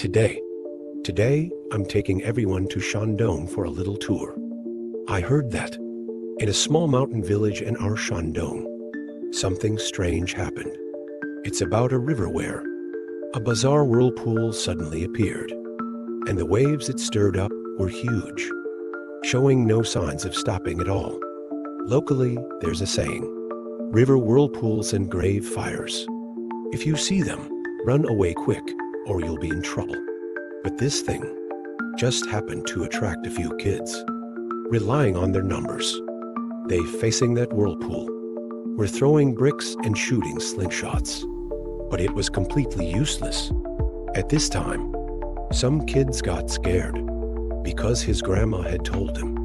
Today, I'm taking everyone to Shandong for a little tour. I heard that, in a small mountain village in our Shandong, something strange happened. It's about a river where a bizarre whirlpool suddenly appeared, and the waves it stirred up were huge, showing no signs of stopping at all. Locally, there's a saying, river whirlpools and grave fires. If you see them, run away quick or you'll be in trouble. But this thing just happened to attract a few kids, relying on their numbers. They, facing that whirlpool, were throwing bricks and shooting slingshots. But it was completely useless. At this time, some kids got scared because his grandma had told him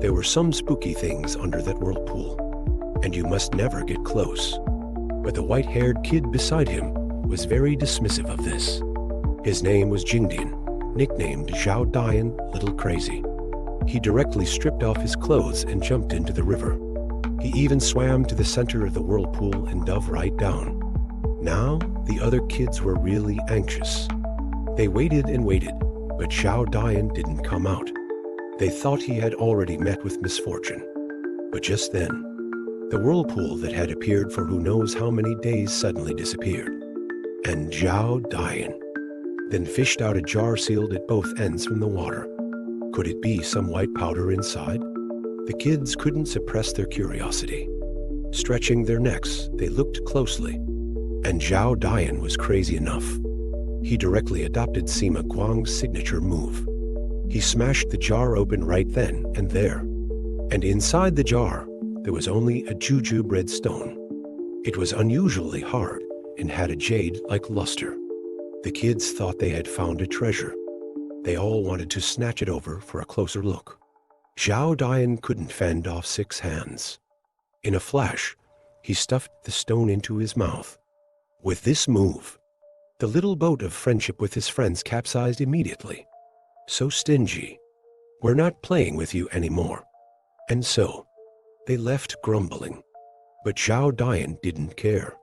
there were some spooky things under that whirlpool, and you must never get close. But the white-haired kid beside him was very dismissive of this. His name was Jingdian, nicknamed Zhao Dian, Little Crazy. He directly stripped off his clothes and jumped into the river. He even swam to the center of the whirlpool and dove right down. Now, the other kids were really anxious. They waited and waited, but Zhao Dian didn't come out. They thought he had already met with misfortune. But just then, the whirlpool that had appeared for who knows how many days suddenly disappeared. And Zhao Dian then fished out a jar sealed at both ends from the water. Could it be some white powder inside? The kids couldn't suppress their curiosity. Stretching their necks, they looked closely. And Zhao Dian was crazy enough. He directly adopted Sima Guang's signature move. He smashed the jar open right then and there. And inside the jar, there was only a jujube stone. It was unusually hard and had a jade-like luster. The kids thought they had found a treasure. They all wanted to snatch it over for a closer look. Zhao Dian couldn't fend off 6 hands. In a flash, he stuffed the stone into his mouth. With this move, the little boat of friendship with his friends capsized immediately. So stingy. We're not playing with you anymore. And so, they left grumbling. But Zhao Dian didn't care.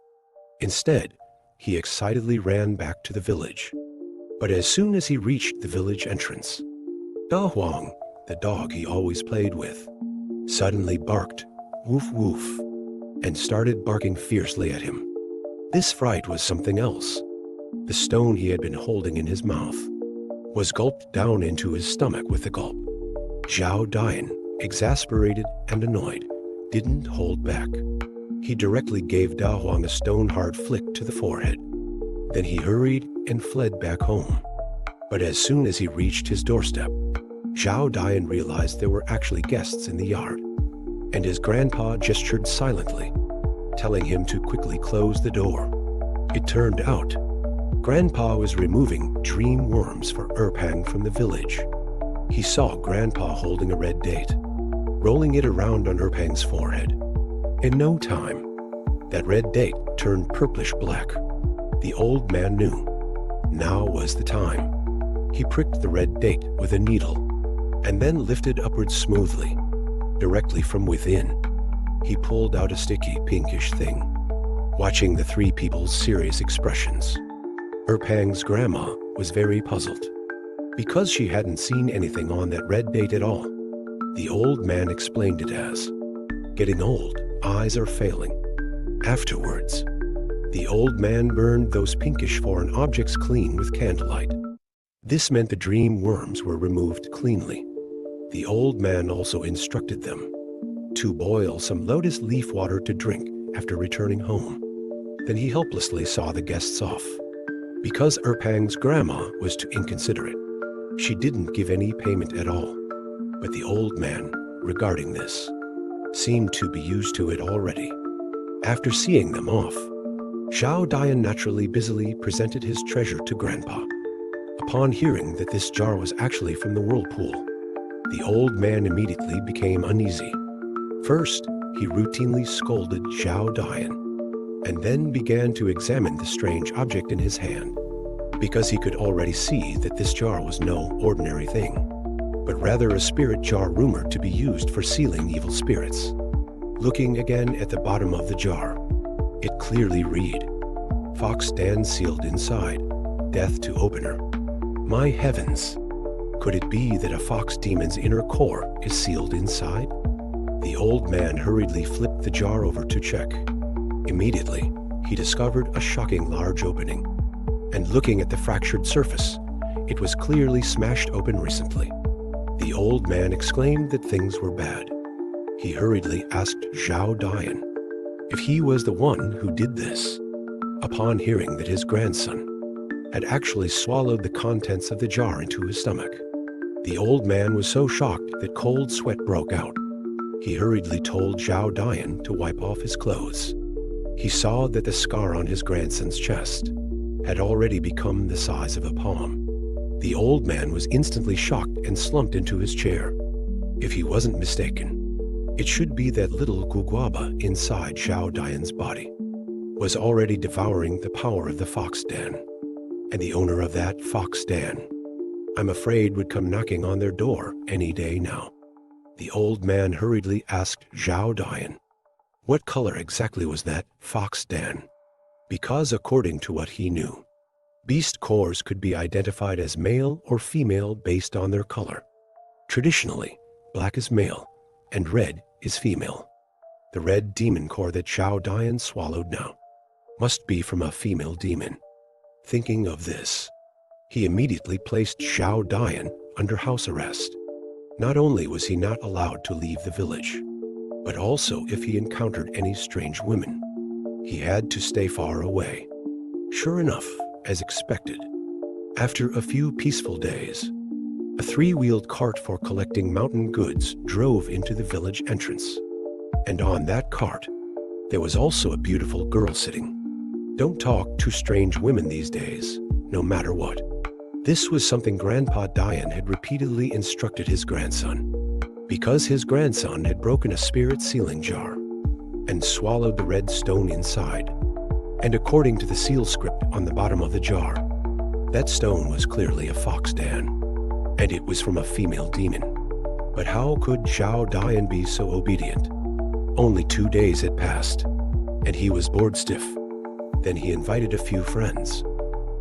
Instead, he excitedly ran back to the village. But as soon as he reached the village entrance, Da Huang, the dog he always played with, suddenly barked, woof woof, and started barking fiercely at him. This fright was something else. The stone he had been holding in his mouth was gulped down into his stomach with a gulp. Zhao Dian, exasperated and annoyed, didn't hold back. He directly gave Da Huang a stone-hard flick to the forehead. Then he hurried and fled back home. But as soon as he reached his doorstep, Zhao Dian realized there were actually guests in the yard, and his grandpa gestured silently, telling him to quickly close the door. It turned out, Grandpa was removing dream worms for Erpang from the village. He saw Grandpa holding a red date, rolling it around on Erpang's forehead. In no time, that red date turned purplish black. The old man knew. Now was the time. He pricked the red date with a needle, and then lifted upwards smoothly, directly from within. He pulled out a sticky pinkish thing, watching the 3 people's serious expressions. Erpang's grandma was very puzzled, because she hadn't seen anything on that red date at all. The old man explained it as, getting old, eyes are failing. Afterwards, the old man burned those pinkish foreign objects clean with candlelight. This meant the dream worms were removed cleanly. The old man also instructed them to boil some lotus leaf water to drink after returning home. Then he helplessly saw the guests off. Because Erpang's grandma was too inconsiderate, she didn't give any payment at all. But the old man, regarding this, seemed to be used to it already. After seeing them off, Zhao Dian naturally busily presented his treasure to Grandpa. Upon hearing that this jar was actually from the whirlpool, the old man immediately became uneasy. First, he routinely scolded Zhao Dian, and then began to examine the strange object in his hand, because he could already see that this jar was no ordinary thing, but rather a spirit jar rumored to be used for sealing evil spirits. Looking again at the bottom of the jar, it clearly read, Fox Dan sealed inside, death to opener. My heavens! Could it be that a fox demon's inner core is sealed inside? The old man hurriedly flipped the jar over to check. Immediately, he discovered a shocking large opening. And looking at the fractured surface, it was clearly smashed open recently. The old man exclaimed that things were bad. He hurriedly asked Zhao Dian if he was the one who did this. Upon hearing that his grandson had actually swallowed the contents of the jar into his stomach, the old man was so shocked that cold sweat broke out. He hurriedly told Zhao Dian to wipe off his clothes. He saw that the scar on his grandson's chest had already become the size of a palm. The old man was instantly shocked and slumped into his chair. If he wasn't mistaken, it should be that little guguaba inside Zhao Dian's body was already devouring the power of the fox den. And the owner of that fox den, I'm afraid, would come knocking on their door any day now. The old man hurriedly asked Zhao Dian, what color exactly was that fox den? Because according to what he knew, beast cores could be identified as male or female based on their color. Traditionally, black is male and red is female. The red demon core that Zhao Dian swallowed now must be from a female demon. Thinking of this, he immediately placed Zhao Dian under house arrest. Not only was he not allowed to leave the village, but also if he encountered any strange women, he had to stay far away. Sure enough, as expected, after a few peaceful days, a three-wheeled cart for collecting mountain goods drove into the village entrance. And on that cart, there was also a beautiful girl sitting. Don't talk to strange women these days, no matter what. This was something Grandpa Dian had repeatedly instructed his grandson, because his grandson had broken a spirit sealing jar and swallowed the red stone inside. And according to the seal script on the bottom of the jar, that stone was clearly a fox den, and it was from a female demon. But how could Zhao Dian be so obedient? Only 2 days had passed, and he was bored stiff. Then he invited a few friends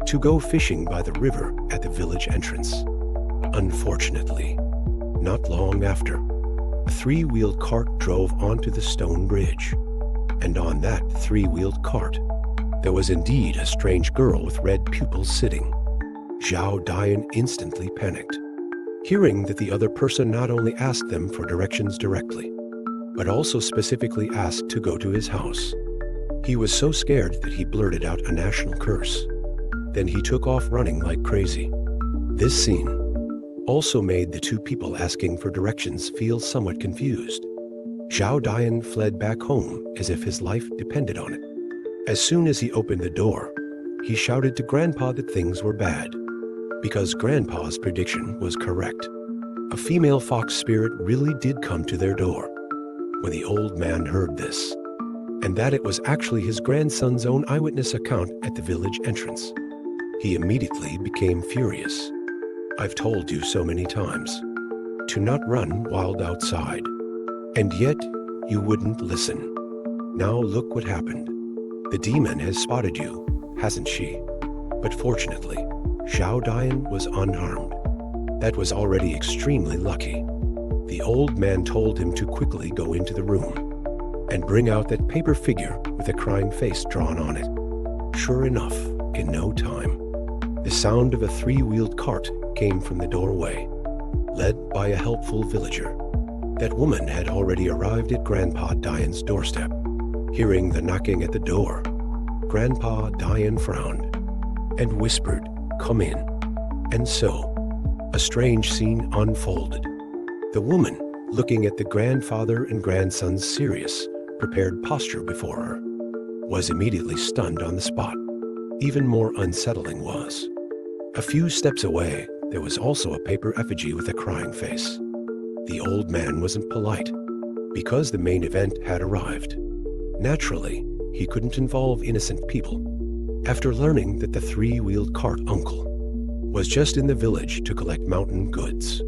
to go fishing by the river at the village entrance. Unfortunately, not long after, a three-wheeled cart drove onto the stone bridge, and on that three-wheeled cart, there was indeed a strange girl with red pupils sitting. Zhao Dian instantly panicked, hearing that the other person not only asked them for directions directly, but also specifically asked to go to his house. He was so scared that he blurted out a national curse. Then he took off running like crazy. This scene also made the two people asking for directions feel somewhat confused. Zhao Dian fled back home as if his life depended on it. As soon as he opened the door, he shouted to Grandpa that things were bad, because Grandpa's prediction was correct. A female fox spirit really did come to their door. When the old man heard this, and that it was actually his grandson's own eyewitness account at the village entrance, he immediately became furious. I've told you so many times to not run wild outside, and yet you wouldn't listen. Now look what happened. The demon has spotted you, hasn't she? But fortunately, Zhao Dian was unharmed. That was already extremely lucky. The old man told him to quickly go into the room and bring out that paper figure with a crying face drawn on it. Sure enough, in no time, the sound of a three-wheeled cart came from the doorway, led by a helpful villager. That woman had already arrived at Grandpa Dian's doorstep. Hearing the knocking at the door, Grandpa Dian frowned and whispered, "Come in." And so, a strange scene unfolded. The woman, looking at the grandfather and grandson's serious, prepared posture before her, was immediately stunned on the spot. Even more unsettling was, a few steps away, there was also a paper effigy with a crying face. The old man wasn't polite, because the main event had arrived. Naturally, he couldn't involve innocent people. After learning that the three-wheeled cart uncle was just in the village to collect mountain goods,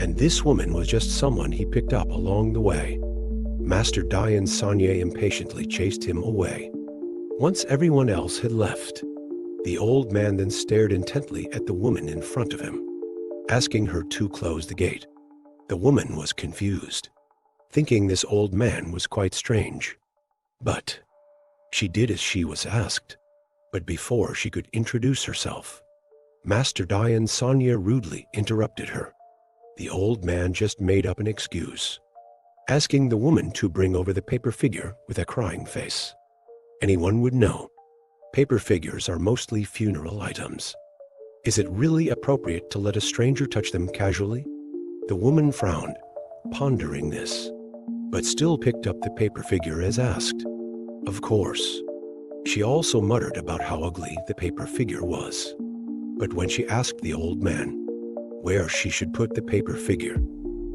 and this woman was just someone he picked up along the way, Master Dian Sanye impatiently chased him away. Once everyone else had left, The old man then stared intently at the woman in front of him, asking her to close the gate. The woman was confused, thinking this old man was quite strange. But she did as she was asked. But before she could introduce herself, Master Diane Sonia rudely interrupted her. The old man just made up an excuse, asking the woman to bring over the paper figure with a crying face. Anyone would know, paper figures are mostly funeral items. Is it really appropriate to let a stranger touch them casually? The woman frowned, pondering this, but still picked up the paper figure as asked. Of course. She also muttered about how ugly the paper figure was. But when she asked the old man where she should put the paper figure,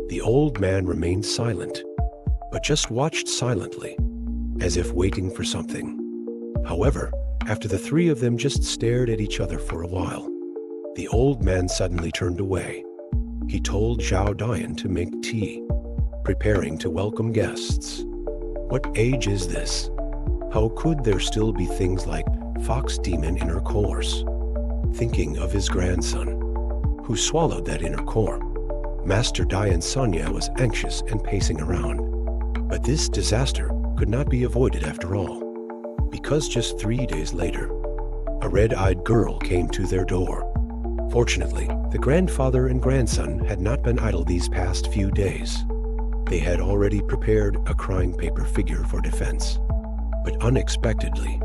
the old man remained silent, but just watched silently, as if waiting for something. However, after the three of them just stared at each other for a while, the old man suddenly turned away. He told Zhao Dian to make tea, preparing to welcome guests. What age is this? How could there still be things like fox demon in her course? Thinking of his grandson, who swallowed that inner core, Master Diane Sonia was anxious and pacing around. But this disaster could not be avoided after all, because just 3 days later, a red-eyed girl came to their door. Fortunately, the grandfather and grandson had not been idle these past few days. They had already prepared a crying paper figure for defense. But unexpectedly,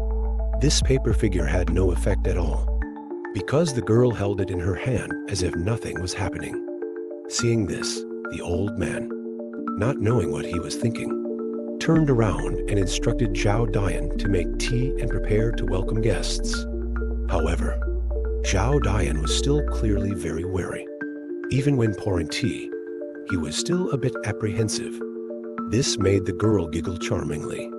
this paper figure had no effect at all, because the girl held it in her hand as if nothing was happening. Seeing this, the old man, not knowing what he was thinking, turned around and instructed Zhao Dian to make tea and prepare to welcome guests. However, Zhao Dian was still clearly very wary. Even when pouring tea, he was still a bit apprehensive. This made the girl giggle charmingly,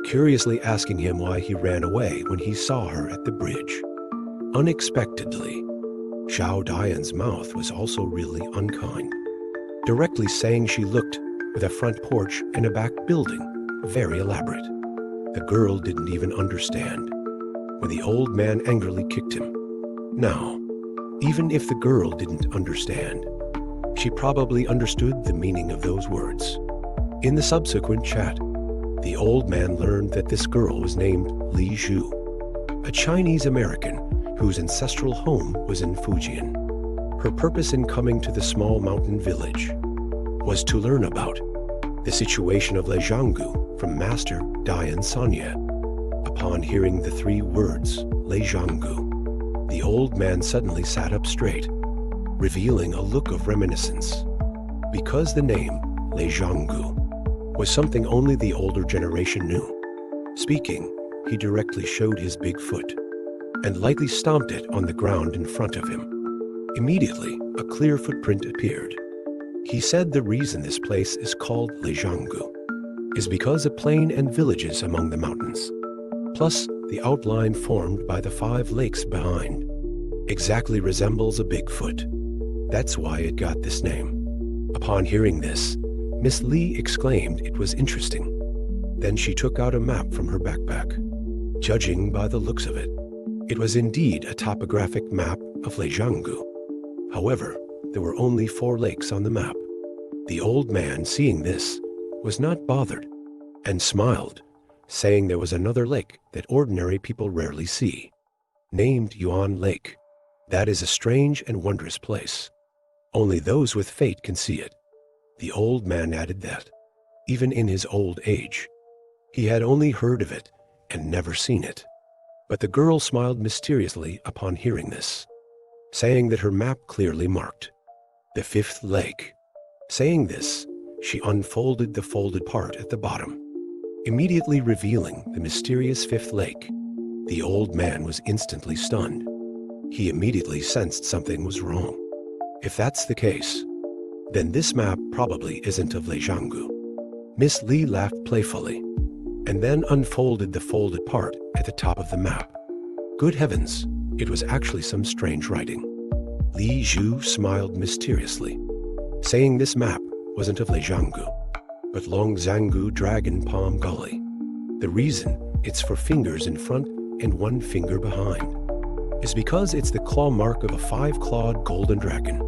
curiously asking him why he ran away when he saw her at the bridge. Unexpectedly, Zhao Dian's mouth was also really unkind, directly saying she looked with a front porch and a back building, very elaborate. The girl didn't even understand, when the old man angrily kicked him. Now, even if the girl didn't understand, she probably understood the meaning of those words. In the subsequent chat, the old man learned that this girl was named Li Zhu, a Chinese American whose ancestral home was in Fujian. Her purpose in coming to the small mountain village was to learn about the situation of Leizhanggu from Master Dian Sonia. Upon hearing the 3 words, Leizhanggu, the old man suddenly sat up straight, revealing a look of reminiscence. Because the name Leizhanggu was something only the older generation knew. Speaking, he directly showed his big foot and lightly stomped it on the ground in front of him. Immediately, a clear footprint appeared. He said the reason this place is called Leizhanggu is because a plain and villages among the mountains, plus the outline formed by the 5 lakes behind, exactly resembles a big foot. That's why it got this name. Upon hearing this, Miss Li exclaimed it was interesting. Then she took out a map from her backpack. Judging by the looks of it, it was indeed a topographic map of Leizhanggu. However, there were only 4 lakes on the map. The old man, seeing this, was not bothered and smiled, saying there was another lake that ordinary people rarely see, named Yuan Lake. That is a strange and wondrous place. Only those with fate can see it. The old man added that, even in his old age, he had only heard of it and never seen it. But the girl smiled mysteriously upon hearing this, saying that her map clearly marked the 5th lake. Saying this, she unfolded the folded part at the bottom, immediately revealing the mysterious 5th lake. The old man was instantly stunned. He immediately sensed something was wrong. If that's the case, then this map probably isn't of Leizhanggu. Miss Li laughed playfully, and then unfolded the folded part at the top of the map. Good heavens, it was actually some strange writing. Li Zhu smiled mysteriously, saying this map wasn't of Leizhanggu, but Longzhanggu Dragon Palm Gully. The reason, it's for fingers in front and 1 finger behind. is because it's the claw mark of a 5-clawed golden dragon.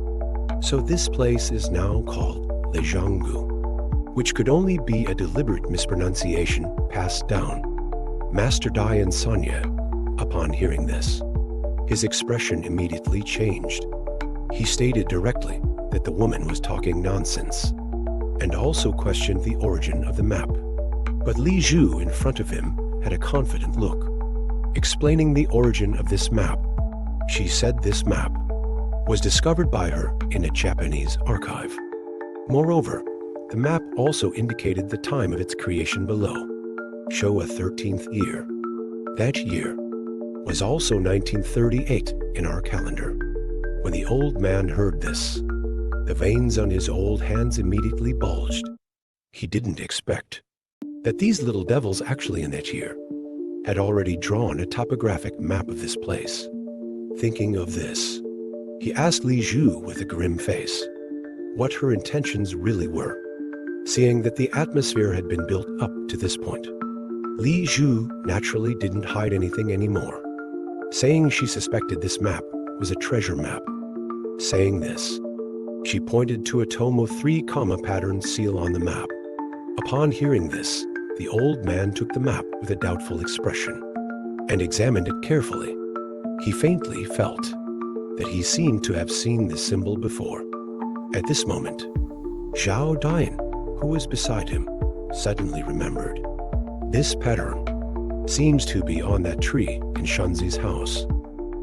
So this place is now called Lijianggu, which could only be a deliberate mispronunciation passed down. Master Dayan Sanya, upon hearing this, his expression immediately changed. He stated directly that the woman was talking nonsense, and also questioned the origin of the map. But Li Zhu in front of him had a confident look, explaining the origin of this map. She said this map was discovered by her in a Japanese archive. Moreover, the map also indicated the time of its creation below, Showa 13th year. That year was also 1938 in our calendar. When the old man heard this, the veins on his old hands immediately bulged. He didn't expect that these little devils actually in that year had already drawn a topographic map of this place. Thinking of this, he asked Li Zhu with a grim face what her intentions really were, seeing that the atmosphere had been built up to this point. Li Zhu naturally didn't hide anything anymore, saying she suspected this map was a treasure map. Saying this, she pointed to a Tomo 3 comma pattern seal on the map. Upon hearing this, the old man took the map with a doubtful expression and examined it carefully. He faintly felt that he seemed to have seen this symbol before. At this moment, Zhao Dayan, who was beside him, suddenly remembered. This pattern seems to be on that tree in Shunzi's house.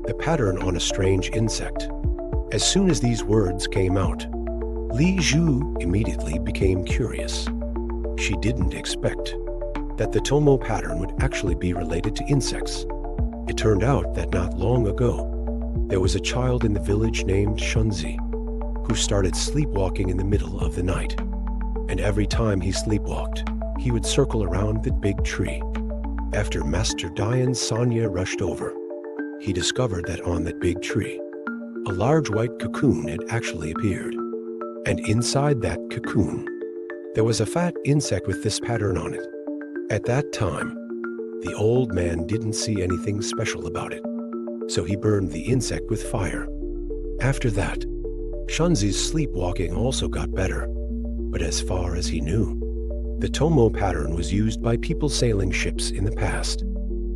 The pattern on a strange insect. As soon as these words came out, Li Zhu immediately became curious. She didn't expect that the Tomo pattern would actually be related to insects. It turned out that not long ago, there was a child in the village named Shunzi who started sleepwalking in the middle of the night. And every time he sleepwalked, he would circle around that big tree. After Master Dayan Sanya rushed over, he discovered that on that big tree, a large white cocoon had actually appeared. And inside that cocoon, there was a fat insect with this pattern on it. At that time, the old man didn't see anything special about it, so he burned the insect with fire. After that, Shunzi's sleepwalking also got better, but as far as he knew, the Tomo pattern was used by people sailing ships in the past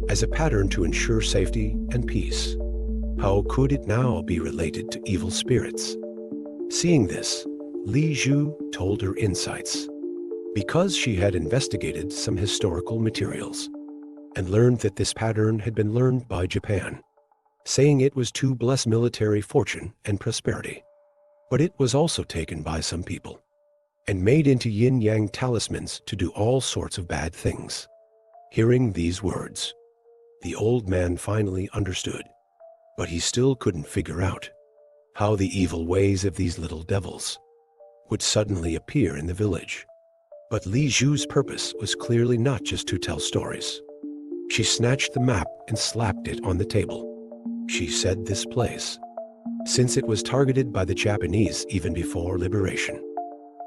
as a pattern to ensure safety and peace. How could it now be related to evil spirits? Seeing this, Li Zhu told her insights. Because she had investigated some historical materials and learned that this pattern had been learned by Japan, saying it was to bless military fortune and prosperity. But it was also taken by some people and made into Yin-Yang talismans to do all sorts of bad things. Hearing these words, the old man finally understood, but he still couldn't figure out how the evil ways of these little devils would suddenly appear in the village. But Li Zhu's purpose was clearly not just to tell stories. She snatched the map and slapped it on the table. She said this place, since it was targeted by the Japanese even before liberation,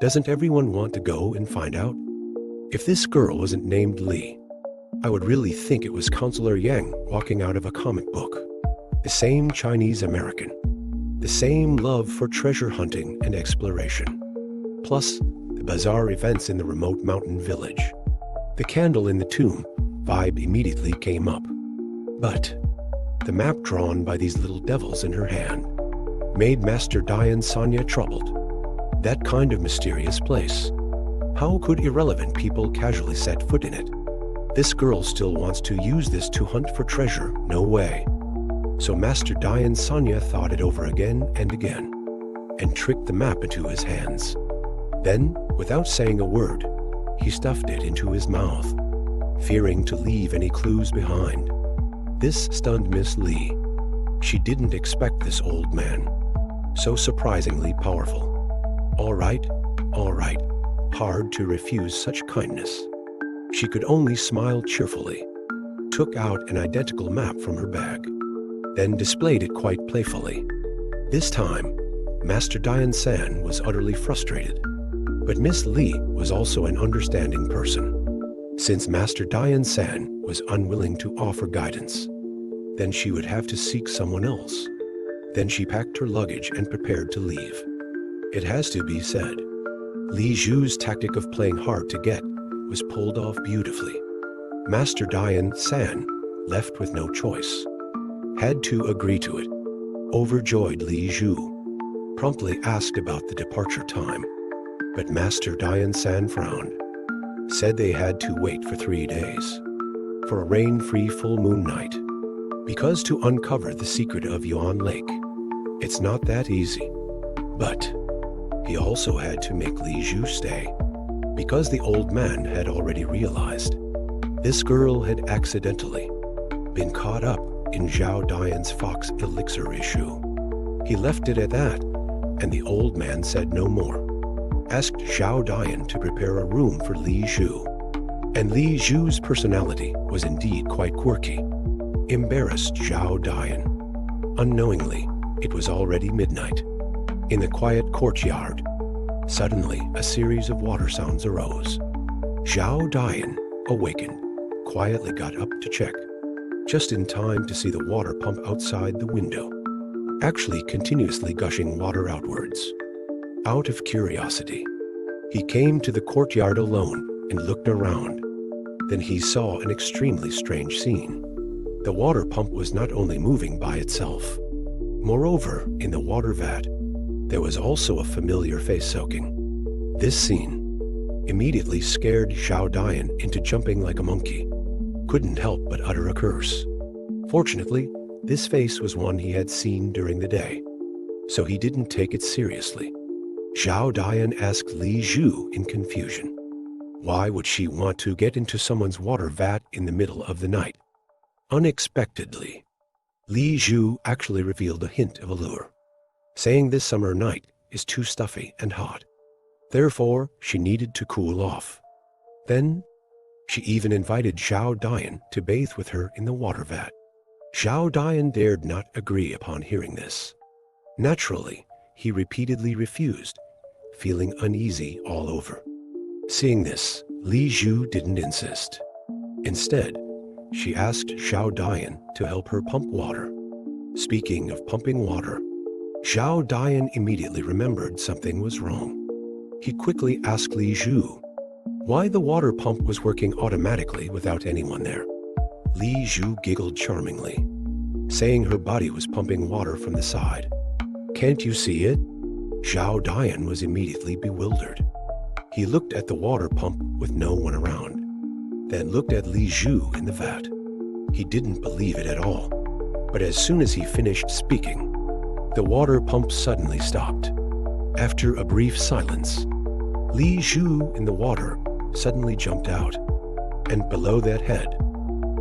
doesn't everyone want to go and find out? If this girl wasn't named Li, I would really think it was Counselor Yang walking out of a comic book. The same Chinese American, the same love for treasure hunting and exploration, plus the bizarre events in the remote mountain village. The candle in the tomb vibe immediately came up. But the map drawn by these little devils in her hand made Master Dayan Sanya troubled. That kind of mysterious place. How could irrelevant people casually set foot in it? This girl still wants to use this to hunt for treasure. No way. So Master Dayan Sanya thought it over again and again, and tricked the map into his hands. Then, without saying a word, he stuffed it into his mouth, fearing to leave any clues behind. This stunned Miss Li. She didn't expect this old man, so surprisingly powerful. All right, hard to refuse such kindness. She could only smile cheerfully, took out an identical map from her bag, then displayed it quite playfully. This time, Master Dayan San was utterly frustrated, but Miss Li was also an understanding person, since Master Dayan San was unwilling to offer guidance. then she would have to seek someone else. Then she packed her luggage and prepared to leave. It has to be said, Li Zhu's tactic of playing hard to get was pulled off beautifully. Master Dian San, left with no choice, had to agree to it. Overjoyed, Li Zhu promptly asked about the departure time, but Master Dian San frowned, said they had to wait for 3 days, for a rain-free full moon night, because to uncover the secret of Yuan Lake, it's not that easy. But he also had to make Li Zhu stay, because the old man had already realized this girl had accidentally been caught up in Zhao Dian's fox elixir issue. He left it at that, and the old man said no more, asked Zhao Dian to prepare a room for Li Zhu. And Li Zhu's personality was indeed quite quirky. Embarrassed Zhao Dian. Unknowingly, it was already midnight. In the quiet courtyard, suddenly a series of water sounds arose. Zhao Dian, awakened, quietly got up to check, just in time to see the water pump outside the window, actually continuously gushing water outwards. Out of curiosity, he came to the courtyard alone and looked around. Then he saw an extremely strange scene. The water pump was not only moving by itself. Moreover, in the water vat, there was also a familiar face soaking. This scene immediately scared Zhao Dian into jumping like a monkey. Couldn't help but utter a curse. Fortunately, this face was one he had seen during the day, so he didn't take it seriously. Zhao Dian asked Li Zhu in confusion. Why would she want to get into someone's water vat in the middle of the night? Unexpectedly, Li Zhu actually revealed a hint of allure, saying this summer night is too stuffy and hot. Therefore, she needed to cool off. Then, she even invited Zhao Dian to bathe with her in the water vat. Zhao Dian dared not agree upon hearing this. Naturally, he repeatedly refused, feeling uneasy all over. Seeing this, Li Zhu didn't insist. Instead, she asked Zhao Dian to help her pump water. Speaking of pumping water, Zhao Dian immediately remembered something was wrong. He quickly asked Li Zhu why the water pump was working automatically without anyone there. Li Zhu giggled charmingly, saying her body was pumping water from the side. Can't you see it? Zhao Dian was immediately bewildered. He looked at the water pump with no one around, then looked at Li Zhu in the vat. He didn't believe it at all, but as soon as he finished speaking, the water pump suddenly stopped. After a brief silence, Li Zhu in the water suddenly jumped out, and below that head,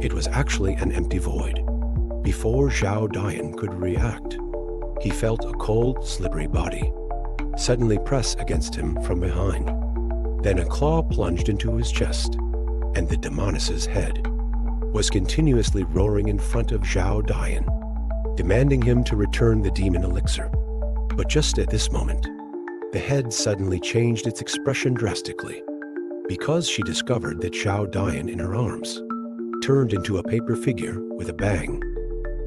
it was actually an empty void. Before Zhao Dian could react, he felt a cold, slippery body suddenly press against him from behind. Then a claw plunged into his chest, and the demoness's head was continuously roaring in front of Zhao Dian, demanding him to return the demon elixir. But just at this moment, the head suddenly changed its expression drastically, because she discovered that Zhao Dian in her arms turned into a paper figure with a bang.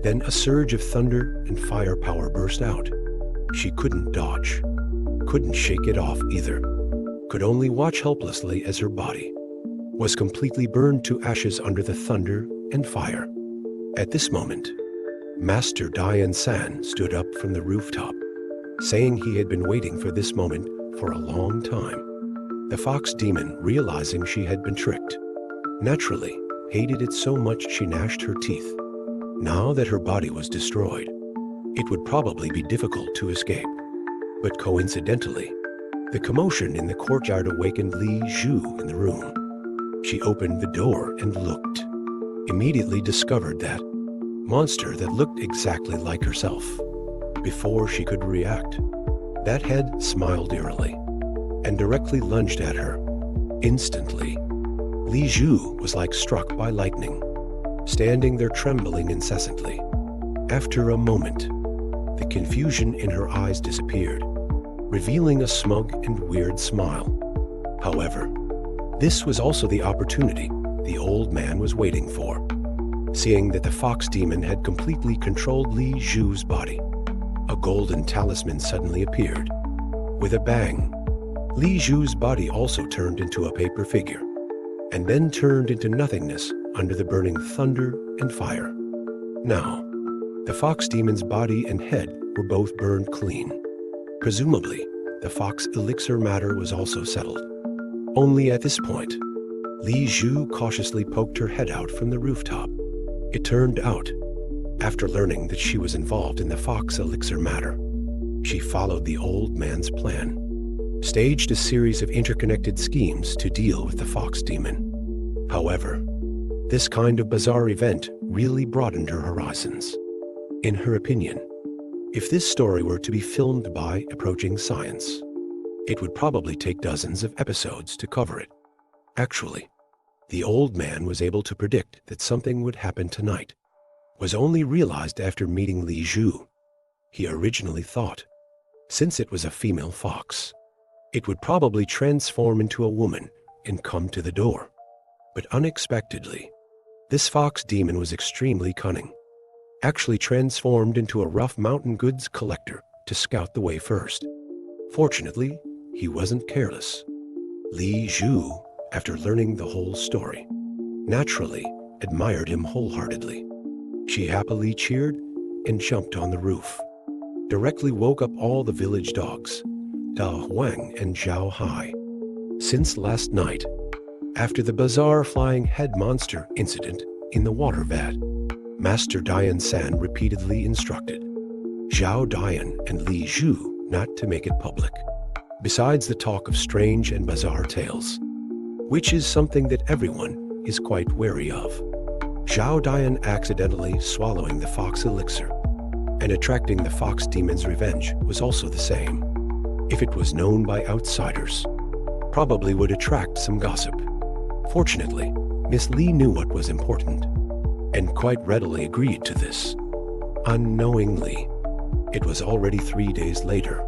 Then a surge of thunder and fire power burst out. She couldn't dodge, couldn't shake it off either, could only watch helplessly as her body was completely burned to ashes under the thunder and fire. At this moment, Master Dian San stood up from the rooftop, saying he had been waiting for this moment for a long time. The fox demon, realizing she had been tricked, naturally hated it so much she gnashed her teeth. Now that her body was destroyed, it would probably be difficult to escape. But coincidentally, the commotion in the courtyard awakened Li Zhu in the room. She opened the door and looked, immediately discovered that monster that looked exactly like herself. Before she could react, that head smiled eerily and directly lunged at her. Instantly, Li Zhu was like struck by lightning, standing there trembling incessantly. After a moment, the confusion in her eyes disappeared, revealing a smug and weird smile. However, this was also the opportunity the old man was waiting for. Seeing that the fox demon had completely controlled Li Zhu's body, a golden talisman suddenly appeared. With a bang, Li Zhu's body also turned into a paper figure, and then turned into nothingness under the burning thunder and fire. Now, the fox demon's body and head were both burned clean. Presumably, the fox elixir matter was also settled. Only at this point, Li Zhu cautiously poked her head out from the rooftop. It turned out, after learning that she was involved in the fox elixir matter, she followed the old man's plan, staged a series of interconnected schemes to deal with the fox demon. However, this kind of bizarre event really broadened her horizons. In her opinion, if this story were to be filmed by approaching science, it would probably take dozens of episodes to cover it. Actually, the old man was able to predict that something would happen tonight, was only realized after meeting Li Zhu. He originally thought, since it was a female fox, it would probably transform into a woman and come to the door. But unexpectedly, this fox demon was extremely cunning, actually transformed into a rough mountain goods collector to scout the way first. Fortunately, he wasn't careless. Li Zhu, after learning the whole story, naturally admired him wholeheartedly. She happily cheered and jumped on the roof, directly woke up all the village dogs, Da Huang and Zhao Hai. Since last night, after the bizarre flying head monster incident in the water vat, Master Dian San repeatedly instructed Zhao Dian and Li Zhu not to make it public, besides the talk of strange and bizarre tales, which is something that everyone is quite wary of. Zhao Dian accidentally swallowing the fox elixir and attracting the fox demon's revenge was also the same. If it was known by outsiders, probably would attract some gossip. Fortunately, Miss Li knew what was important, and quite readily agreed to this. Unknowingly, it was already 3 days later,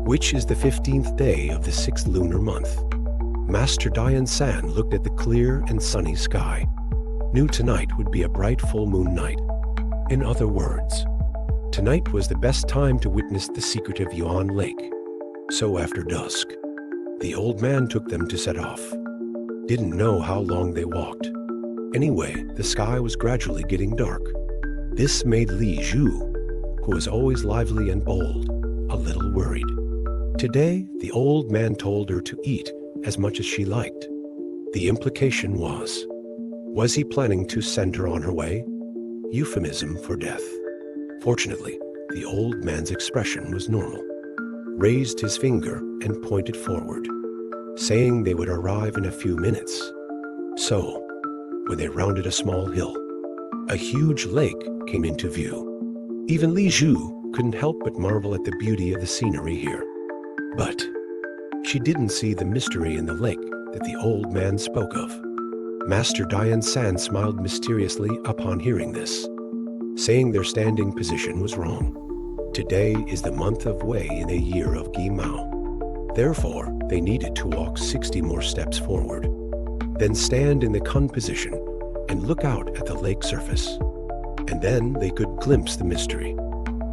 which is the 15th day of the 6th lunar month. Master Dian San looked at the clear and sunny sky, knew tonight would be a bright full moon night. In other words, tonight was the best time to witness the secretive Yuan Lake. So after dusk, the old man took them to set off. Didn't know how long they walked. Anyway, the sky was gradually getting dark. This made Li Zhu, who was always lively and bold, a little worried. Today, the old man told her to eat as much as she liked. The implication was he planning to send her on her way? Euphemism for death. Fortunately, the old man's expression was normal, raised his finger and pointed forward, saying they would arrive in a few minutes. So, when they rounded a small hill, a huge lake came into view. Even Li Zhu couldn't help but marvel at the beauty of the scenery here. But she didn't see the mystery in the lake that the old man spoke of. Master Dian San smiled mysteriously upon hearing this, saying their standing position was wrong. Today is the month of Wei in a year of Gi Mao. Therefore, they needed to walk 60 more steps forward, then stand in the Kun position and look out at the lake surface. And then they could glimpse the mystery.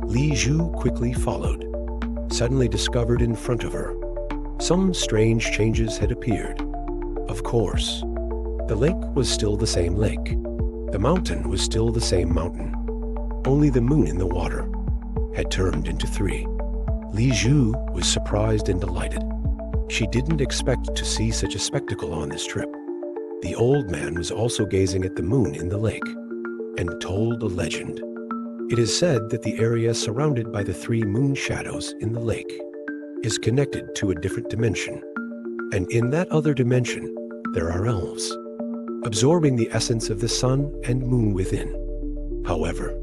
Li Zhu quickly followed, suddenly discovered in front of her. Some strange changes had appeared. Of course, the lake was still the same lake. The mountain was still the same mountain. Only the moon in the water had turned into 3. Li Zhu was surprised and delighted. She didn't expect to see such a spectacle on this trip. The old man was also gazing at the moon in the lake and told a legend. It is said that the area surrounded by the 3 moon shadows in the lake is connected to a different dimension. And in that other dimension, there are elves, absorbing the essence of the sun and moon within. However,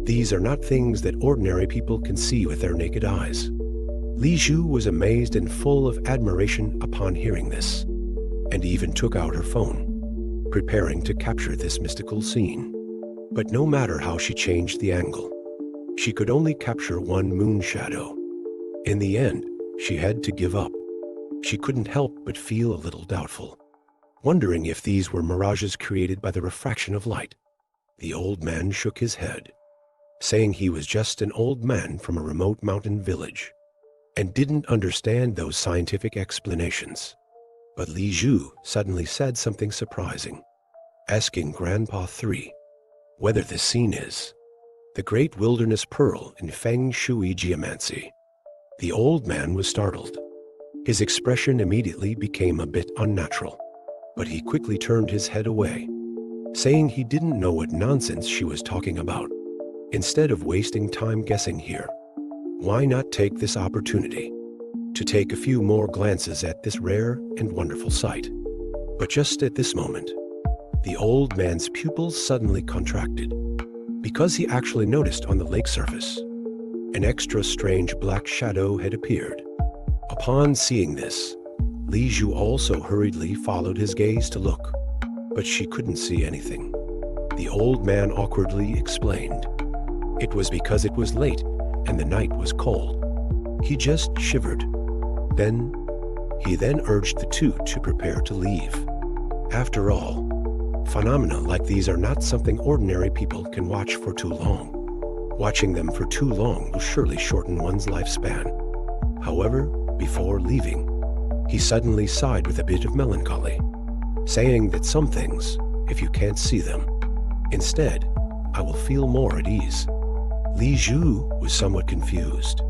these are not things that ordinary people can see with their naked eyes. Li Zhu was amazed and full of admiration upon hearing this, and even took out her phone, preparing to capture this mystical scene. But no matter how she changed the angle, she could only capture one moon shadow. In the end, she had to give up. She couldn't help but feel a little doubtful, wondering if these were mirages created by the refraction of light. The old man shook his head, saying he was just an old man from a remote mountain village and didn't understand those scientific explanations. But Li Zhu suddenly said something surprising, asking Grandpa 3 whether this scene is the great wilderness pearl in feng shui geomancy. The old man was startled. His expression immediately became a bit unnatural, but he quickly turned his head away, saying he didn't know what nonsense she was talking about. Instead of wasting time guessing here, why not take this opportunity to take a few more glances at this rare and wonderful sight? But just at this moment, the old man's pupils suddenly contracted, because he actually noticed on the lake surface an extra strange black shadow had appeared. Upon seeing this, Li Zhu also hurriedly followed his gaze to look, but she couldn't see anything. The old man awkwardly explained it was because it was late and the night was cold. He just shivered. He then urged the two to prepare to leave. After all, phenomena like these are not something ordinary people can watch for too long. Watching them for too long will surely shorten one's lifespan. However, before leaving, he suddenly sighed with a bit of melancholy, saying that some things, if you can't see them, instead, I will feel more at ease. Li Zhu was somewhat confused,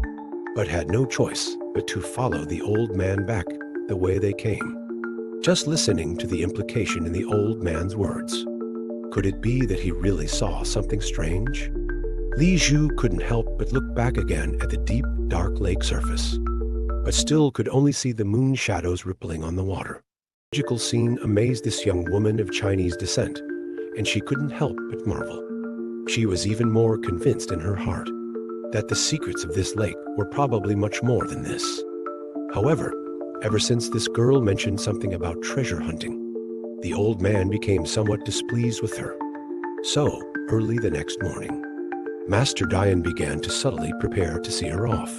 but had no choice but to follow the old man back the way they came. Just listening to the implication in the old man's words, could it be that he really saw something strange? Li Zhu couldn't help but look back again at the deep, dark lake surface, but still could only see the moon shadows rippling on the water. The magical scene amazed this young woman of Chinese descent, and she couldn't help but marvel. She was even more convinced in her heart that the secrets of this lake were probably much more than this. However, ever since this girl mentioned something about treasure hunting, the old man became somewhat displeased with her. So, early the next morning, Master Dian began to subtly prepare to see her off.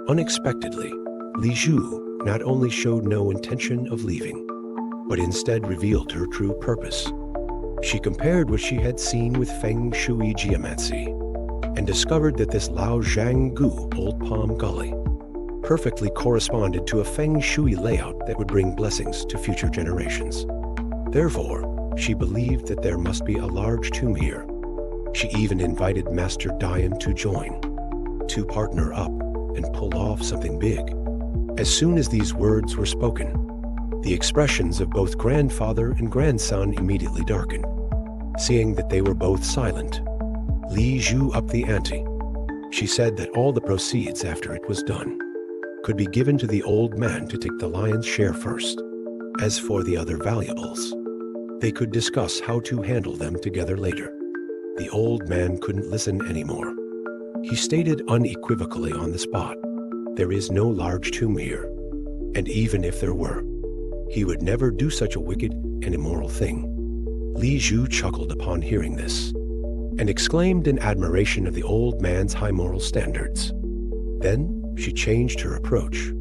Unexpectedly, Li Zhu not only showed no intention of leaving, but instead revealed her true purpose. She compared what she had seen with feng shui geomancy and discovered that this Lao Zhang Gu Old Palm Gully perfectly corresponded to a feng shui layout that would bring blessings to future generations. Therefore, she believed that there must be a large tomb here. She even invited Master Dian to join, to partner up and pull off something big. As soon as these words were spoken, the expressions of both grandfather and grandson immediately darkened. Seeing that they were both silent, Li Zhu upped the ante. She said that all the proceeds after it was done could be given to the old man to take the lion's share first. As for the other valuables, they could discuss how to handle them together later. The old man couldn't listen anymore. He stated unequivocally on the spot, there is no large tomb here, and even if there were, he would never do such a wicked and immoral thing. Li Zhu chuckled upon hearing this, and exclaimed in admiration of the old man's high moral standards. Then she changed her approach,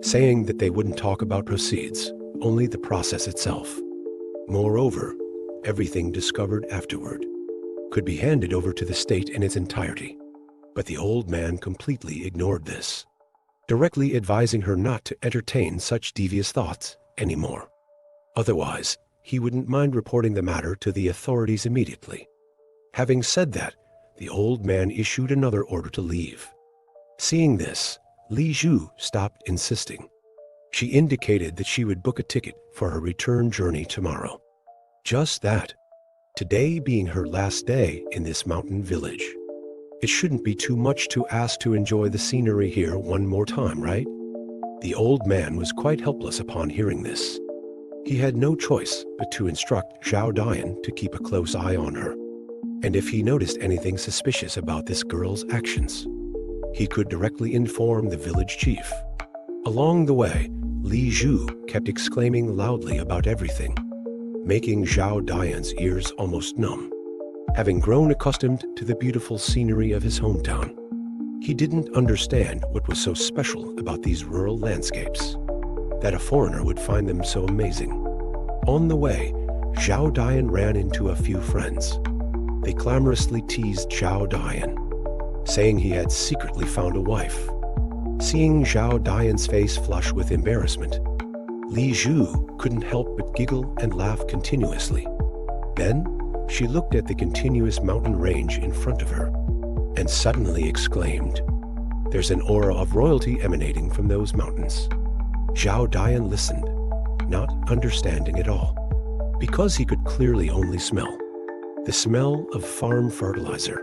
saying that they wouldn't talk about proceeds, only the process itself. Moreover, everything discovered afterward could be handed over to the state in its entirety. But the old man completely ignored this, directly advising her not to entertain such devious thoughts anymore. Otherwise, he wouldn't mind reporting the matter to the authorities immediately. Having said that, the old man issued another order to leave. Seeing this, Li Zhu stopped insisting. She indicated that she would book a ticket for her return journey tomorrow. Just that, today being her last day in this mountain village. It shouldn't be too much to ask to enjoy the scenery here one more time, right? The old man was quite helpless upon hearing this. He had no choice but to instruct Zhao Dian to keep a close eye on her, and if he noticed anything suspicious about this girl's actions, he could directly inform the village chief. Along the way, Li Zhu kept exclaiming loudly about everything, making Zhao Dian's ears almost numb. Having grown accustomed to the beautiful scenery of his hometown, he didn't understand what was so special about these rural landscapes, that a foreigner would find them so amazing. On the way, Zhao Dian ran into a few friends. They clamorously teased Zhao Dian, saying he had secretly found a wife. Seeing Zhao Dian's face flush with embarrassment, Li Zhu couldn't help but giggle and laugh continuously. Then, she looked at the continuous mountain range in front of her, and suddenly exclaimed, "There's an aura of royalty emanating from those mountains." Zhao Dian listened, not understanding at all, because he could clearly only smell the smell of farm fertilizer.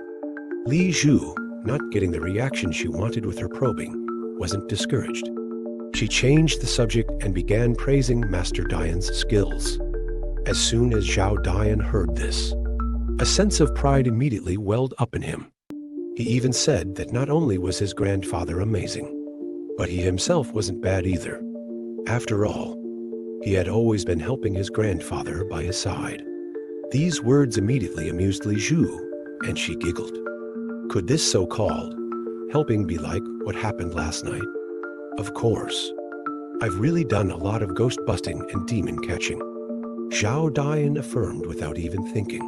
Li Zhu, not getting the reaction she wanted with her probing, wasn't discouraged. She changed the subject and began praising Master Dian's skills. As soon as Zhao Dian heard this, a sense of pride immediately welled up in him. He even said that not only was his grandfather amazing, but he himself wasn't bad either. After all, he had always been helping his grandfather by his side. These words immediately amused Li Zhu, and she giggled. Could this so-called helping be like what happened last night? Of course. I've really done a lot of ghost busting and demon catching, Zhao Dian affirmed without even thinking.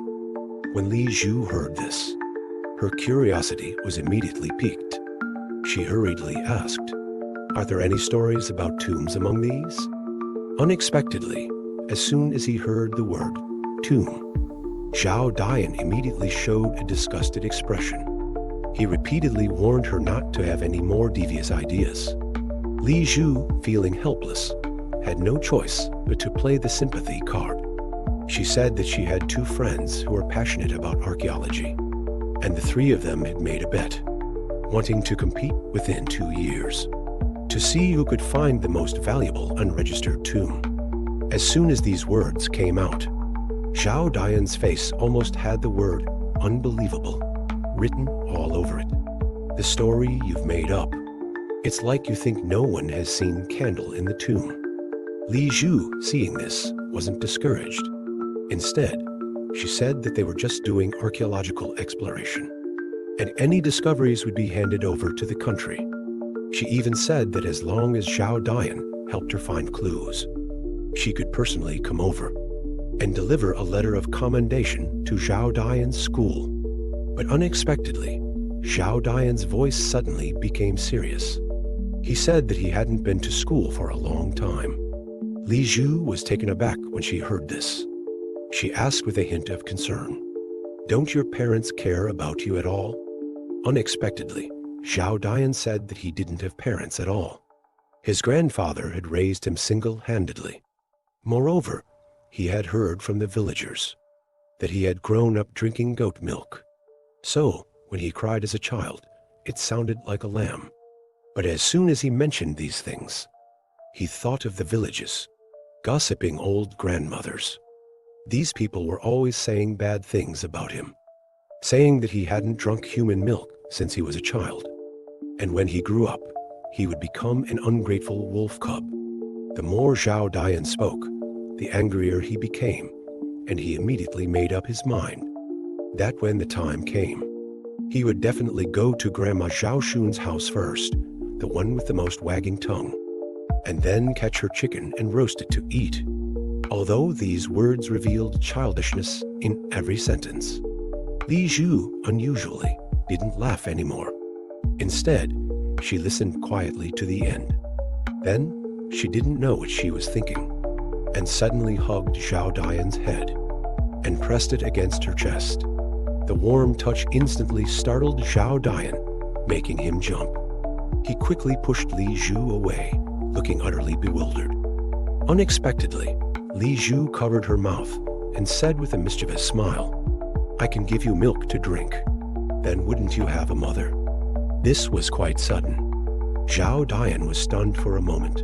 When Li Zhu heard this, her curiosity was immediately piqued. She hurriedly asked, "Are there any stories about tombs among these?" Unexpectedly, as soon as he heard the word tomb, Zhao Dian immediately showed a disgusted expression. He repeatedly warned her not to have any more devious ideas. Li Zhu, feeling helpless, had no choice but to play the sympathy card. She said that she had two friends who were passionate about archaeology, and the three of them had made a bet, wanting to compete within 2 years, to see who could find the most valuable unregistered tomb. As soon as these words came out, Zhao Dian's face almost had the word "unbelievable" written all over it. "The story you've made up. It's like you think no one has seen Candle in the tomb." Li Zhu, seeing this, wasn't discouraged. Instead, she said that they were just doing archaeological exploration, and any discoveries would be handed over to the country. She even said that as long as Zhao Dian helped her find clues, she could personally come over and deliver a letter of commendation to Zhao Dian's school. But unexpectedly, Zhao Dian's voice suddenly became serious. He said that he hadn't been to school for a long time. Li Zhu was taken aback when she heard this. She asked with a hint of concern, "Don't your parents care about you at all?" Unexpectedly, Zhao Dian said that he didn't have parents at all. His grandfather had raised him single-handedly. Moreover, he had heard from the villagers that he had grown up drinking goat milk. So, when he cried as a child, it sounded like a lamb. But as soon as he mentioned these things, he thought of the villages, gossiping old grandmothers. These people were always saying bad things about him, saying that he hadn't drunk human milk since he was a child, and when he grew up, he would become an ungrateful wolf cub. The more Zhao Dian spoke, the angrier he became, and he immediately made up his mind that when the time came, he would definitely go to Grandma Zhao Shun's house first, the one with the most wagging tongue, and then catch her chicken and roast it to eat. Although these words revealed childishness in every sentence, Li Zhu, unusually, didn't laugh anymore. Instead, she listened quietly to the end. Then, she didn't know what she was thinking, and suddenly hugged Zhao Dian's head and pressed it against her chest. The warm touch instantly startled Zhao Dian, making him jump. He quickly pushed Li Zhu away, looking utterly bewildered. Unexpectedly, Li Zhu covered her mouth and said with a mischievous smile, "I can give you milk to drink. Then wouldn't you have a mother?" This was quite sudden. Zhao Dian was stunned for a moment.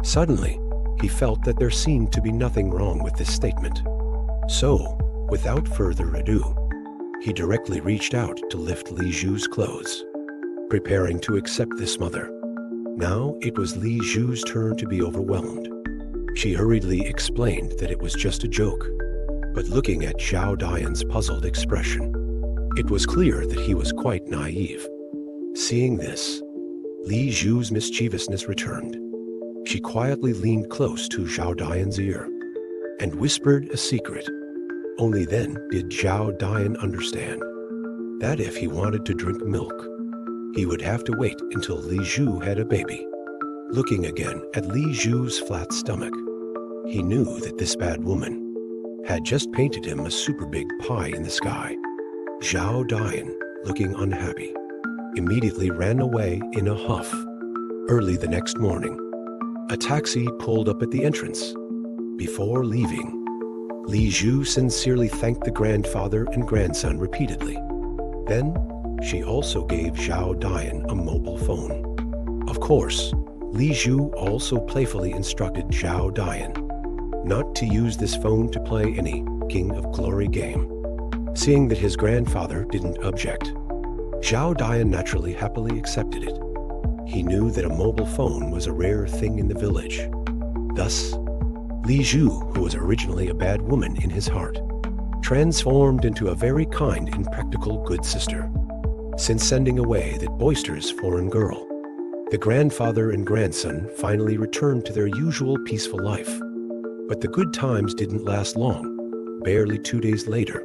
Suddenly, he felt that there seemed to be nothing wrong with this statement. So, without further ado, he directly reached out to lift Li Zhu's clothes, preparing to accept this mother. Now it was Li Zhu's turn to be overwhelmed. She hurriedly explained that it was just a joke, but looking at Zhao Dian's puzzled expression, it was clear that he was quite naive. Seeing this, Li Zhu's mischievousness returned. She quietly leaned close to Zhao Dian's ear and whispered a secret Only then did Zhao Dian understand that if he wanted to drink milk, he would have to wait until Li Zhu had a baby. Looking again at Li Zhu's flat stomach, he knew that this bad woman had just painted him a super big pie in the sky. Zhao Dian, looking unhappy, immediately ran away in a huff. Early the next morning, a taxi pulled up at the entrance. Before leaving, Li Zhu sincerely thanked the grandfather and grandson repeatedly. Then, she also gave Zhao Dian a mobile phone. Of course, Li Zhu also playfully instructed Zhao Dian not to use this phone to play any King of Glory game. Seeing that his grandfather didn't object, Zhao Dian naturally happily accepted it. He knew that a mobile phone was a rare thing in the village. Thus, Li Zhu, who was originally a bad woman in his heart, transformed into a very kind and practical good sister. Since sending away that boisterous foreign girl, the grandfather and grandson finally returned to their usual peaceful life. But the good times didn't last long. Barely 2 days later,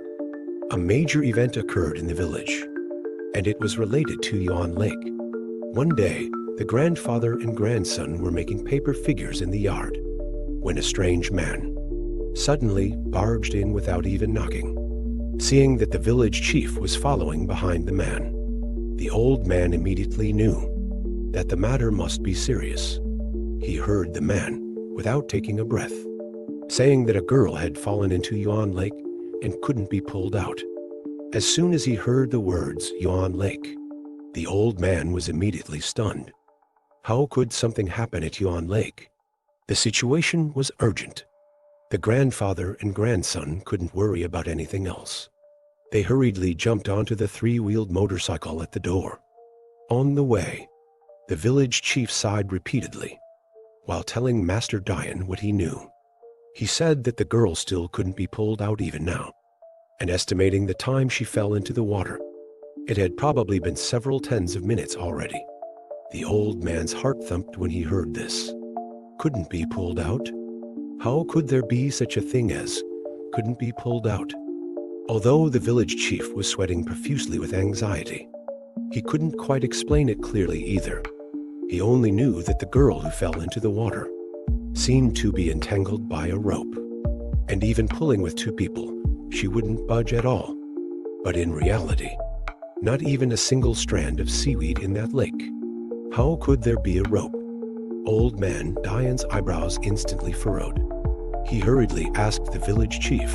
a major event occurred in the village, and it was related to Yuan Lake. One day, the grandfather and grandson were making paper figures in the yard, when a strange man suddenly barged in without even knocking. Seeing that the village chief was following behind the man, the old man immediately knew that the matter must be serious. He heard the man, without taking a breath, saying that a girl had fallen into Yuan Lake and couldn't be pulled out. As soon as he heard the words Yuan Lake, the old man was immediately stunned. How could something happen at Yuan Lake? The situation was urgent. The grandfather and grandson couldn't worry about anything else. They hurriedly jumped onto the three-wheeled motorcycle at the door. On the way, the village chief sighed repeatedly, while telling Master Dian what he knew. He said that the girl still couldn't be pulled out even now, and estimating the time she fell into the water, it had probably been several tens of minutes already. The old man's heart thumped when he heard this. Couldn't be pulled out? How could there be such a thing as couldn't be pulled out? Although the village chief was sweating profusely with anxiety, he couldn't quite explain it clearly either. He only knew that the girl who fell into the water seemed to be entangled by a rope, and even pulling with two people, she wouldn't budge at all. But in reality, not even a single strand of seaweed in that lake. How could there be a rope? Old man Dian's eyebrows instantly furrowed. He hurriedly asked the village chief,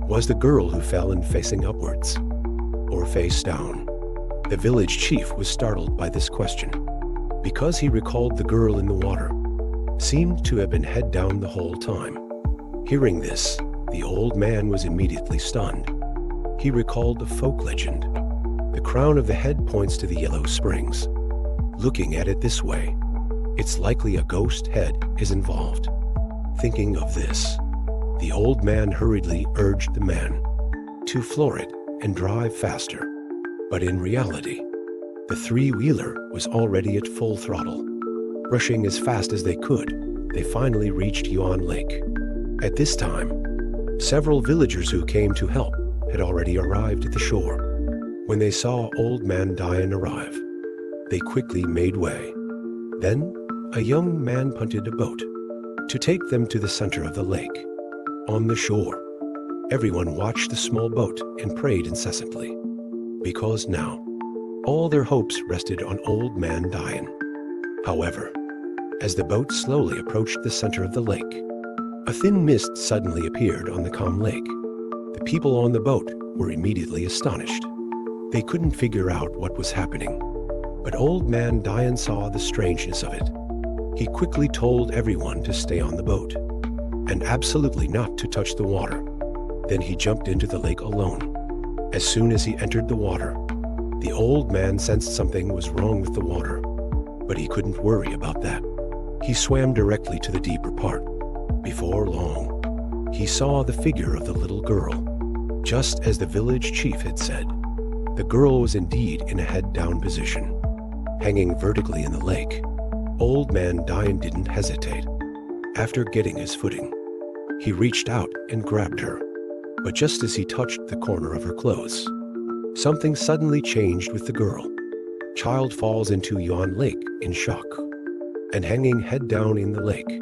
was the girl who fell in facing upwards or face down? The village chief was startled by this question, because he recalled the girl in the water seemed to have been head down the whole time. Hearing this, the old man was immediately stunned. He recalled a folk legend. The crown of the head points to the Yellow Springs. Looking at it this way, it's likely a ghost head is involved. Thinking of this, the old man hurriedly urged the man to floor it and drive faster. But in reality, the three-wheeler was already at full throttle. Rushing as fast as they could, they finally reached Yuan Lake. At this time, several villagers who came to help had already arrived at the shore. When they saw Old Man Dian arrive, they quickly made way. Then, a young man punted a boat to take them to the center of the lake. On the shore, everyone watched the small boat and prayed incessantly, because now, all their hopes rested on Old Man Dian. However, as the boat slowly approached the center of the lake, a thin mist suddenly appeared on the calm lake. The people on the boat were immediately astonished. They couldn't figure out what was happening, but Old Man Dian saw the strangeness of it. He quickly told everyone to stay on the boat, and absolutely not to touch the water. Then he jumped into the lake alone. As soon as he entered the water, the old man sensed something was wrong with the water, but he couldn't worry about that. He swam directly to the deeper part. Before long, he saw the figure of the little girl, just as the village chief had said. The girl was indeed in a head-down position, hanging vertically in the lake. Old Man Dian didn't hesitate. After getting his footing, he reached out and grabbed her. But just as he touched the corner of her clothes, something suddenly changed with the girl. Child falls into Yuan Lake in shock, and hanging head down in the lake.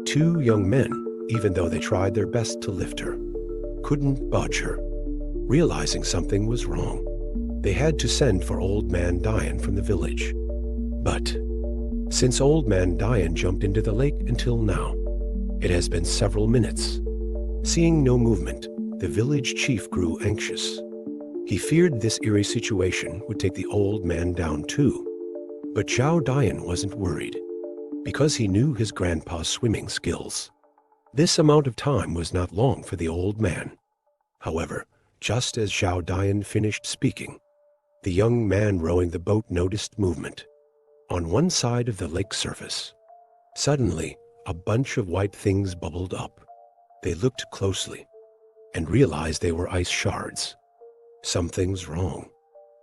Two young men, even though they tried their best to lift her, couldn't budge her. Realizing something was wrong, they had to send for Old Man Dian from the village. But since Old Man Dian jumped into the lake until now, it has been several minutes. Seeing no movement, the village chief grew anxious. He feared this eerie situation would take the old man down too. But Zhao Dian wasn't worried, because he knew his grandpa's swimming skills. This amount of time was not long for the old man. However, just as Zhao Dian finished speaking, the young man rowing the boat noticed movement on one side of the lake surface. Suddenly, a bunch of white things bubbled up. They looked closely and realized they were ice shards. Something's wrong.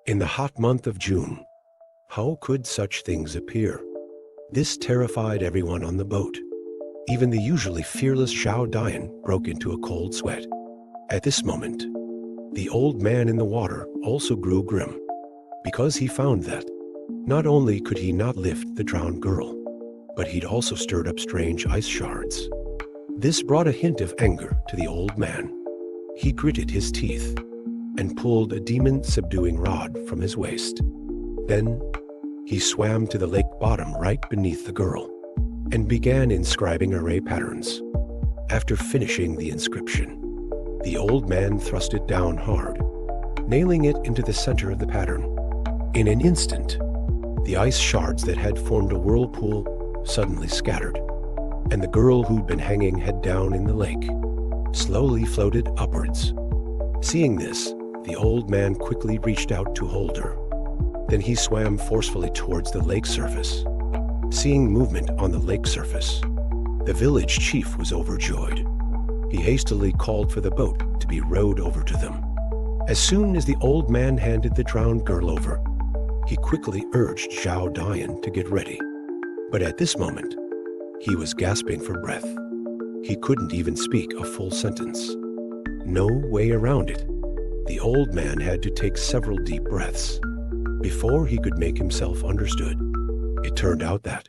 In the hot month of June, how could such things appear? This terrified everyone on the boat. Even the usually fearless Zhao Dian broke into a cold sweat. At this moment, the old man in the water also grew grim, because he found that not only could he not lift the drowned girl, but he'd also stirred up strange ice shards. This brought a hint of anger to the old man. He gritted his teeth and pulled a demon-subduing rod from his waist. Then he swam to the lake bottom right beneath the girl and began inscribing array patterns. After finishing the inscription, the old man thrust it down hard, nailing it into the center of the pattern. In an instant, the ice shards that had formed a whirlpool suddenly scattered, and the girl who'd been hanging head down in the lake slowly floated upwards. Seeing this, the old man quickly reached out to hold her. Then he swam forcefully towards the lake surface. Seeing movement on the lake surface, the village chief was overjoyed. He hastily called for the boat to be rowed over to them. As soon as the old man handed the drowned girl over, he quickly urged Zhao Dian to get ready. But at this moment, he was gasping for breath. He couldn't even speak a full sentence. No way around it. The old man had to take several deep breaths before he could make himself understood. It turned out that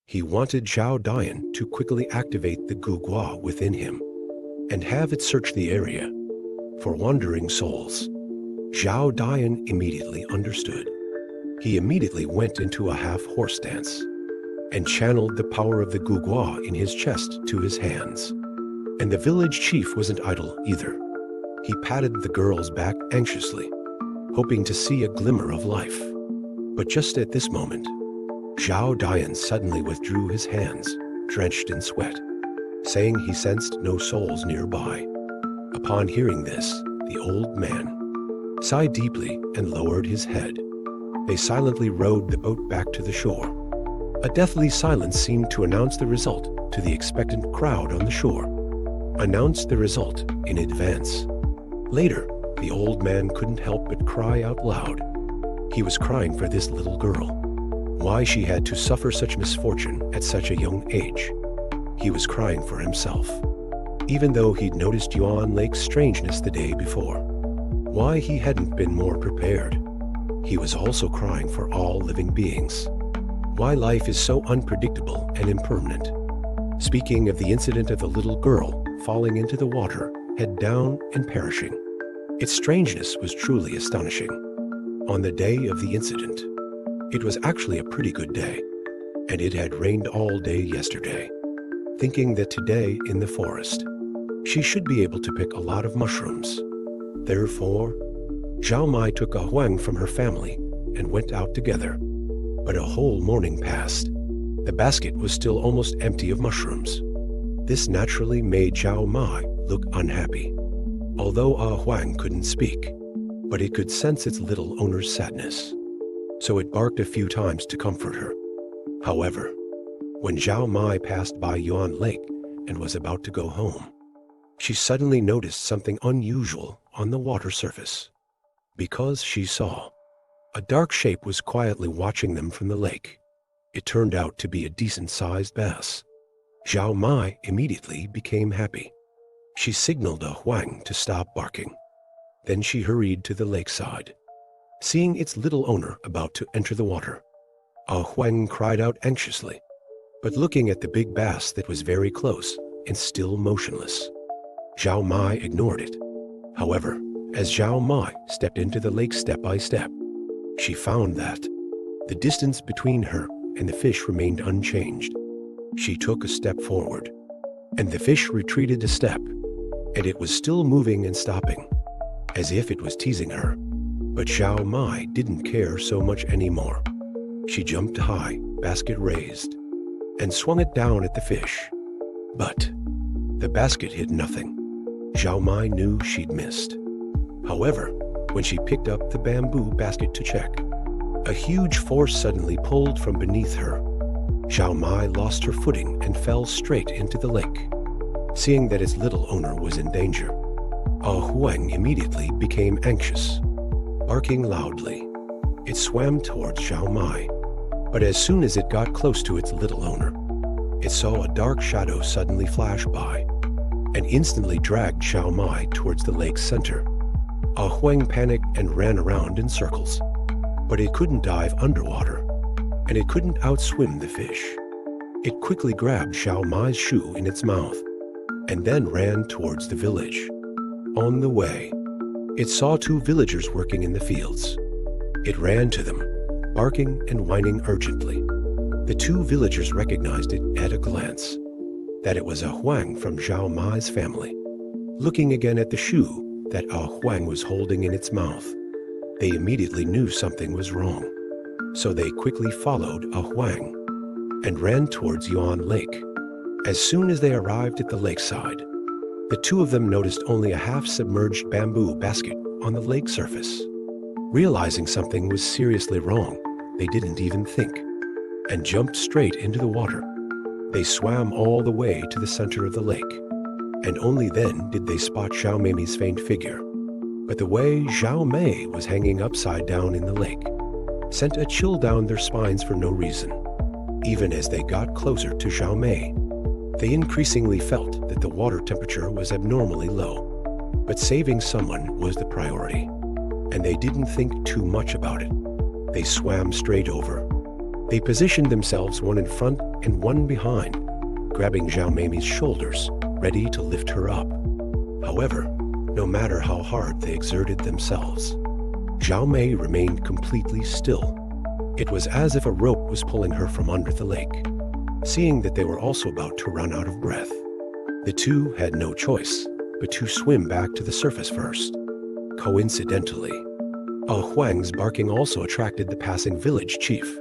he wanted Zhao Dian to quickly activate the Gugua within him and have it search the area for wandering souls. Zhao Dian immediately understood. He immediately went into a half-horse dance and channeled the power of the Gugua in his chest to his hands. And the village chief wasn't idle either. He patted the girl's back anxiously, hoping to see a glimmer of life. But just at this moment, Zhao Dian suddenly withdrew his hands, drenched in sweat, saying he sensed no souls nearby. Upon hearing this, the old man sighed deeply and lowered his head. They silently rowed the boat back to the shore. A deathly silence seemed to announce the result to the expectant crowd on the shore. Announced the result in advance. Later, the old man couldn't help but cry out loud. He was crying for this little girl. Why she had to suffer such misfortune at such a young age. He was crying for himself, even though he'd noticed Yuan Lake's strangeness the day before. Why he hadn't been more prepared. He was also crying for all living beings. Why life is so unpredictable and impermanent. Speaking of the incident of the little girl falling into the water, head down and perishing. Its strangeness was truly astonishing. On the day of the incident, it was actually a pretty good day, and it had rained all day yesterday. Thinking that today in the forest, she should be able to pick a lot of mushrooms. Therefore, Zhao Mai took a huang from her family and went out together. But a whole morning passed. The basket was still almost empty of mushrooms. This naturally made Zhao Mai look unhappy. Although Ah Huang couldn't speak, but it could sense its little owner's sadness. So it barked a few times to comfort her. However, when Zhao Mai passed by Yuan Lake and was about to go home, she suddenly noticed something unusual on the water surface. Because she saw a dark shape was quietly watching them from the lake. It turned out to be a decent-sized bass. Zhao Mai immediately became happy. She signaled a Huang to stop barking. Then she hurried to the lakeside. Seeing its little owner about to enter the water, a Huang cried out anxiously, but looking at the big bass that was very close and still motionless. Zhao Mai ignored it. However, as Zhao Mai stepped into the lake step by step, she found that the distance between her and the fish remained unchanged. She took a step forward, and the fish retreated a step, and it was still moving and stopping, as if it was teasing her. But Zhao Mai didn't care so much anymore. She jumped high, basket raised, and swung it down at the fish. But the basket hit nothing. Zhao Mai knew she'd missed. However, when she picked up the bamboo basket to check, a huge force suddenly pulled from beneath her. Zhao Mai lost her footing and fell straight into the lake. Seeing that its little owner was in danger, a Huang immediately became anxious. Barking loudly, it swam towards Zhao Mai. But as soon as it got close to its little owner, it saw a dark shadow suddenly flash by and instantly dragged Zhao Mai towards the lake's center. A Huang panicked and ran around in circles, but it couldn't dive underwater, and it couldn't outswim the fish. It quickly grabbed Zhao Mai's shoe in its mouth and then ran towards the village. On the way, it saw two villagers working in the fields. It ran to them, barking and whining urgently. The two villagers recognized it at a glance, that it was a Huang from Zhao Mai's family. Looking again at the shoe that a Huang was holding in its mouth, they immediately knew something was wrong. So they quickly followed a Huang and ran towards Yuan Lake. As soon as they arrived at the lakeside, the two of them noticed only a half-submerged bamboo basket on the lake surface. Realizing something was seriously wrong, they didn't even think, and jumped straight into the water. They swam all the way to the center of the lake, and only then did they spot Zhao Mei's faint figure. But the way Zhao Mei was hanging upside down in the lake sent a chill down their spines for no reason. Even as they got closer to Zhao Mei, they increasingly felt that the water temperature was abnormally low. But saving someone was the priority, and they didn't think too much about it. They swam straight over. They positioned themselves one in front and one behind, grabbing Zhao Mei's shoulders, ready to lift her up. However, no matter how hard they exerted themselves, Zhao Mei remained completely still. It was as if a rope was pulling her from under the lake. Seeing that they were also about to run out of breath, the two had no choice but to swim back to the surface first. Coincidentally, a Huang's barking also attracted the passing village chief.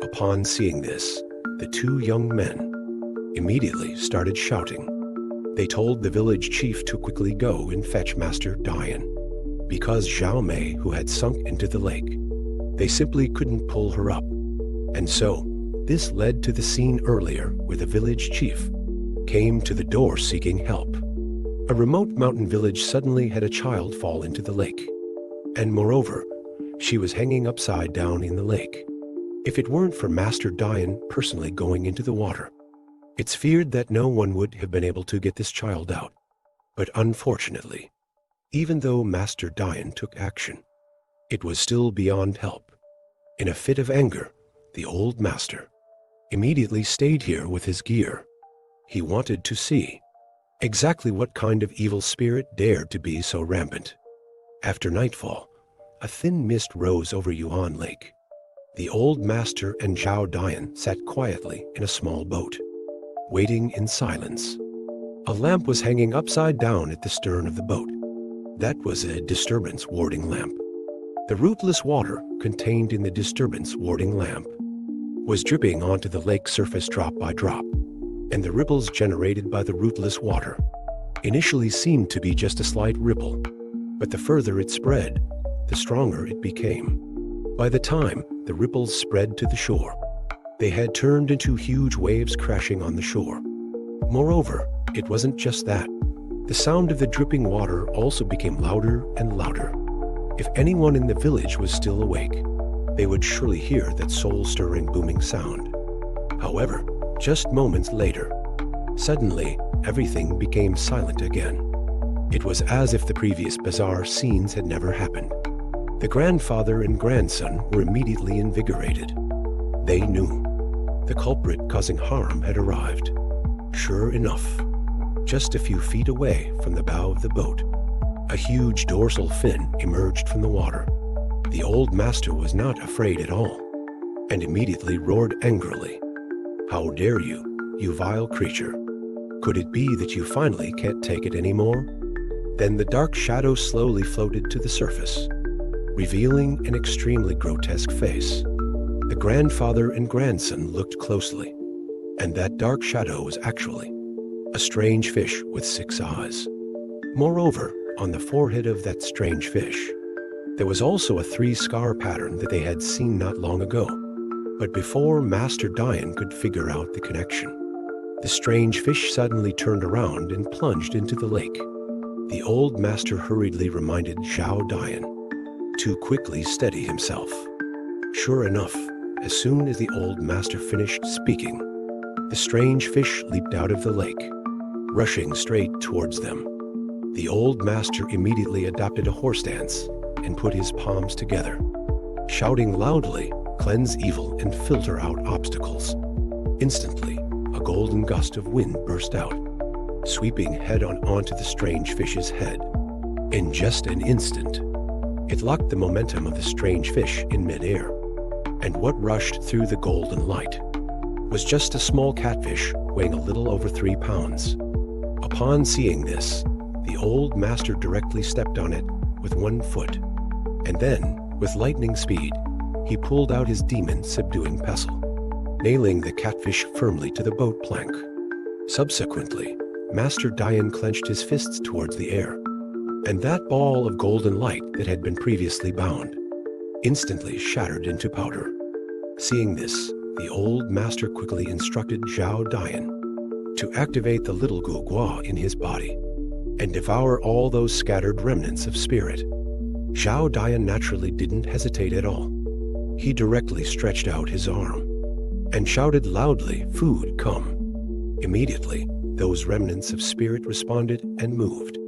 Upon seeing this, the two young men immediately started shouting. They told the village chief to quickly go and fetch Master Dian. Because Zhao Mei, who had sunk into the lake, they simply couldn't pull her up. And so, this led to the scene earlier where the village chief came to the door seeking help. A remote mountain village suddenly had a child fall into the lake. And moreover, she was hanging upside down in the lake. If it weren't for Master Dian personally going into the water, it's feared that no one would have been able to get this child out. But unfortunately, even though Master Dian took action, it was still beyond help. In a fit of anger, the old master immediately stayed here with his gear. He wanted to see exactly what kind of evil spirit dared to be so rampant. After nightfall, a thin mist rose over Yuan Lake. The old master and Zhao Dian sat quietly in a small boat, waiting in silence. A lamp was hanging upside down at the stern of the boat. That was a disturbance warding lamp. The rootless water contained in the disturbance warding lamp was dripping onto the lake surface drop by drop, and the ripples generated by the rootless water initially seemed to be just a slight ripple, but the further it spread, the stronger it became. By the time the ripples spread to the shore, they had turned into huge waves crashing on the shore. Moreover, it wasn't just that. The sound of the dripping water also became louder and louder. If anyone in the village was still awake, they would surely hear that soul-stirring booming sound. However, just moments later, suddenly everything became silent again. It was as if the previous bizarre scenes had never happened. The grandfather and grandson were immediately invigorated. They knew. The culprit causing harm had arrived. Sure enough, just a few feet away from the bow of the boat, a huge dorsal fin emerged from the water. The old master was not afraid at all, and immediately roared angrily. "How dare you, you vile creature? Could it be that you finally can't take it anymore?" Then the dark shadow slowly floated to the surface, revealing an extremely grotesque face. The grandfather and grandson looked closely, and that dark shadow was actually a strange fish with 6 eyes. Moreover, on the forehead of that strange fish, there was also a 3-scar pattern that they had seen not long ago. But before Master Dian could figure out the connection, the strange fish suddenly turned around and plunged into the lake. The old master hurriedly reminded Zhao Dian to quickly steady himself. Sure enough, as soon as the old master finished speaking, the strange fish leaped out of the lake, rushing straight towards them. The old master immediately adopted a horse dance and put his palms together, shouting loudly, "Cleanse evil and filter out obstacles." Instantly, a golden gust of wind burst out, sweeping head-on onto the strange fish's head. In just an instant, it locked the momentum of the strange fish in midair, and what rushed through the golden light was just a small catfish weighing a little over 3 pounds. Upon seeing this, the old master directly stepped on it with 1 foot, and then, with lightning speed, he pulled out his demon-subduing pestle, nailing the catfish firmly to the boat plank. Subsequently, Master Dian clenched his fists towards the air, and that ball of golden light that had been previously bound instantly shattered into powder. Seeing this, the old master quickly instructed Zhao Dian to activate the little Guogua in his body and devour all those scattered remnants of spirit. Zhao Dian naturally didn't hesitate at all. He directly stretched out his arm and shouted loudly, "Food, come." Immediately, those remnants of spirit responded and moved,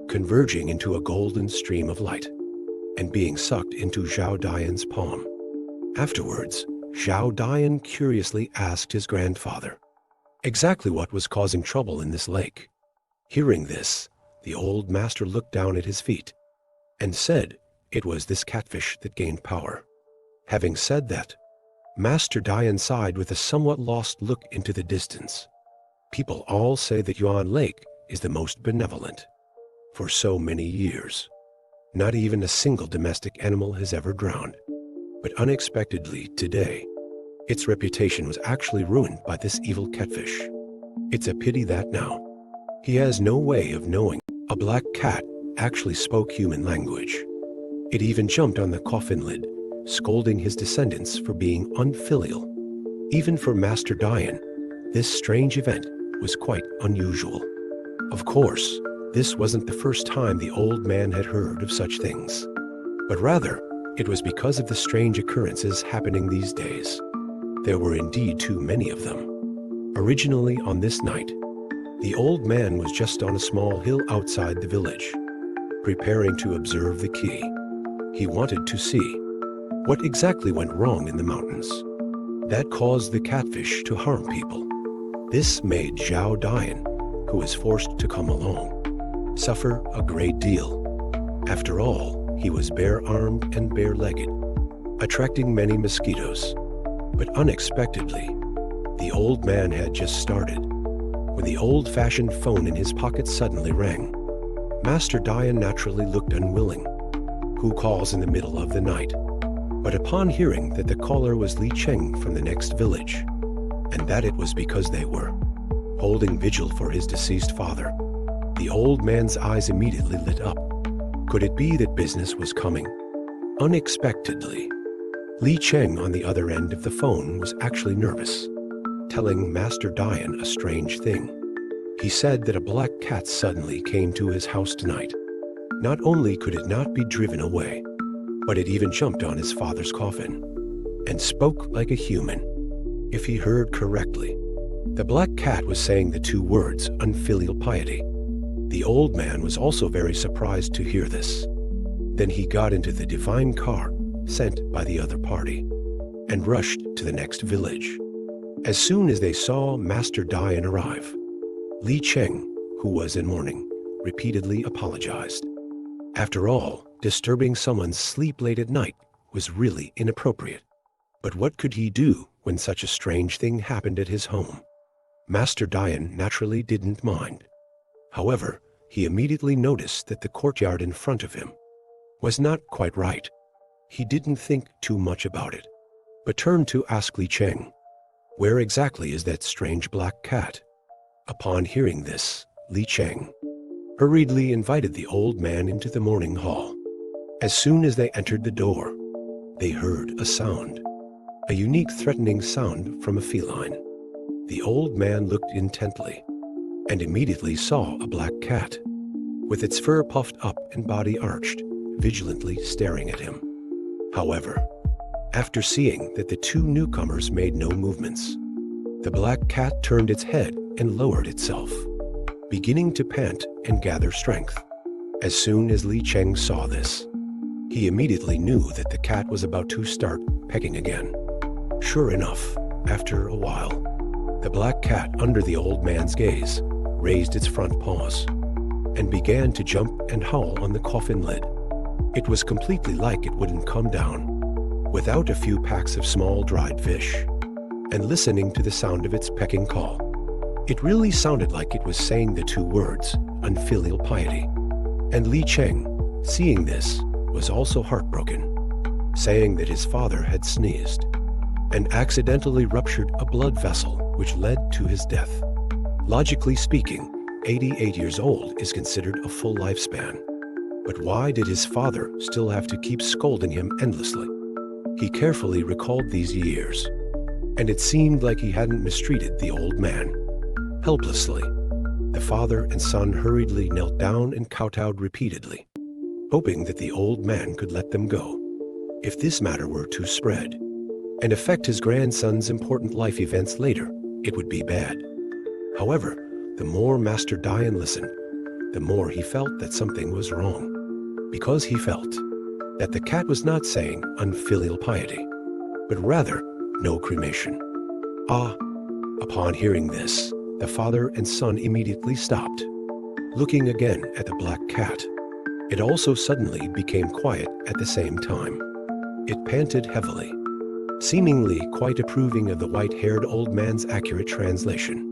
converging into a golden stream of light and being sucked into Zhao Dian's palm. Afterwards, Zhao Dian curiously asked his grandfather exactly what was causing trouble in this lake. Hearing this, the old master looked down at his feet and said it was this catfish that gained power. Having said that, Master Dian sighed with a somewhat lost look into the distance. People all say that Yuan Lake is the most benevolent. For so many years, not even a single domestic animal has ever drowned. But unexpectedly today, its reputation was actually ruined by this evil catfish. It's a pity that now, he has no way of knowing a black cat actually spoke human language. It even jumped on the coffin lid, scolding his descendants for being unfilial. Even for Master Dian, this strange event was quite unusual. Of course, this wasn't the first time the old man had heard of such things, but rather, it was because of the strange occurrences happening these days. There were indeed too many of them. Originally on this night, the old man was just on a small hill outside the village, preparing to observe the key. He wanted to see what exactly went wrong in the mountains that caused the catfish to harm people. This made Zhao Dian, who was forced to come along, suffer a great deal. After all, he was bare-armed and bare-legged, attracting many mosquitoes. But unexpectedly, the old man had just started when the old-fashioned phone in his pocket suddenly rang. Master Dian naturally looked unwilling. Who calls in the middle of the night? But upon hearing that the caller was Li Cheng from the next village, and that it was because they were holding vigil for his deceased father, the old man's eyes immediately lit up. Could it be that business was coming? Unexpectedly, Li Cheng on the other end of the phone was actually nervous, telling Master Dian a strange thing. He said that a black cat suddenly came to his house tonight. Not only could it not be driven away, but it even jumped on his father's coffin and spoke like a human. If he heard correctly, The black cat was saying the two words, unfilial piety. The old man was also very surprised to hear this. Then he got into the divine car sent by the other party and rushed to the next village. As soon as they saw Master Dian arrive, Li Cheng, who was in mourning, repeatedly apologized. After all, disturbing someone's sleep late at night was really inappropriate. But what could he do when such a strange thing happened at his home? Master Dian naturally didn't mind. However, he immediately noticed that the courtyard in front of him was not quite right. He didn't think too much about it, but turned to ask Li Cheng, "Where exactly is that strange black cat?" Upon hearing this, Li Cheng hurriedly invited the old man into the morning hall. As soon as they entered the door, they heard a sound, a unique threatening sound from a feline. The old man looked intently and immediately saw a black cat, with its fur puffed up and body arched, vigilantly staring at him. However, after seeing that the two newcomers made no movements, the black cat turned its head and lowered itself, beginning to pant and gather strength. As soon as Li Cheng saw this, he immediately knew that the cat was about to start pecking again. Sure enough, after a while, the black cat, under the old man's gaze, raised its front paws and began to jump and howl on the coffin lid. It was completely like it wouldn't come down without a few packs of small dried fish and listening to the sound of its pecking call. It really sounded like it was saying the two words, unfilial piety. And Li Cheng, seeing this, was also heartbroken, saying that his father had sneezed and accidentally ruptured a blood vessel, which led to his death. Logically speaking, 88 years old is considered a full lifespan. But why did his father still have to keep scolding him endlessly? He carefully recalled these years, and it seemed like he hadn't mistreated the old man. Helplessly, the father and son hurriedly knelt down and kowtowed repeatedly, hoping that the old man could let them go. If this matter were to spread and affect his grandson's important life events later, it would be bad. However, the more Master Dian listened, the more he felt that something was wrong, because he felt that the cat was not saying unfilial piety, but rather no cremation. Upon hearing this, the father and son immediately stopped, looking again at the black cat. It also suddenly became quiet at the same time. It panted heavily, seemingly quite approving of the white-haired old man's accurate translation.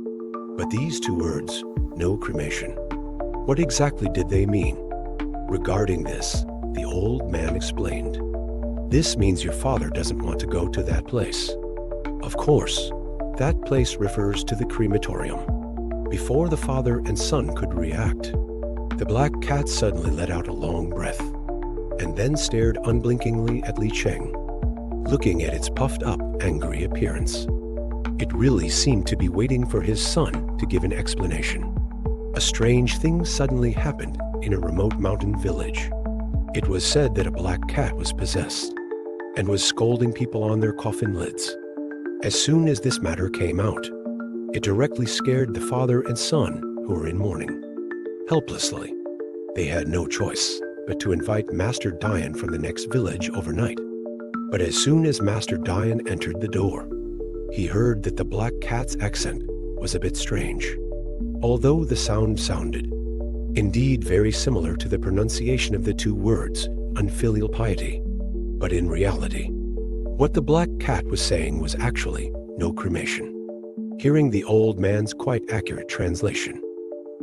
But these two words, no cremation, what exactly did they mean? Regarding this, the old man explained, "This means your father doesn't want to go to that place." Of course, that place refers to the crematorium. Before the father and son could react, the black cat suddenly let out a long breath and then stared unblinkingly at Li Cheng, looking at its puffed-up, angry appearance. It really seemed to be waiting for his son to give an explanation. A strange thing suddenly happened in a remote mountain village. It was said that a black cat was possessed and was scolding people on their coffin lids. As soon as this matter came out, it directly scared the father and son, who were in mourning. Helplessly, they had no choice but to invite Master Dian from the next village overnight. But as soon as Master Dian entered the door, he heard that the black cat's accent was a bit strange, although the sound sounded indeed very similar to the pronunciation of the two words, unfilial piety. But in reality, what the black cat was saying was actually no cremation. Hearing the old man's quite accurate translation,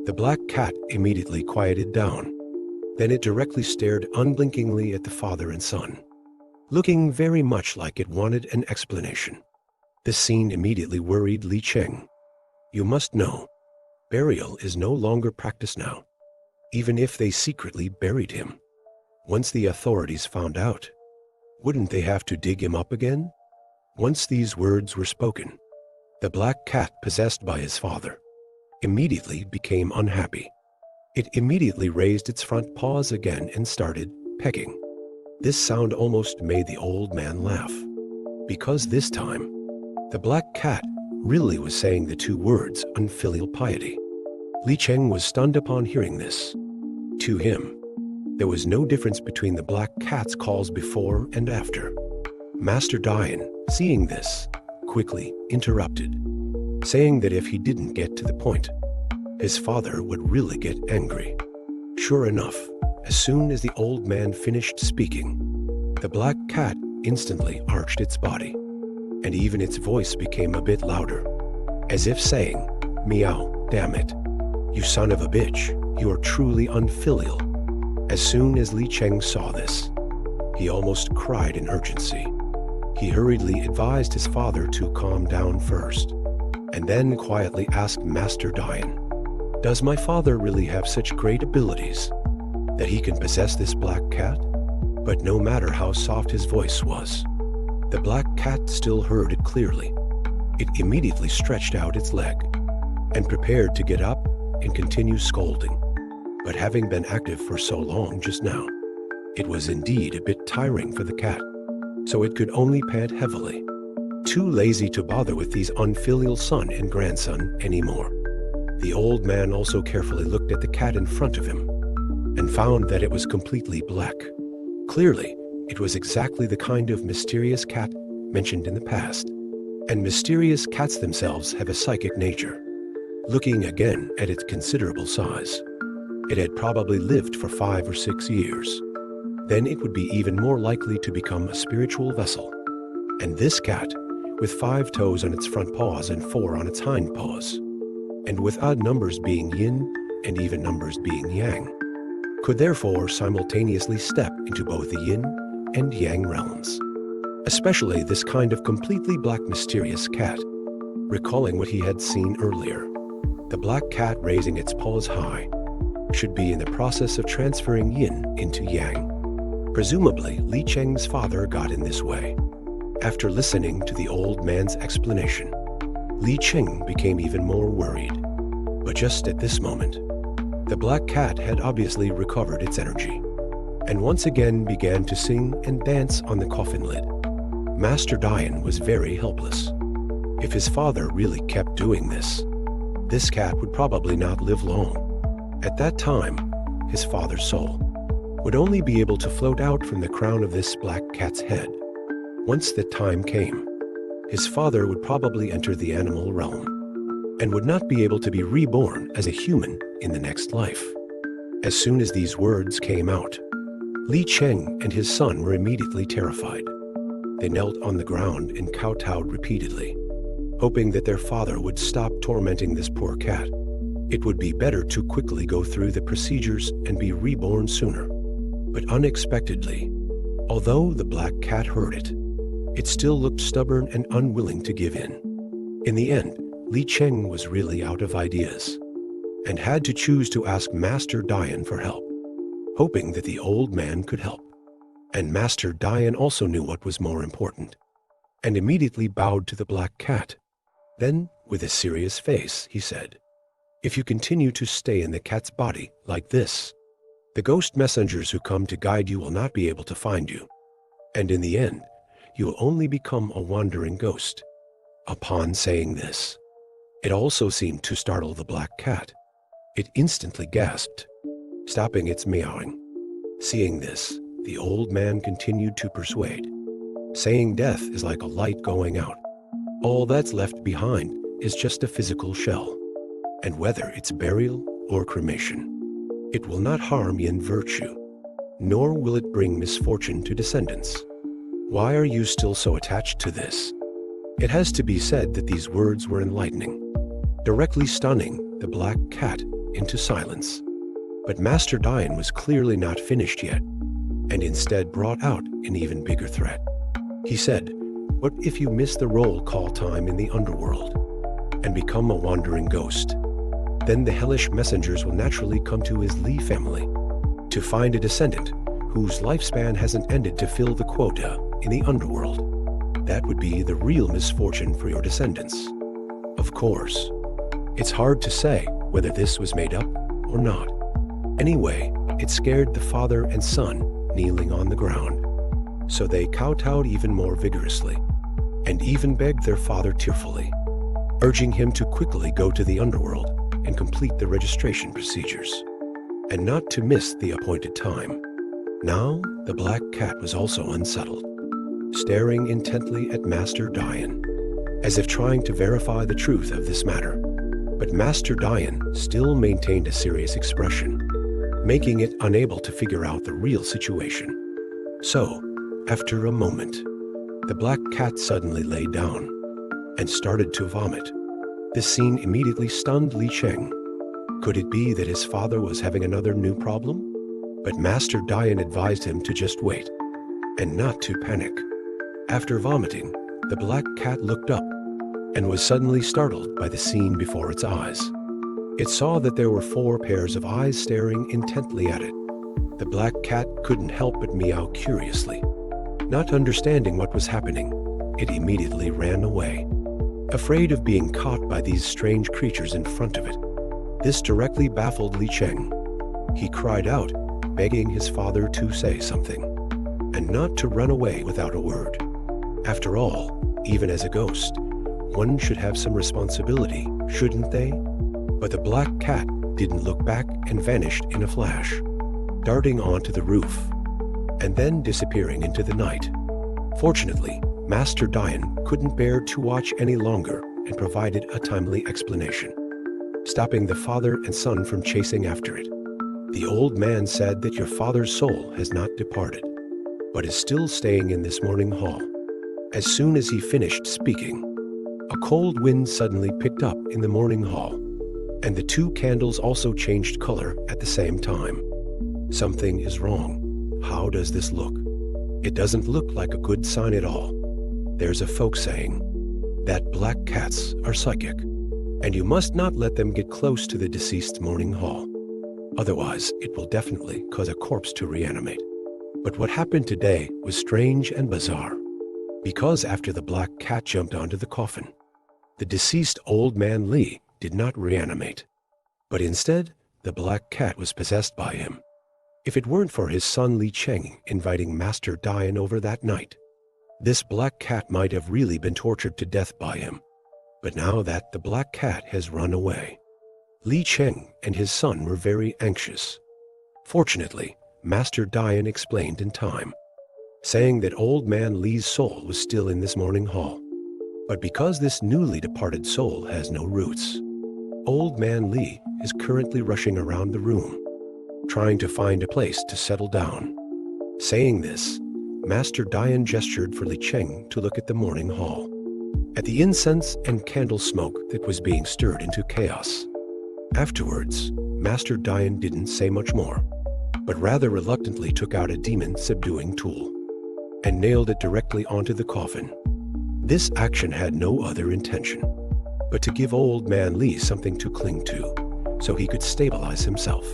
the black cat immediately quieted down. Then it directly stared unblinkingly at the father and son, looking very much like it wanted an explanation. This scene immediately worried Li Cheng. You must know, burial is no longer practiced now, even if they secretly buried him. Once the authorities found out, wouldn't they have to dig him up again? Once these words were spoken, the black cat, possessed by his father, immediately became unhappy. It immediately raised its front paws again and started pecking. This sound almost made the old man laugh, because this time, the black cat really was saying the two words unfilial piety. Li Cheng was stunned upon hearing this. To him, there was no difference between the black cat's calls before and after. Master Dian, seeing this, quickly interrupted, saying that if he didn't get to the point, his father would really get angry. Sure enough, as soon as the old man finished speaking, the black cat instantly arched its body, and even its voice became a bit louder, as if saying, "Meow, damn it. You son of a bitch, you are truly unfilial." As soon as Li Cheng saw this, he almost cried in urgency. He hurriedly advised his father to calm down first, and then quietly asked Master Dian, "Does my father really have such great abilities that he can possess this black cat?" But no matter how soft his voice was, the black cat still heard it clearly. It immediately stretched out its leg and prepared to get up and continue scolding. But having been active for so long just now, it was indeed a bit tiring for the cat, so it could only pant heavily, too lazy to bother with these unfilial son and grandson anymore. The old man also carefully looked at the cat in front of him and found that it was completely black. Clearly, it was exactly the kind of mysterious cat mentioned in the past, and mysterious cats themselves have a psychic nature. Looking again at its considerable size, it had probably lived for 5 or 6 years. Then it would be even more likely to become a spiritual vessel. And this cat, with 5 toes on its front paws and 4 on its hind paws, and with odd numbers being yin and even numbers being yang, could therefore simultaneously step into both the yin and yang realms. Especially this kind of completely black mysterious cat. Recalling what he had seen earlier, the black cat raising its paws high should be in the process of transferring yin into yang. Presumably, Li Cheng's father got in this way. After listening to the old man's explanation, Li Cheng became even more worried. But just at this moment, the black cat had obviously recovered its energy, and once again began to sing and dance on the coffin lid. Master Dian was very helpless. If his father really kept doing this cat would probably not live long. At that time, his father's soul would only be able to float out from the crown of this black cat's head. Once the time came, his father would probably enter the animal realm and would not be able to be reborn as a human in the next life. As soon as these words came out, Li Cheng and his son were immediately terrified. They knelt on the ground and kowtowed repeatedly, hoping that their father would stop tormenting this poor cat. It would be better to quickly go through the procedures and be reborn sooner. But unexpectedly, although the black cat heard it, it still looked stubborn and unwilling to give in. In the end, Li Cheng was really out of ideas and had to choose to ask Master Dian for help, hoping that the old man could help. And Master Dian also knew what was more important, and immediately bowed to the black cat. Then, with a serious face, he said, "If you continue to stay in the cat's body like this, the ghost messengers who come to guide you will not be able to find you, and in the end, you will only become a wandering ghost." Upon saying this, it also seemed to startle the black cat. It instantly gasped, stopping its meowing. Seeing this, the old man continued to persuade, saying death is like a light going out. All that's left behind is just a physical shell, and whether it's burial or cremation, it will not harm yin virtue, nor will it bring misfortune to descendants. Why are you still so attached to this? It has to be said that these words were enlightening, directly stunning the black cat into silence. But Master Dian was clearly not finished yet, and instead brought out an even bigger threat. He said, "What if you miss the roll call time in the underworld and become a wandering ghost? Then the hellish messengers will naturally come to his Li family to find a descendant whose lifespan hasn't ended to fill the quota in the underworld. That would be the real misfortune for your descendants." Of course, it's hard to say whether this was made up or not. Anyway, it scared the father and son kneeling on the ground, so they kowtowed even more vigorously, and even begged their father tearfully, urging him to quickly go to the underworld and complete the registration procedures, and not to miss the appointed time. Now, the black cat was also unsettled, staring intently at Master Dian, as if trying to verify the truth of this matter. But Master Dian still maintained a serious expression, making it unable to figure out the real situation. So, after a moment, the black cat suddenly lay down and started to vomit. This scene immediately stunned Li Cheng. Could it be that his father was having another new problem? But Master Dian advised him to just wait and not to panic. After vomiting, the black cat looked up and was suddenly startled by the scene before its eyes. It saw that there were 4 pairs of eyes staring intently at it. The black cat couldn't help but meow curiously. Not understanding what was happening, it immediately ran away, afraid of being caught by these strange creatures in front of it. This directly baffled Li Cheng. He cried out, begging his father to say something, and not to run away without a word. After all, even as a ghost, one should have some responsibility, shouldn't they? But the black cat didn't look back and vanished in a flash, darting onto the roof, and then disappearing into the night. Fortunately, Master Dian couldn't bear to watch any longer and provided a timely explanation, stopping the father and son from chasing after it. The old man said that your father's soul has not departed, but is still staying in this morning hall. As soon as he finished speaking, a cold wind suddenly picked up in the morning hall, and the 2 candles also changed color at the same time. Something is wrong. How does this look? It doesn't look like a good sign at all. There's a folk saying that black cats are psychic, and you must not let them get close to the deceased's morning hall. Otherwise, it will definitely cause a corpse to reanimate. But what happened today was strange and bizarre, because after the black cat jumped onto the coffin, the deceased old man Li did not reanimate, but instead, the black cat was possessed by him. If it weren't for his son Li Cheng inviting Master Dian over that night, this black cat might have really been tortured to death by him. But now that the black cat has run away, Li Cheng and his son were very anxious. Fortunately, Master Dian explained in time, saying that old man Li's soul was still in this morning hall. But because this newly departed soul has no roots, old man Li is currently rushing around the room, trying to find a place to settle down. Saying this, Master Dian gestured for Li Cheng to look at the morning hall, at the incense and candle smoke that was being stirred into chaos. Afterwards, Master Dian didn't say much more, but rather reluctantly took out a demon-subduing tool and nailed it directly onto the coffin. This action had no other intention but to give old man Li something to cling to so he could stabilize himself.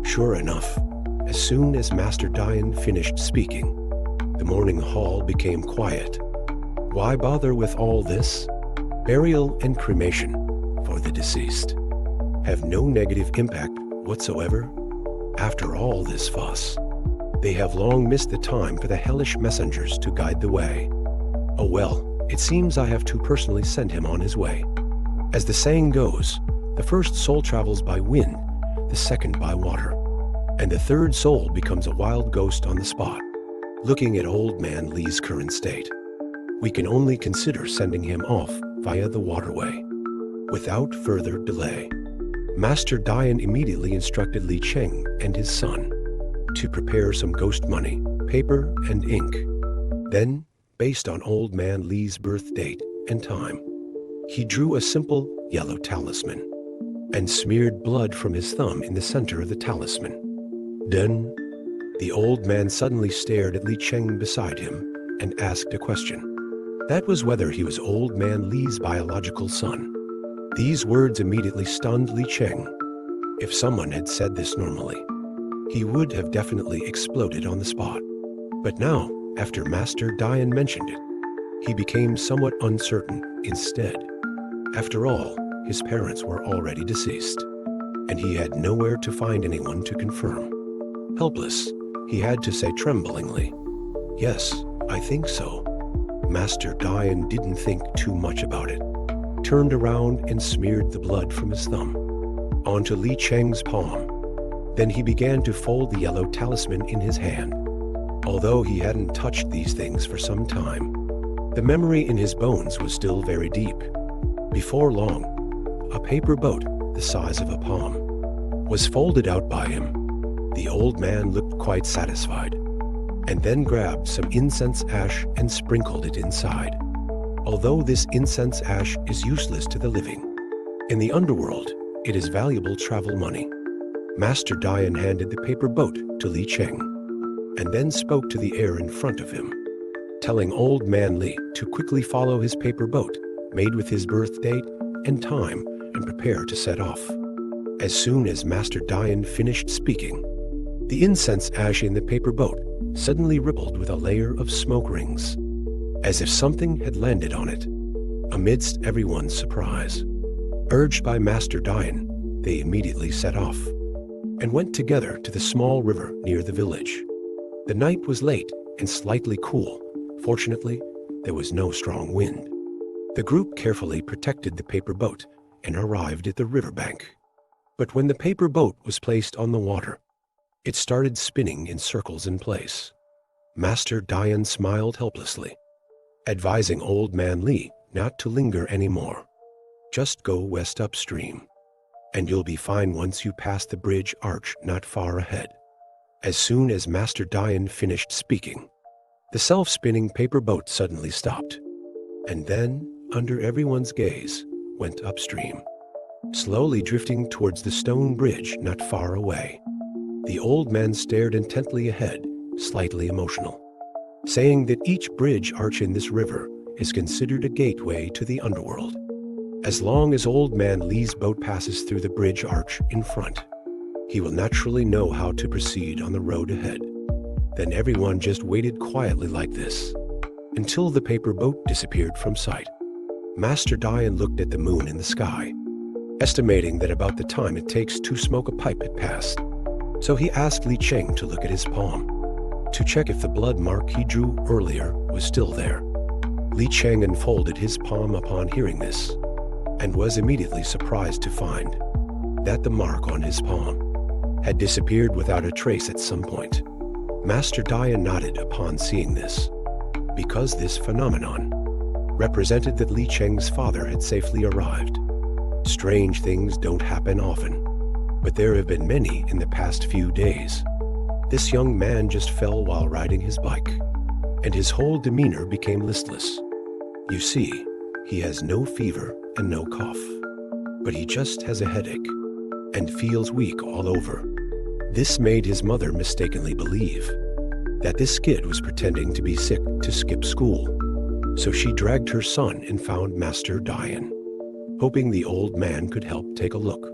Sure enough, as soon as Master Dian finished speaking, the morning hall became quiet. Why bother with all this? Burial and cremation for the deceased have no negative impact whatsoever. After all this fuss, they have long missed the time for the hellish messengers to guide the way. Oh well, it seems I have to personally send him on his way. As the saying goes, the first soul travels by wind, the second by water, and the third soul becomes a wild ghost on the spot. Looking at old man Li's current state, we can only consider sending him off via the waterway. Without further delay, Master Dian immediately instructed Li Cheng and his son to prepare some ghost money, paper, and ink. Then, based on old man Li's birth date and time, he drew a simple yellow talisman and smeared blood from his thumb in the center of the talisman. Then, the old man suddenly stared at Li Cheng beside him and asked a question. That was whether he was old man Li's biological son. These words immediately stunned Li Cheng. If someone had said this normally, he would have definitely exploded on the spot. But now, after Master Dian mentioned it, he became somewhat uncertain instead. After all, his parents were already deceased, and he had nowhere to find anyone to confirm. Helpless, he had to say tremblingly, "Yes, I think so." Master Dian didn't think too much about it. turned around and smeared the blood from his thumb onto Li Cheng's palm. Then he began to fold the yellow talisman in his hand. Although he hadn't touched these things for some time, the memory in his bones was still very deep. Before long, a paper boat the size of a palm was folded out by him. The old man looked quite satisfied, and then grabbed some incense ash and sprinkled it inside. Although this incense ash is useless to the living, in the underworld, it is valuable travel money. Master Dian handed the paper boat to Li Cheng, and then spoke to the air in front of him, telling Old Man Li to quickly follow his paper boat, made with his birth date and time, and prepare to set off. As soon as Master Dian finished speaking, the incense ash in the paper boat suddenly rippled with a layer of smoke rings, as if something had landed on it. Amidst everyone's surprise, urged by Master Dian, they immediately set off and went together to the small river near the village. The night was late and slightly cool. Fortunately, there was no strong wind. The group carefully protected the paper boat and arrived at the riverbank. But when the paper boat was placed on the water, it started spinning in circles in place. Master Dian smiled helplessly, advising Old Man Li not to linger anymore. Just go west upstream, and you'll be fine once you pass the bridge arch not far ahead. As soon as Master Dian finished speaking, the self-spinning paper boat suddenly stopped, and then, under everyone's gaze, went upstream, slowly drifting towards the stone bridge not far away. The old man stared intently ahead, slightly emotional, saying that each bridge arch in this river is considered a gateway to the underworld. As long as Old Man Li's boat passes through the bridge arch in front, he will naturally know how to proceed on the road ahead. Then everyone just waited quietly like this, until the paper boat disappeared from sight. Master Dian looked at the moon in the sky, estimating that about the time it takes to smoke a pipe had passed. So he asked Li Cheng to look at his palm, to check if the blood mark he drew earlier was still there. Li Cheng unfolded his palm upon hearing this, and was immediately surprised to find that the mark on his palm had disappeared without a trace at some point. Master Dian nodded upon seeing this, because this phenomenon represented that Li Cheng's father had safely arrived. Strange things don't happen often, but there have been many in the past few days. This young man just fell while riding his bike, and his whole demeanor became listless. You see, he has no fever and no cough, but he just has a headache and feels weak all over. This made his mother mistakenly believe that this kid was pretending to be sick to skip school. So she dragged her son and found Master Dian, hoping the old man could help take a look.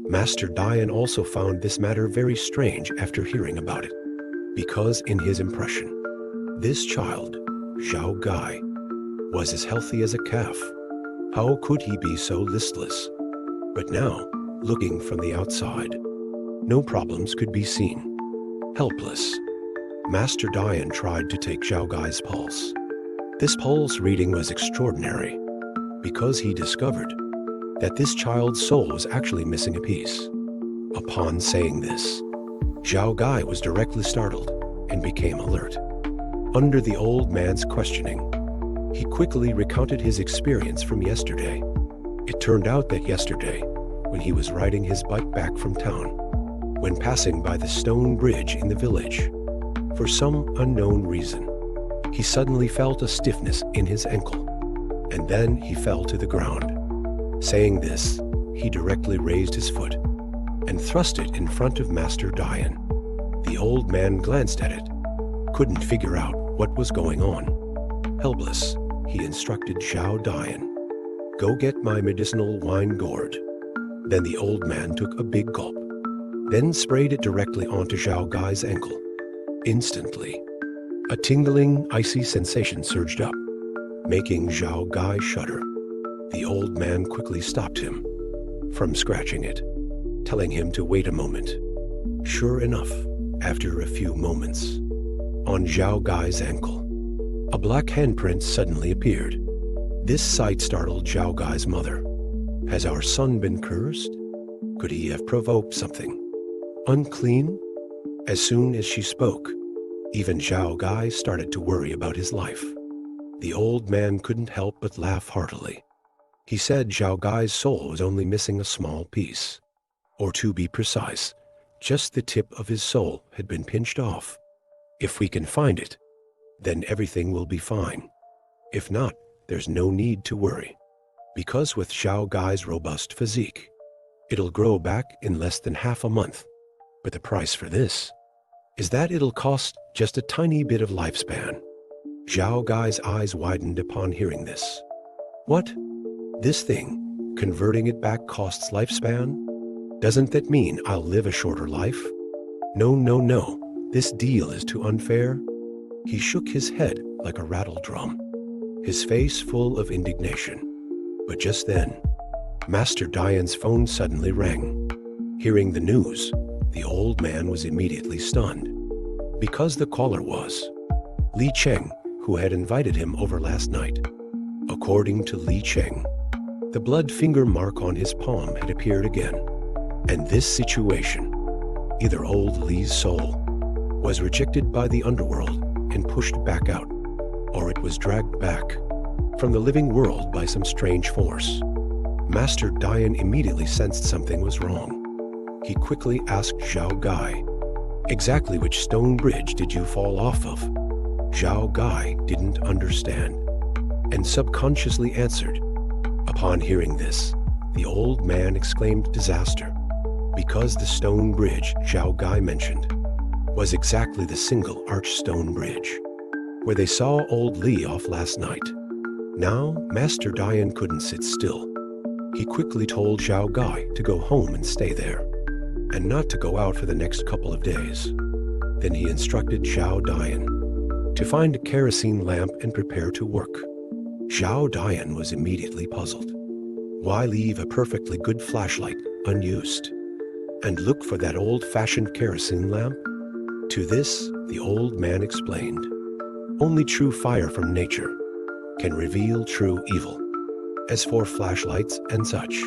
Master Dian also found this matter very strange after hearing about it, because in his impression, this child, Zhao Gai, was as healthy as a calf. How could he be so listless? But now, looking from the outside, no problems could be seen. Helpless, Master Dian tried to take Zhao Gai's pulse. This pulse reading was extraordinary, because he discovered that this child's soul was actually missing a piece. Upon saying this, Zhao Gai was directly startled and became alert. Under the old man's questioning, he quickly recounted his experience from yesterday. It turned out that yesterday, when he was riding his bike back from town, when passing by the stone bridge in the village, for some unknown reason, he suddenly felt a stiffness in his ankle, and then he fell to the ground. Saying this, he directly raised his foot and thrust it in front of Master Dian. The old man glanced at it, couldn't figure out what was going on. Helpless, he instructed Zhao Dian, "Go get my medicinal wine gourd." Then the old man took a big gulp, then sprayed it directly onto Zhao Gai's ankle. Instantly, a tingling, icy sensation surged up, making Zhao Gai shudder. The old man quickly stopped him from scratching it, telling him to wait a moment. Sure enough, after a few moments, on Zhao Gai's ankle, a black handprint suddenly appeared. This sight startled Zhao Gai's mother. Has our son been cursed? Could he have provoked something unclean? As soon as she spoke, even Zhao Gai started to worry about his life. The old man couldn't help but laugh heartily. He said Zhao Gai's soul was only missing a small piece. Or to be precise, just the tip of his soul had been pinched off. If we can find it, then everything will be fine. If not, there's no need to worry. Because with Zhao Gai's robust physique, it'll grow back in less than half a month. But the price for this is that it'll cost just a tiny bit of lifespan. Zhao Gai's eyes widened upon hearing this. What? This thing, converting it back costs lifespan? Doesn't that mean I'll live a shorter life? No, this deal is too unfair. He shook his head like a rattle drum, his face full of indignation. But just then, Master Dian's phone suddenly rang. Hearing the news, the old man was immediately stunned. Because the caller was Li Cheng, who had invited him over last night. According to Li Cheng, the blood finger mark on his palm had appeared again. And this situation, either old Li's soul was rejected by the underworld and pushed back out, or it was dragged back from the living world by some strange force. Master Dian immediately sensed something was wrong. He quickly asked Zhao Gai, exactly which stone bridge did you fall off of? Zhao Gai didn't understand, and subconsciously answered. Upon hearing this, the old man exclaimed disaster, because the stone bridge Zhao Gai mentioned was exactly the single arch stone bridge where they saw old Li off last night. Now, Master Dian couldn't sit still. He quickly told Zhao Gai to go home and stay there, and not to go out for the next couple of days. Then he instructed Zhao Dian to find a kerosene lamp and prepare to work. Zhao Dian was immediately puzzled. Why leave a perfectly good flashlight unused and look for that old-fashioned kerosene lamp? To this, the old man explained, only true fire from nature can reveal true evil. As for flashlights and such,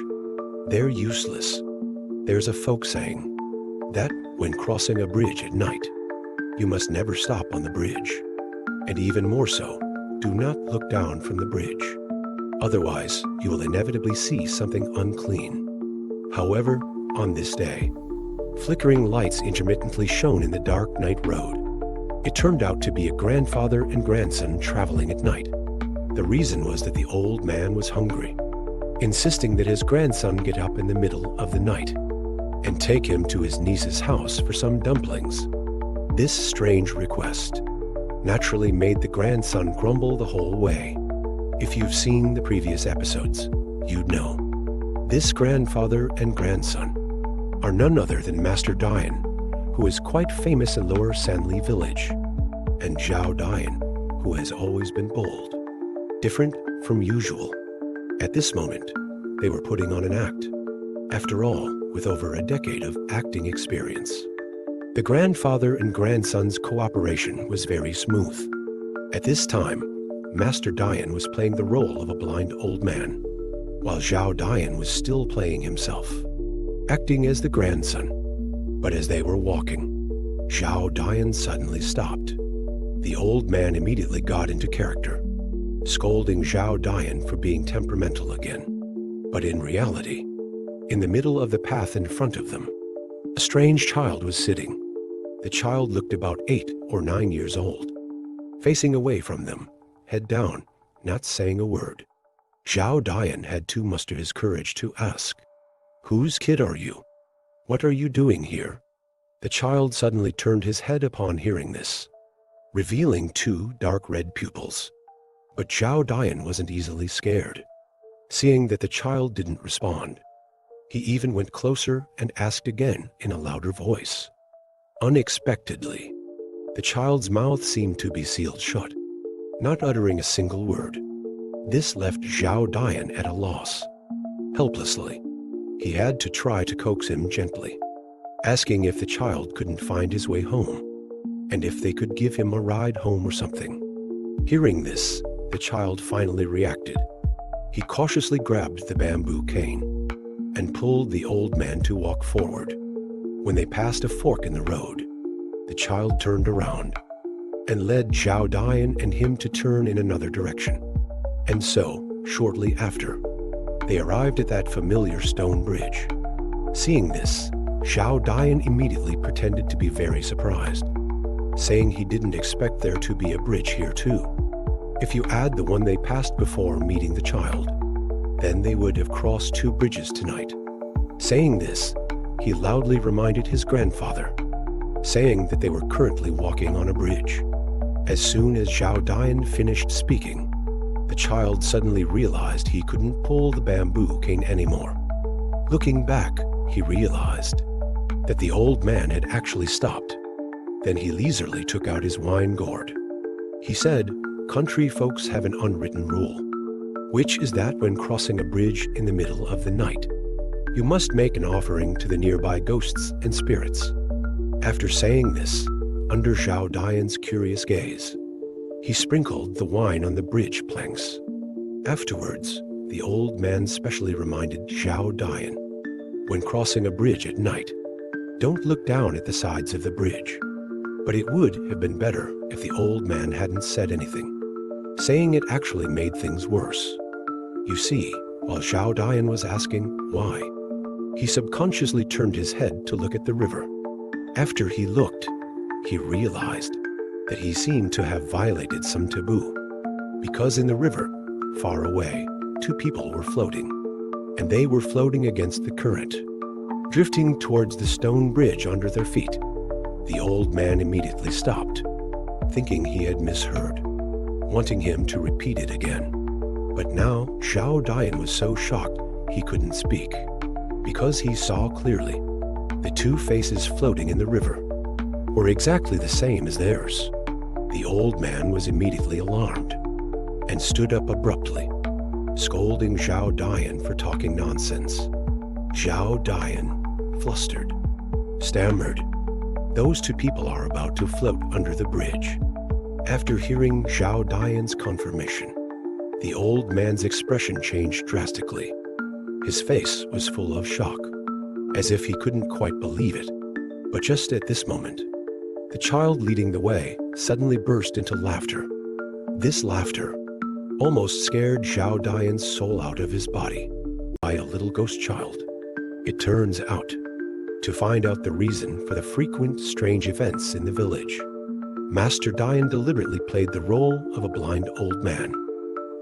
they're useless. There's a folk saying that when crossing a bridge at night, you must never stop on the bridge, and even more so, do not look down from the bridge. Otherwise, you will inevitably see something unclean. However, on this day, flickering lights intermittently shone in the dark night road. It turned out to be a grandfather and grandson traveling at night. The reason was that the old man was hungry, insisting that his grandson get up in the middle of the night and take him to his niece's house for some dumplings. This strange request naturally made the grandson grumble the whole way. If you've seen the previous episodes, you'd know. This grandfather and grandson are none other than Master Dian, who is quite famous in Lower Sanli village, and Zhao Dian, who has always been bold, different from usual. At this moment, they were putting on an act. After all, with over a decade of acting experience, the grandfather and grandson's cooperation was very smooth. At this time, Master Dian was playing the role of a blind old man, while Zhao Dian was still playing himself, acting as the grandson. But as they were walking, Zhao Dian suddenly stopped. The old man immediately got into character, scolding Zhao Dian for being temperamental again. But in reality, in the middle of the path in front of them, a strange child was sitting. The child looked about 8 or 9 years old, facing away from them, head down, not saying a word. Zhao Dian had to muster his courage to ask, "Whose kid are you? What are you doing here?" The child suddenly turned his head upon hearing this, revealing 2 dark red pupils. But Zhao Dian wasn't easily scared. Seeing that the child didn't respond, he even went closer and asked again in a louder voice. Unexpectedly, the child's mouth seemed to be sealed shut, not uttering a single word. This left Zhao Dian at a loss. Helplessly, he had to try to coax him gently, asking if the child couldn't find his way home, and if they could give him a ride home or something. Hearing this, the child finally reacted, He cautiously grabbed the bamboo cane and pulled the old man to walk forward. When they passed a fork in the road, the child turned around and led Zhao Dian and him to turn in another direction. And so, shortly after, they arrived at that familiar stone bridge. Seeing this, Zhao Dian immediately pretended to be very surprised, saying he didn't expect there to be a bridge here too. If you add the one they passed before meeting the child, then they would have crossed 2 bridges tonight. Saying this, he loudly reminded his grandfather, saying that they were currently walking on a bridge. As soon as Zhao Dian finished speaking, the child suddenly realized he couldn't pull the bamboo cane anymore. Looking back, he realized that the old man had actually stopped. Then he leisurely took out his wine gourd. He said, "Country folks have an unwritten rule, which is that when crossing a bridge in the middle of the night, you must make an offering to the nearby ghosts and spirits." After saying this, under Zhao Dian's curious gaze, he sprinkled the wine on the bridge planks. Afterwards, the old man specially reminded Zhao Dian, when crossing a bridge at night, don't look down at the sides of the bridge. But it would have been better if the old man hadn't said anything, saying it actually made things worse. You see, while Zhao Dian was asking why, he subconsciously turned his head to look at the river. After he looked, he realized that he seemed to have violated some taboo, because in the river, far away, 2 people were floating, and they were floating against the current, drifting towards the stone bridge under their feet. The old man immediately stopped, thinking he had misheard, wanting him to repeat it again. But now Zhao Dian was so shocked he couldn't speak, because he saw clearly the 2 faces floating in the river were exactly the same as theirs. The old man was immediately alarmed and stood up abruptly, scolding Zhao Dian for talking nonsense. Zhao Dian, flustered, stammered, "Those 2 people are about to float under the bridge." After hearing Zhao Dian's confirmation, the old man's expression changed drastically. His face was full of shock, as if he couldn't quite believe it. But just at this moment, the child leading the way suddenly burst into laughter. This laughter almost scared Zhao Dian's soul out of his body. By a little ghost child. It turns out, to find out the reason for the frequent strange events in the village, Master Dian deliberately played the role of a blind old man,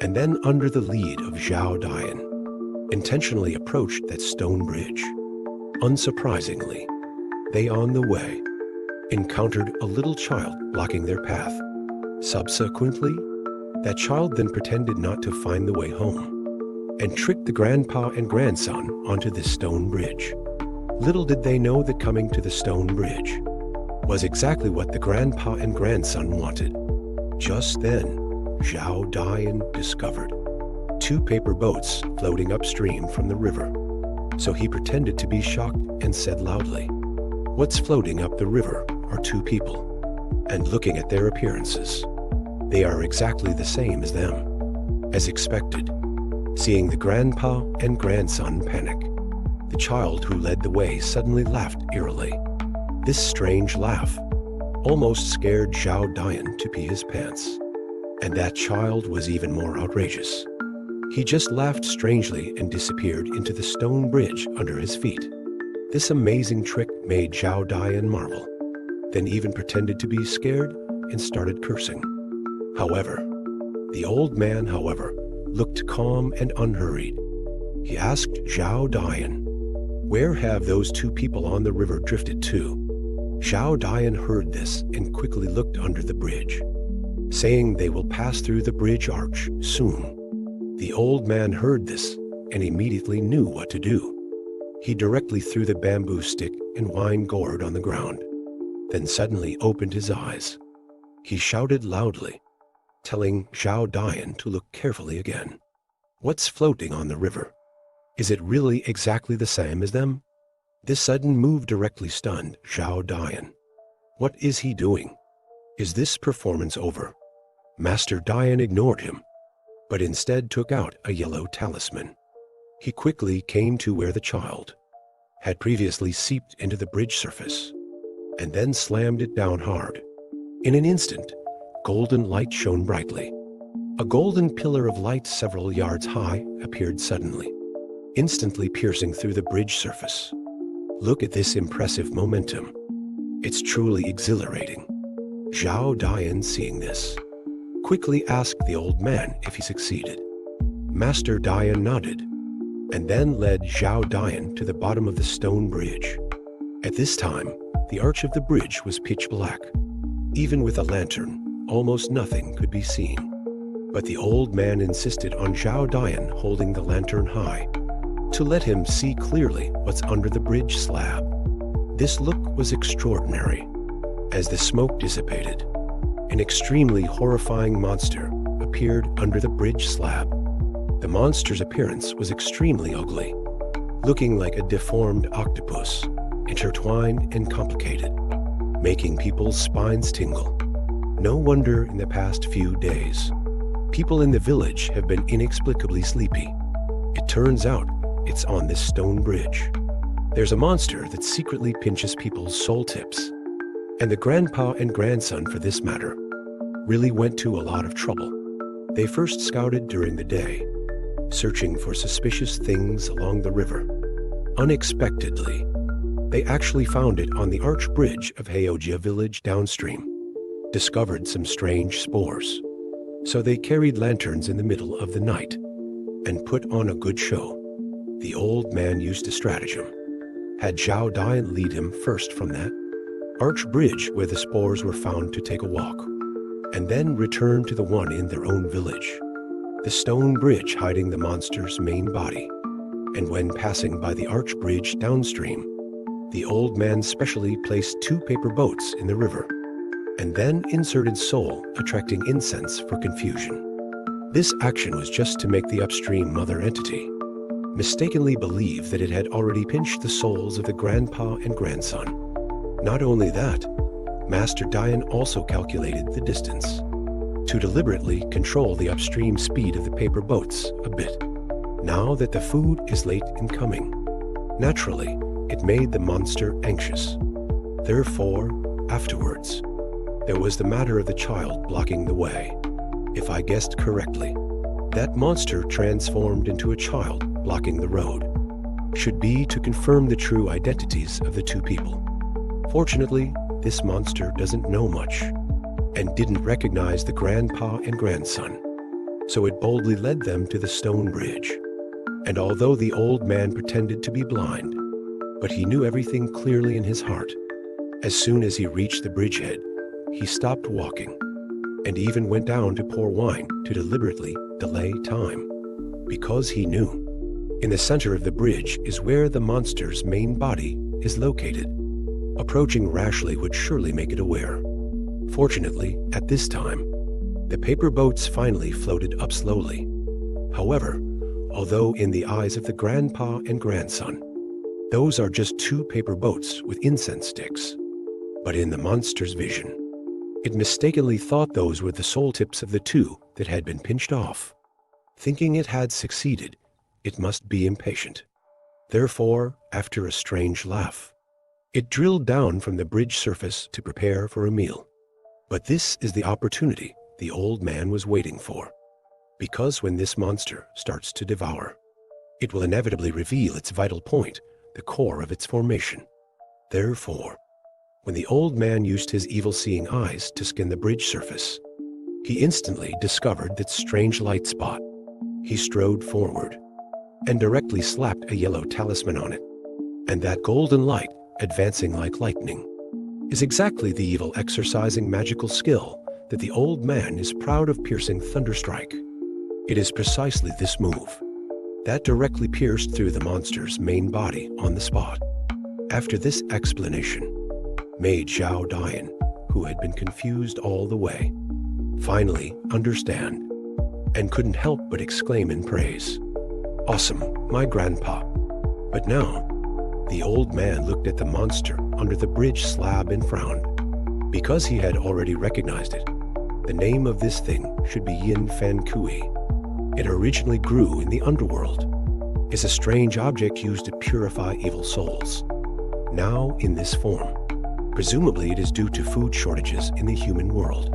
and then under the lead of Zhao Dian, intentionally approached that stone bridge. Unsurprisingly, they on the way encountered a little child blocking their path. Subsequently, that child then pretended not to find the way home and tricked the grandpa and grandson onto this stone bridge. Little did they know that coming to the stone bridge was exactly what the grandpa and grandson wanted. Just then, Zhao Dian discovered 2 paper boats floating upstream from the river. So he pretended to be shocked and said loudly, "What's floating up the river are 2 people, and looking at their appearances, they are exactly the same as them." As expected, seeing the grandpa and grandson panic, the child who led the way suddenly laughed eerily. This strange laugh almost scared Zhao Dian to pee his pants. And that child was even more outrageous. He just laughed strangely and disappeared into the stone bridge under his feet. This amazing trick made Zhao Dian marvel, then even pretended to be scared and started cursing. However, the old man, looked calm and unhurried. He asked Zhao Dian, "Where have those 2 people on the river drifted to?" Zhao Dian heard this and quickly looked under the bridge, saying they will pass through the bridge arch soon. The old man heard this and immediately knew what to do. He directly threw the bamboo stick and wine gourd on the ground, then suddenly opened his eyes. He shouted loudly, telling Zhao Dian to look carefully again. "What's floating on the river? Is it really exactly the same as them?" This sudden move directly stunned Zhao Dian. What is he doing? Is this performance over? Master Dian ignored him, but instead took out a yellow talisman. He quickly came to where the child had previously seeped into the bridge surface, and then slammed it down hard. In an instant, golden light shone brightly. A golden pillar of light several yards high appeared suddenly, instantly piercing through the bridge surface. Look at this impressive momentum. It's truly exhilarating. Zhao Dian, seeing this, quickly asked the old man if he succeeded. Master Dian nodded, and then led Zhao Dian to the bottom of the stone bridge. At this time, the arch of the bridge was pitch black. Even with a lantern, almost nothing could be seen. But the old man insisted on Zhao Dian holding the lantern high, to let him see clearly what's under the bridge slab. This look was extraordinary. As the smoke dissipated, an extremely horrifying monster appeared under the bridge slab. The monster's appearance was extremely ugly, looking like a deformed octopus, intertwined and complicated, making people's spines tingle. No wonder in the past few days, people in the village have been inexplicably sleepy. It turns out it's on this stone bridge. There's a monster that secretly pinches people's soul tips, and the grandpa and grandson, for this matter, really went to a lot of trouble. They first scouted during the day, searching for suspicious things along the river. Unexpectedly, they actually found it on the arch bridge of Heojia village downstream, discovered some strange spores. So they carried lanterns in the middle of the night and put on a good show. The old man used a stratagem. Had Zhao Dian lead him first from that arch bridge where the spores were found to take a walk, and then return to the one in their own village, the stone bridge hiding the monster's main body. And when passing by the arch bridge downstream, the old man specially placed 2 paper boats in the river, and then inserted soul, attracting incense for confusion. This action was just to make the upstream mother entity mistakenly believe that it had already pinched the souls of the grandpa and grandson. Not only that, Master Dian also calculated the distance to deliberately control the upstream speed of the paper boats a bit. Now that the food is late in coming, naturally, it made the monster anxious. Therefore, afterwards, there was the matter of the child blocking the way. If I guessed correctly, that monster transformed into a child blocking the road should be to confirm the true identities of the 2 people. Fortunately, this monster doesn't know much and didn't recognize the grandpa and grandson, so it boldly led them to the stone bridge. And although the old man pretended to be blind, but he knew everything clearly in his heart, as soon as he reached the bridgehead, he stopped walking and even went down to pour wine to deliberately delay time, because he knew in the center of the bridge is where the monster's main body is located. Approaching rashly would surely make it aware. Fortunately, at this time, the paper boats finally floated up slowly. However, although in the eyes of the grandpa and grandson, those are just 2 paper boats with incense sticks, but in the monster's vision, it mistakenly thought those were the soul tips of the 2 that had been pinched off. Thinking it had succeeded, it must be impatient. Therefore, after a strange laugh, it drilled down from the bridge surface to prepare for a meal. But this is the opportunity the old man was waiting for, because when this monster starts to devour, it will inevitably reveal its vital point, the core of its formation. Therefore, when the old man used his evil-seeing eyes to scan the bridge surface, he instantly discovered that strange light spot. He strode forward and directly slapped a yellow talisman on it, and that golden light, advancing like lightning, is exactly the evil exercising magical skill that the old man is proud of piercing thunderstrike. It is precisely this move that directly pierced through the monster's main body on the spot. After this explanation, made Zhao Dian, who had been confused all the way, finally understand, and couldn't help but exclaim in praise, "Awesome, my grandpa." But now, the old man looked at the monster under the bridge slab and frowned, because he had already recognized it. The name of this thing should be Yin Fan Kui, It originally grew in the underworld. It's a strange object used to purify evil souls. Now in this form. Presumably it is due to food shortages in the human world,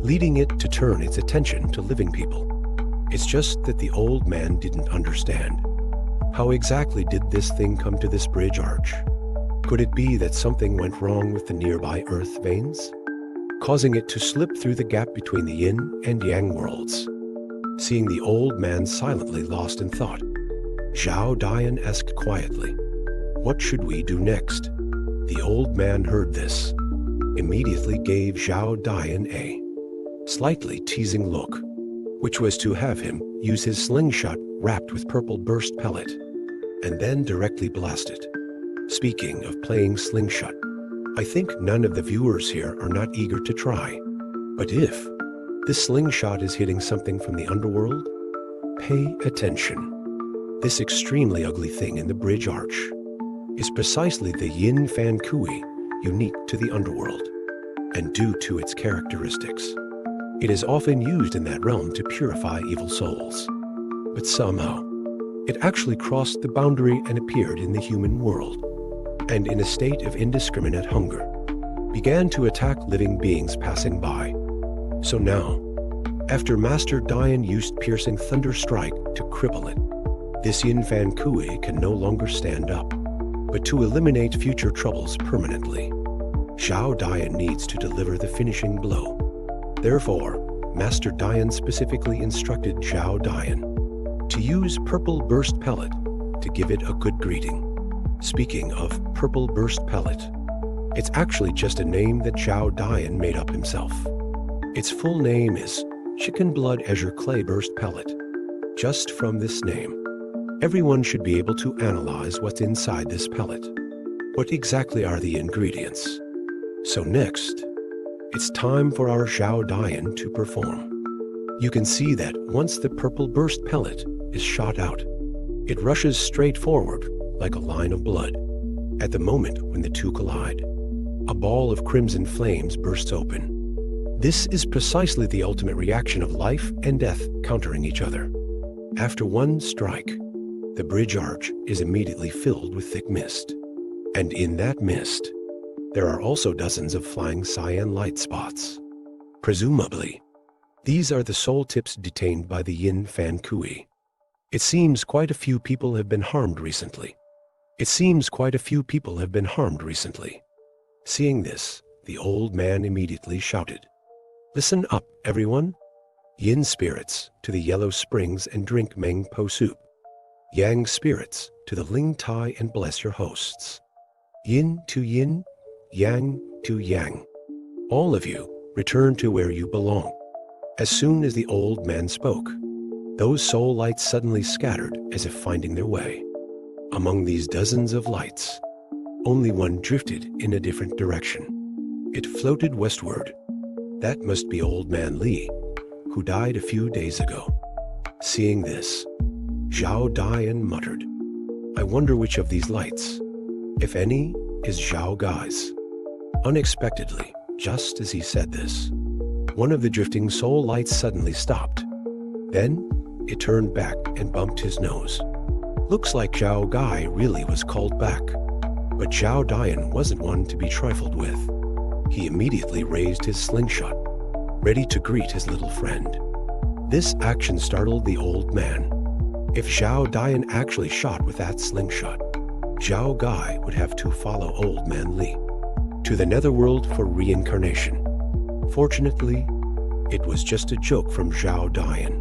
leading it to turn its attention to living people. It's just that the old man didn't understand. How exactly did this thing come to this bridge arch? Could it be that something went wrong with the nearby earth veins, causing it to slip through the gap between the yin and yang worlds? Seeing the old man silently lost in thought, Zhao Dian asked quietly, "What should we do next?" The old man heard this, immediately gave Zhao Dian a slightly teasing look, which was to have him use his slingshot wrapped with purple burst pellet, and then directly blast it. Speaking of playing slingshot, I think none of the viewers here are not eager to try. But if this slingshot is hitting something from the underworld, pay attention. This extremely ugly thing in the bridge arch is precisely the Yin Fan Kui, unique to the underworld, and due to its characteristics. It is often used in that realm to purify evil souls. But somehow, it actually crossed the boundary and appeared in the human world, and in a state of indiscriminate hunger, began to attack living beings passing by. So now, after Master Dian used piercing thunder strike to cripple it, this Yin Fan Kui can no longer stand up. But to eliminate future troubles permanently, Zhao Dian needs to deliver the finishing blow. Therefore, Master Dian specifically instructed Zhao Dian to use purple burst pellet to give it a good greeting. Speaking of purple burst pellet, it's actually just a name that Zhao Dian made up himself. Its full name is Chicken Blood Azure Clay Burst Pellet. Just from this name, everyone should be able to analyze what's inside this pellet. What exactly are the ingredients? So next, it's time for our Zhao Dian to perform. You can see that once the purple burst pellet is shot out, it rushes straight forward like a line of blood. At the moment when the two collide, a ball of crimson flames bursts open. This is precisely the ultimate reaction of life and death countering each other. After one strike, the bridge arch is immediately filled with thick mist. And in that mist, there are also dozens of flying cyan light spots. Presumably, these are the soul tips detained by the Yin Fan Kui. It seems quite a few people have been harmed recently. Seeing this, the old man immediately shouted, "Listen up, everyone. Yin spirits to the yellow springs and drink Meng Po soup. Yang spirits to the Ling Tai and bless your hosts. Yin to yin, yang to yang. All of you return to where you belong." As soon as the old man spoke, those soul lights suddenly scattered as if finding their way. Among these dozens of lights, only one drifted in a different direction. It floated westward. That must be Old Man Li, who died a few days ago. Seeing this, Zhao Dian muttered, "I wonder which of these lights, if any, is Zhao Gai's." Unexpectedly, just as he said this, one of the drifting soul lights suddenly stopped. Then, it turned back and bumped his nose. Looks like Zhao Gai really was called back. But Zhao Dian wasn't one to be trifled with. He immediately raised his slingshot, ready to greet his little friend. This action startled the old man. If Zhao Dian actually shot with that slingshot, Zhao Gai would have to follow Old Man Li to the netherworld for reincarnation. Fortunately, it was just a joke from Zhao Dian.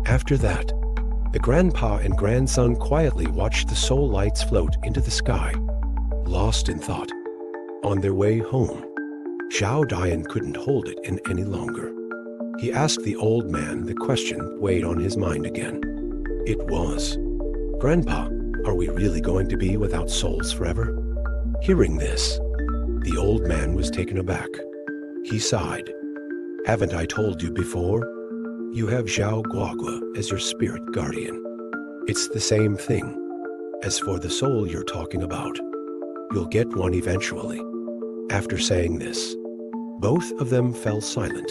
After that, the grandpa and grandson quietly watched the soul lights float into the sky, lost in thought. On their way home, Zhao Dian couldn't hold it in any longer. He asked the old man the question weighed on his mind again. It was, "Grandpa, are we really going to be without souls forever?" Hearing this, the old man was taken aback. He sighed. "Haven't I told you before? You have Zhao Guogua as your spirit guardian. It's the same thing. As for the soul you're talking about, you'll get one eventually." After saying this, both of them fell silent.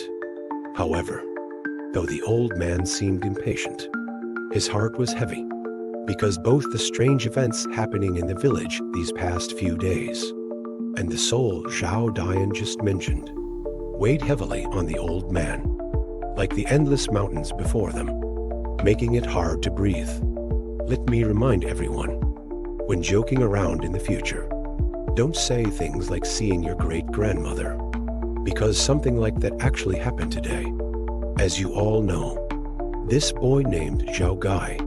However, though the old man seemed impatient, His heart was heavy, because both the strange events happening in the village these past few days and the soul Zhao Dian just mentioned weighed heavily on the old man, like the endless mountains before them, making it hard to breathe. Let me remind everyone, when joking around in the future, don't say things like seeing your great-grandmother, because something like that actually happened today. As you all know, this boy named Zhao Gai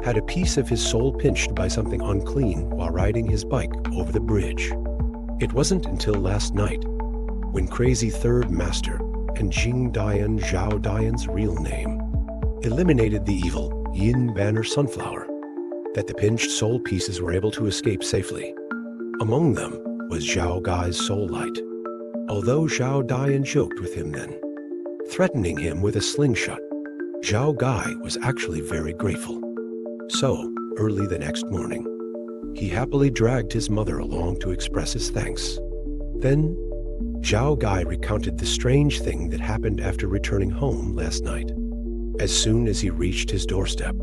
had a piece of his soul pinched by something unclean while riding his bike over the bridge. It wasn't until last night, when Crazy Third Master and Jing Dian Zhao Dian's real name eliminated the evil Yin Banner Sunflower, that the pinched soul pieces were able to escape safely. Among them was Zhao Gai's soul light. Although Zhao Dian joked with him then, threatening him with a slingshot, Zhao Gai was actually very grateful. So, early the next morning, he happily dragged his mother along to express his thanks. Then, Zhao Gai recounted the strange thing that happened after returning home last night. As soon as he reached his doorstep,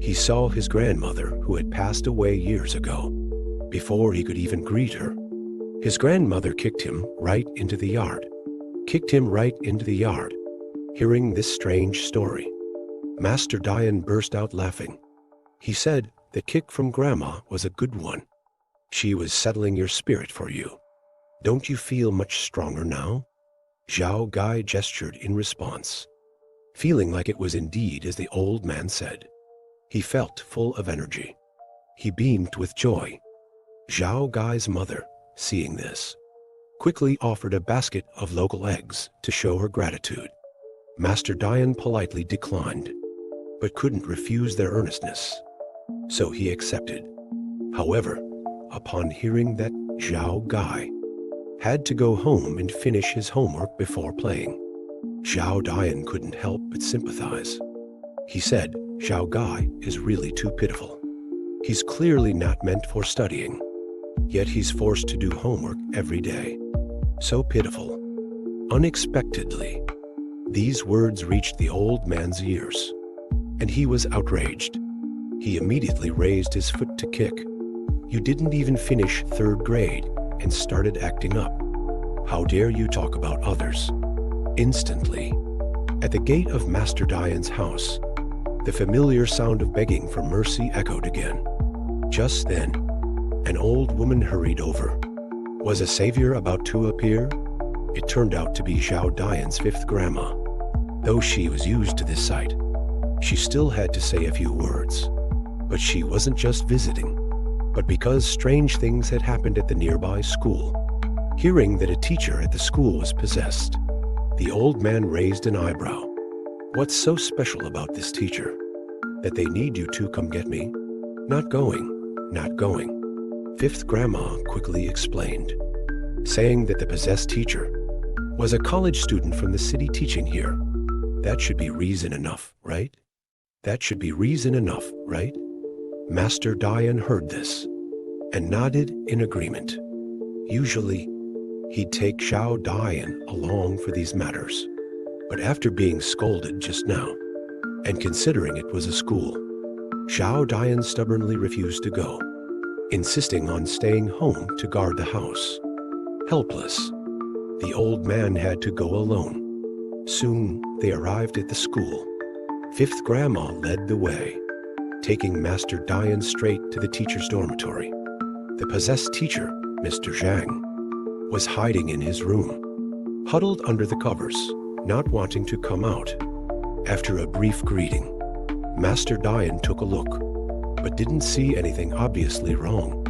he saw his grandmother, who had passed away years ago. Before he could even greet her, his grandmother kicked him right into the yard. Hearing this strange story, Master Dian burst out laughing. He said the kick from Grandma was a good one. She was settling your spirit for you. Don't you feel much stronger now? Zhao Gai gestured in response, feeling like it was indeed as the old man said. He felt full of energy. He beamed with joy. Zhao Gai's mother, seeing this, quickly offered a basket of local eggs to show her gratitude. Master Dian politely declined, but couldn't refuse their earnestness, so he accepted. However, upon hearing that Zhao Gai had to go home and finish his homework before playing, Zhao Dian couldn't help but sympathize. He said Zhao Gai is really too pitiful. He's clearly not meant for studying, yet he's forced to do homework every day. So pitiful. Unexpectedly, these words reached the old man's ears, and he was outraged. He immediately raised his foot to kick. You didn't even finish third grade and started acting up. How dare you talk about others? Instantly, at the gate of Master Dian's house, the familiar sound of begging for mercy echoed again. Just then, an old woman hurried over. Was a savior about to appear? It turned out to be Zhao Dian's fifth grandma. Though she was used to this sight, she still had to say a few words. But she wasn't just visiting, but because strange things had happened at the nearby school. Hearing that a teacher at the school was possessed, the old man raised an eyebrow. What's so special about this teacher? That they need you to come get me? Not going. Fifth grandma quickly explained, saying that the possessed teacher was a college student from the city teaching here. That should be reason enough, right? Master Dian heard this and nodded in agreement. Usually, he'd take Zhao Dian along for these matters, but after being scolded just now, and considering it was a school, Zhao Dian stubbornly refused to go, insisting on staying home to guard the house. Helpless, the old man had to go alone. Soon, they arrived at the school. Fifth grandma led the way, taking Master Dian straight to the teacher's dormitory. The possessed teacher, Mr. Zhang, was hiding in his room, huddled under the covers, not wanting to come out. After a brief greeting, Master Dian took a look, but didn't see anything obviously wrong.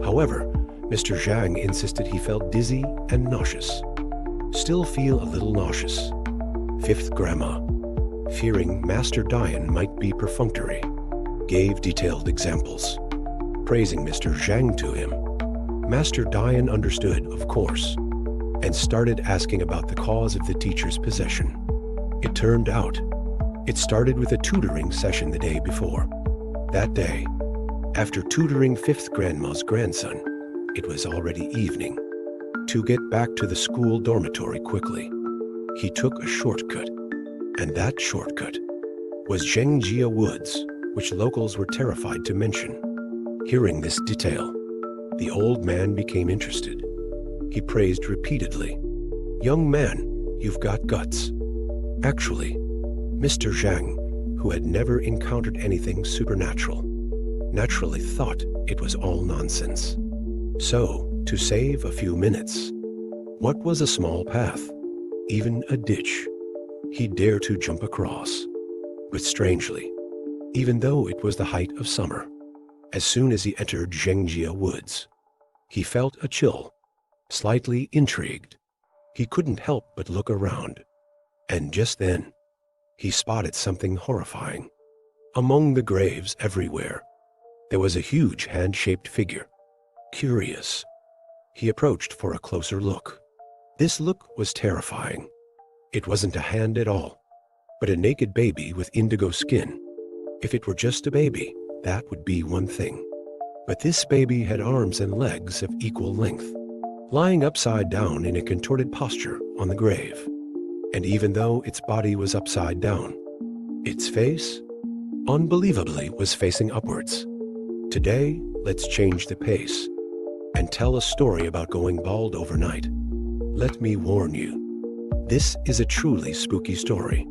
However, Mr. Zhang insisted he felt dizzy and nauseous. Still feel a little nauseous. Fifth grandma, fearing Master Dian might be perfunctory, gave detailed examples, praising Mr. Zhang to him. Master Dian understood, of course, and started asking about the cause of the teacher's possession. It turned out, it started with a tutoring session the day before. That day, after tutoring fifth grandma's grandson, it was already evening. To get back to the school dormitory quickly, he took a shortcut, and that shortcut was Zhengjia Woods, which locals were terrified to mention. Hearing this detail, the old man became interested. He praised repeatedly, "Young man, you've got guts." Actually, Mr. Zhang, who had never encountered anything supernatural, naturally thought it was all nonsense. So, to save a few minutes, what was a small path, even a ditch, he dared to jump across. But strangely, even though it was the height of summer, as soon as he entered Zhengjia Woods, he felt a chill, slightly intrigued. He couldn't help but look around. And just then, he spotted something horrifying. Among the graves everywhere, there was a huge hand-shaped figure. Curious, he approached for a closer look. This look was terrifying. It wasn't a hand at all, but a naked baby with indigo skin. If it were just a baby, that would be one thing. But this baby had arms and legs of equal length, lying upside down in a contorted posture on the grave. And even though its body was upside down, its face, unbelievably, was facing upwards. Today, let's change the pace and tell a story about going bald overnight. Let me warn you, this is a truly spooky story.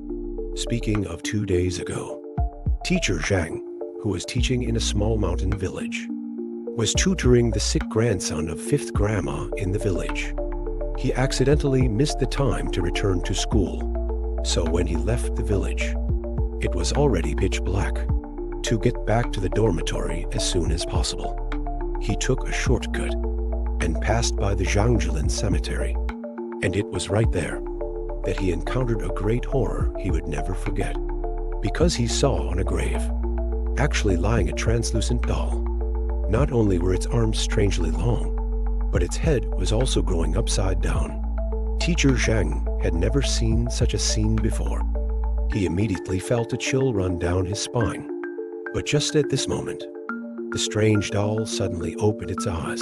Speaking of 2 days ago, Teacher Zhang, who was teaching in a small mountain village, was tutoring the sick grandson of 5th grandma in the village. He accidentally missed the time to return to school, so when he left the village, it was already pitch black. To get back to the dormitory as soon as possible, he took a shortcut and passed by the Zhangjilan cemetery. And it was right there that he encountered a great horror he would never forget, because he saw on a grave, actually lying a translucent doll. Not only were its arms strangely long, but its head was also growing upside down. Teacher Zhang had never seen such a scene before. He immediately felt a chill run down his spine. But just at this moment, the strange doll suddenly opened its eyes,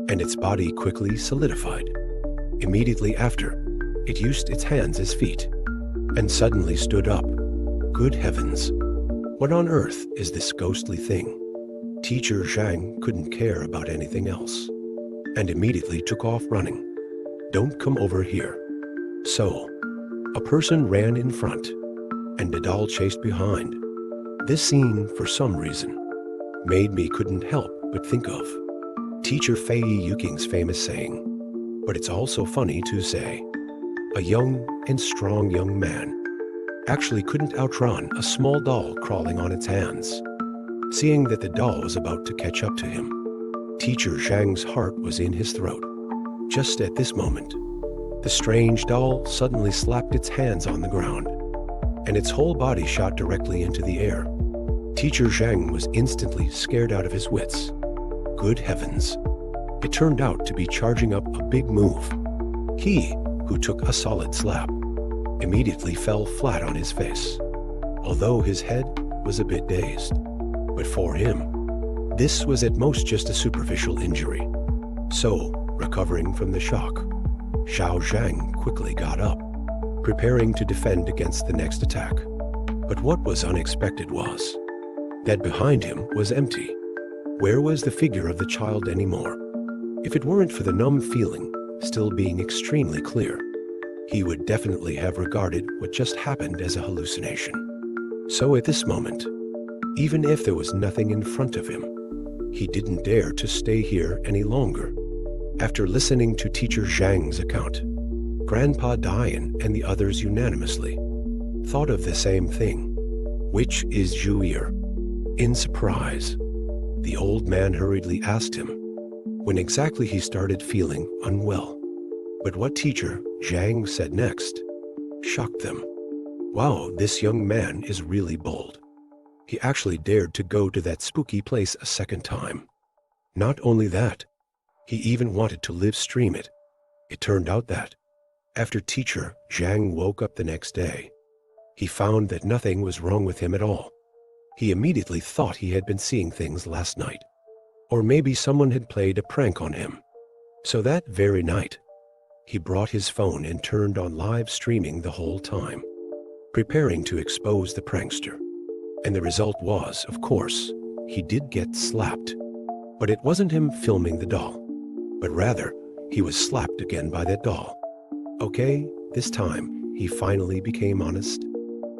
and its body quickly solidified. Immediately after, it used its hands as feet, and suddenly stood up. Good heavens, what on earth is this ghostly thing? Teacher Zhang couldn't care about anything else, and immediately took off running. "Don't come over here." So, a person ran in front, and the doll chased behind. This scene, for some reason, made me couldn't help but think of Teacher Fei Yuking's famous saying, but it's also funny to say, a young and strong young man actually couldn't outrun a small doll crawling on its hands. Seeing that the doll was about to catch up to him, Teacher Zhang's heart was in his throat. Just at this moment, the strange doll suddenly slapped its hands on the ground, and its whole body shot directly into the air. Teacher Zhang was instantly scared out of his wits. Good heavens, it turned out to be charging up a big move. He, who took a solid slap, immediately fell flat on his face, although his head was a bit dazed. But for him, this was at most just a superficial injury. So, recovering from the shock, Xiao Zhang quickly got up, preparing to defend against the next attack. But what was unexpected was that behind him was empty. Where was the figure of the child anymore? If it weren't for the numb feeling still being extremely clear, he would definitely have regarded what just happened as a hallucination. So at this moment, even if there was nothing in front of him, he didn't dare to stay here any longer. After listening to Teacher Zhang's account, Grandpa Dian and the others unanimously thought of the same thing. Which is Zhuir? In surprise, the old man hurriedly asked him when exactly he started feeling unwell. But what Teacher Zhang said next shocked them. Wow, this young man is really bold. He actually dared to go to that spooky place a second time. Not only that, he even wanted to live stream it. It turned out that, after Teacher Zhang woke up the next day, he found that nothing was wrong with him at all. He immediately thought he had been seeing things last night, or maybe someone had played a prank on him. So that very night, he brought his phone and turned on live streaming the whole time. preparing to expose the prankster. And the result was, of course, he did get slapped. But it wasn't him filming the doll, but rather, he was slapped again by that doll. Okay, this time, he finally became honest.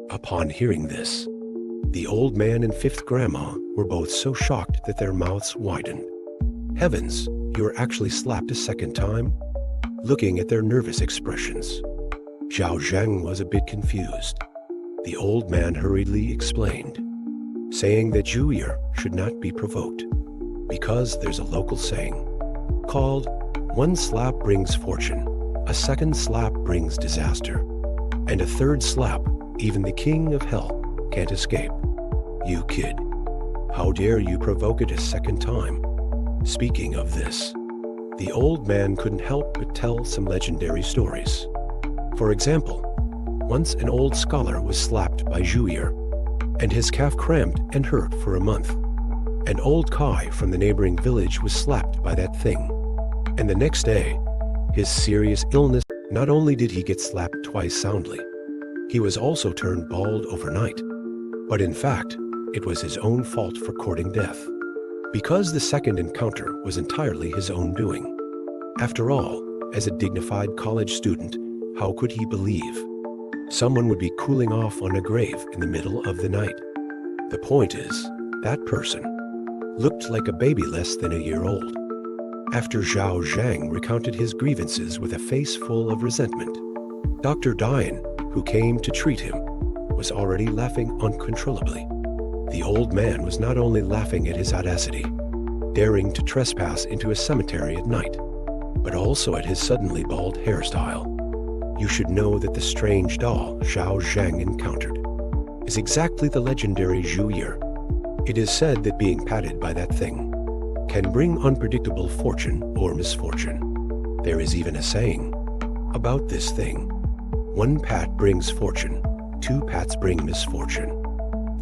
Upon hearing this, the old man and fifth grandma were both so shocked that their mouths widened. Heavens, you were actually slapped a second time? Looking at their nervous expressions, Zhao Zheng was a bit confused. The old man hurriedly explained, saying that Juyer should not be provoked, because there's a local saying called, "One slap brings fortune, a second slap brings disaster, and a third slap even the king of hell can't escape." You kid, how dare you provoke it a second time? Speaking of this, the old man couldn't help but tell some legendary stories. For example, once an old scholar was slapped by Juyer, and his calf cramped and hurt for a month. An old Kai from the neighboring village was slapped by that thing, and the next day, his serious illness, not only did he get slapped twice soundly, he was also turned bald overnight. But in fact, it was his own fault for courting death, because the second encounter was entirely his own doing. After all, as a dignified college student, how could he believe someone would be cooling off on a grave in the middle of the night? The point is, that person looked like a baby less than a year old. After Zhao Zhang recounted his grievances with a face full of resentment, Dr. Dian, who came to treat him, was already laughing uncontrollably. The old man was not only laughing at his audacity, daring to trespass into a cemetery at night, but also at his suddenly bald hairstyle. You should know that the strange doll Zhao Zhang encountered is exactly the legendary Juyer. It is said that being patted by that thing can bring unpredictable fortune or misfortune. There is even a saying about this thing. One pat brings fortune, two pats bring misfortune.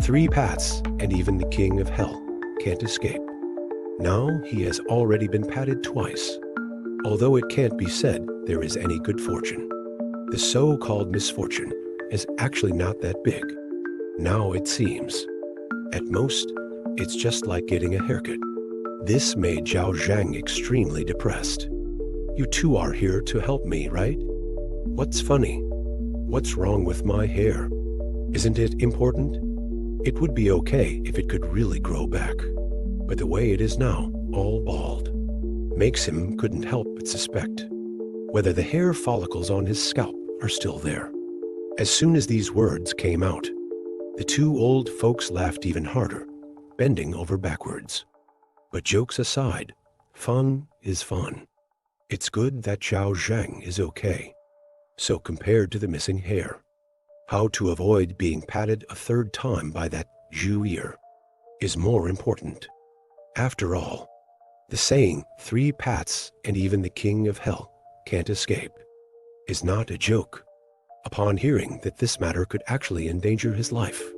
Three pats, and even the king of hell can't escape. Now he has already been patted twice, although it can't be said there is any good fortune. The so-called misfortune is actually not that big. Now it seems. At most, it's just like getting a haircut. This made Zhao Zhang extremely depressed. You two are here to help me, right? What's funny? What's wrong with my hair? Isn't it important? It would be okay if it could really grow back. But the way it is now, all bald, makes him couldn't help but suspect whether the hair follicles on his scalp are still there. As soon as these words came out, the two old folks laughed even harder, bending over backwards. But jokes aside, fun is fun. It's good that Zhao Zhang is okay. So compared to the missing hair, how to avoid being patted a third time by that Juyer is more important. After all, the saying, "Three pats and even the king of hell can't escape," is not a joke. Upon hearing that this matter could actually endanger his life,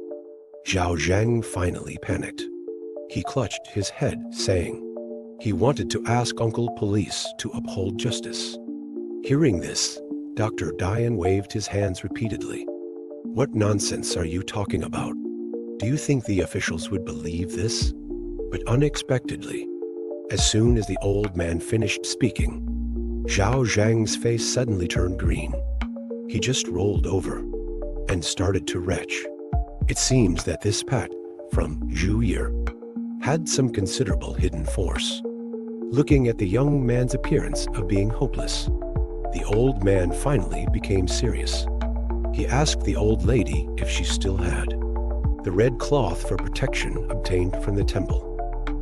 Zhao Zhang finally panicked. He clutched his head, saying he wanted to ask Uncle Police to uphold justice. Hearing this, Dr. Dian waved his hands repeatedly. What nonsense are you talking about? Do you think the officials would believe this? But unexpectedly, as soon as the old man finished speaking, Zhao Zhang's face suddenly turned green. He just rolled over and started to retch. It seems that this pat from Juyer had some considerable hidden force. Looking at the young man's appearance of being hopeless, the old man finally became serious. He asked the old lady if she still had the red cloth for protection obtained from the temple.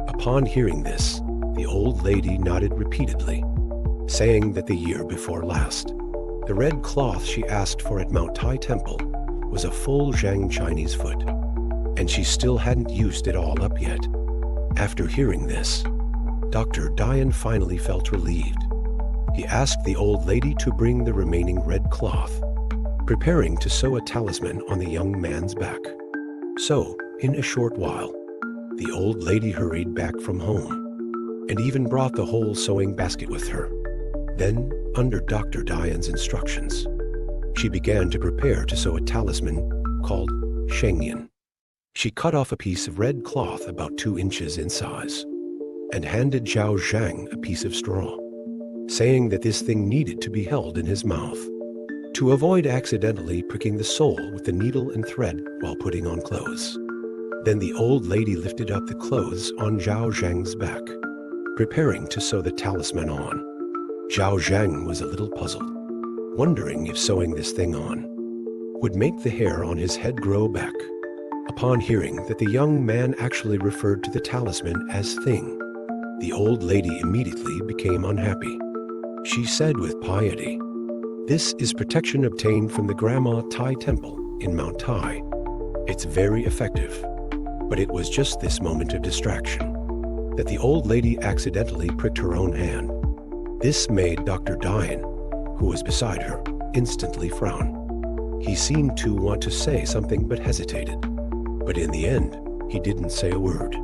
Upon hearing this, the old lady nodded repeatedly, saying that the year before last, the red cloth she asked for at Mount Tai Temple was a full Zhang Chinese foot, and she still hadn't used it all up yet. After hearing this, Dr. Dian finally felt relieved. He asked the old lady to bring the remaining red cloth, preparing to sew a talisman on the young man's back. So, in a short while, the old lady hurried back from home, and even brought the whole sewing basket with her. Then, under Dr. Dian's instructions, she began to prepare to sew a talisman called Shengyan. She cut off a piece of red cloth about 2 inches in size and handed Zhao Zhang a piece of straw, saying that this thing needed to be held in his mouth to avoid accidentally pricking the sole with the needle and thread while putting on clothes. Then the old lady lifted up the clothes on Zhao Zhang's back, preparing to sew the talisman on. Zhao Zhang was a little puzzled, wondering if sewing this thing on would make the hair on his head grow back. Upon hearing that the young man actually referred to the talisman as thing, the old lady immediately became unhappy. She said with piety, "This is protection obtained from the Grandma Tai Temple in Mount Tai. It's very effective." But it was just this moment of distraction that the old lady accidentally pricked her own hand. This made Dr. Dian, who was beside her, instantly frown. He seemed to want to say something but hesitated. But in the end, he didn't say a word.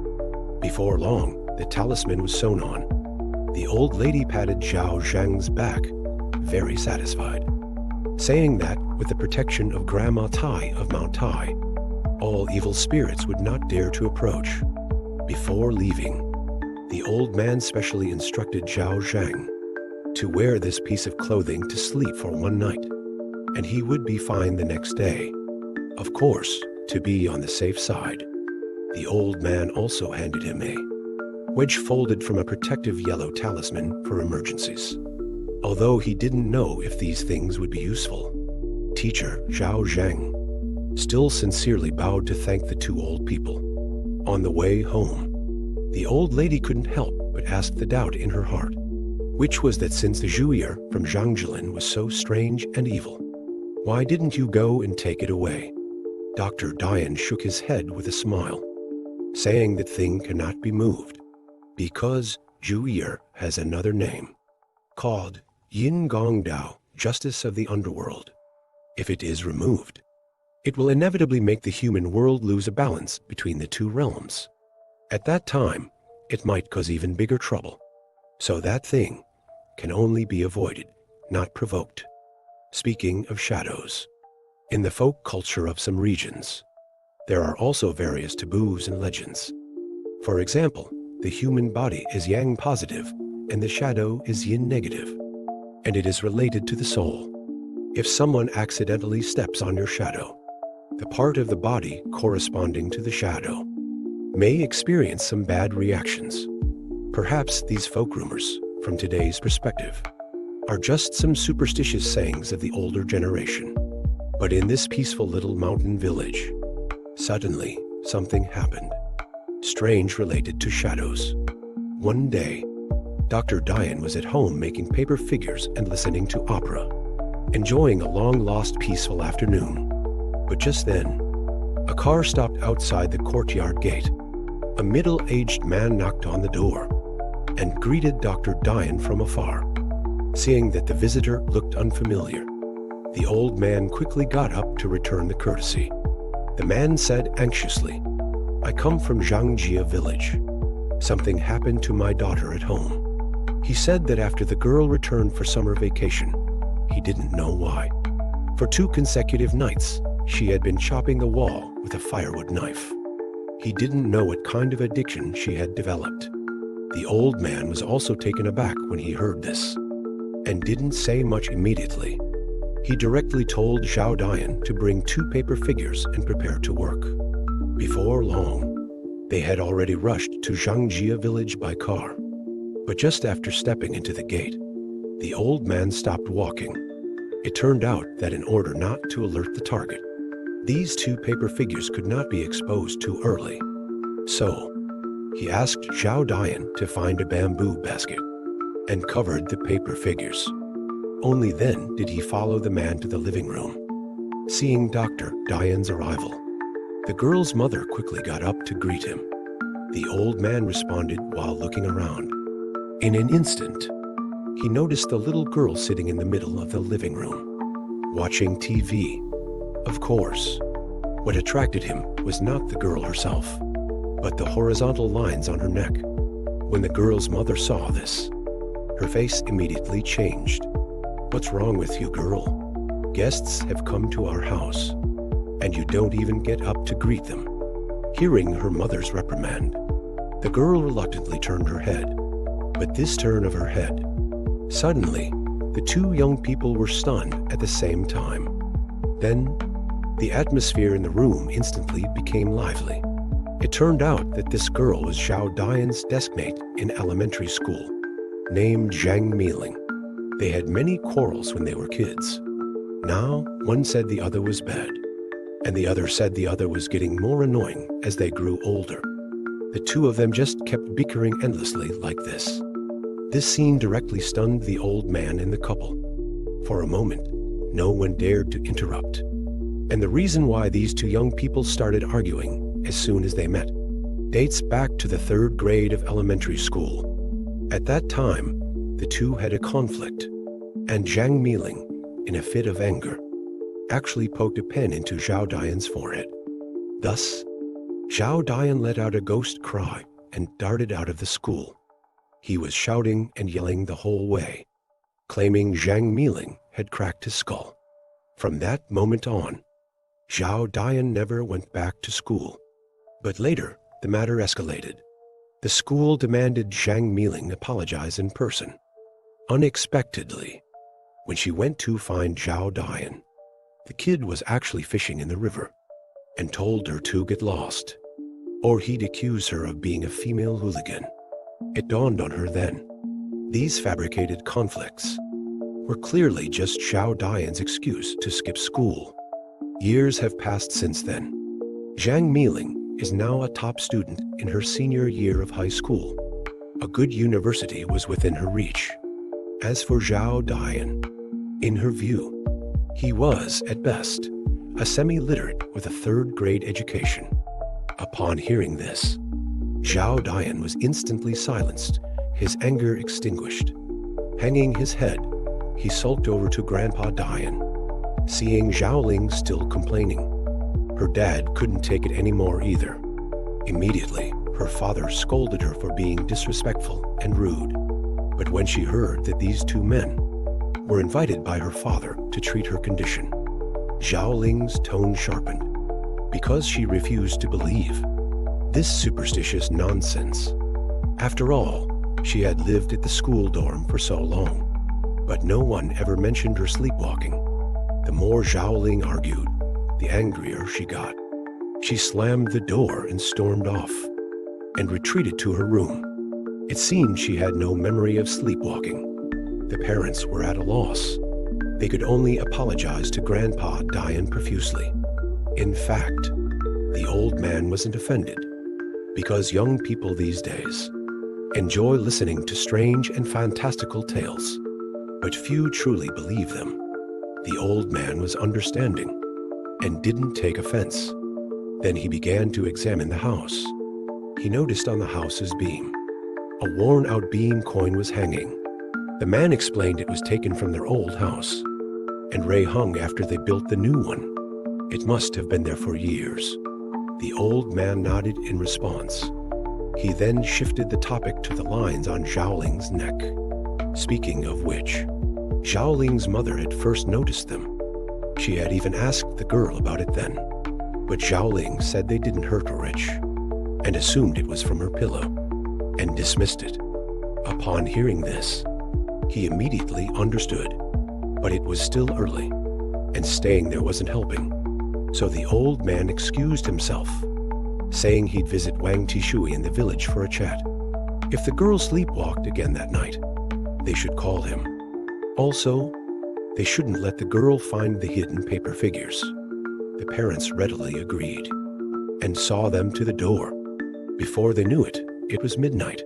Before long, the talisman was sewn on. The old lady patted Zhao Zhang's back, very satisfied, saying that with the protection of Grandma Tai of Mount Tai, all evil spirits would not dare to approach. Before leaving, the old man specially instructed Zhao Zhang to wear this piece of clothing to sleep for 1 night, and he would be fine the next day. Of course, to be on the safe side, the old man also handed him a wedge folded from a protective yellow talisman for emergencies. Although he didn't know if these things would be useful, teacher Zhao Zhang still sincerely bowed to thank the 2 old people. On the way home, the old lady couldn't help but ask the doubt in her heart, which was that since the Zhuyier from Zhangjilin was so strange and evil, why didn't you go and take it away? Dr. Dian shook his head with a smile, saying that thing cannot be moved, because Zhuyier has another name, called Yin-Yang Dao, Justice of the Underworld. If it is removed, it will inevitably make the human world lose a balance between the 2 realms. At that time, it might cause even bigger trouble. So that thing can only be avoided, not provoked. Speaking of shadows, in the folk culture of some regions, there are also various taboos and legends. For example, the human body is yang positive and the shadow is yin negative, and it is related to the soul. If someone accidentally steps on your shadow, the part of the body corresponding to the shadow may experience some bad reactions. Perhaps these folk rumors, from today's perspective, are just some superstitious sayings of the older generation. But in this peaceful little mountain village, suddenly something happened, strange related to shadows. One day, Dr. Dian was at home making paper figures and listening to opera, enjoying a long-lost peaceful afternoon. But just then, a car stopped outside the courtyard gate. A middle-aged man knocked on the door and greeted Dr. Dian from afar. Seeing that the visitor looked unfamiliar, the old man quickly got up to return the courtesy. The man said anxiously, "I come from Zhangjia village. Something happened to my daughter at home." He said that after the girl returned for summer vacation, he didn't know why. For 2 consecutive nights, she had been chopping the wall with a firewood knife. He didn't know what kind of addiction she had developed. The old man was also taken aback when he heard this, and didn't say much immediately. He directly told Zhao Dian to bring 2 paper figures and prepare to work. Before long, they had already rushed to Zhangjia village by car. But just after stepping into the gate, the old man stopped walking. It turned out that in order not to alert the target, these 2 paper figures could not be exposed too early. So, he asked Zhao Dian to find a bamboo basket and covered the paper figures. Only then did he follow the man to the living room. Seeing Dr. Dian's arrival, the girl's mother quickly got up to greet him. The old man responded while looking around. In an instant, he noticed the little girl sitting in the middle of the living room, watching TV. Of course, what attracted him was not the girl herself, but the horizontal lines on her neck. When the girl's mother saw this, her face immediately changed. "What's wrong with you, girl? Guests have come to our house, and you don't even get up to greet them. Hearing her mother's reprimand, the girl reluctantly turned her head. But this turn of her head, suddenly, the two young people were stunned at the same time. Then, the atmosphere in the room instantly became lively. It turned out that this girl was Zhao Dian's deskmate in elementary school, named Zhang Miling. They had many quarrels when they were kids. Now, one said the other was bad, and the other said the other was getting more annoying as they grew older. The two of them just kept bickering endlessly like this. This scene directly stunned the old man and the couple. For a moment, no one dared to interrupt. And the reason why these two young people started arguing as soon as they met dates back to the 3rd grade of elementary school. At that time, the two had a conflict, and Zhang Miling, in a fit of anger, actually poked a pen into Zhao Dian's forehead. Thus, Zhao Dian let out a ghost cry and darted out of the school. He was shouting and yelling the whole way, claiming Zhang Miling had cracked his skull. From that moment on, Zhao Dian never went back to school. But later, the matter escalated. The school demanded Zhang Miling apologize in person. Unexpectedly, when she went to find Zhao Dian, the kid was actually fishing in the river and told her to get lost, or he'd accuse her of being a female hooligan. It dawned on her then, these fabricated conflicts were clearly just Zhao Dian's excuse to skip school. Years have passed since then. Zhang Miling is now a top student in her senior year of high school. A good university was within her reach. As for Zhao Dian, in her view, he was, at best, a semi-literate with a 3rd grade education. Upon hearing this, Zhao Dian was instantly silenced, his anger extinguished. Hanging his head, he sulked over to Grandpa Dian, seeing Zhao Ling still complaining. Her dad couldn't take it anymore either. Immediately, her father scolded her for being disrespectful and rude. But when she heard that these two men were invited by her father to treat her condition, Zhao Ling's tone sharpened, because she refused to believe this superstitious nonsense. After all, she had lived at the school dorm for so long, but no one ever mentioned her sleepwalking. The more Zhao Ling argued, the angrier she got. She slammed the door and stormed off, and retreated to her room. It seemed she had no memory of sleepwalking. The parents were at a loss. They could only apologize to Grandpa Dian profusely. In fact, the old man wasn't offended, because young people these days enjoy listening to strange and fantastical tales, but few truly believe them. The old man was understanding and didn't take offense. Then he began to examine the house. He noticed on the house's beam, a worn-out beam coin was hanging. The man explained it was taken from their old house and hung after they built the new one. It must have been there for years. The old man nodded in response. He then shifted the topic to the lines on Zhao Ling's neck. Speaking of which, Zhao Ling's mother had first noticed them. She had even asked the girl about it then, but Zhao Ling said they didn't hurt her itch, and assumed it was from her pillow, and dismissed it. Upon hearing this, he immediately understood, but it was still early, and staying there wasn't helping. So the old man excused himself, saying he'd visit Wang Tishui in the village for a chat. If the girl sleepwalked again that night, they should call him. Also, they shouldn't let the girl find the hidden paper figures. The parents readily agreed, and saw them to the door. Before they knew it, it was midnight,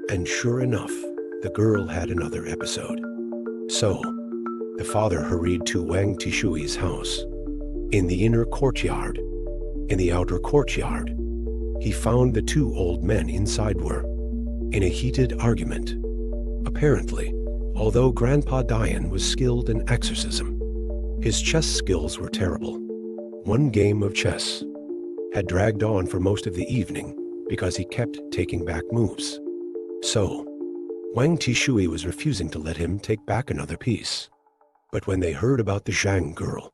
and sure enough, the girl had another episode. So, the father hurried to Wang Tishui's house. In the inner courtyard, in the outer courtyard, he found the two old men inside were in a heated argument. Apparently, although Grandpa Dian was skilled in exorcism, his chess skills were terrible. One game of chess had dragged on for most of the evening because he kept taking back moves. So, Wang Tishui was refusing to let him take back another piece. But when they heard about the Zhang girl,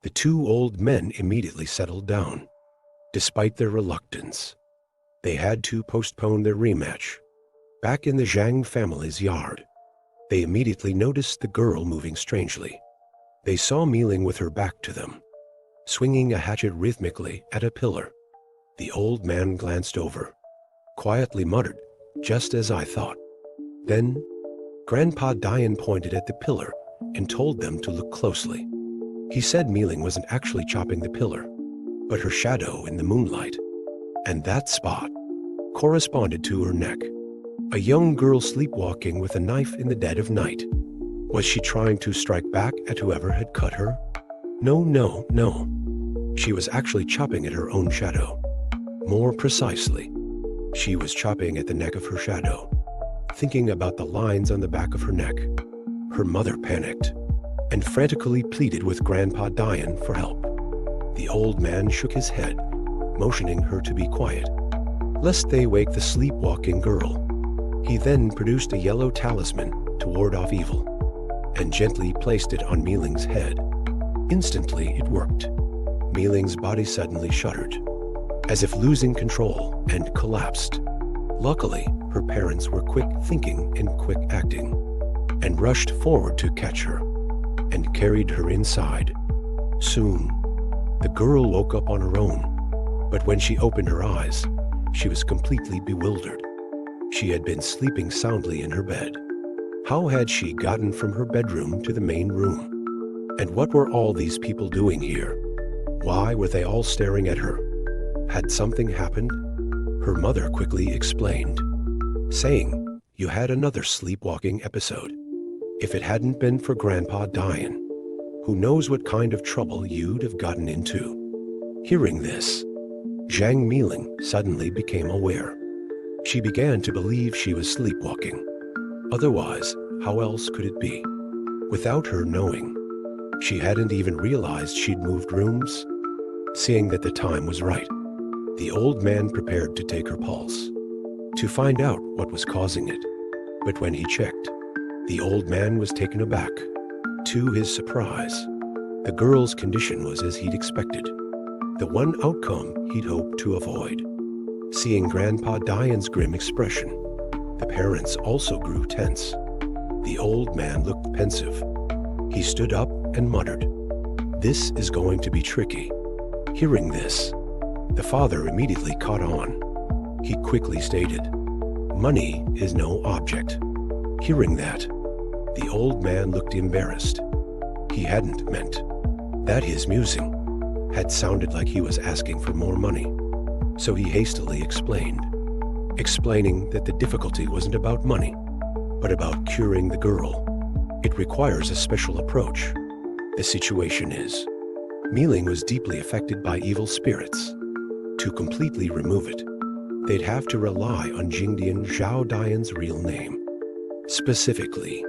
The two old men immediately settled down. Despite their reluctance, they had to postpone their rematch. Back in the Zhang family's yard, they immediately noticed the girl moving strangely. They saw Miling with her back to them, swinging a hatchet rhythmically at a pillar. The old man glanced over, quietly muttered, "Just as I thought." Then, Grandpa Dian pointed at the pillar and told them to look closely. He said Miling wasn't actually chopping the pillar, but her shadow in the moonlight. And that spot corresponded to her neck. A young girl sleepwalking with a knife in the dead of night. Was she trying to strike back at whoever had cut her? No. She was actually chopping at her own shadow. More precisely, she was chopping at the neck of her shadow, thinking about the lines on the back of her neck. Her mother panicked and frantically pleaded with Grandpa Dian for help. The old man shook his head, motioning her to be quiet, lest they wake the sleepwalking girl. He then produced a yellow talisman to ward off evil, and gently placed it on Miling's head. Instantly it worked. Miling's body suddenly shuddered, as if losing control, and collapsed. Luckily, her parents were quick thinking and quick acting, and rushed forward to catch her, and carried her inside. Soon, the girl woke up on her own, but when she opened her eyes, she was completely bewildered. She had been sleeping soundly in her bed. How had she gotten from her bedroom to the main room? And what were all these people doing here? Why were they all staring at her? Had something happened? Her mother quickly explained, saying, "You had another sleepwalking episode. If it hadn't been for Grandpa Dian, who knows what kind of trouble you'd have gotten into." Hearing this, Zhang Miling suddenly became aware. She began to believe she was sleepwalking. Otherwise, how else could it be? Without her knowing, she hadn't even realized she'd moved rooms. Seeing that the time was right, the old man prepared to take her pulse, to find out what was causing it. But when he checked, the old man was taken aback. To his surprise, the girl's condition was as he'd expected, the one outcome he'd hoped to avoid. Seeing Grandpa Dian's grim expression, the parents also grew tense. The old man looked pensive. He stood up and muttered, "This is going to be tricky." Hearing this, the father immediately caught on. He quickly stated, "Money is no object." Hearing that, the old man looked embarrassed. He hadn't meant that his musing had sounded like he was asking for more money. So he hastily explaining that the difficulty wasn't about money, but about curing the girl. It requires a special approach. The situation is, Miling was deeply affected by evil spirits. To completely remove it, they'd have to rely on Jingdian Zhao Dian's real name. Specifically,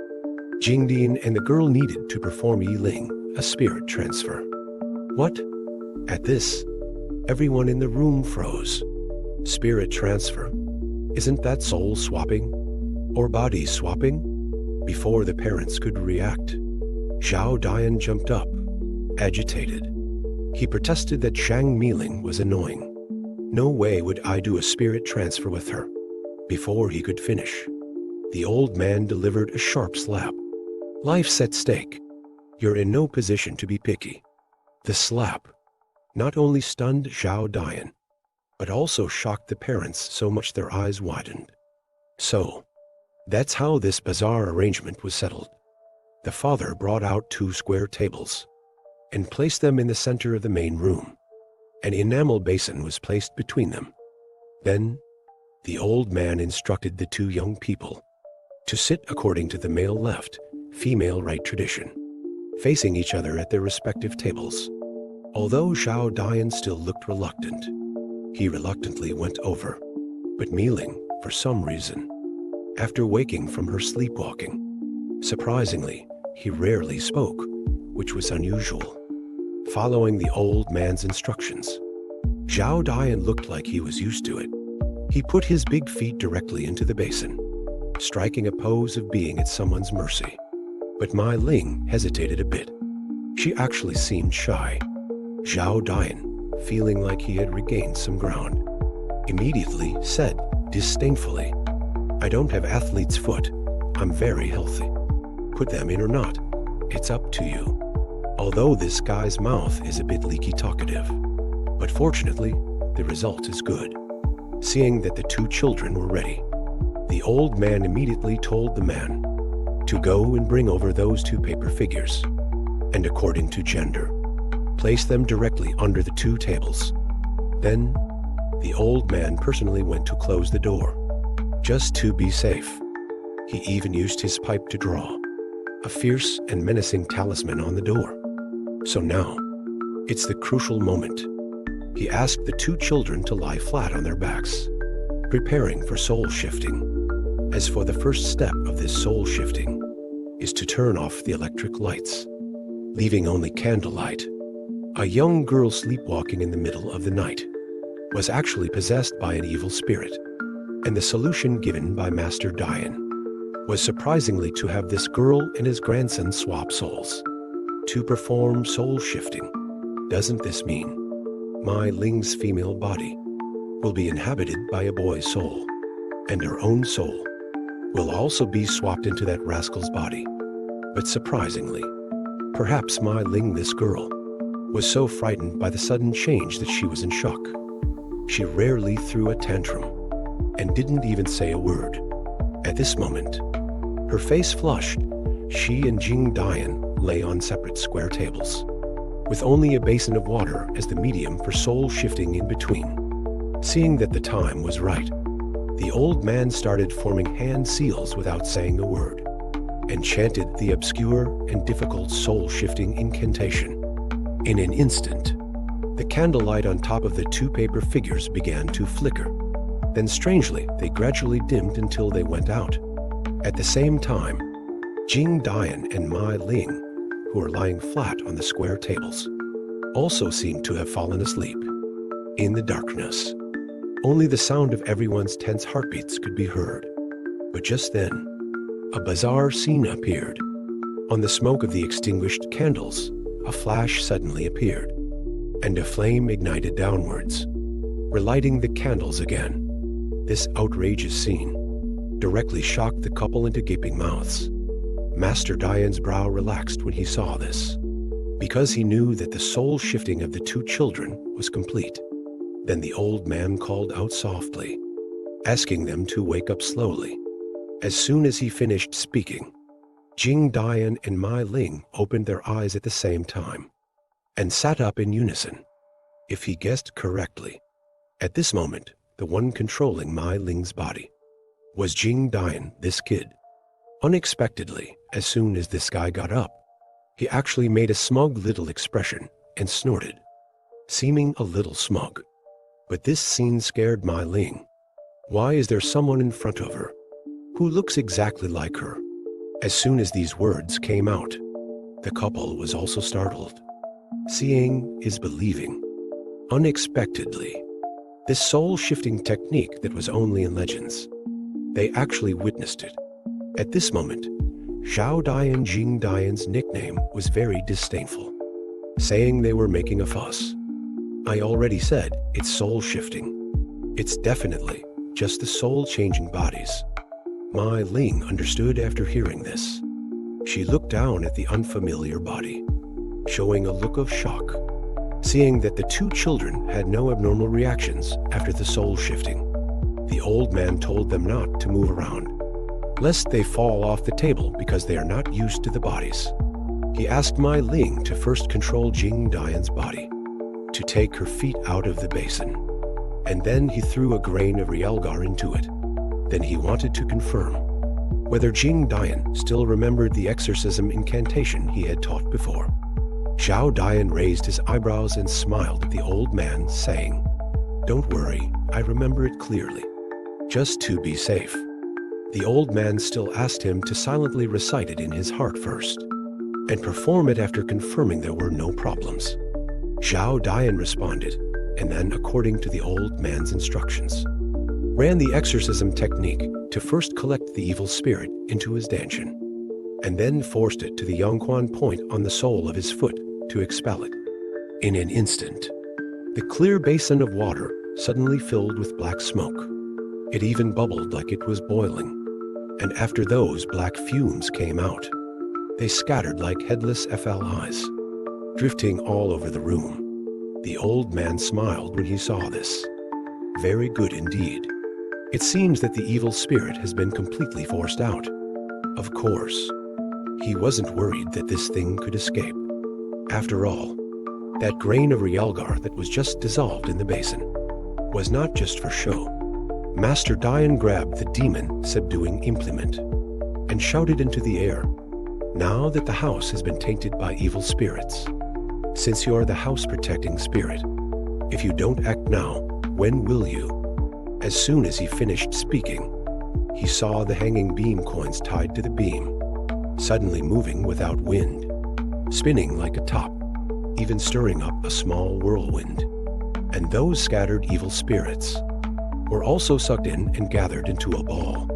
Jingdian and the girl needed to perform Yiling, a spirit transfer. What? At this, everyone in the room froze. Spirit transfer? Isn't that soul swapping? Or body swapping? Before the parents could react, Zhao Dian jumped up, agitated. He protested that Zhang Miling was annoying. No way would I do a spirit transfer with her. Before he could finish, the old man delivered a sharp slap. Life's at stake. You're in no position to be picky. The slap not only stunned Zhao Dian, but also shocked the parents so much their eyes widened. So, that's how this bizarre arrangement was settled. The father brought out 2 square tables and placed them in the center of the main room. An enamel basin was placed between them. Then, the old man instructed the 2 young people to sit according to the male left, female right tradition, facing each other at their respective tables. Although Zhao Dian still looked reluctant, he reluctantly went over. But Miling, for some reason, after waking from her sleepwalking, surprisingly, he rarely spoke, which was unusual. Following the old man's instructions, Zhao Dian looked like he was used to it. He put his big feet directly into the basin, striking a pose of being at someone's mercy. But Mai Ling hesitated a bit. She actually seemed shy. Zhao Dian, feeling like he had regained some ground, immediately said disdainfully, "I don't have athlete's foot. I'm very healthy. Put them in or not, it's up to you." Although this guy's mouth is a bit leaky talkative. But fortunately, the result is good. Seeing that the two children were ready, the old man immediately told the man to go and bring over those two paper figures, and according to gender, place them directly under the two tables. Then, the old man personally went to close the door, just to be safe. He even used his pipe to draw a fierce and menacing talisman on the door. So now, it's the crucial moment. He asked the two children to lie flat on their backs, preparing for soul shifting. As for the first step of this soul shifting, is to turn off the electric lights, leaving only candlelight. A young girl sleepwalking in the middle of the night was actually possessed by an evil spirit, and the solution given by Master Dian was surprisingly to have this girl and his grandson swap souls to perform soul shifting. Doesn't this mean Mai Ling's female body will be inhabited by a boy's soul, and her own soul will also be swapped into that rascal's body? But surprisingly, perhaps Mai Ling, this girl, was so frightened by the sudden change that she was in shock. She rarely threw a tantrum and didn't even say a word. At this moment, her face flushed. She and Jing Dian lay on separate square tables, with only a basin of water as the medium for soul shifting in between. Seeing that the time was right, the old man started forming hand seals without saying a word, and chanted the obscure and difficult soul-shifting incantation. In an instant, the candlelight on top of the two paper figures began to flicker. Then strangely, they gradually dimmed until they went out. At the same time, Jing Dian and Mai Ling, who were lying flat on the square tables, also seemed to have fallen asleep. In the darkness, only the sound of everyone's tense heartbeats could be heard. But just then, a bizarre scene appeared. On the smoke of the extinguished candles, a flash suddenly appeared, and a flame ignited downwards, relighting the candles again. This outrageous scene directly shocked the couple into gaping mouths. Master Dian's brow relaxed when he saw this, because he knew that the soul shifting of the two children was complete. Then the old man called out softly, asking them to wake up slowly. As soon as he finished speaking, Jing Dian and Mai Ling opened their eyes at the same time and sat up in unison. If he guessed correctly, at this moment, the one controlling Mai Ling's body was Jing Dian, this kid. Unexpectedly, as soon as this guy got up, he actually made a smug little expression and snorted, seeming a little smug. But this scene scared Mai Ling. Why is there someone in front of her who looks exactly like her? As soon as these words came out, the couple was also startled. Seeing is believing. Unexpectedly, this soul-shifting technique that was only in legends, they actually witnessed it. At this moment, Zhao Dian Jing Dian's nickname was very disdainful, saying they were making a fuss. I already said it's soul-shifting. It's definitely just the soul-changing bodies. Mai Ling understood after hearing this. She looked down at the unfamiliar body, showing a look of shock, seeing that the two children had no abnormal reactions after the soul shifting. The old man told them not to move around, lest they fall off the table because they are not used to the bodies. He asked Mai Ling to first control Jing Dian's body, to take her feet out of the basin, and then he threw a grain of realgar into it. Then he wanted to confirm whether Jing Dian still remembered the exorcism incantation he had taught before. Zhao Dian raised his eyebrows and smiled at the old man, saying, "Don't worry, I remember it clearly. Just to be safe." The old man still asked him to silently recite it in his heart first, and perform it after confirming there were no problems. Zhao Dian responded, and then, according to the old man's instructions, ran the exorcism technique to first collect the evil spirit into his dantian. and then forced it to the Yangquan point on the sole of his foot to expel it. In an instant, the clear basin of water suddenly filled with black smoke. It even bubbled like it was boiling, and after those black fumes came out, they scattered like headless FLIs, drifting all over the room. The old man smiled when he saw this. Very good indeed. It seems that the evil spirit has been completely forced out. Of course, he wasn't worried that this thing could escape. After all, that grain of realgar that was just dissolved in the basin was not just for show. Master Dian grabbed the demon-subduing implement and shouted into the air, "Now that the house has been tainted by evil spirits, since you are the house-protecting spirit, if you don't act now, when will you?" As soon as he finished speaking, he saw the hanging beam coins tied to the beam, suddenly moving without wind, spinning like a top, even stirring up a small whirlwind. And those scattered evil spirits were also sucked in and gathered into a ball.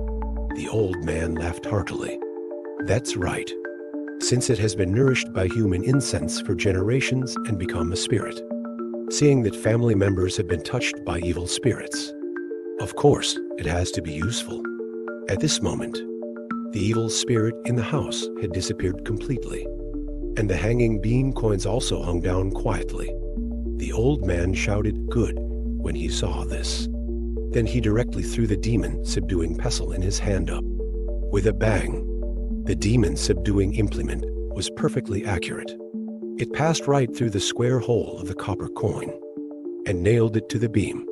The old man laughed heartily. That's right, since it has been nourished by human incense for generations and become a spirit. Seeing that family members have been touched by evil spirits, of course, it has to be useful. At this moment, the evil spirit in the house had disappeared completely, and the hanging beam coins also hung down quietly. The old man shouted "good" when he saw this. Then he directly threw the demon-subduing pestle in his hand up. With a bang, the demon-subduing implement was perfectly accurate. It passed right through the square hole of the copper coin and nailed it to the beam.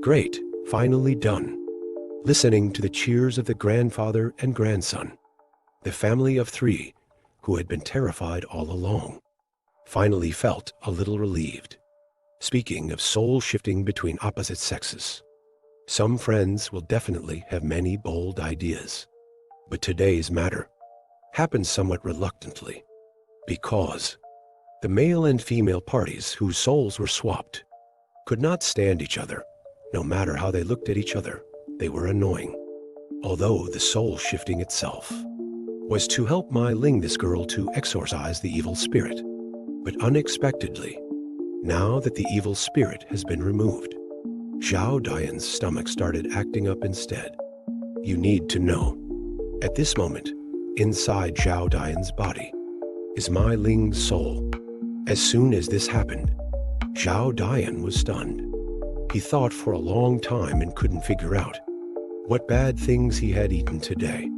Great, finally done. Listening to the cheers of the grandfather and grandson, the family of three, who had been terrified all along, finally felt a little relieved. Speaking of soul shifting between opposite sexes, some friends will definitely have many bold ideas. But today's matter happened somewhat reluctantly, because the male and female parties whose souls were swapped could not stand each other. No matter how they looked at each other, they were annoying. Although the soul shifting itself was to help Mai Ling, this girl, to exorcise the evil spirit. But unexpectedly, now that the evil spirit has been removed, Zhao Dian's stomach started acting up instead. You need to know, at this moment, inside Zhao Dian's body is Mai Ling's soul. As soon as this happened, Zhao Dian was stunned. He thought for a long time and couldn't figure out what bad things he had eaten today.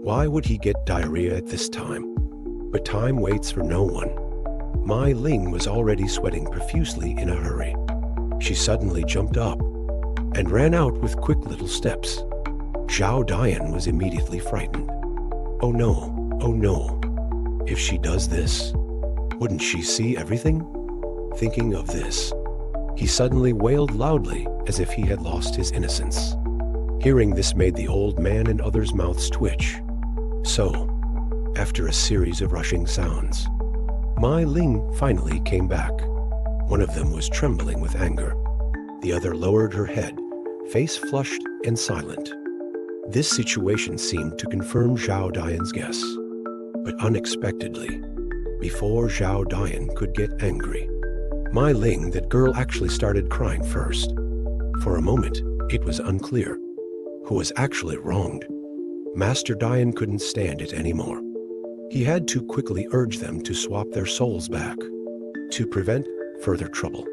Why would he get diarrhea at this time? But time waits for no one. Mai Ling was already sweating profusely in a hurry. She suddenly jumped up and ran out with quick little steps. Zhao Dian was immediately frightened. Oh no, oh no. If she does this, wouldn't she see everything? Thinking of this, he suddenly wailed loudly as if he had lost his innocence. Hearing this made the old man and others' mouths twitch. So, after a series of rushing sounds, Mai Ling finally came back. One of them was trembling with anger. The other lowered her head, face flushed and silent. This situation seemed to confirm Zhao Dian's guess. But unexpectedly, before Zhao Dian could get angry, Mai Ling, that girl, actually started crying first. For a moment, it was unclear who was actually wronged. Master Dian couldn't stand it anymore. He had to quickly urge them to swap their souls back to prevent further trouble.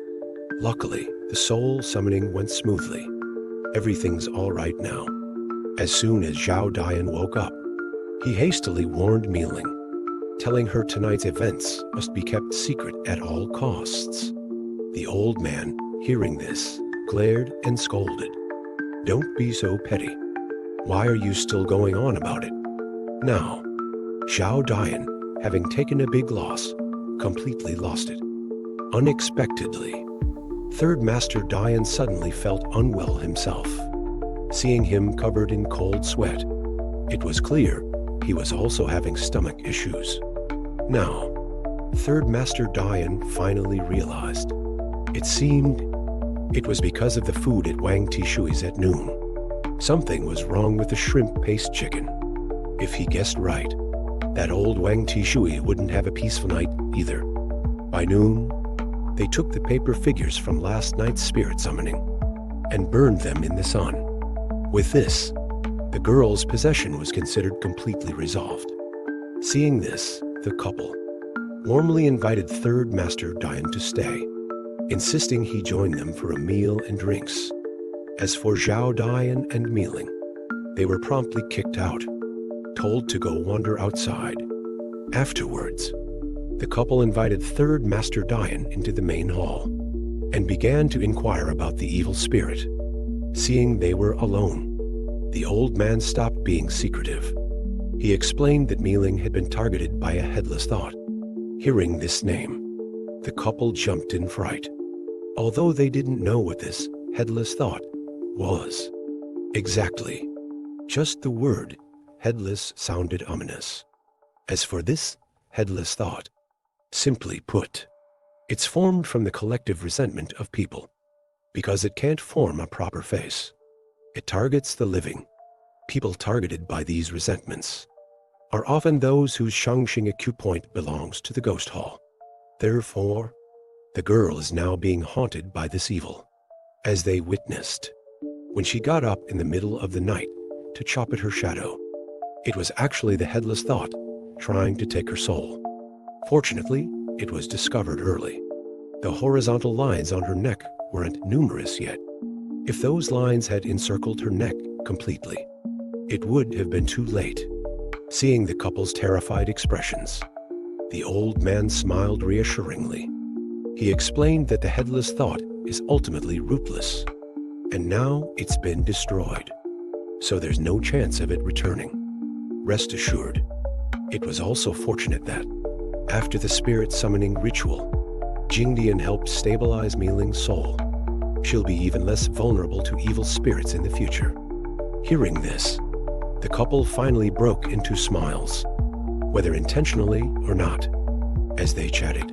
Luckily, the soul summoning went smoothly. Everything's all right now. As soon as Zhao Dian woke up, he hastily warned Miling, telling her tonight's events must be kept secret at all costs. The old man, hearing this, glared and scolded. Don't be so petty. Why are you still going on about it? Now, Zhao Dian, having taken a big loss, completely lost it. Unexpectedly, Third Master Dian suddenly felt unwell himself. Seeing him covered in cold sweat, it was clear he was also having stomach issues. Now, Third Master Dian finally realized. It seemed it was because of the food at Wang Tishui's at noon. Something was wrong with the shrimp paste chicken. If he guessed right, That old Wang Tishui wouldn't have a peaceful night either. By noon, they took the paper figures from last night's spirit summoning and burned them in the sun. With this, the girl's possession was considered completely resolved. Seeing this, the couple warmly invited Third Master Dian to stay, insisting he join them for a meal and drinks. As for Zhao Dian and Miling, they were promptly kicked out, told to go wander outside. Afterwards, the couple invited Third Master Dian into the main hall and began to inquire about the evil spirit. Seeing they were alone, the old man stopped being secretive. He explained that Miling had been targeted by a headless thought. Hearing this name, the couple jumped in fright, although they didn't know what this headless thought was. Exactly. Just the word headless sounded ominous. As for this headless thought, simply put, it's formed from the collective resentment of people, because it can't form a proper face. It targets the living. People targeted by these resentments are often those whose Shangxing IQ point belongs to the ghost hall. Therefore, the girl is now being haunted by this evil, as they witnessed when she got up in the middle of the night to chop at her shadow. It was actually the headless thought trying to take her soul. Fortunately, it was discovered early. The horizontal lines on her neck weren't numerous yet. If those lines had encircled her neck completely, it would have been too late. Seeing the couple's terrified expressions, the old man smiled reassuringly. He explained that the headless thought is ultimately rootless, and now it's been destroyed, so there's no chance of it returning. Rest assured, it was also fortunate that, after the spirit summoning ritual, Jingdian helped stabilize Miling's soul. She'll be even less vulnerable to evil spirits in the future. Hearing this, the couple finally broke into smiles, whether intentionally or not. As they chatted,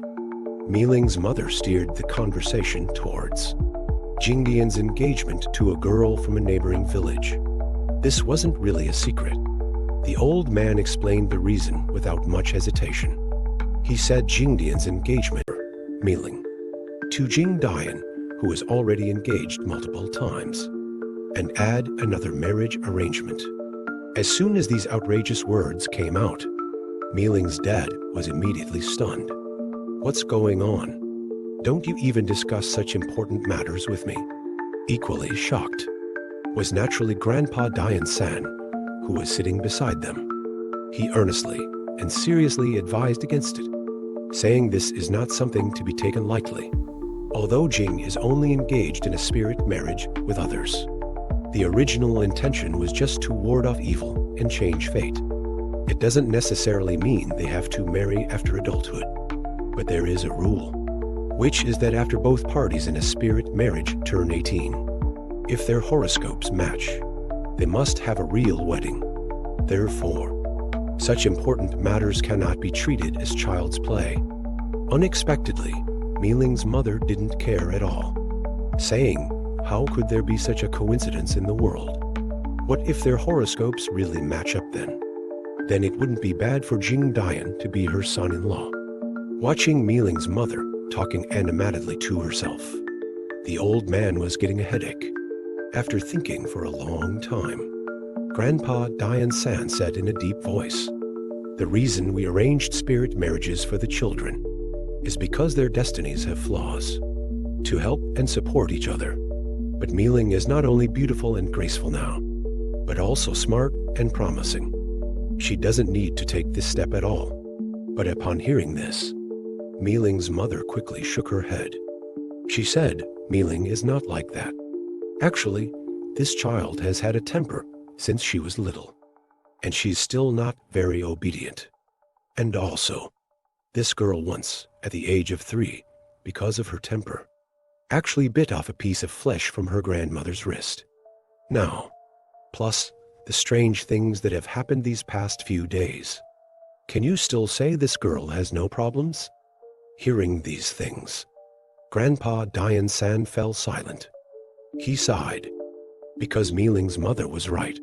Miling's mother steered the conversation towards Jingdian's engagement to a girl from a neighboring village. This wasn't really a secret. The old man explained the reason without much hesitation. He said Jingdian's engagement to Miling, to Jing Dian, who was already engaged multiple times, and add another marriage arrangement. As soon as these outrageous words came out, Miling's dad was immediately stunned. What's going on? Don't you even discuss such important matters with me? Equally shocked was naturally Grandpa Dian San, who was sitting beside them. He earnestly and seriously advised against it, saying this is not something to be taken lightly. Although Jing is only engaged in a spirit marriage with others, the original intention was just to ward off evil and change fate. It doesn't necessarily mean they have to marry after adulthood, but there is a rule, which is that after both parties in a spirit marriage turn 18, if their horoscopes match, they must have a real wedding. Therefore, such important matters cannot be treated as child's play. Unexpectedly, Miling's mother didn't care at all, saying, how could there be such a coincidence in the world? What if their horoscopes really match up then? Then it wouldn't be bad for Jing Dian to be her son-in-law. Watching Miling's mother talking animatedly to herself, the old man was getting a headache. After thinking for a long time, Grandpa Dian San said in a deep voice, the reason we arranged spirit marriages for the children is because their destinies have flaws, to help and support each other. But Miling is not only beautiful and graceful now, but also smart and promising. She doesn't need to take this step at all. But upon hearing this, Miling's mother quickly shook her head. She said, Miling is not like that. Actually, this child has had a temper since she was little, and she's still not very obedient. And also, this girl once, at the age of 3, because of her temper, actually bit off a piece of flesh from her grandmother's wrist. Now, plus the strange things that have happened these past few days, can you still say this girl has no problems? Hearing these things, Grandpa Dian San fell silent. He sighed, because Miling's mother was right.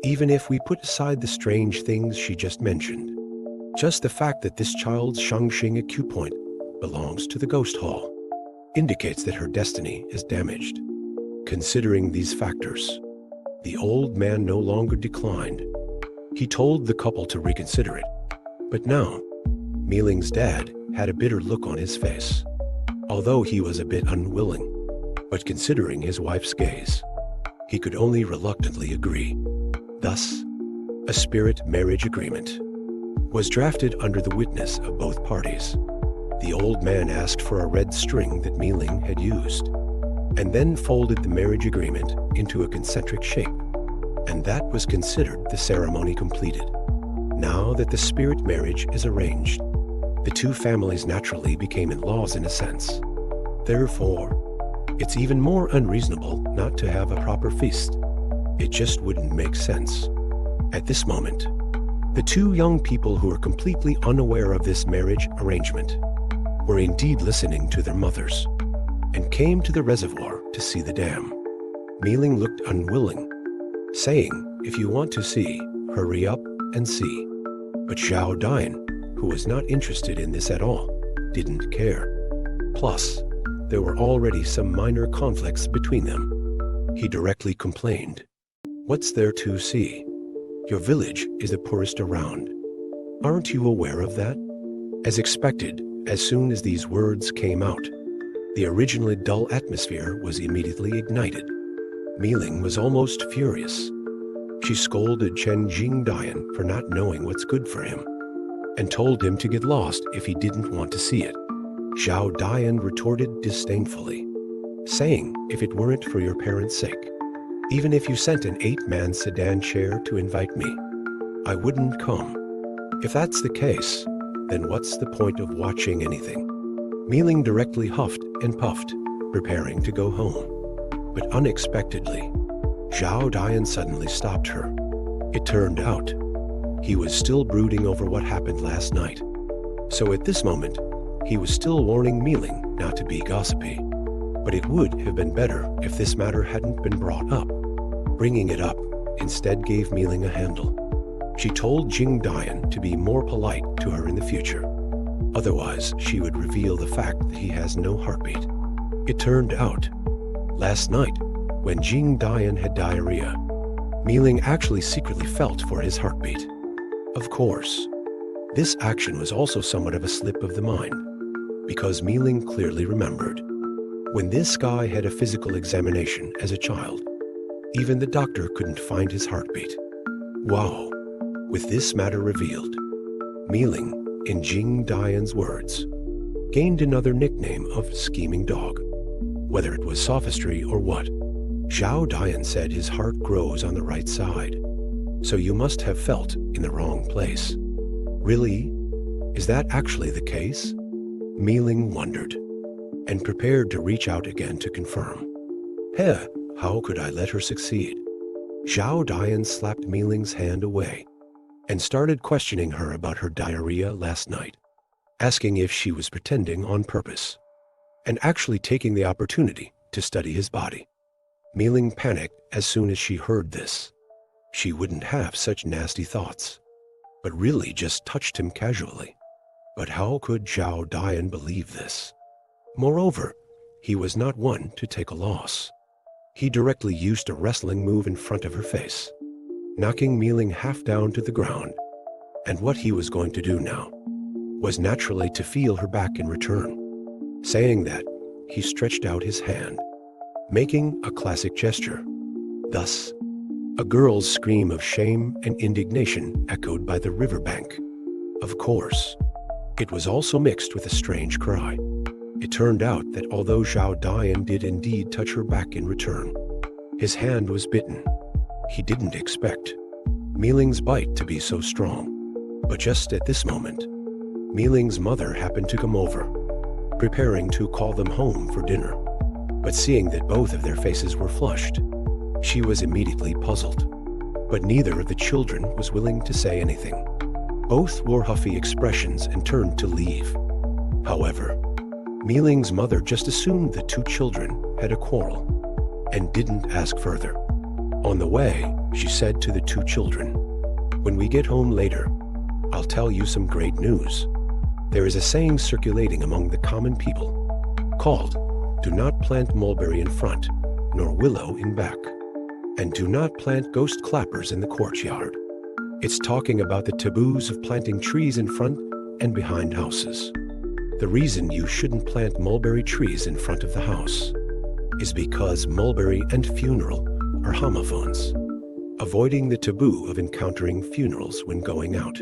Even if we put aside the strange things she just mentioned, Just the fact that this child's Shangxing acupoint belongs to the ghost hall indicates that her destiny is damaged. Considering these factors, the old man no longer declined. He told the couple to reconsider it. But now, Miling's dad had a bitter look on his face, although he was a bit unwilling. But considering his wife's gaze, he could only reluctantly agree. Thus, a spirit marriage agreement was drafted under the witness of both parties. The old man asked for a red string that Miling had used, and then folded the marriage agreement into a concentric shape, and that was considered the ceremony completed. Now that the spirit marriage is arranged, the two families naturally became in-laws in a sense. Therefore, it's even more unreasonable not to have a proper feast. It just wouldn't make sense. At this moment, the two young people who were completely unaware of this marriage arrangement were indeed listening to their mothers and came to the reservoir to see the dam. Miling looked unwilling, saying, "If you want to see, hurry up and see." But Zhao Dian, who was not interested in this at all, didn't care. Plus, there were already some minor conflicts between them. He directly complained, "What's there to see? Your village is the poorest around. Aren't you aware of that?" As expected, as soon as these words came out, the originally dull atmosphere was immediately ignited. Miling was almost furious. She scolded Chen Jingdian for not knowing what's good for him, and told him to get lost if he didn't want to see it. Zhao Dian retorted disdainfully, saying, "If it weren't for your parents' sake, even if you sent an 8-man sedan chair to invite me, I wouldn't come. If that's the case, then what's the point of watching anything?" Miling directly huffed and puffed, preparing to go home. But unexpectedly, Zhao Dian suddenly stopped her. It turned out, he was still brooding over what happened last night. So at this moment, he was still warning Miling not to be gossipy. But it would have been better if this matter hadn't been brought up. Bringing it up instead gave Miling a handle. She told Jing Dian to be more polite to her in the future. Otherwise, she would reveal the fact that he has no heartbeat. It turned out, last night, when Jing Dian had diarrhea, Miling actually secretly felt for his heartbeat. Of course, this action was also somewhat of a slip of the mind, because Miling clearly remembered. When this guy had a physical examination as a child, even the doctor couldn't find his heartbeat. Wow! With this matter revealed, Miling, in Jing Dian's words, gained another nickname of Scheming Dog. Whether it was sophistry or what, Zhao Dian said his heart grows on the right side. So you must have felt in the wrong place. Really? Is that actually the case? Miling wondered, and prepared to reach out again to confirm. How could I let her succeed? Zhao Dian slapped Miling's hand away and started questioning her about her diarrhea last night, asking if she was pretending on purpose, and actually taking the opportunity to study his body. Miling panicked as soon as she heard this. She wouldn't have such nasty thoughts, but really just touched him casually. But how could Zhao Dian believe this? Moreover, he was not one to take a loss. He directly used a wrestling move in front of her face, knocking Miling half down to the ground. And what he was going to do now was naturally to feel her back in return. Saying that, he stretched out his hand, making a classic gesture. Thus, a girl's scream of shame and indignation echoed by the riverbank. Of course, it was also mixed with a strange cry. It turned out that although Zhao Dian did indeed touch her back in return, his hand was bitten. He didn't expect Miling's bite to be so strong. But just at this moment, Miling's mother happened to come over, preparing to call them home for dinner. But seeing that both of their faces were flushed, she was immediately puzzled. But neither of the children was willing to say anything. Both wore huffy expressions and turned to leave. However, Miling's mother just assumed the two children had a quarrel and didn't ask further. On the way, she said to the two children, "When we get home later, I'll tell you some great news. There is a saying circulating among the common people called, "Do not plant mulberry in front, nor willow in back, and do not plant ghost clappers in the courtyard." It's talking about the taboos of planting trees in front and behind houses. The reason you shouldn't plant mulberry trees in front of the house is because mulberry and funeral are homophones, avoiding the taboo of encountering funerals when going out.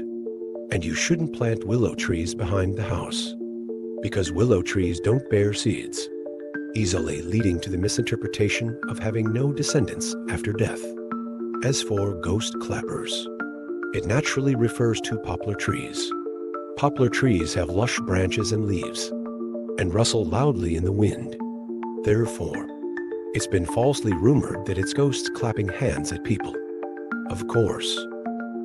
And you shouldn't plant willow trees behind the house, because willow trees don't bear seeds, easily leading to the misinterpretation of having no descendants after death. As for ghost clappers, it naturally refers to poplar trees. Poplar trees have lush branches and leaves, and rustle loudly in the wind. Therefore, it's been falsely rumored that it's ghosts clapping hands at people. Of course,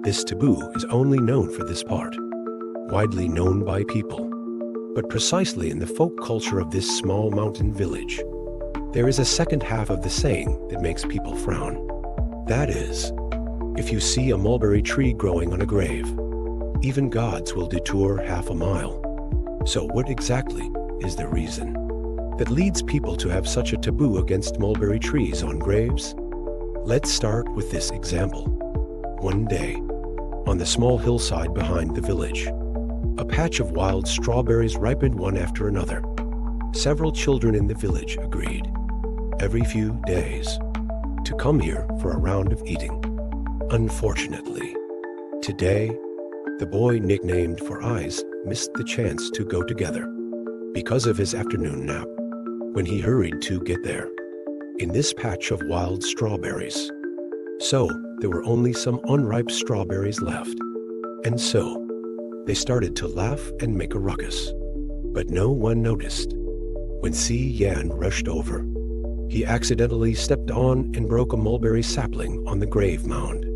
this taboo is only known for this part, widely known by people. But precisely in the folk culture of this small mountain village, there is a second half of the saying that makes people frown. That is, if you see a mulberry tree growing on a grave, even gods will detour half a mile. So what exactly is the reason that leads people to have such a taboo against mulberry trees on graves? Let's start with this example. One day, on the small hillside behind the village, a patch of wild strawberries ripened one after another. Several children in the village agreed, every few days, to come here for a round of eating. Unfortunately, today, the boy nicknamed for Eyes missed the chance to go together because of his afternoon nap when he hurried to get there in this patch of wild strawberries. So there were only some unripe strawberries left, and so they started to laugh and make a ruckus. But no one noticed. When Yin-Yang rushed over, he accidentally stepped on and broke a mulberry sapling on the grave mound.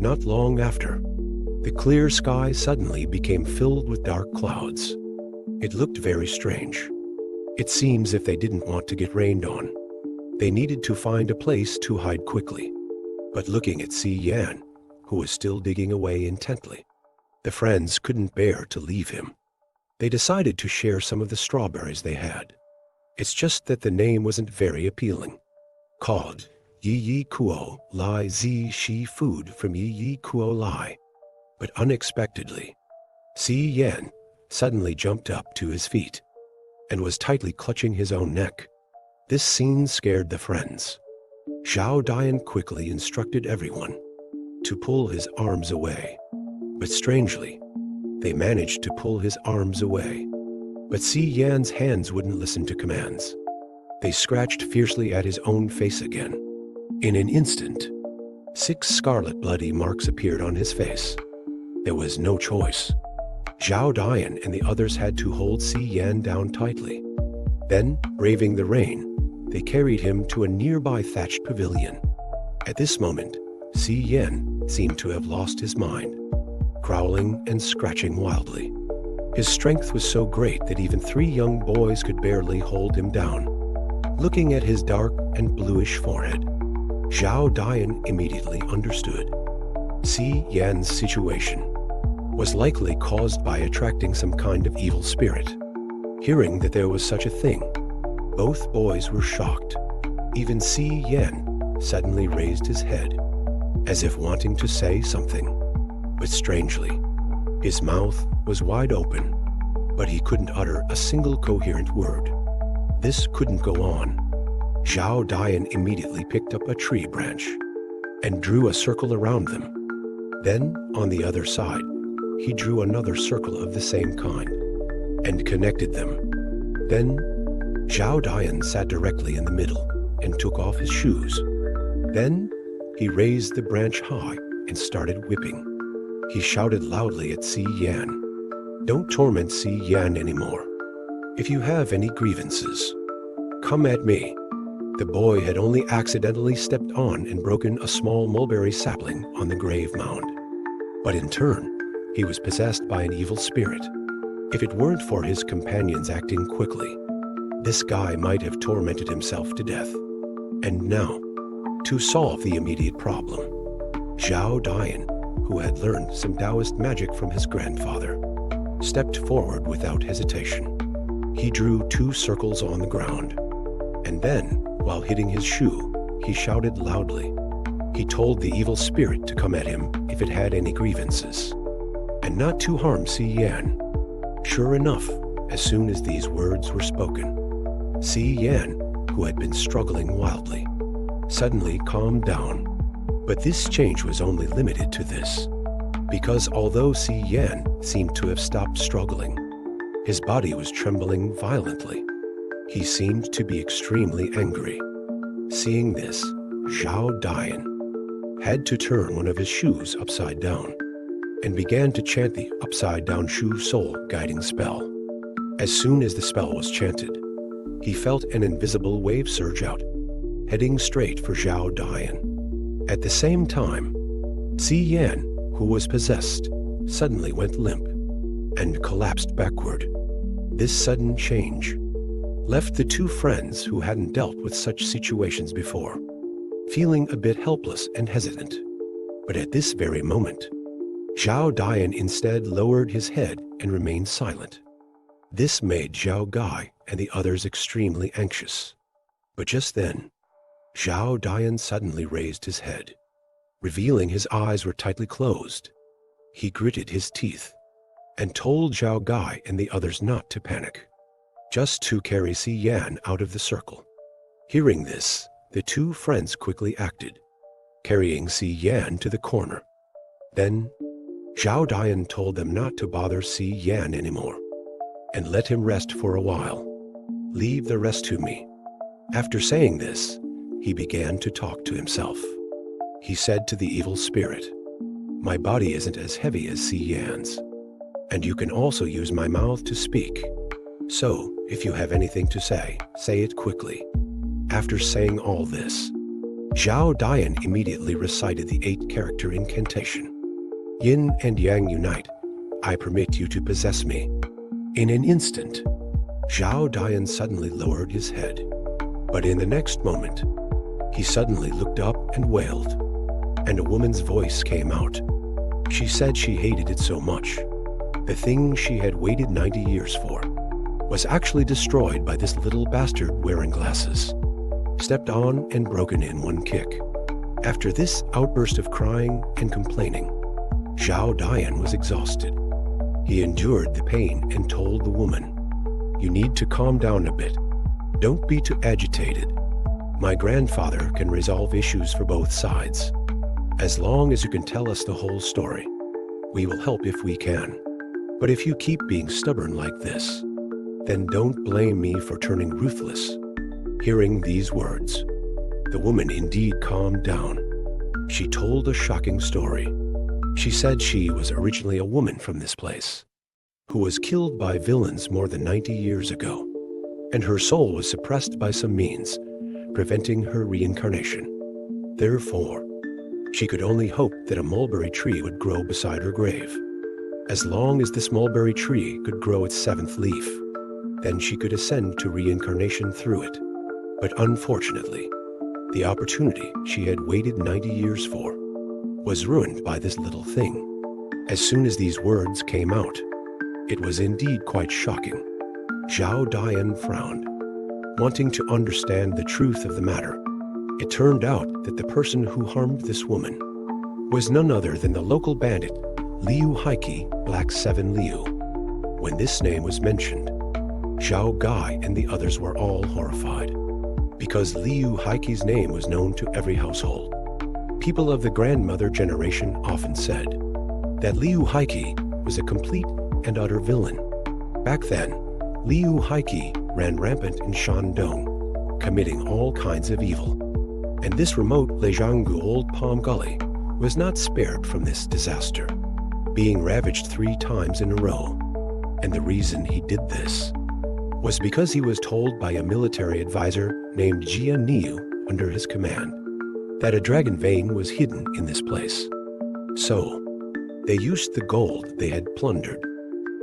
Not long after, the clear sky suddenly became filled with dark clouds. It looked very strange. It seems if they didn't want to get rained on, they needed to find a place to hide quickly. But looking at Yin-Yang, who was still digging away intently, the friends couldn't bear to leave him. They decided to share some of the strawberries they had. It's just that the name wasn't very appealing. Called Yi Kuo Lai Zi Shi, food from Yi Kuo Lai. But unexpectedly, Yin-Yang suddenly jumped up to his feet and was tightly clutching his own neck. This scene scared the friends. Zhao Dian quickly instructed everyone to pull his arms away. But strangely, they managed to pull his arms away. But Yin-Yang's hands wouldn't listen to commands. They scratched fiercely at his own face again. In an instant, 6 scarlet bloody marks appeared on his face. There was no choice. Zhao Dian and the others had to hold Yin-Yang down tightly. Then, braving the rain, they carried him to a nearby thatched pavilion. At this moment, Yin-Yang seemed to have lost his mind, growling and scratching wildly. His strength was so great that even 3 young boys could barely hold him down. Looking at his dark and bluish forehead, Zhao Dian immediately understood. Yang's situation was likely caused by attracting some kind of evil spirit. Hearing that there was such a thing, both boys were shocked. Even Yang suddenly raised his head, as if wanting to say something. But strangely, his mouth was wide open, but he couldn't utter a single coherent word. This couldn't go on. Zhao Dian immediately picked up a tree branch and drew a circle around them. Then, on the other side, he drew another circle of the same kind and connected them. Then, Zhao Dian sat directly in the middle and took off his shoes. Then, he raised the branch high and started whipping. He shouted loudly at Yang, "Don't torment Yang anymore. If you have any grievances, come at me." The boy had only accidentally stepped on and broken a small mulberry sapling on the grave mound. But in turn, he was possessed by an evil spirit. If it weren't for his companions acting quickly, this guy might have tormented himself to death. And now, to solve the immediate problem, Zhao Dian who had learned some Taoist magic from his grandfather, stepped forward without hesitation. He drew 2 circles on the ground, and then, while hitting his shoe, he shouted loudly. He told the evil spirit to come at him if it had any grievances, and not to harm Si Yan. Sure enough, as soon as these words were spoken, Si Yan, who had been struggling wildly, suddenly calmed down. But this change was only limited to this, because although Si Yan seemed to have stopped struggling, his body was trembling violently. He seemed to be extremely angry. Seeing this, Zhao Dian had to turn one of his shoes upside down and began to chant the upside-down shoe soul guiding spell. As soon as the spell was chanted, he felt an invisible wave surge out, heading straight for Zhao Dian. At the same time, Si Yan, who was possessed, suddenly went limp and collapsed backward. This sudden change left the 2 friends who hadn't dealt with such situations before feeling a bit helpless and hesitant. But at this very moment, Zhao Dian instead lowered his head and remained silent. This made Zhao Gai and the others extremely anxious. But just then, Zhao Dian suddenly raised his head, revealing his eyes were tightly closed. He gritted his teeth and told Zhao Gai and the others not to panic, just to carry Si Yan out of the circle. Hearing this, the 2 friends quickly acted, carrying Si Yan to the corner. Then, Zhao Dian told them not to bother Si Yan anymore, and let him rest for a while. Leave the rest to me. After saying this, he began to talk to himself. He said to the evil spirit, "My body isn't as heavy as Si Yan's, and you can also use my mouth to speak. So, if you have anything to say it quickly." After saying all this, Zhao Dian immediately recited the 8-character incantation. "Yin and Yang unite. I permit you to possess me." In an instant, Zhao Dian suddenly lowered his head. But in the next moment, he suddenly looked up and wailed, and a woman's voice came out. She said she hated it so much. The thing she had waited 90 years for was actually destroyed by this little bastard wearing glasses, stepped on and broken in one kick. After this outburst of crying and complaining, Zhao Dian was exhausted. He endured the pain and told the woman, "You need to calm down a bit. Don't be too agitated. My grandfather can resolve issues for both sides. As long as you can tell us the whole story, we will help if we can. But if you keep being stubborn like this, then don't blame me for turning ruthless." Hearing these words, the woman indeed calmed down. She told a shocking story. She said she was originally a woman from this place, who was killed by villains more than 90 years ago, and her soul was suppressed by some means, preventing her reincarnation. Therefore, she could only hope that a mulberry tree would grow beside her grave. As long as this mulberry tree could grow its 7th leaf, then she could ascend to reincarnation through it. But unfortunately, the opportunity she had waited 90 years for was ruined by this little thing. As soon as these words came out, it was indeed quite shocking. Zhao Dian frowned, wanting to understand the truth of the matter. It turned out that the person who harmed this woman was none other than the local bandit, Liu Haiki, Black 7 Liu. When this name was mentioned, Zhao Gai and the others were all horrified, because Liu Haiki's name was known to every household. People of the grandmother generation often said that Liu Haiki was a complete and utter villain. Back then, Liu Haiki ran rampant in Shandong, committing all kinds of evil. And this remote Lejianggu Old Palm Gully was not spared from this disaster, being ravaged 3 times in a row. And the reason he did this was because he was told by a military advisor named Jia Niu under his command that a dragon vein was hidden in this place. So, they used the gold they had plundered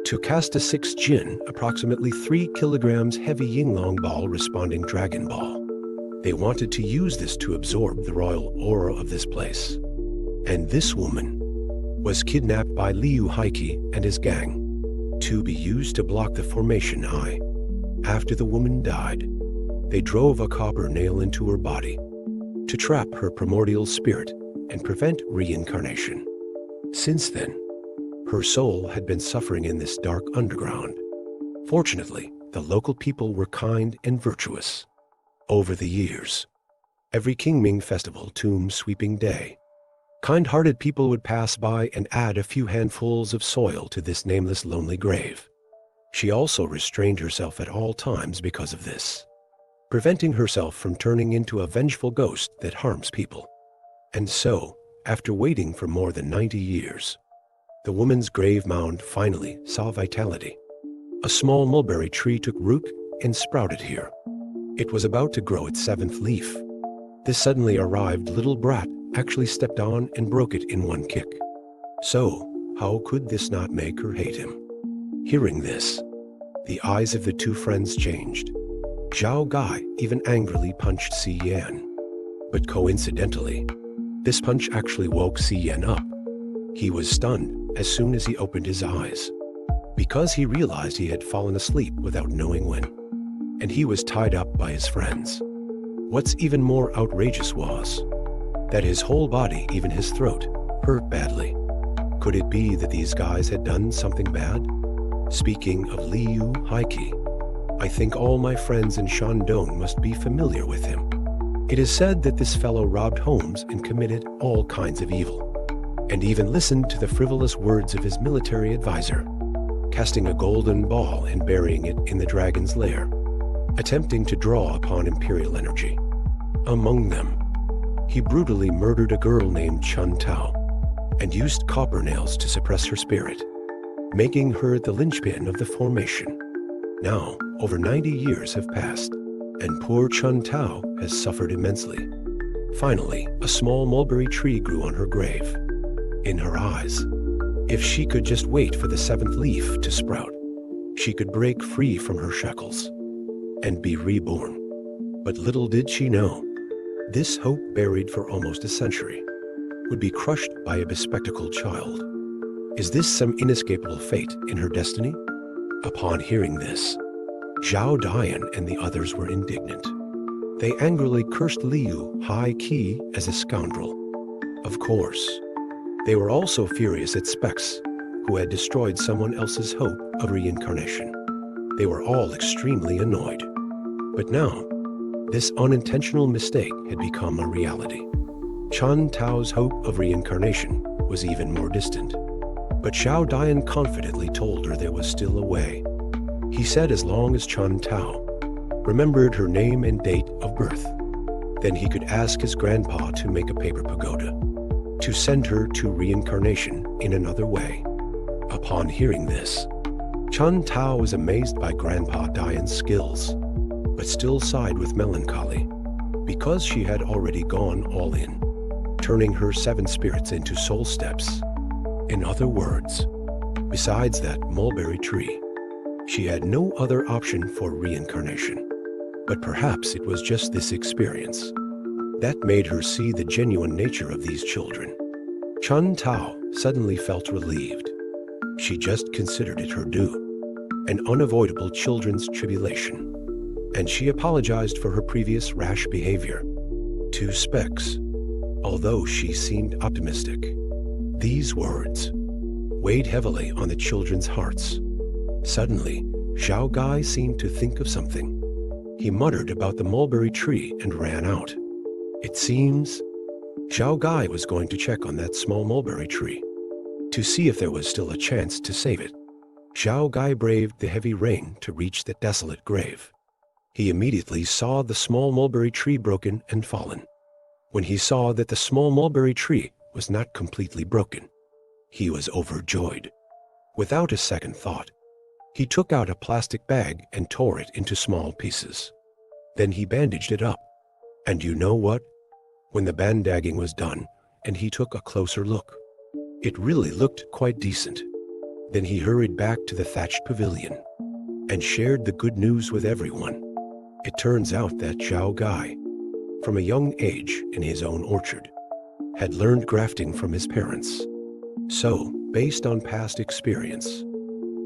to cast a 6 jin, approximately 3 kilograms heavy Yin-Long ball responding dragon ball. They wanted to use this to absorb the royal aura of this place. And this woman was kidnapped by Liu Haiki and his gang to be used to block the formation eye. After the woman died, they drove a copper nail into her body to trap her primordial spirit and prevent reincarnation. Since then, her soul had been suffering in this dark underground. Fortunately, the local people were kind and virtuous. Over the years, every Qingming festival tomb sweeping day, kind-hearted people would pass by and add a few handfuls of soil to this nameless lonely grave. She also restrained herself at all times because of this, preventing herself from turning into a vengeful ghost that harms people. And so, after waiting for more than 90 years, the woman's grave mound finally saw vitality. A small mulberry tree took root and sprouted here. It was about to grow its 7th leaf. This suddenly arrived little brat actually stepped on and broke it in one kick. So, how could this not make her hate him? Hearing this, the eyes of the two friends changed. Zhao Gai even angrily punched Si Yan. But coincidentally, this punch actually woke Si Yan up. He was stunned as soon as he opened his eyes, because he realized he had fallen asleep without knowing when, and he was tied up by his friends. What's even more outrageous was that his whole body, even his throat, hurt badly. Could it be that these guys had done something bad? Speaking of Liu Haiki, I think all my friends in Shandong must be familiar with him. It is said that this fellow robbed homes and committed all kinds of evil, and even listened to the frivolous words of his military advisor, casting a golden ball and burying it in the dragon's lair, attempting to draw upon imperial energy. Among them, he brutally murdered a girl named Chun Tao and used copper nails to suppress her spirit, making her the linchpin of the formation. Now, over 90 years have passed, and poor Chun Tao has suffered immensely. Finally, a small mulberry tree grew on her grave. In her eyes, if she could just wait for the 7th leaf to sprout, she could break free from her shackles and be reborn. But little did she know, this hope buried for almost a century would be crushed by a bespectacled child. Is this some inescapable fate in her destiny? Upon hearing this, Zhao Dian and the others were indignant. They angrily cursed Liu Haiki as a scoundrel. Of course, they were also furious at Specs, who had destroyed someone else's hope of reincarnation. They were all extremely annoyed. But now, this unintentional mistake had become a reality. Chun Tao's hope of reincarnation was even more distant. But Zhao Dian confidently told her there was still a way. He said as long as Chun Tao remembered her name and date of birth, then he could ask his grandpa to make a paper pagoda, to send her to reincarnation in another way. Upon hearing this, Chun Tao was amazed by Grandpa Dian's skills, but still sighed with melancholy, because she had already gone all in, turning her 7 spirits into soul steps. In other words, besides that mulberry tree, she had no other option for reincarnation. But perhaps it was just this experience that made her see the genuine nature of these children. Chun Tao suddenly felt relieved. She just considered it her due, an unavoidable children's tribulation, and she apologized for her previous rash behavior to Specs, although she seemed optimistic. These words weighed heavily on the children's hearts. Suddenly, Zhao Gai seemed to think of something. He muttered about the mulberry tree and ran out. It seems Zhao Gai was going to check on that small mulberry tree to see if there was still a chance to save it. Zhao Gai braved the heavy rain to reach the desolate grave. He immediately saw the small mulberry tree broken and fallen. When he saw that the small mulberry tree was not completely broken, he was overjoyed. Without a second thought, he took out a plastic bag and tore it into small pieces. Then he bandaged it up. And you know what? When the bandaging was done and he took a closer look, it really looked quite decent. Then he hurried back to the thatched pavilion and shared the good news with everyone. It turns out that Zhao Gai, from a young age in his own orchard, had learned grafting from his parents. So, based on past experience,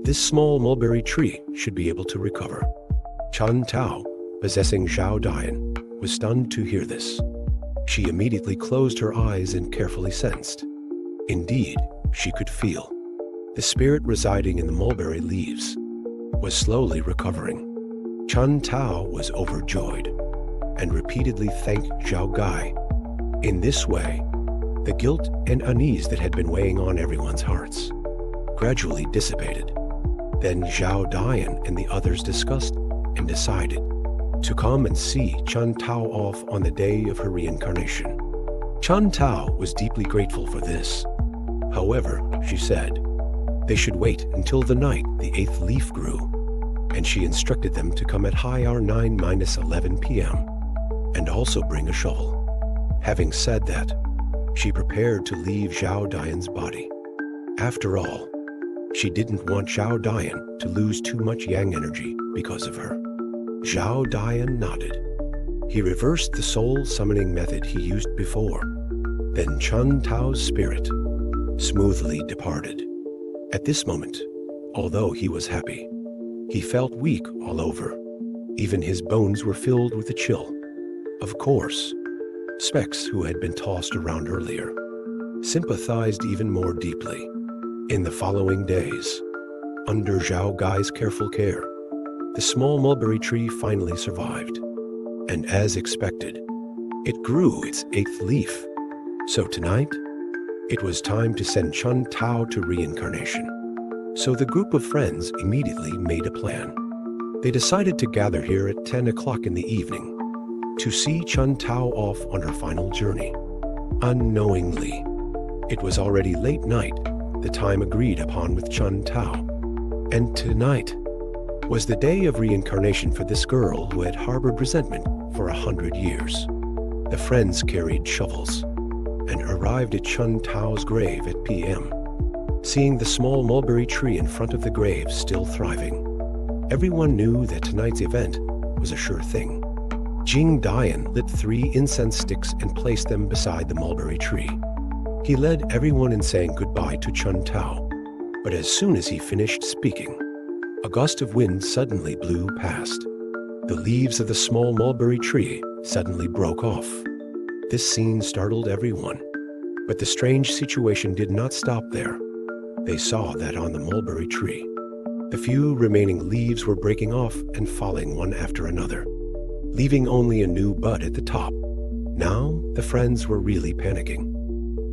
this small mulberry tree should be able to recover. Chun Tao, possessing Zhao Dian, was stunned to hear this. She immediately closed her eyes and carefully sensed. Indeed, she could feel. The spirit residing in the mulberry leaves was slowly recovering. Chun Tao was overjoyed and repeatedly thanked Zhao Gai. In this way, the guilt and unease that had been weighing on everyone's hearts gradually dissipated. Then Zhao Dian and the others discussed and decided to come and see Chun Tao off on the day of her reincarnation. Chun Tao was deeply grateful for this. However, she said, they should wait until the night the 8th leaf grew, and she instructed them to come at high hour 9-11 p.m. and also bring a shovel. Having said that, she prepared to leave Zhao Dian's body. After all, she didn't want Zhao Dian to lose too much yang energy because of her. Zhao Dian nodded. He reversed the soul summoning method he used before. Then Chun Tao's spirit smoothly departed. At this moment, although he was happy, he felt weak all over. Even his bones were filled with a chill. Of course, Specs, who had been tossed around earlier, sympathized even more deeply. In the following days, under Zhao Gai's careful care, the small mulberry tree finally survived. And as expected, it grew its 8th leaf. So tonight, it was time to send Chun Tao to reincarnation. So the group of friends immediately made a plan. They decided to gather here at 10 o'clock in the evening to see Chun Tao off on her final journey. Unknowingly, it was already late night, the time agreed upon with Chun Tao. And tonight was the day of reincarnation for this girl who had harbored resentment for 100 years. The friends carried shovels and arrived at Chun Tao's grave at p.m. Seeing the small mulberry tree in front of the grave still thriving, everyone knew that tonight's event was a sure thing. Jing Dian lit 3 incense sticks and placed them beside the mulberry tree. He led everyone in saying goodbye to Chun Tao, but as soon as he finished speaking, a gust of wind suddenly blew past. The leaves of the small mulberry tree suddenly broke off. This scene startled everyone, but the strange situation did not stop there. They saw that on the mulberry tree, the few remaining leaves were breaking off and falling one after another, leaving only a new bud at the top. Now the friends were really panicking.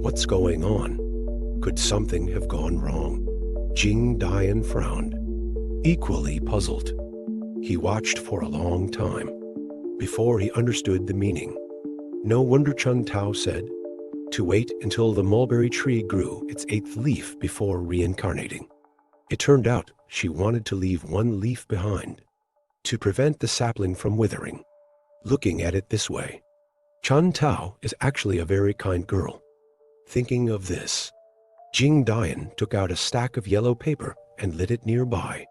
What's going on? Could something have gone wrong? Jing Dian frowned, equally puzzled. He watched for a long time before he understood the meaning. No wonder Chun Tao said to wait until the mulberry tree grew its 8th leaf before reincarnating. It turned out she wanted to leave 1 leaf behind to prevent the sapling from withering. Looking at it this way, Chun Tao is actually a very kind girl. Thinking of this, Jing Dian took out a stack of yellow paper and lit it nearby.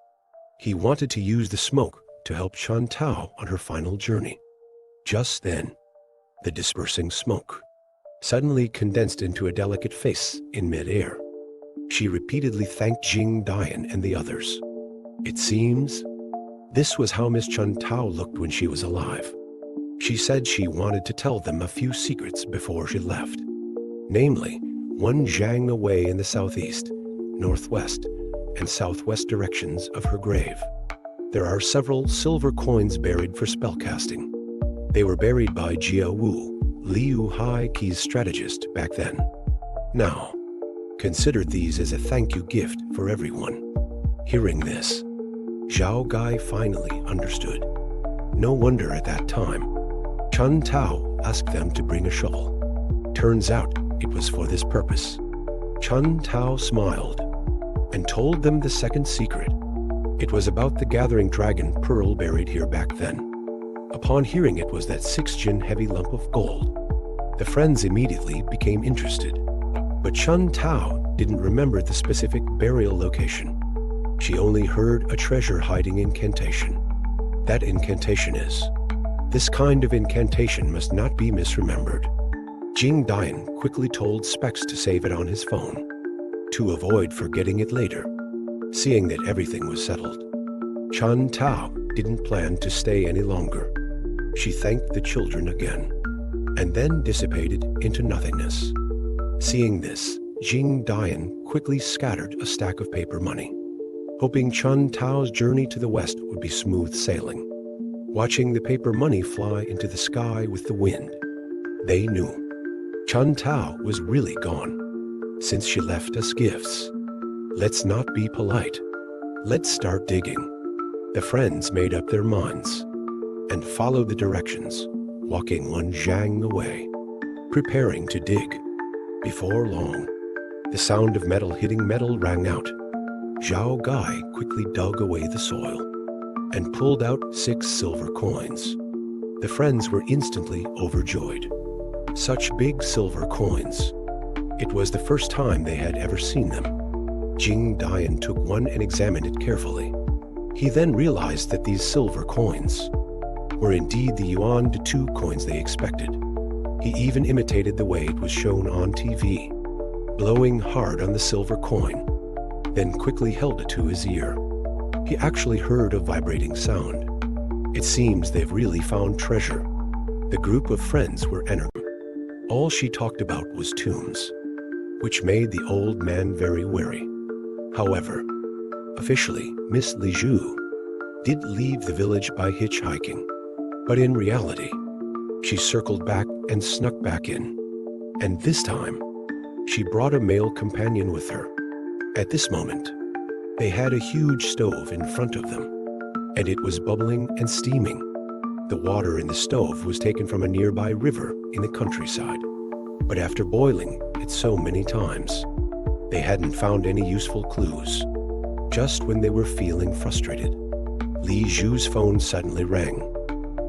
He wanted to use the smoke to help Chun Tao on her final journey. Just then, the dispersing smoke suddenly condensed into a delicate face in mid-air. She repeatedly thanked Jing Dian and the others. It seems this was how Miss Chun Tao looked when she was alive. She said she wanted to tell them a few secrets before she left. Namely, 1 zhang away in the southeast, northwest, and southwest directions of her grave, there are several silver coins buried for spellcasting. They were buried by Jia Wu, Liu Hai Qi's strategist back then. Now, consider these as a thank you gift for everyone. Hearing this, Zhao Gai finally understood. No wonder at that time, Chun Tao asked them to bring a shovel. Turns out it was for this purpose. Chun Tao smiled and told them the second secret. It was about the gathering dragon pearl buried here back then. Upon hearing it was that 6-jin heavy lump of gold, the friends immediately became interested. But Chun Tao didn't remember the specific burial location. She only heard a treasure hiding incantation. That incantation is, this kind of incantation must not be misremembered. Jing Dian quickly told Specs to save it on his phone. to avoid forgetting it later. Seeing that everything was settled, Chun Tao didn't plan to stay any longer. She thanked the children again, and then dissipated into nothingness. Seeing this, Jing Dian quickly scattered a stack of paper money, hoping Chun Tao's journey to the west would be smooth sailing. Watching the paper money fly into the sky with the wind, they knew Chun Tao was really gone, since she left us gifts. Let's not be polite. Let's start digging. The friends made up their minds and followed the directions, walking one zhang away, preparing to dig. Before long, the sound of metal hitting metal rang out. Zhao Gai quickly dug away the soil and pulled out 6 silver coins. The friends were instantly overjoyed. Such big silver coins. It was the first time they had ever seen them. Jing Dian took one and examined it carefully. He then realized that these silver coins were indeed the yuan to 2 coins they expected. He even imitated the way it was shown on TV, blowing hard on the silver coin, then quickly held it to his ear. He actually heard a vibrating sound. It seems they've really found treasure. The group of friends were enamored. All she talked about was tombs, which made the old man very wary. However, officially, Miss Li Zhu did leave the village by hitchhiking, but in reality, she circled back and snuck back in. And this time, she brought a male companion with her. At this moment, they had a huge stove in front of them, and it was bubbling and steaming. The water in the stove was taken from a nearby river in the countryside, but after boiling it so many times, they hadn't found any useful clues. Just when they were feeling frustrated, Li Zhu's phone suddenly rang.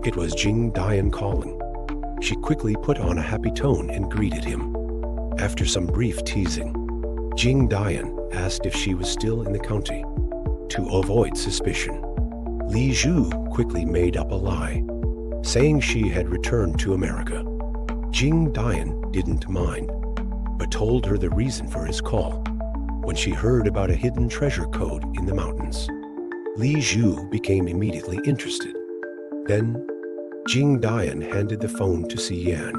It was Jing Dian calling. She quickly put on a happy tone and greeted him. After some brief teasing, Jing Dian asked if she was still in the county. To avoid suspicion, Li Zhu quickly made up a lie, saying she had returned to America. Jing Dian didn't mind, but told her the reason for his call. When she heard about a hidden treasure code in the mountains, Li Zhu became immediately interested. Then, Jing Dian handed the phone to Si Yan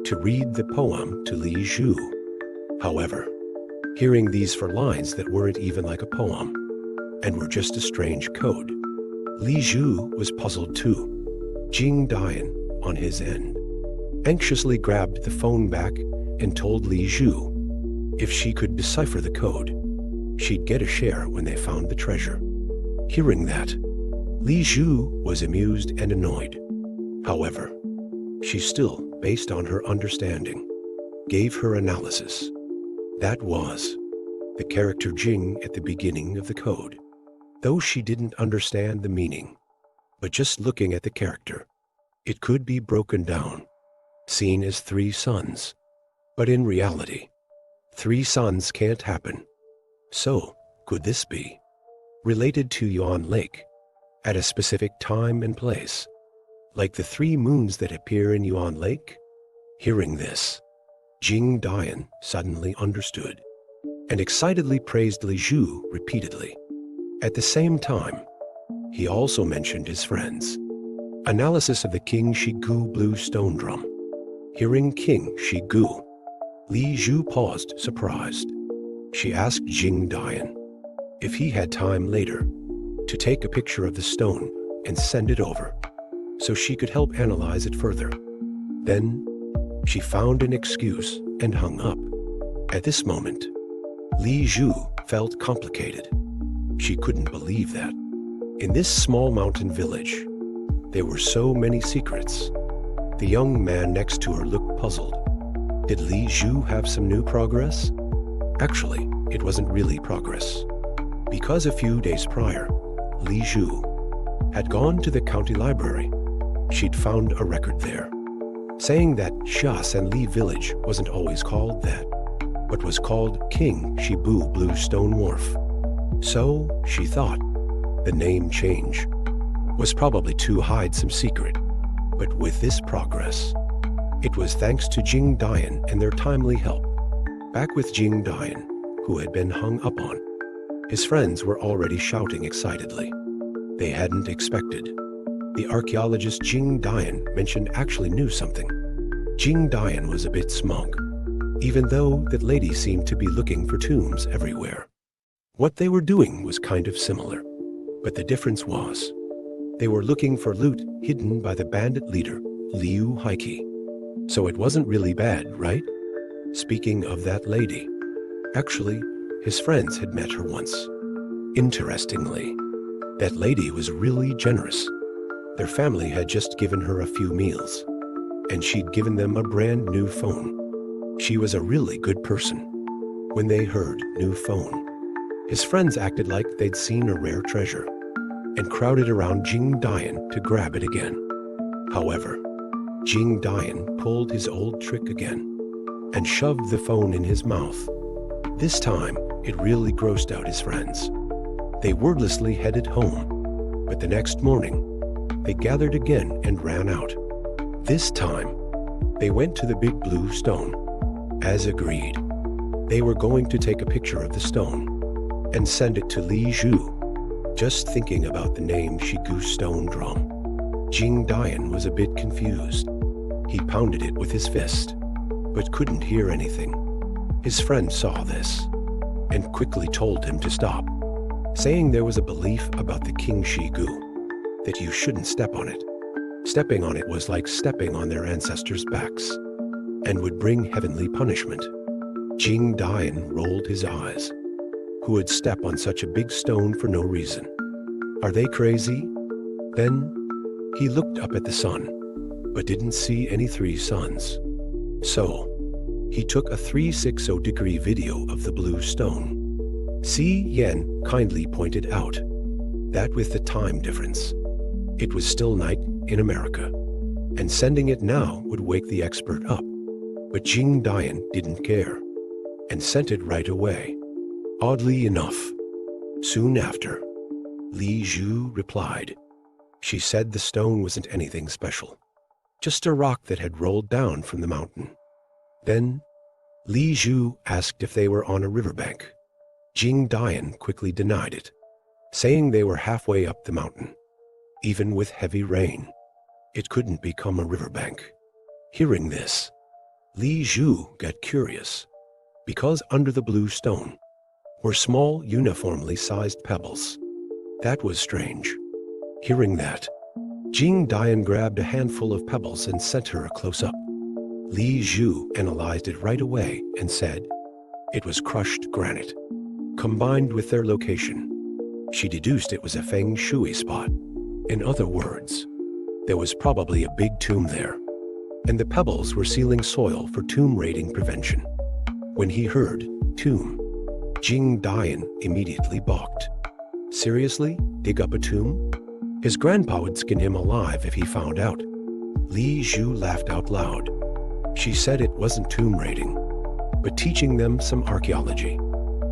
to read the poem to Li Zhu. However, hearing these 4 lines that weren't even like a poem and were just a strange code, Li Zhu was puzzled too. Jing Dian, on his end, anxiously grabbed the phone back and told Li Zhu if she could decipher the code, she'd get a share when they found the treasure. Hearing that, Li Zhu was amused and annoyed. However, she still, based on her understanding, gave her analysis. That was the character Jing at the beginning of the code. Though she didn't understand the meaning, but just looking at the character, it could be broken down, seen as 3 suns. But in reality, 3 suns can't happen. So, could this be related to Yuan Lake at a specific time and place, like the 3 moons that appear in Yuan Lake? Hearing this, Jing Dian suddenly understood and excitedly praised Li Zhu repeatedly. At the same time, he also mentioned his friends. Analysis of the King Shigu blue stone drum. Hearing King Shigu, Li Zhu paused, surprised. She asked Jing Dian if he had time later to take a picture of the stone and send it over, so she could help analyze it further. Then, she found an excuse and hung up. At this moment, Li Zhu felt complicated. She couldn't believe that. In this small mountain village, there were so many secrets. The young man next to her looked puzzled. Did Li Zhu have some new progress? Actually, it wasn't really progress, because a few days prior, Li Zhu had gone to the county library. She'd found a record there, saying that Shasan Li village wasn't always called that, but was called King Shibu Blue Stone Wharf. So, she thought, the name change was probably to hide some secret. But with this progress, it was thanks to Jing Dian and their timely help. Back with Jing Dian, who had been hung up on. His friends were already shouting excitedly. They hadn't expected. The archaeologist Jing Dian mentioned actually knew something. Jing Dian was a bit smug, even though that lady seemed to be looking for tombs everywhere. What they were doing was kind of similar, but the difference was they were looking for loot hidden by the bandit leader, Liu Haiki. So it wasn't really bad, right? Speaking of that lady, actually, his friends had met her once. Interestingly, that lady was really generous. Their family had just given her a few meals, and she'd given them a brand new phone. She was a really good person. When they heard new phone, his friends acted like they'd seen a rare treasure and crowded around Jing Dian to grab it again. However, Jing Dian pulled his old trick again and shoved the phone in his mouth. This time, it really grossed out his friends. They wordlessly headed home, but the next morning, they gathered again and ran out. This time, they went to the big blue stone. As agreed, they were going to take a picture of the stone and send it to Li Zhu. Just thinking about the name Shigu Stone Drum, Jing Dian was a bit confused. He pounded it with his fist, but couldn't hear anything. His friend saw this and quickly told him to stop, saying there was a belief about the King Shigu that you shouldn't step on it. Stepping on it was like stepping on their ancestors' backs and would bring heavenly punishment. Jing Dian rolled his eyes. Who would step on such a big stone for no reason? Are they crazy? Then he looked up at the sun, but didn't see any three suns. So he took a 360-degree video of the blue stone. Si Yan kindly pointed out that with the time difference, it was still night in America, and sending it now would wake the expert up. But Jing Dian didn't care, and sent it right away. Oddly enough, soon after, Li Zhu replied. She said the stone wasn't anything special, just a rock that had rolled down from the mountain. Then, Li Zhu asked if they were on a riverbank. Jing Dian quickly denied it, saying they were halfway up the mountain. Even with heavy rain, it couldn't become a riverbank. Hearing this, Li Zhu got curious, because under the blue stone were small, uniformly sized pebbles. That was strange. Hearing that, Jing Dian grabbed a handful of pebbles and sent her a close-up. Li Zhu analyzed it right away and said it was crushed granite. Combined with their location, she deduced it was a feng shui spot. In other words, there was probably a big tomb there, and the pebbles were sealing soil for tomb raiding prevention. When he heard tomb, Jing Dian immediately balked. Seriously? Dig up a tomb? His grandpa would skin him alive if he found out. Li Zhu laughed out loud. She said it wasn't tomb raiding, but teaching them some archaeology.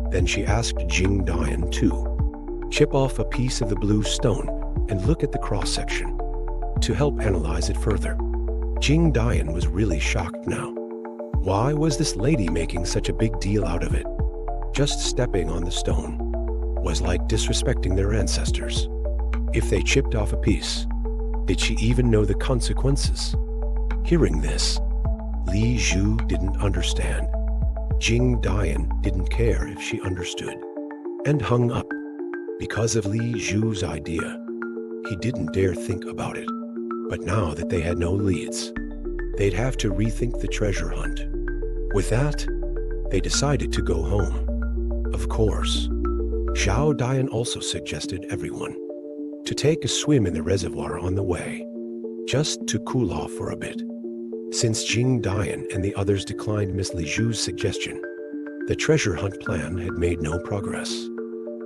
Then she asked Jing Dian to chip off a piece of the blue stone and look at the cross-section to help analyze it further. Jing Dian was really shocked now. Why was this lady making such a big deal out of it? Just stepping on the stone was like disrespecting their ancestors. If they chipped off a piece, did she even know the consequences? Hearing this, Li Zhu didn't understand. Jing Dian didn't care if she understood, and hung up. Because of Li Zhu's idea, he didn't dare think about it. But now that they had no leads, they'd have to rethink the treasure hunt. With that, they decided to go home. Of course, Xiao Dian also suggested everyone to take a swim in the reservoir on the way, just to cool off for a bit. Since Jing Dian and the others declined Miss Li Zhu's suggestion, the treasure hunt plan had made no progress,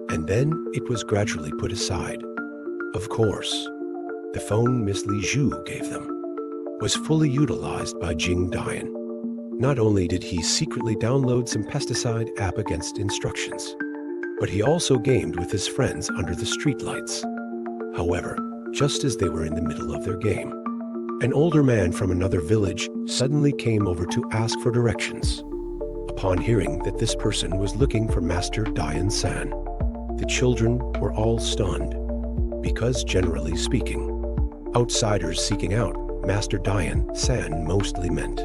and then it was gradually put aside. Of course, the phone Miss Li Zhu gave them was fully utilized by Jing Dian. Not only did he secretly download some pesticide app against instructions, but he also gamed with his friends under the streetlights. However, just as they were in the middle of their game, an older man from another village suddenly came over to ask for directions. Upon hearing that this person was looking for Master Dian San, the children were all stunned, because generally speaking, outsiders seeking out Master Dian San mostly meant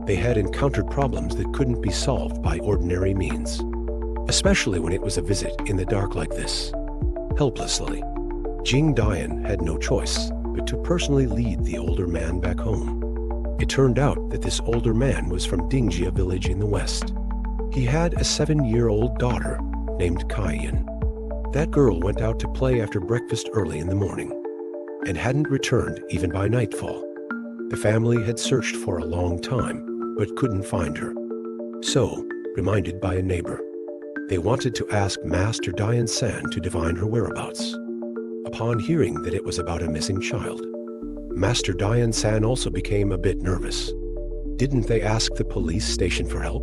they had encountered problems that couldn't be solved by ordinary means, especially when it was a visit in the dark like this. Helplessly, Jing Dian had no choice but to personally lead the older man back home. It turned out that this older man was from Dingjia village in the west. He had a 7-year-old daughter named Kaiyan. That girl went out to play after breakfast early in the morning and hadn't returned even by nightfall. The family had searched for a long time but couldn't find her. So, reminded by a neighbor, they wanted to ask Master Dian San to divine her whereabouts. Upon hearing that it was about a missing child, Master Dian San also became a bit nervous. Didn't they ask the police station for help?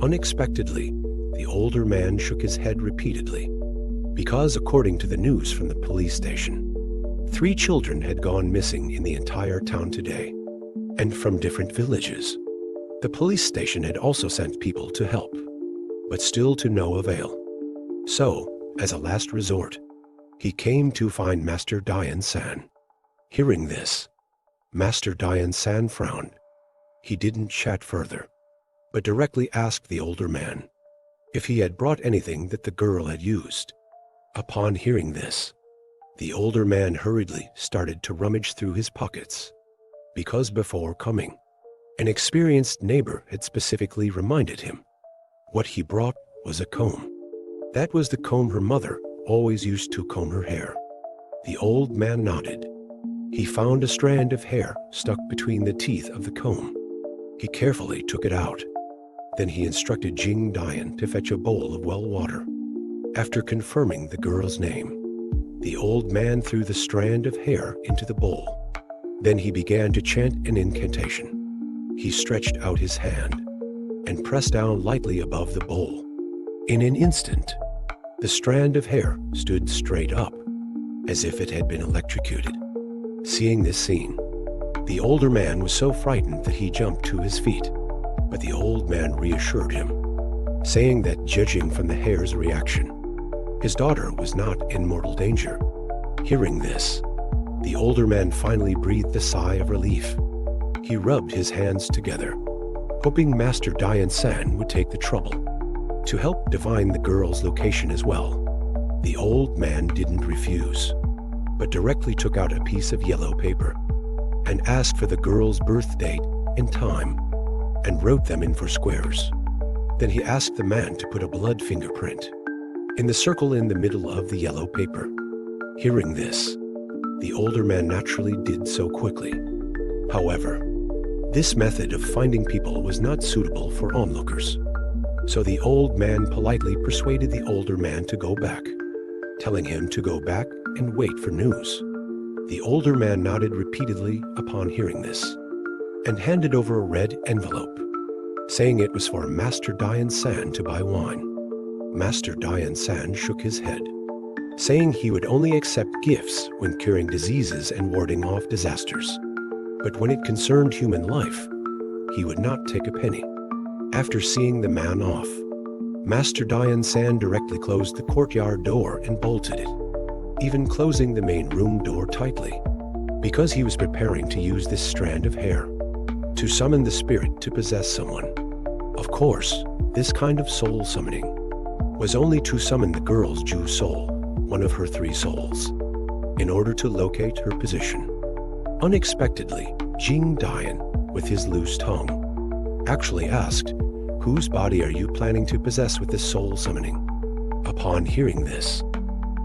Unexpectedly, the older man shook his head repeatedly, because according to the news from the police station, 3 children had gone missing in the entire town today, and from different villages. The police station had also sent people to help, but still to no avail. So, as a last resort, he came to find Master Dian San. Hearing this, Master Dian San frowned. He didn't chat further, but directly asked the older man if he had brought anything that the girl had used. Upon hearing this, the older man hurriedly started to rummage through his pockets, because before coming, an experienced neighbor had specifically reminded him what he brought was a comb. That was the comb her mother always used to comb her hair. The old man nodded. He found a strand of hair stuck between the teeth of the comb. He carefully took it out. Then he instructed Jing Dian to fetch a bowl of well water. After confirming the girl's name, the old man threw the strand of hair into the bowl. Then he began to chant an incantation. He stretched out his hand and pressed down lightly above the bowl. In an instant, the strand of hair stood straight up, as if it had been electrocuted. Seeing this scene, the older man was so frightened that he jumped to his feet, but the old man reassured him, saying that judging from the hair's reaction, his daughter was not in mortal danger. Hearing this, the older man finally breathed a sigh of relief. He rubbed his hands together, hoping Master Dian San would take the trouble to help divine the girl's location as well. The old man didn't refuse, but directly took out a piece of yellow paper and asked for the girl's birth date and time and wrote them in for squares. Then he asked the man to put a blood fingerprint in the circle in the middle of the yellow paper. Hearing this, the older man naturally did so quickly. However, this method of finding people was not suitable for onlookers. So the old man politely persuaded the older man to go back, telling him to go back and wait for news. The older man nodded repeatedly upon hearing this, and handed over a red envelope, saying it was for Master Dian San to buy wine. Master Dian San shook his head, saying he would only accept gifts when curing diseases and warding off disasters. But when it concerned human life, he would not take a penny. After seeing the man off, Master Dian San directly closed the courtyard door and bolted it, even closing the main room door tightly, because he was preparing to use this strand of hair to summon the spirit to possess someone. Of course, this kind of soul summoning was only to summon the girl's Ju soul, one of her 3 souls, in order to locate her position. Unexpectedly, Jing Dian, with his loose tongue, actually asked, "Whose body are you planning to possess with this soul summoning?" Upon hearing this,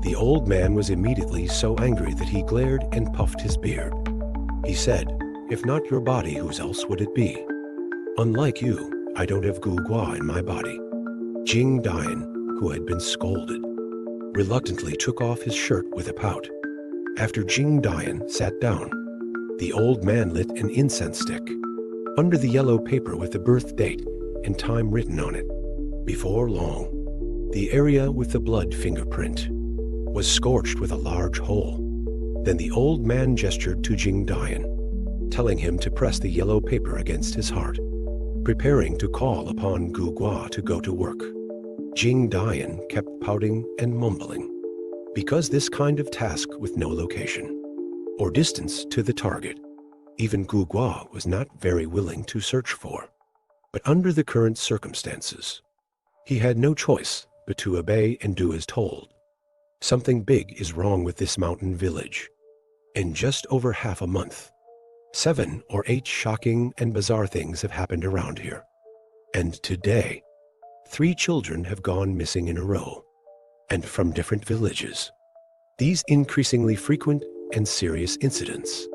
the old man was immediately so angry that he glared and puffed his beard. He said, "If not your body, whose else would it be? Unlike you, I don't have Gu Gua in my body." Jing Dian, who had been scolded, reluctantly took off his shirt with a pout. After Jing Dian sat down, the old man lit an incense stick under the yellow paper with the birth date and time written on it. Before long, the area with the blood fingerprint was scorched with a large hole. Then the old man gestured to Jing Dian, telling him to press the yellow paper against his heart. preparing to call upon Gu Gua to go to work. Jing Dian kept pouting and mumbling, because this kind of task with no location or distance to the target, even Gu Gua was not very willing to search for. But under the current circumstances, he had no choice but to obey and do as told. Something big is wrong with this mountain village. In just over half a month, 7 or 8 shocking and bizarre things have happened around here. And today, 3 children have gone missing in a row, and from different villages. These increasingly frequent and serious incidents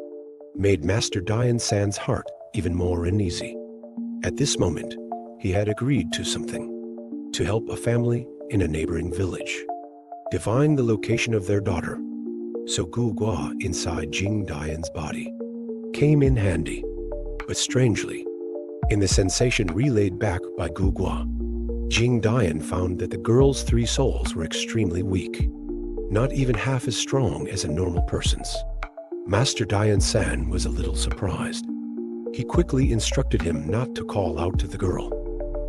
made Master Dian San's heart even more uneasy. At this moment, he had agreed to something, to help a family in a neighboring village divine the location of their daughter. So Gu Gua inside Jing Dian's body came in handy. But strangely, in the sensation relayed back by Gu Gua, Jing Dian found that the girl's 3 souls were extremely weak, not even half as strong as a normal person's. Master Dian San was a little surprised. He quickly instructed him not to call out to the girl,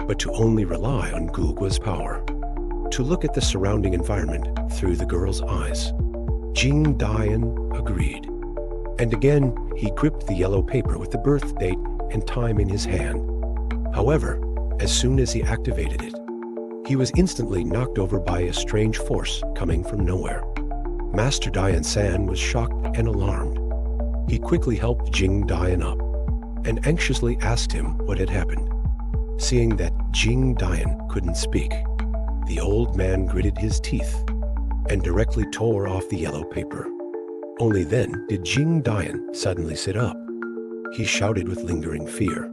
but to only rely on Gu Gua's power, to look at the surrounding environment through the girl's eyes. Jing Dian agreed. And again, he gripped the yellow paper with the birth date and time in his hand. However, as soon as he activated it, he was instantly knocked over by a strange force coming from nowhere. Master Dian San was shocked and alarmed. He quickly helped Jing Dian up and anxiously asked him what had happened. Seeing that Jing Dian couldn't speak, the old man gritted his teeth and directly tore off the yellow paper. Only then did Jing Dian suddenly sit up. He shouted with lingering fear.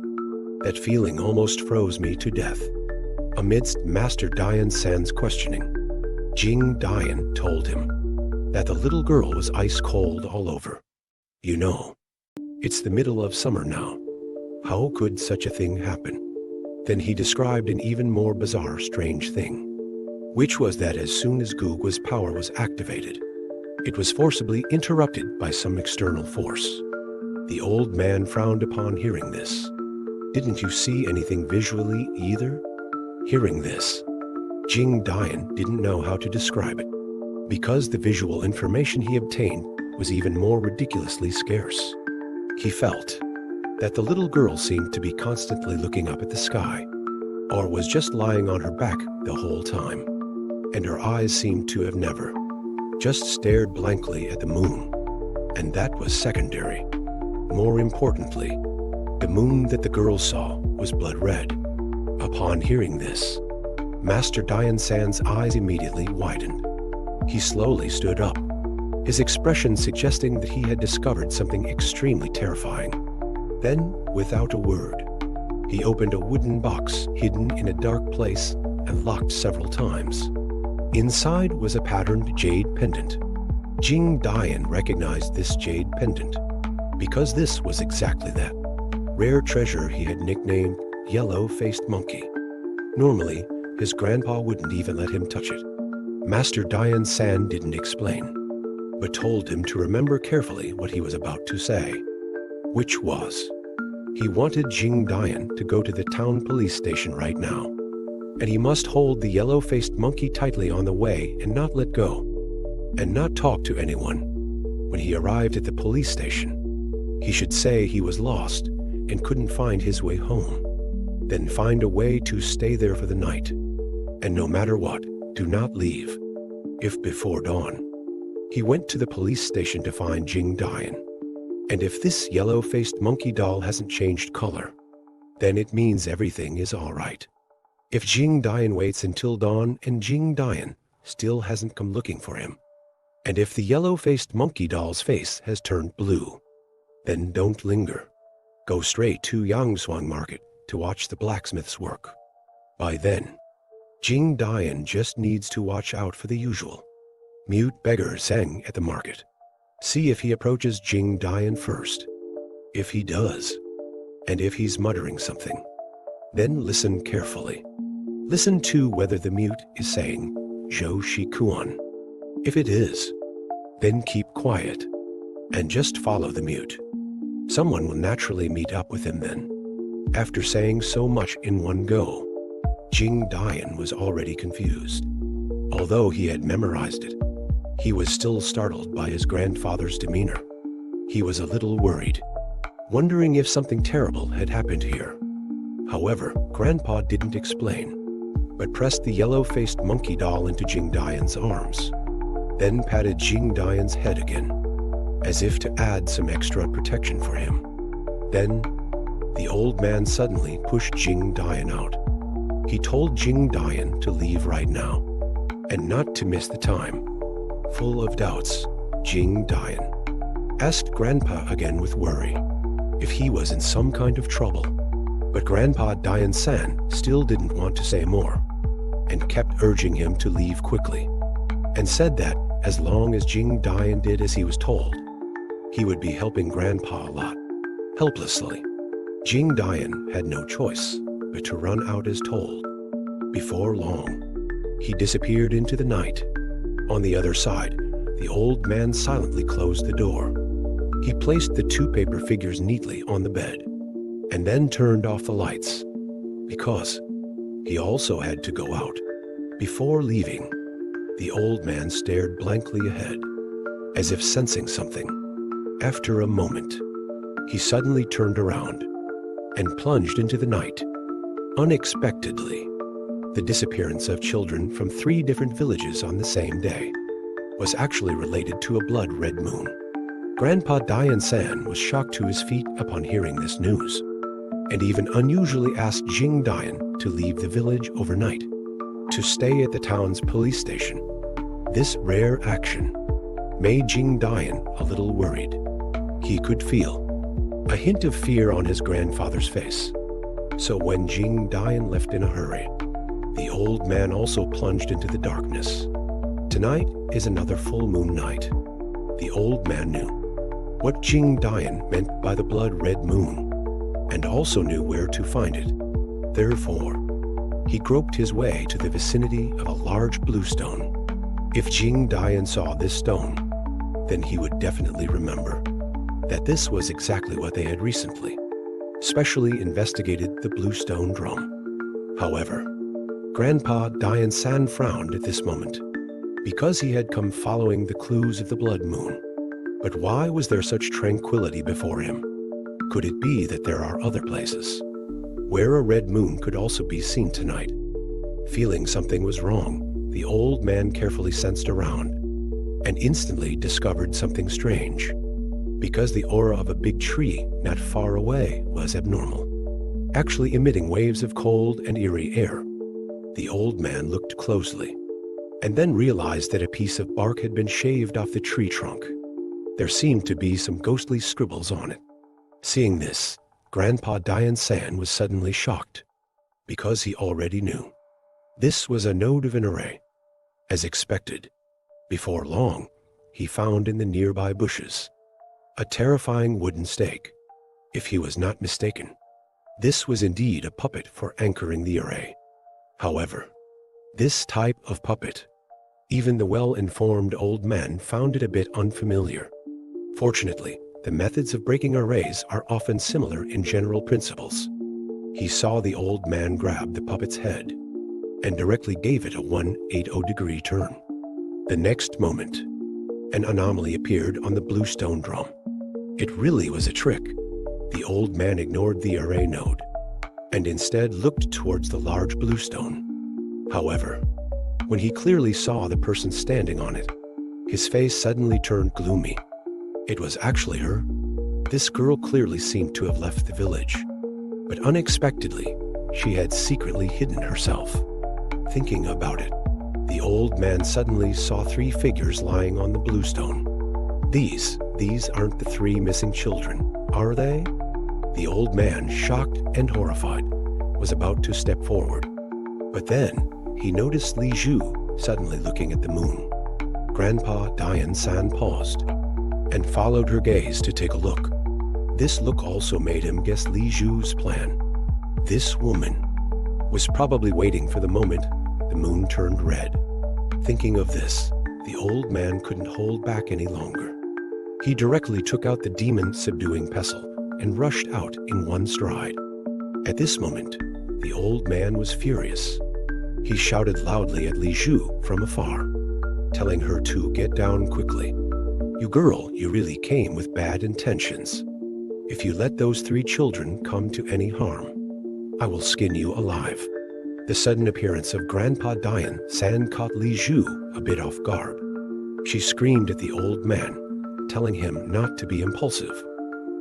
That feeling almost froze me to death. Amidst Master Dian San's questioning, Jing Dian told him that the little girl was ice cold all over. You know, it's the middle of summer now. How could such a thing happen? Then he described an even more bizarre, strange thing, which was that as soon as Gu Gua's power was activated, it was forcibly interrupted by some external force. The old man frowned upon hearing this. Didn't you see anything visually either? Hearing this, Jing Dian didn't know how to describe it, because the visual information he obtained was even more ridiculously scarce. He felt that the little girl seemed to be constantly looking up at the sky, or was just lying on her back the whole time, and her eyes seemed to have never, just stared blankly at the moon. And that was secondary. More importantly, the moon that the girl saw was blood red. Upon hearing this, Master Dian San's eyes immediately widened. He slowly stood up, his expression suggesting that he had discovered something extremely terrifying. Then, without a word, he opened a wooden box hidden in a dark place and locked several times. Inside was a patterned jade pendant. Jing Dian recognized this jade pendant, because this was exactly that rare treasure he had nicknamed Yellow-Faced Monkey. Normally, his grandpa wouldn't even let him touch it. Master Dian San didn't explain, but told him to remember carefully what he was about to say, which was, he wanted Jing Dian to go to the town police station right now, and he must hold the yellow-faced monkey tightly on the way and not let go, and not talk to anyone. When he arrived at the police station, he should say he was lost and couldn't find his way home. Then find a way to stay there for the night, and no matter what, do not leave, if before dawn. He went to the police station to find Jing Dian, and if this yellow-faced monkey doll hasn't changed color, then it means everything is all right. If Jing Dian waits until dawn and Jing Dian still hasn't come looking for him, and if the yellow-faced monkey doll's face has turned blue, then don't linger. Go straight to Yangshuang Market to watch the blacksmiths work. By then, Jing Dian just needs to watch out for the usual mute beggar Zheng at the market. See if he approaches Jing Dian first. If he does, and if he's muttering something, then listen carefully. Listen to whether the mute is saying Zhou Shi Kuan. If it is, then keep quiet and just follow the mute. Someone will naturally meet up with him then. After saying so much in one go, Jing Dian was already confused. Although he had memorized it, he was still startled by his grandfather's demeanor. He was a little worried, wondering if something terrible had happened here. However, Grandpa didn't explain, but pressed the yellow-faced monkey doll into Jing Dian's arms, then patted Jing Dian's head again, as if to add some extra protection for him. Then, the old man suddenly pushed Jing Dian out. He told Jing Dian to leave right now, and not to miss the time. Full of doubts, Jing Dian asked Grandpa again with worry if he was in some kind of trouble. But Grandpa Dian-san still didn't want to say more, and kept urging him to leave quickly, and said that as long as Jing Dian did as he was told, he would be helping Grandpa a lot. Helplessly, Jing Dian had no choice but to run out as told. Before long, he disappeared into the night. On the other side, the old man silently closed the door. He placed the two paper figures neatly on the bed, and then turned off the lights, because he also had to go out. Before leaving, the old man stared blankly ahead, as if sensing something. After a moment, he suddenly turned around and plunged into the night. Unexpectedly, the disappearance of children from 3 different villages on the same day was actually related to a blood red moon. Grandpa Dian-san was shocked to his feet upon hearing this news, and even unusually asked Jing Dian to leave the village overnight, to stay at the town's police station. This rare action made Jing Dian a little worried. He could feel a hint of fear on his grandfather's face. So when Jing Dian left in a hurry, the old man also plunged into the darkness. Tonight is another full moon night. The old man knew what Jing Dian meant by the blood red moon, and also knew where to find it. Therefore, he groped his way to the vicinity of a large blue stone. If Jing Dian saw this stone, then he would definitely remember that this was exactly what they had recently specially investigated, the blue stone drum. However, Grandpa Dian-san frowned at this moment, because he had come following the clues of the blood moon. But why was there such tranquility before him? Could it be that there are other places where a red moon could also be seen tonight? Feeling something was wrong, the old man carefully sensed around and instantly discovered something strange, because the aura of a big tree not far away was abnormal, actually emitting waves of cold and eerie air. The old man looked closely and then realized that a piece of bark had been shaved off the tree trunk. There seemed to be some ghostly scribbles on it. Seeing this, Grandpa Dian-san was suddenly shocked, because he already knew this was a node of an array. As expected, before long, he found in the nearby bushes a terrifying wooden stake. If he was not mistaken, this was indeed a puppet for anchoring the array. However, this type of puppet, even the well-informed old man found it a bit unfamiliar. Fortunately, the methods of breaking arrays are often similar in general principles. He saw the old man grab the puppet's head and directly gave it a 180-degree turn. The next moment, an anomaly appeared on the blue stone drum. It really was a trick. The old man ignored the array node and instead looked towards the large blue stone. However, when he clearly saw the person standing on it, his face suddenly turned gloomy. It was actually her. This girl clearly seemed to have left the village, but unexpectedly, she had secretly hidden herself. Thinking about it, the old man suddenly saw 3 figures lying on the blue stone. These aren't the 3 missing children, are they? The old man, shocked and horrified, was about to step forward. But then, he noticed Li Zhu suddenly looking at the moon. Grandpa Dian-san paused and followed her gaze to take a look. This look also made him guess Li Zhu's plan. This woman was probably waiting for the moment the moon turned red. Thinking of this, the old man couldn't hold back any longer. He directly took out the demon-subduing pestle and rushed out in one stride. At this moment, the old man was furious. He shouted loudly at Li Zhu from afar, telling her to get down quickly. "You girl, you really came with bad intentions. If you let those 3 children come to any harm, I will skin you alive." The sudden appearance of Grandpa Dian San caught Li Zhu a bit off guard. She screamed at the old man, telling him not to be impulsive.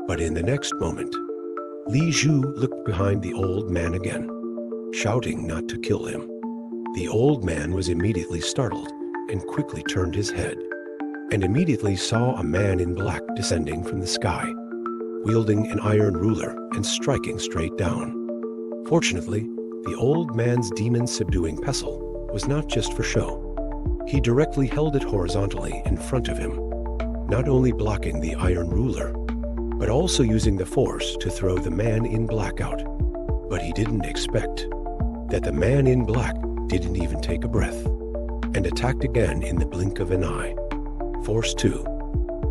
But in the next moment, Li Zhu looked behind the old man again, shouting not to kill him. The old man was immediately startled and quickly turned his head, and immediately saw a man in black descending from the sky, wielding an iron ruler and striking straight down. Fortunately, the old man's demon-subduing pestle was not just for show. He directly held it horizontally in front of him, not only blocking the iron ruler, but also using the force to throw the man in black out. But he didn't expect that the man in black didn't even take a breath, and attacked again in the blink of an eye. Force 2.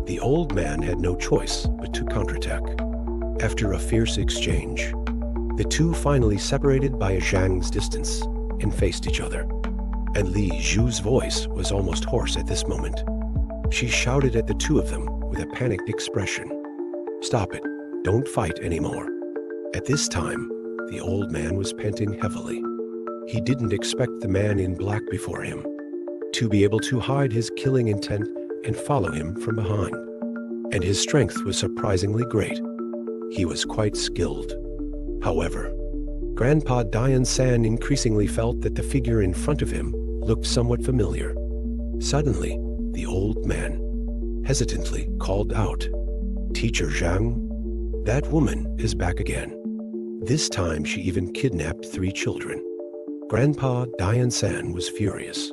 The old man had no choice but to counterattack. After a fierce exchange, the two finally separated by a zhang's distance and faced each other. And Li Zhu's voice was almost hoarse at this moment. She shouted at the two of them with a panicked expression. "Stop it, don't fight anymore." At this time, the old man was panting heavily. He didn't expect the man in black before him to be able to hide his killing intent and follow him from behind. And his strength was surprisingly great. He was quite skilled. However, Grandpa Dian San increasingly felt that the figure in front of him looked somewhat familiar. Suddenly, the old man hesitantly called out, "Teacher Zhang, that woman is back again. This time she even kidnapped 3 children." Grandpa Dian San was furious.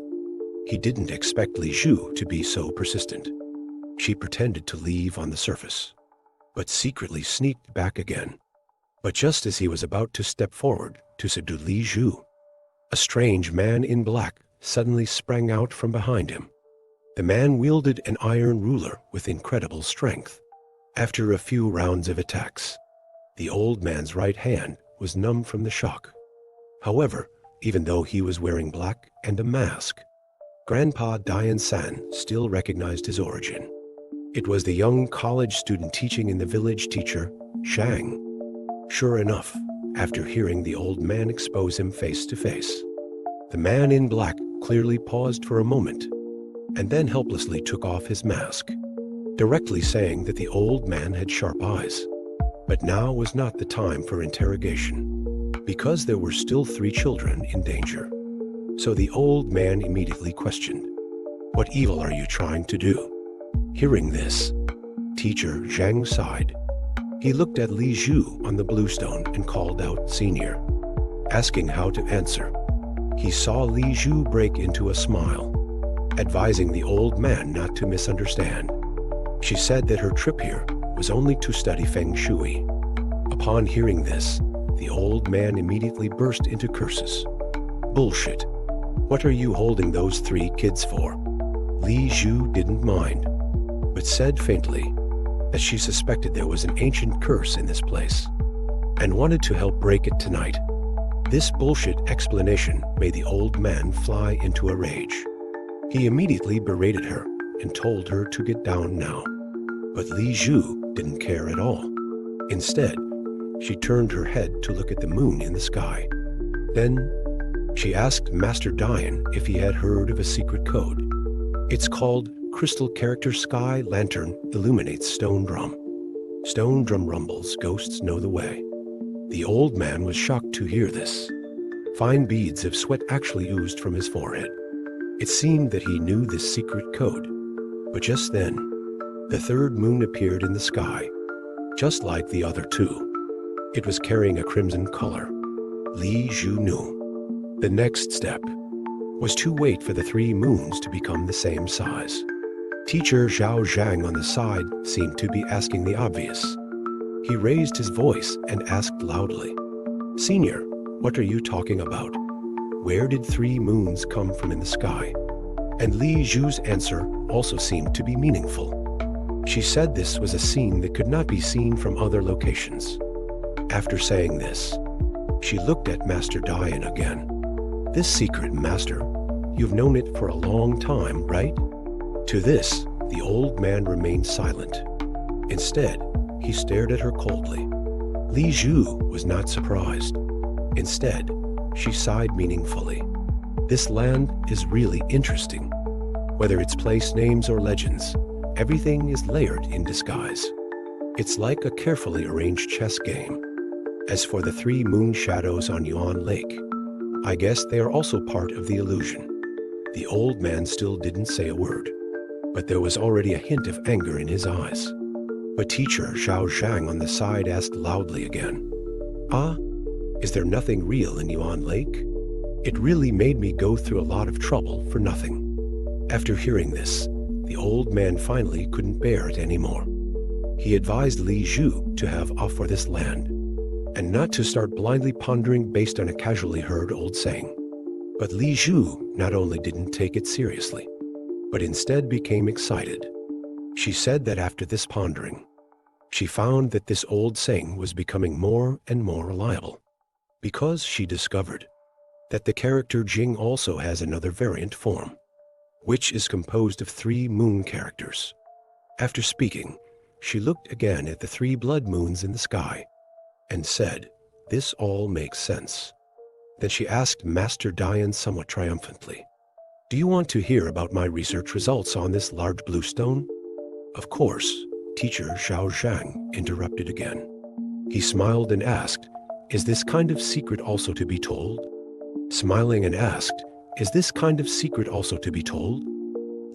He didn't expect Li Zhu to be so persistent. She pretended to leave on the surface, but secretly sneaked back again. But just as he was about to step forward to subdue Li Zhu, a strange man in black suddenly sprang out from behind him. The man wielded an iron ruler with incredible strength. After a few rounds of attacks, the old man's right hand was numb from the shock. However, even though he was wearing black and a mask, Grandpa Dian San still recognized his origin. It was the young college student teaching in the village teacher, Zhang. Sure enough, after hearing the old man expose him face to face, the man in black clearly paused for a moment and then helplessly took off his mask, directly saying that the old man had sharp eyes. But now was not the time for interrogation, because there were still 3 children in danger. So the old man immediately questioned, "What evil are you trying to do?" Hearing this, Teacher Zhang sighed. He looked at Li Zhu on the bluestone and called out, "Senior," asking how to answer. He saw Li Zhu break into a smile, advising the old man not to misunderstand. She said that her trip here was only to study Feng Shui. Upon hearing this, the old man immediately burst into curses. "Bullshit. What are you holding those 3 kids for?" Li Zhu didn't mind, but said faintly that she suspected there was an ancient curse in this place and wanted to help break it tonight. This bullshit explanation made the old man fly into a rage. He immediately berated her and told her to get down now. But Li Zhu didn't care at all. Instead, she turned her head to look at the moon in the sky. Then, she asked Master Dian if he had heard of a secret code. It's called Crystal Character Sky Lantern Illuminates Stone Drum. Stone drum rumbles, ghosts know the way. The old man was shocked to hear this. Fine beads of sweat actually oozed from his forehead. It seemed that he knew this secret code. But just then, the 3rd moon appeared in the sky, just like the other 2. It was carrying a crimson color. Li Zhu knew. The next step was to wait for the 3 moons to become the same size. Teacher Zhao Zhang on the side seemed to be asking the obvious. He raised his voice and asked loudly, "Senior, what are you talking about? Where did 3 moons come from in the sky?" And Li Zhu's answer also seemed to be meaningful. She said this was a scene that could not be seen from other locations. After saying this, She looked at Master Dian again. This secret, Master, you've known it for a long time, right? To this, the old man remained silent. Instead, he stared at her coldly. Li Zhu was not surprised. Instead, she sighed meaningfully. This land is really interesting. Whether it's place names or legends, everything is layered in disguise. It's like a carefully arranged chess game. As for the 3 moon shadows on Yuan Lake, I guess they are also part of the illusion. The old man still didn't say a word, but there was already a hint of anger in his eyes. But teacher Zhao Zhang on the side asked loudly again, "Ah, is there nothing real in Yuan Lake? It really made me go through a lot of trouble for nothing." After hearing this, the old man finally couldn't bear it anymore. He advised Li Zhu to have off for this land, and not to start blindly pondering based on a casually heard old saying. But Li Zhu not only didn't take it seriously, but instead became excited. She said that after this pondering, she found that this old saying was becoming more and more reliable, because she discovered that the character Jing also has another variant form, which is composed of 3 moon characters. After speaking, she looked again at the 3 blood moons in the sky and said, "This all makes sense." Then she asked Master Dian somewhat triumphantly, "Do you want to hear about my research results on this large blue stone?" Of course, teacher Zhao Zhang interrupted again. He smiled and asked, "Is this kind of secret also to be told?" Smiling and asked, "Is this kind of secret also to be told?"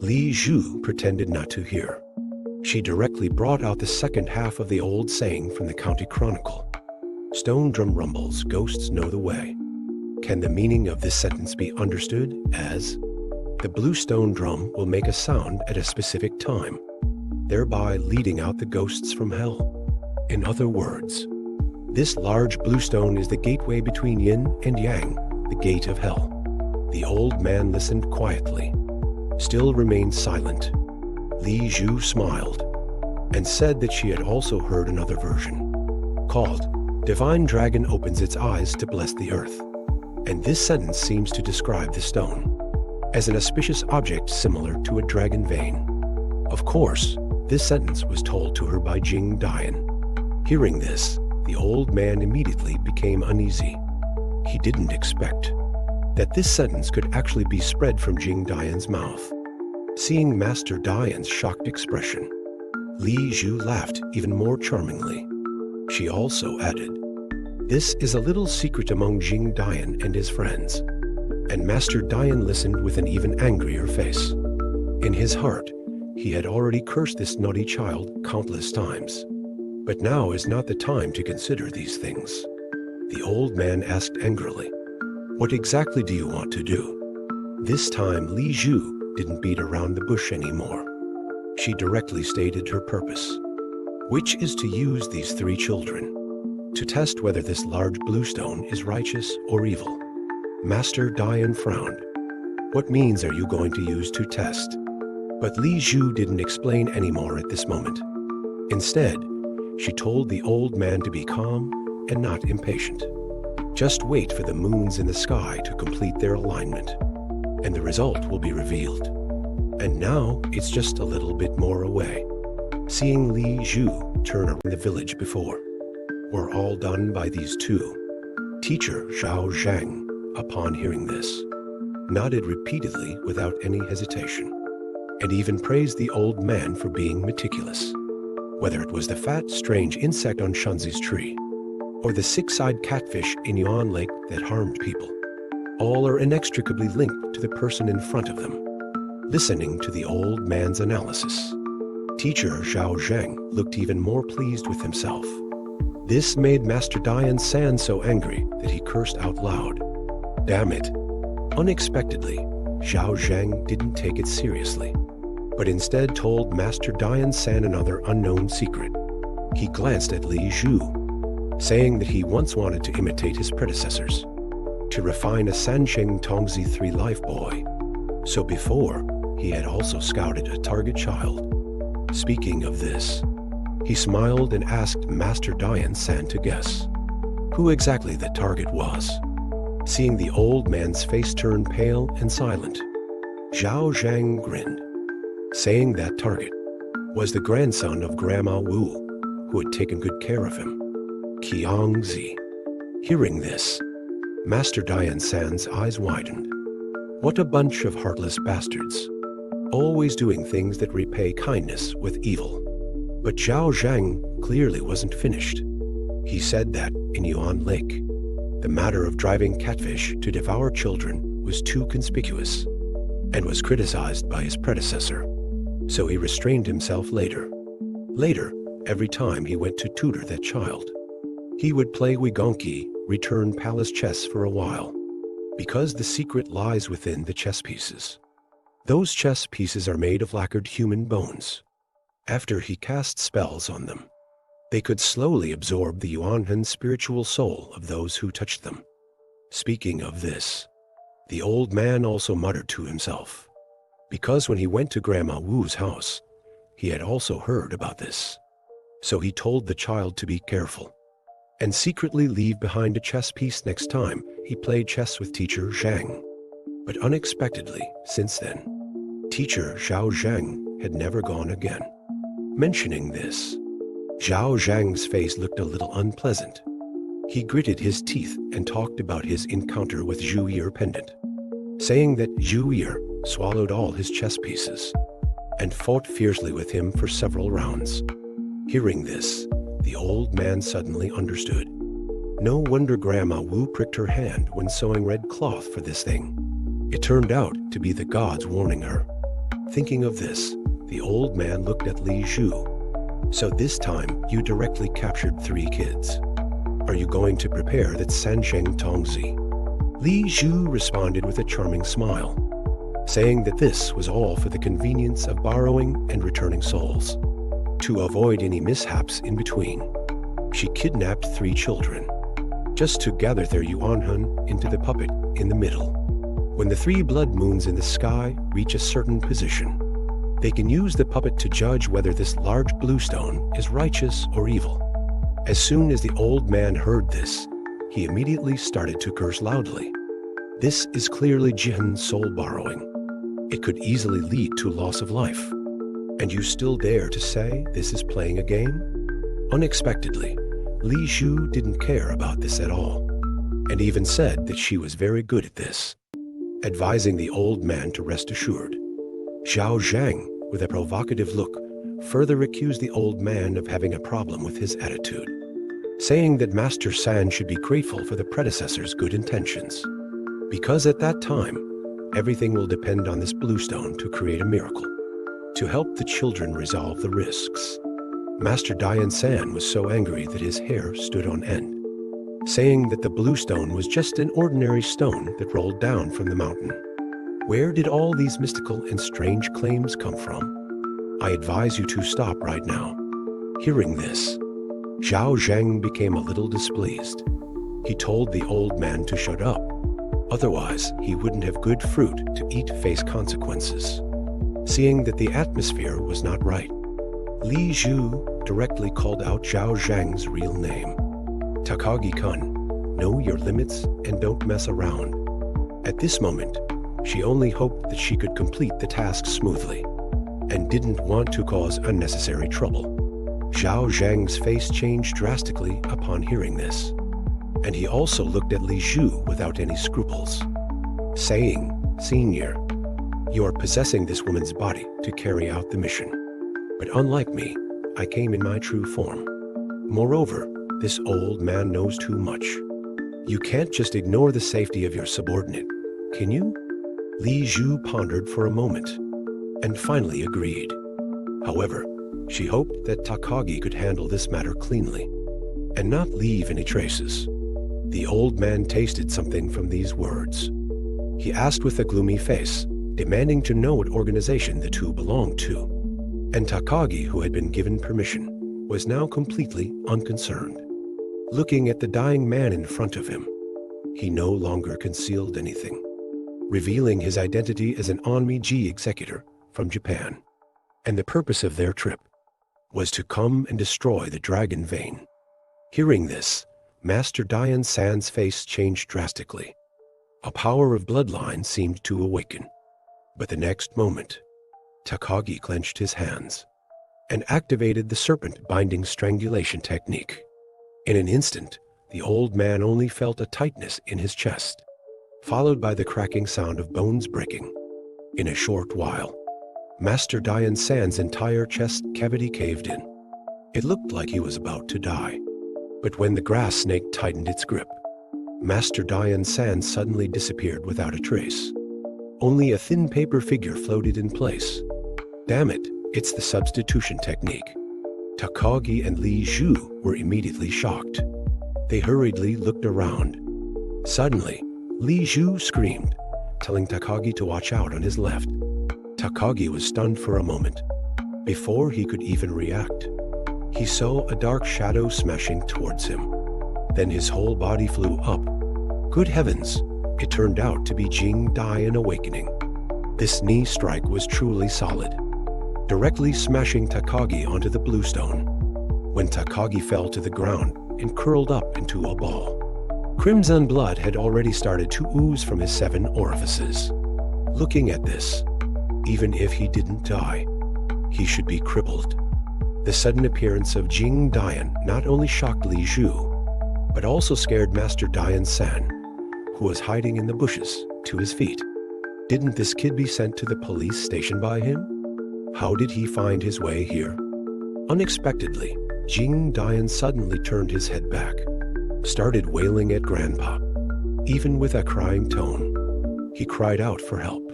Li Zhu pretended not to hear. She directly brought out the second half of the old saying from the County Chronicle. "Stone drum rumbles, ghosts know the way." Can the meaning of this sentence be understood as, the blue stone drum will make a sound at a specific time, thereby leading out the ghosts from hell? In other words, this large blue stone is the gateway between yin and yang, the gate of hell. The old man listened quietly, still remained silent. Li Zhu smiled and said that she had also heard another version, called, "Divine Dragon opens its eyes to bless the earth." And this sentence seems to describe the stone as an auspicious object similar to a dragon vein. Of course, this sentence was told to her by Jing Dian. Hearing this, the old man immediately became uneasy. He didn't expect that this sentence could actually be spread from Jing Dian's mouth. Seeing Master Dian's shocked expression, Li Zhu laughed even more charmingly. She also added, "This is a little secret among Jing Dian and his friends." And Master Dian listened with an even angrier face. In his heart, he had already cursed this naughty child countless times. But now is not the time to consider these things. The old man asked angrily, "What exactly do you want to do?" This time Li Zhu didn't beat around the bush anymore. She directly stated her purpose, which is to use these 3 children to test whether this large blue stone is righteous or evil. Master Dian frowned. "What means are you going to use to test?" But Li Zhu didn't explain anymore at this moment. Instead, she told the old man to be calm and not impatient. Just wait for the moons in the sky to complete their alignment, and the result will be revealed. And now it's just a little bit more away. Seeing Li Zhu turn around the village before, were all done by these 2. Teacher Zhao Zhang, upon hearing this, nodded repeatedly without any hesitation, and even praised the old man for being meticulous. Whether it was the fat, strange insect on Shanzi's tree, or the 6-eyed catfish in Yuan Lake that harmed people, all are inextricably linked to the person in front of them. Listening to the old man's analysis, teacher Zhao Zheng looked even more pleased with himself. This made Master Dian San so angry that he cursed out loud. Damn it! Unexpectedly, Zhao Zheng didn't take it seriously, but instead told Master Dian San another unknown secret. He glanced at Li Zhu, saying that he once wanted to imitate his predecessors, to refine a Sansheng Tongzi 3 life boy. So before, he had also scouted a target child. Speaking of this, he smiled and asked Master Dian San to guess. who exactly the target was. Seeing the old man's face turn pale and silent, Zhao Zhang grinned, saying that target was the grandson of Grandma Wu, who had taken good care of him, Qiang Zi. Hearing this, Master Dian San's eyes widened. What a bunch of heartless bastards, always doing things that repay kindness with evil. But Zhao Zhang clearly wasn't finished. He said that in Yuan Lake, the matter of driving catfish to devour children was too conspicuous and was criticized by his predecessor, so he restrained himself later. Later, every time he went to tutor that child, he would play Wigonki, return palace chess for a while, because the secret lies within the chess pieces. Those chess pieces are made of lacquered human bones. After he cast spells on them, they could slowly absorb the Yuanhan spiritual soul of those who touched them. Speaking of this, the old man also muttered to himself, because when he went to Grandma Wu's house, he had also heard about this. So he told the child to be careful and secretly leave behind a chess piece next time he played chess with teacher Zhang. But unexpectedly, since then, teacher Zhao Zhang had never gone again. Mentioning this, Zhao Zhang's face looked a little unpleasant. He gritted his teeth and talked about his encounter with Zhu Yi pendant, saying that Zhu Yi swallowed all his chess pieces and fought fiercely with him for several rounds. Hearing this, the old man suddenly understood. No wonder Grandma Wu pricked her hand when sewing red cloth for this thing. It turned out to be the gods warning her. Thinking of this, the old man looked at Li Zhu. So this time, you directly captured 3 kids. Are you going to prepare that Sansheng Tongzi? Li Zhu responded with a charming smile, saying that this was all for the convenience of borrowing and returning souls. To avoid any mishaps in between, she kidnapped 3 children, just to gather their Yuanhun into the puppet in the middle. When the 3 blood moons in the sky reach a certain position, they can use the puppet to judge whether this large blue stone is righteous or evil. As soon as the old man heard this, he immediately started to curse loudly. This is clearly Jinn soul borrowing. It could easily lead to loss of life. And you still dare to say this is playing a game? Unexpectedly, Li Zhu didn't care about this at all, and even said that she was very good at this, advising the old man to rest assured. Zhao Zhang, with a provocative look, further accused the old man of having a problem with his attitude, saying that Master San should be grateful for the predecessor's good intentions, because at that time, everything will depend on this blue stone to create a miracle, to help the children resolve the risks. Master Dian San was so angry that his hair stood on end, saying that the blue stone was just an ordinary stone that rolled down from the mountain. Where did all these mystical and strange claims come from? I advise you to stop right now. Hearing this, Zhao Zhang became a little displeased. He told the old man to shut up, otherwise he wouldn't have good fruit to eat face consequences. Seeing that the atmosphere was not right, Li Zhu directly called out Zhao Zhang's real name. Takagi-kun, know your limits and don't mess around. At this moment, she only hoped that she could complete the task smoothly, and didn't want to cause unnecessary trouble. Zhao Zhang's face changed drastically upon hearing this, and he also looked at Li Zhu without any scruples, saying, "Senior, you are possessing this woman's body to carry out the mission. But unlike me, I came in my true form. Moreover, this old man knows too much. You can't just ignore the safety of your subordinate, can you?" Li Zhu pondered for a moment, and finally agreed. However, she hoped that Takagi could handle this matter cleanly, and not leave any traces. The old man tasted something from these words. He asked with a gloomy face, demanding to know what organization the two belonged to. And Takagi, who had been given permission, was now completely unconcerned. Looking at the dying man in front of him, he no longer concealed anything, revealing his identity as an Onmiji executor from Japan. And the purpose of their trip was to come and destroy the dragon vein. Hearing this, Li Zhu Master Dian San's face changed drastically. A power of bloodline seemed to awaken. But the next moment, Takagi clenched his hands and activated the serpent binding strangulation technique. In an instant, the old man only felt a tightness in his chest, followed by the cracking sound of bones breaking. In a short while, Master Dian San's entire chest cavity caved in. It looked like he was about to die. But when the grass snake tightened its grip, Master Dian San suddenly disappeared without a trace. Only a thin paper figure floated in place. Damn it, it's the substitution technique. Takagi and Li Zhu were immediately shocked. They hurriedly looked around. Suddenly, Li Zhu screamed, telling Takagi to watch out on his left. Takagi was stunned for a moment. Before he could even react, he saw a dark shadow smashing towards him. Then his whole body flew up. Good heavens, it turned out to be Jing Dian awakening. This knee strike was truly solid, directly smashing Takagi onto the bluestone. When Takagi fell to the ground and curled up into a ball, crimson blood had already started to ooze from his 7 orifices. Looking at this, even if he didn't die, he should be crippled. The sudden appearance of Jing Dian not only shocked Li Zhu, but also scared Master Dian San, who was hiding in the bushes, to his feet. Didn't this kid be sent to the police station by him? How did he find his way here? Unexpectedly, Jing Dian suddenly turned his head back, started wailing at Grandpa. Even with a crying tone, he cried out for help,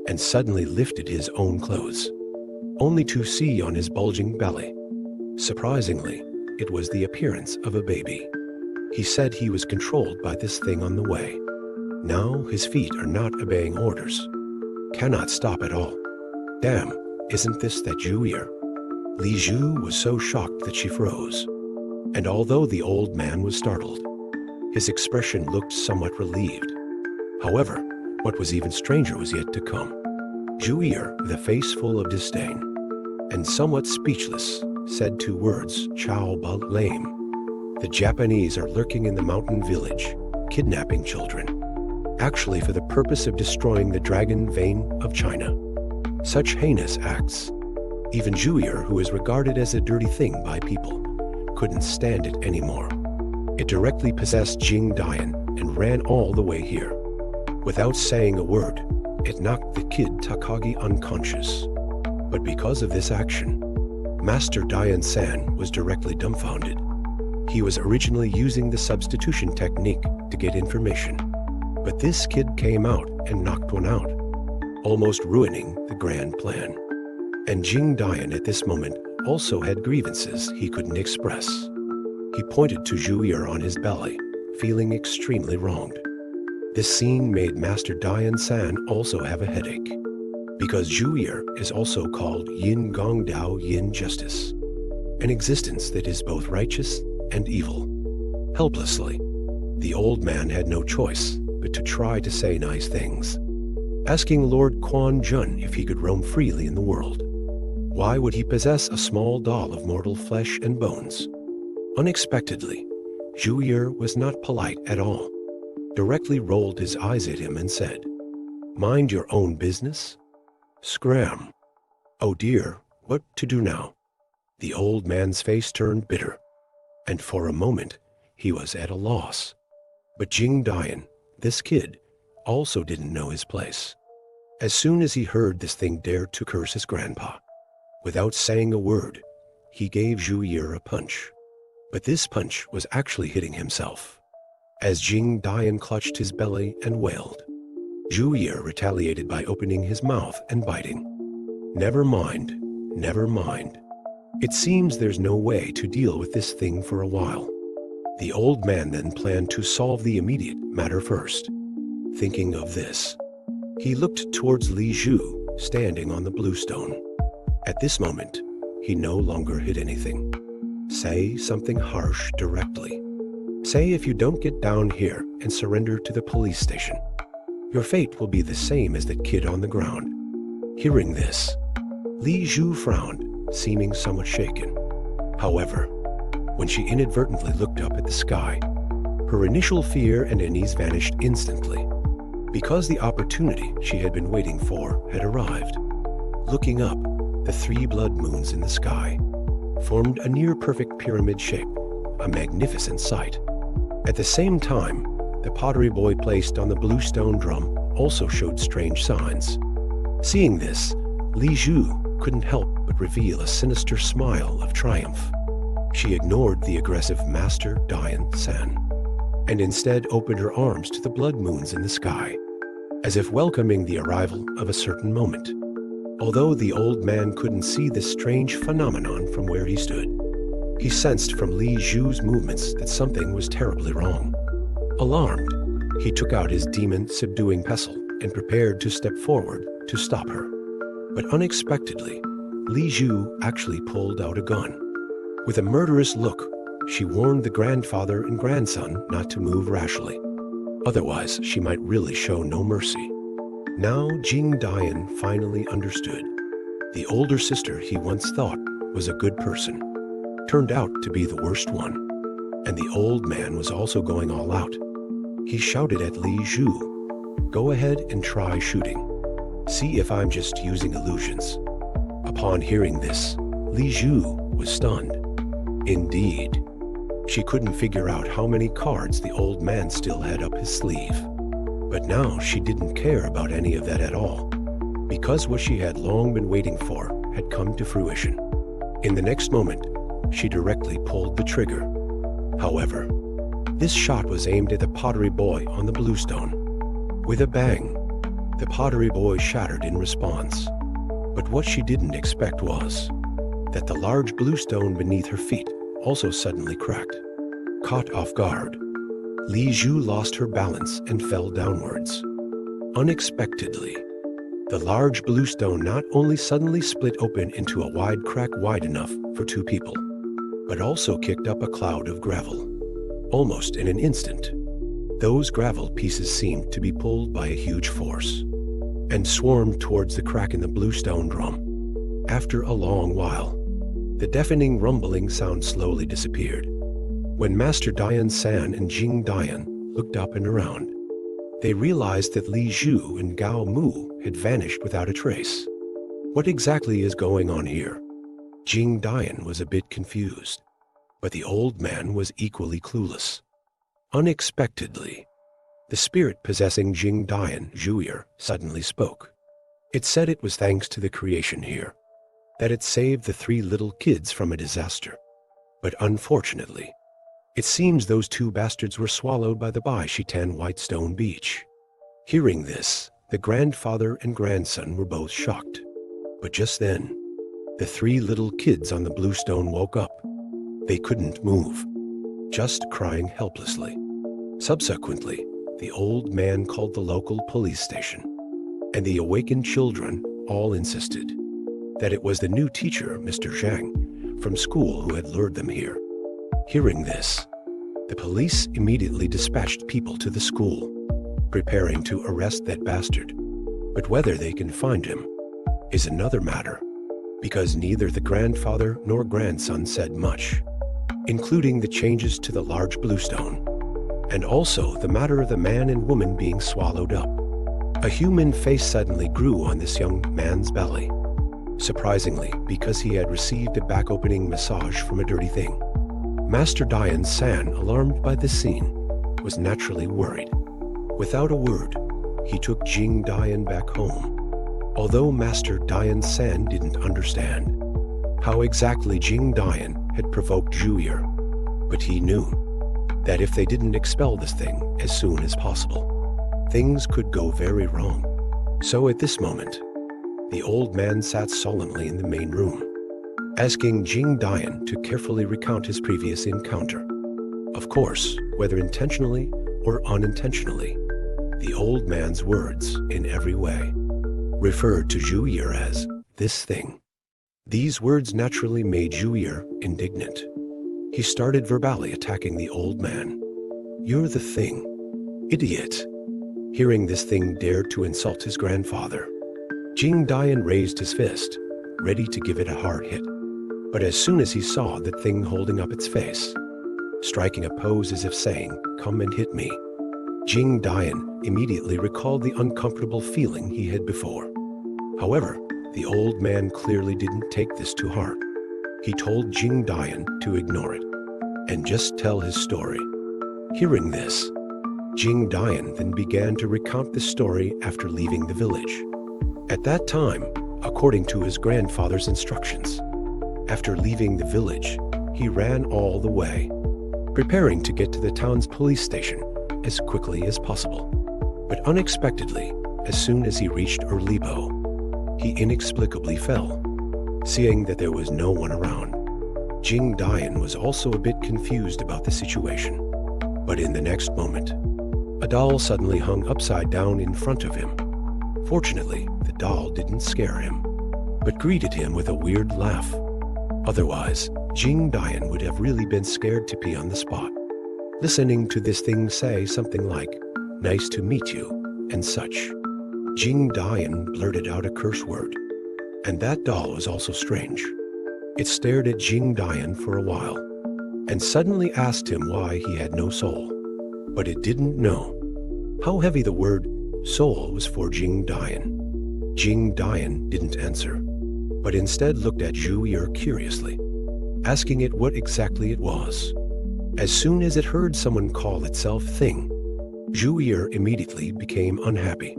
and suddenly lifted his own clothes, only to see on his bulging belly, surprisingly, it was the appearance of a baby. He said he was controlled by this thing on the way. Now his feet are not obeying orders, cannot stop at all. Damn, isn't this that Zhu? Li Zhu was so shocked that she froze. And although the old man was startled, his expression looked somewhat relieved. However, what was even stranger was yet to come. Zhu, with a face full of disdain, and somewhat speechless, said 2 words, "Chow ba lame." The Japanese are lurking in the mountain village, kidnapping children, actually for the purpose of destroying the dragon vein of China. Such heinous acts, even Zhu, who is regarded as a dirty thing by people, couldn't stand it anymore. It directly possessed Jing Dian and ran all the way here. Without saying a word, it knocked the kid Takagi unconscious. But because of this action, Master Dian San was directly dumbfounded. He was originally using the substitution technique to get information, but this kid came out and knocked one out, almost ruining the grand plan. And Jing Dian at this moment also had grievances he couldn't express. He pointed to Zhu on his belly, feeling extremely wronged. This scene made Master Dian San also have a headache, because Zhu is also called Yin Gong Dao Yin Justice, an existence that is both righteous and evil. Helplessly, the old man had no choice but to try to say nice things, asking Lord Quan Jun if he could roam freely in the world. Why would he possess a small doll of mortal flesh and bones? Unexpectedly, Zhu was not polite at all, directly rolled his eyes at him and said, "Mind your own business?" Scram. Oh dear, what to do now? The old man's face turned bitter, and for a moment, he was at a loss. But Jing Dian, this kid, also didn't know his place. As soon as he heard this thing dared to curse his grandpa, without saying a word, he gave Zhu a punch. But this punch was actually hitting himself, as Jing Dian clutched his belly and wailed. Zhu retaliated by opening his mouth and biting. Never mind, never mind. It seems there's no way to deal with this thing for a while. The old man then planned to solve the immediate matter first. Thinking of this, he looked towards Li Zhu, standing on the bluestone. At this moment, he no longer hid anything. Say something harsh directly. Say if you don't get down here and surrender to the police station, your fate will be the same as that kid on the ground. Hearing this, Li Zhu frowned, seeming somewhat shaken. However, when she inadvertently looked up at the sky, Her initial fear and unease vanished instantly, because the opportunity she had been waiting for had arrived. Looking up, the 3 blood moons in the sky formed a near-perfect pyramid shape, a magnificent sight. At the same time, the pottery boy placed on the blue stone drum also showed strange signs. Seeing this, Li Zhu couldn't help but reveal a sinister smile of triumph. She ignored the aggressive Master Dian San, and instead opened her arms to the blood moons in the sky, as if welcoming the arrival of a certain moment. Although the old man couldn't see this strange phenomenon from where he stood, he sensed from Li Zhu's movements that something was terribly wrong. Alarmed, he took out his demon-subduing pestle and prepared to step forward to stop her. But unexpectedly, Li Zhu actually pulled out a gun. With a murderous look, she warned the grandfather and grandson not to move rashly. Otherwise, she might really show no mercy. Now Jing Dian finally understood. The older sister he once thought was a good person turned out to be the worst one. And the old man was also going all out. He shouted at Li Zhu, "Go ahead and try shooting. See if I'm just using illusions." Upon hearing this, Li Zhu was stunned. Indeed, she couldn't figure out how many cards the old man still had up his sleeve. But now she didn't care about any of that at all, because what she had long been waiting for had come to fruition. In the next moment, she directly pulled the trigger. However, this shot was aimed at the pottery boy on the blue stone. With a bang, the pottery boy shattered in response. But what she didn't expect was that the large blue stone beneath her feet also suddenly cracked. Caught off guard, Li Zhu lost her balance and fell downwards. Unexpectedly, the large blue stone not only suddenly split open into a wide crack wide enough for 2 people, but also kicked up a cloud of gravel. Almost in an instant, those gravel pieces seemed to be pulled by a huge force and swarmed towards the crack in the blue stone drum. After a long while, the deafening rumbling sound slowly disappeared. When Master Dian San and Jing Dian looked up and around, they realized that Li Zhu and Gao Mu had vanished without a trace. What exactly is going on here? Jing Dian was a bit confused, but the old man was equally clueless. Unexpectedly, the spirit possessing Jing Dian, Zhuir, suddenly spoke. It said it was thanks to the creation here that it saved the 3 little kids from a disaster. But unfortunately, it seems those 2 bastards were swallowed by the Bai Shitan White Stone Beach. Hearing this, the grandfather and grandson were both shocked. But just then, the 3 little kids on the blue stone woke up. They couldn't move, just crying helplessly. Subsequently, the old man called the local police station, and the awakened children all insisted that it was the new teacher, Mr. Zhang, from school who had lured them here. Hearing this, the police immediately dispatched people to the school, preparing to arrest that bastard. But whether they can find him is another matter, because neither the grandfather nor grandson said much, including the changes to the large blue stone, and also the matter of the man and woman being swallowed up. A human face suddenly grew on this young man's belly, surprisingly because he had received a back-opening massage from a dirty thing. Master Dian San, alarmed by this scene, was naturally worried. Without a word, he took Jing Dian back home, although Master Dian San didn't understand how exactly Jing Dian had provoked Zhuir. But he knew that if they didn't expel this thing as soon as possible, things could go very wrong. So at this moment, the old man sat solemnly in the main room, asking Jing Dian to carefully recount his previous encounter. Of course, whether intentionally or unintentionally, the old man's words, in every way, referred to Zhuir as this thing. These words naturally made Zhuir indignant. He started verbally attacking the old man. "You're the thing, idiot." Hearing this thing dared to insult his grandfather, Jing Dian raised his fist, ready to give it a hard hit. But as soon as he saw that thing holding up its face, striking a pose as if saying, "Come and hit me." Jing Dian immediately recalled the uncomfortable feeling he had before. However, the old man clearly didn't take this to heart. He told Jing Dian to ignore it and just tell his story. Hearing this, Jing Dian then began to recount the story after leaving the village. At that time, according to his grandfather's instructions, after leaving the village, he ran all the way, preparing to get to the town's police station as quickly as possible. But unexpectedly, as soon as he reached Erlibo, he inexplicably fell. Seeing that there was no one around, Jing Dian was also a bit confused about the situation. But in the next moment, a doll suddenly hung upside down in front of him. Fortunately, the doll didn't scare him, but greeted him with a weird laugh. Otherwise, Jing Dian would have really been scared to pee on the spot. Listening to this thing say something like, "Nice to meet you," and such, Jing Dian blurted out a curse word. And that doll was also strange. It stared at Jing Dian for a while, and suddenly asked him why he had no soul. But it didn't know how heavy the word soul was for Jing Dian. Jing Dian didn't answer, but instead looked at Zhu Yi curiously, asking it what exactly it was. As soon as it heard someone call itself thing, Zhu Yi immediately became unhappy.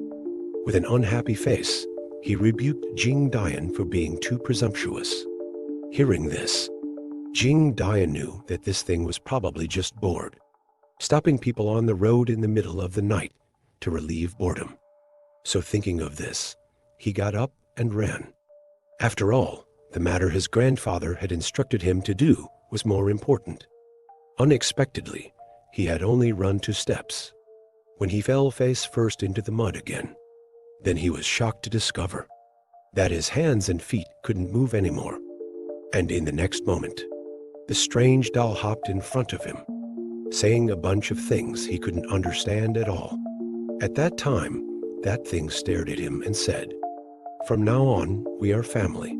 With an unhappy face, he rebuked Jing Dian for being too presumptuous. Hearing this, Jing Dian knew that this thing was probably just bored, stopping people on the road in the middle of the night to relieve boredom. So thinking of this, he got up and ran. After all, the matter his grandfather had instructed him to do was more important. Unexpectedly, he had only run 2 steps when he fell face first into the mud again. Then he was shocked to discover that his hands and feet couldn't move anymore. And in the next moment, the strange doll hopped in front of him, saying a bunch of things he couldn't understand at all. At that time, that thing stared at him and said, "From now on, we are family.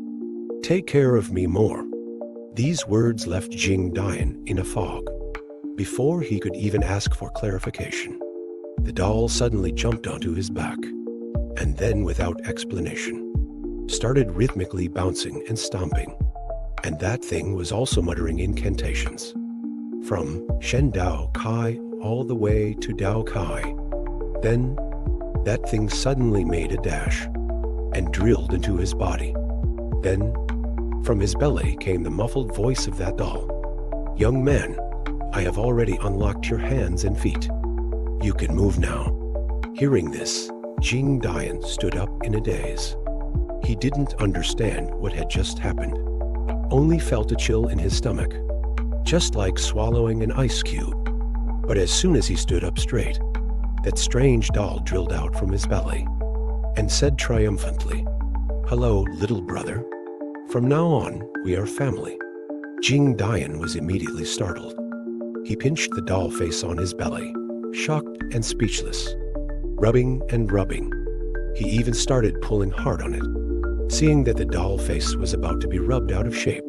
Take care of me more." These words left Jing Dian in a fog. Before he could even ask for clarification, the doll suddenly jumped onto his back, and then without explanation, started rhythmically bouncing and stomping. And that thing was also muttering incantations, from Shen Dao Kai all the way to Dao Kai. Then, that thing suddenly made a dash and drilled into his body. Then, from his belly came the muffled voice of that doll. "Young man, I have already unlocked your hands and feet. You can move now." Hearing this, Jing Dian stood up in a daze. He didn't understand what had just happened, only felt a chill in his stomach, just like swallowing an ice cube. But as soon as he stood up straight, that strange doll drilled out from his belly and said triumphantly, "Hello, little brother. From now on, we are family." Jing Dian was immediately startled. He pinched the doll face on his belly, shocked and speechless, rubbing and rubbing. He even started pulling hard on it. Seeing that the doll face was about to be rubbed out of shape,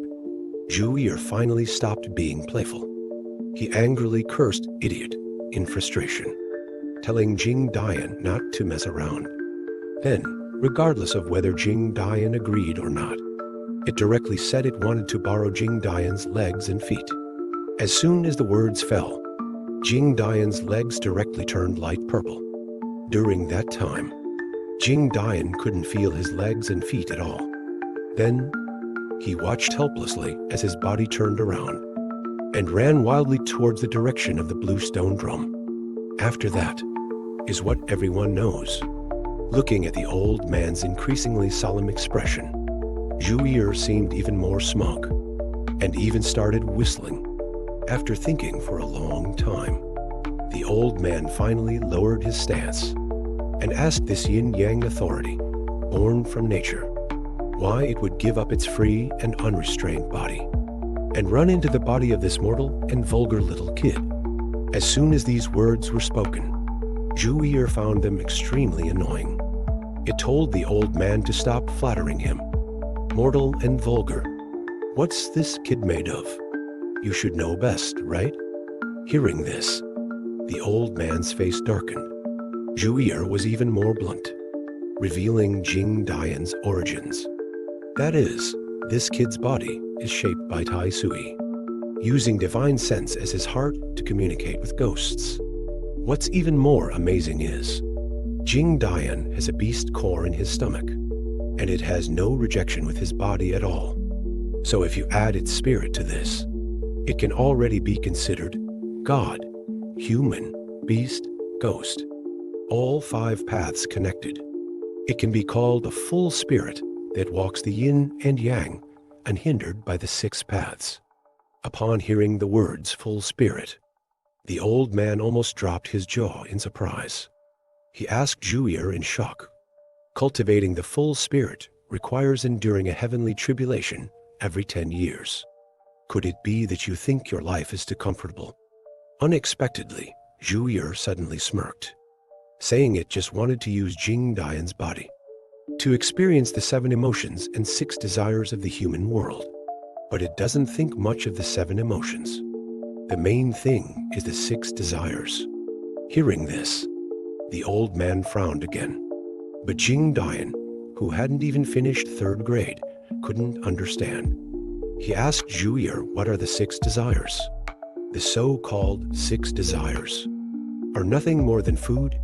Zhu Yi finally stopped being playful. He angrily cursed "idiot" in frustration, telling Jing Dian not to mess around. Then, regardless of whether Jing Dian agreed or not, it directly said it wanted to borrow Jing Dian's legs and feet. As soon as the words fell, Jing Dian's legs directly turned light purple. During that time, Jing Dian couldn't feel his legs and feet at all. Then, he watched helplessly as his body turned around and ran wildly towards the direction of the blue stone drum. After that is what everyone knows. Looking at the old man's increasingly solemn expression, Zhu Yi seemed even more smug, and even started whistling. After thinking for a long time, the old man finally lowered his stance and asked this Yin-Yang authority, born from nature, why it would give up its free and unrestrained body and run into the body of this mortal and vulgar little kid. As soon as these words were spoken, Zhu Yi found them extremely annoying. It told the old man to stop flattering him. Mortal and vulgar. What's this kid made of? You should know best, right? Hearing this, the old man's face darkened. Zhuir was even more blunt, revealing Jing Dian's origins. That is, this kid's body is shaped by Tai Sui, using divine sense as his heart to communicate with ghosts. What's even more amazing is, Jing Dian has a beast core in his stomach, and it has no rejection with his body at all. So if you add its spirit to this, it can already be considered God, human, beast, ghost, all 5 paths connected. It can be called a full spirit that walks the yin and yang, unhindered by the 6 paths. Upon hearing the words full spirit, the old man almost dropped his jaw in surprise. He asked Zhuir in shock. Cultivating the full spirit requires enduring a heavenly tribulation every 10 years. Could it be that you think your life is too comfortable? Unexpectedly, Zhuir suddenly smirked, saying it just wanted to use Jing Dian's body to experience the 7 emotions and 6 desires of the human world. But it doesn't think much of the 7 emotions. The main thing is the 6 desires. Hearing this, the old man frowned again. But Jing Dian, who hadn't even finished 3rd grade, couldn't understand. He asked Zhuir what are the 6 desires. The so-called 6 desires are nothing more than food,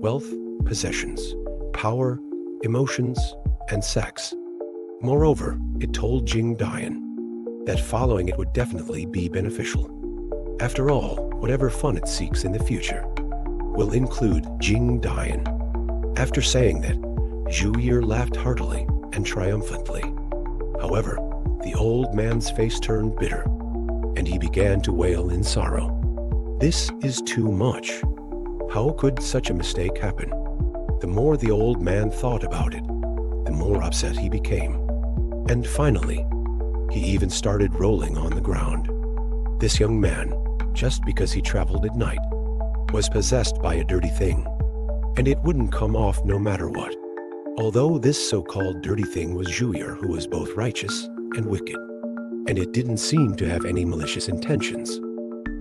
wealth, possessions, power, emotions, and sex. Moreover, it told Jing Dian that following it would definitely be beneficial. After all, whatever fun it seeks in the future will include Jing Dian. After saying that, Zhuir laughed heartily and triumphantly. However, the old man's face turned bitter, and he began to wail in sorrow. This is too much. How could such a mistake happen? The more the old man thought about it, the more upset he became. And finally, he even started rolling on the ground. This young man, just because he traveled at night, was possessed by a dirty thing, and it wouldn't come off no matter what. Although this so-called dirty thing was Zhuir, who was both righteous and wicked, and it didn't seem to have any malicious intentions.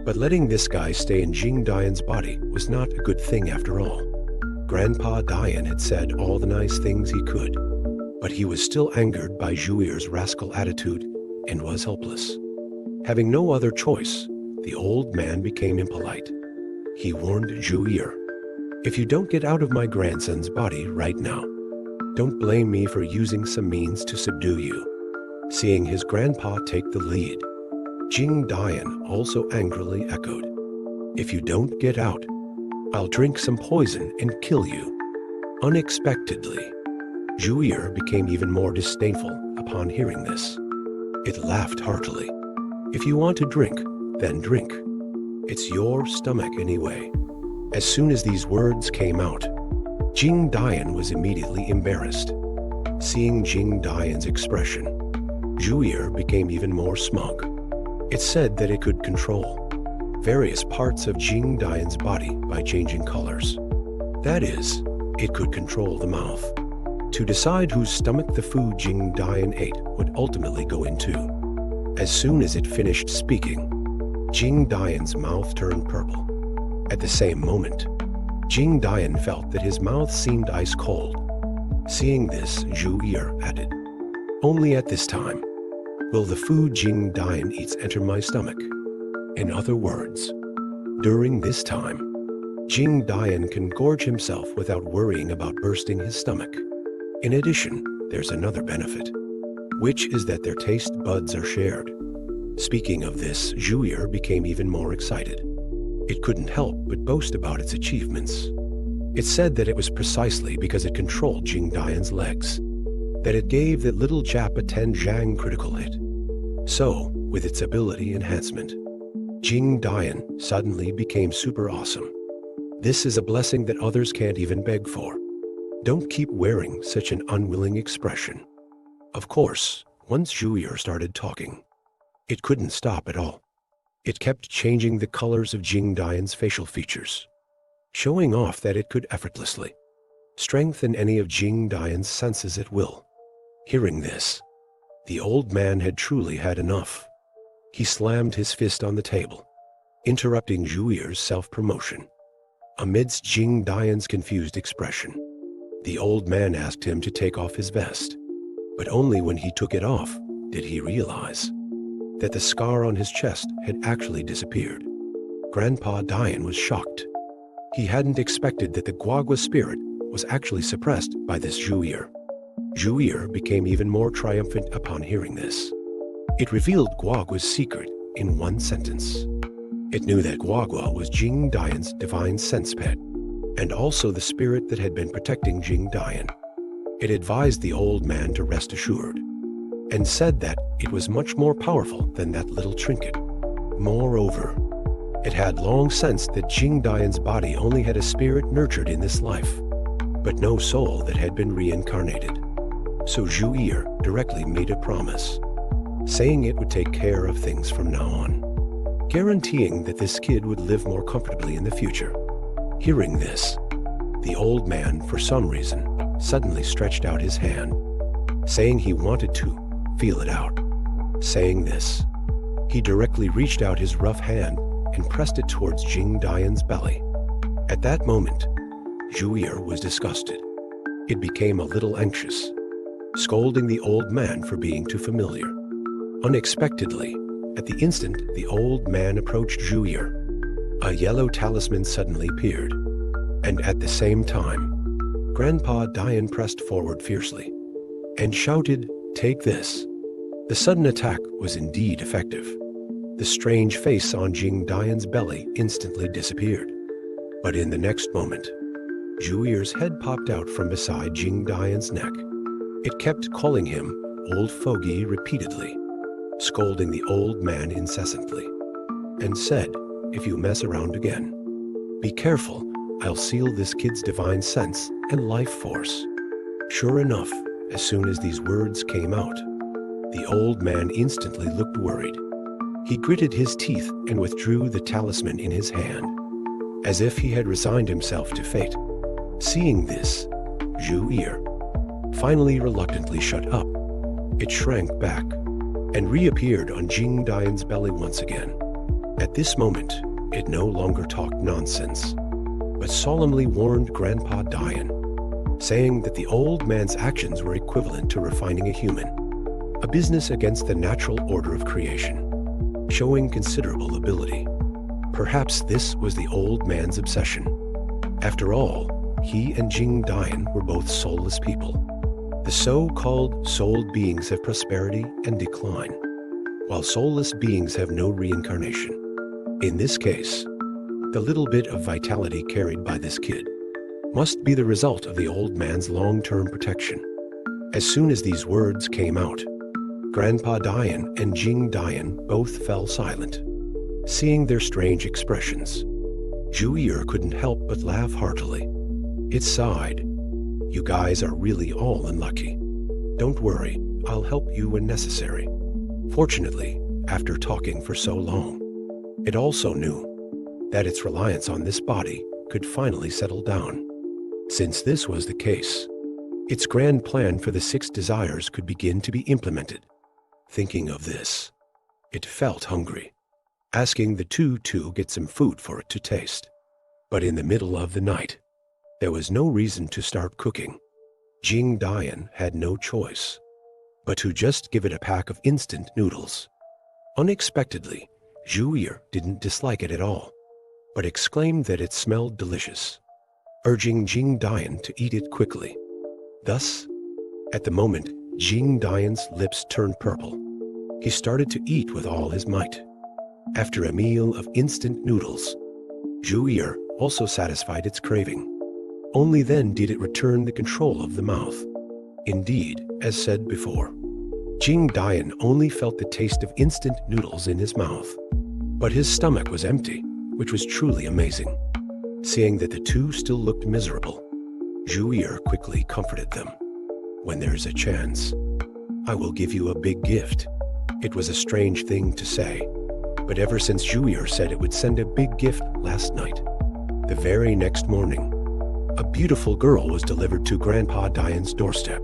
But letting this guy stay in Jing Dian's body was not a good thing after all. Grandpa Dian had said all the nice things he could, but he was still angered by Zhuir's rascal attitude and was helpless. Having no other choice, the old man became impolite. He warned Zhuir, "If you don't get out of my grandson's body right now, don't blame me for using some means to subdue you." Seeing his grandpa take the lead, Jing Dian also angrily echoed, "If you don't get out, I'll drink some poison and kill you." Unexpectedly, Zhuir became even more disdainful upon hearing this. It laughed heartily. "If you want to drink, then drink. It's your stomach anyway." As soon as these words came out, Jing Dian was immediately embarrassed. Seeing Jing Dian's expression, Zhuir became even more smug. It said that it could control various parts of Jing Dian's body by changing colors. That is, it could control the mouth, to decide whose stomach the food Jing Dian ate would ultimately go into. As soon as it finished speaking, Jing Dian's mouth turned purple. At the same moment, Jing Dian felt that his mouth seemed ice cold. Seeing this, Zhuir added, "Only at this time will the food Jing Dian eats enter my stomach." In other words, during this time, Jing Dian can gorge himself without worrying about bursting his stomach. In addition, there's another benefit, which is that their taste buds are shared. Speaking of this, Zhuir became even more excited. It couldn't help but boast about its achievements. It said that it was precisely because it controlled Jing Dian's legs that it gave that little Jap a 10 Zhang critical hit. So, with its ability enhancement, Jing Dian suddenly became super awesome. This is a blessing that others can't even beg for. Don't keep wearing such an unwilling expression. Of course, once Zhuir started talking, it couldn't stop at all. It kept changing the colors of Jing Dian's facial features, showing off that it could effortlessly strengthen any of Jing Dian's senses at will. Hearing this, the old man had truly had enough. He slammed his fist on the table, interrupting Zhuir's self-promotion. Amidst Jing Dian's confused expression, the old man asked him to take off his vest, but only when he took it off did he realize that the scar on his chest had actually disappeared. Grandpa Dian was shocked. He hadn't expected that the Guagua spirit was actually suppressed by this Zhuir. Zhuir became even more triumphant upon hearing this. It revealed Guagua's secret in one sentence. It knew that Guagua was Jing Dian's divine sense pet, and also the spirit that had been protecting Jing Dian. It advised the old man to rest assured, and said that it was much more powerful than that little trinket. Moreover, it had long sensed that Jing Dian's body only had a spirit nurtured in this life, but no soul that had been reincarnated. So Zhuir directly made a promise, saying it would take care of things from now on, guaranteeing that this kid would live more comfortably in the future. Hearing this, the old man, for some reason, suddenly stretched out his hand, saying he wanted to feel it out. Saying this, he directly reached out his rough hand and pressed it towards Jing Dian's belly. At that moment, Zhuir was disgusted. It became a little anxious, scolding the old man for being too familiar. Unexpectedly, at the instant the old man approached Zhuir, a yellow talisman suddenly appeared, and at the same time, Grandpa Dian pressed forward fiercely and shouted, "Take this." The sudden attack was indeed effective. The strange face on Jing Dian's belly instantly disappeared. But in the next moment, Zhuir's head popped out from beside Jing Dian's neck. It kept calling him Old Fogey repeatedly, scolding the old man incessantly, and said, "If you mess around again, be careful, I'll seal this kid's divine sense and life force." Sure enough, as soon as these words came out, the old man instantly looked worried. He gritted his teeth and withdrew the talisman in his hand, as if he had resigned himself to fate. Seeing this, Zhuir finally reluctantly shut up. It shrank back and reappeared on Jing Dian's belly once again. At this moment, it no longer talked nonsense, but solemnly warned Grandpa Dian, saying that the old man's actions were equivalent to refining a human, a business against the natural order of creation, showing considerable ability. Perhaps this was the old man's obsession. After all, he and Jing Dian were both soulless people. The so-called souled beings have prosperity and decline, while soulless beings have no reincarnation. In this case, the little bit of vitality carried by this kid must be the result of the old man's long-term protection. As soon as these words came out, Grandpa Dian and Jing Dian both fell silent, seeing their strange expressions. Zhuir couldn't help but laugh heartily. It sighed, "You guys are really all unlucky. Don't worry, I'll help you when necessary." Fortunately, after talking for so long, it also knew that its reliance on this body could finally settle down. Since this was the case, its grand plan for the 6 desires could begin to be implemented. Thinking of this, it felt hungry, asking the two to get some food for it to taste. But in the middle of the night, there was no reason to start cooking. Jing Dian had no choice but to just give it a pack of instant noodles. Unexpectedly, Zhuir didn't dislike it at all, but exclaimed that it smelled delicious, urging Jing Dian to eat it quickly. Thus, at the moment, Jing Dian's lips turned purple. He started to eat with all his might. After a meal of instant noodles, Zhuir also satisfied its craving. Only then did it return the control of the mouth. Indeed, as said before, Jing Dian only felt the taste of instant noodles in his mouth, but his stomach was empty, which was truly amazing. Seeing that the two still looked miserable, Zhuir quickly comforted them. "When there's a chance, I will give you a big gift." It was a strange thing to say, but ever since Zhuir said it would send a big gift last night, the very next morning, a beautiful girl was delivered to Grandpa Dian's doorstep,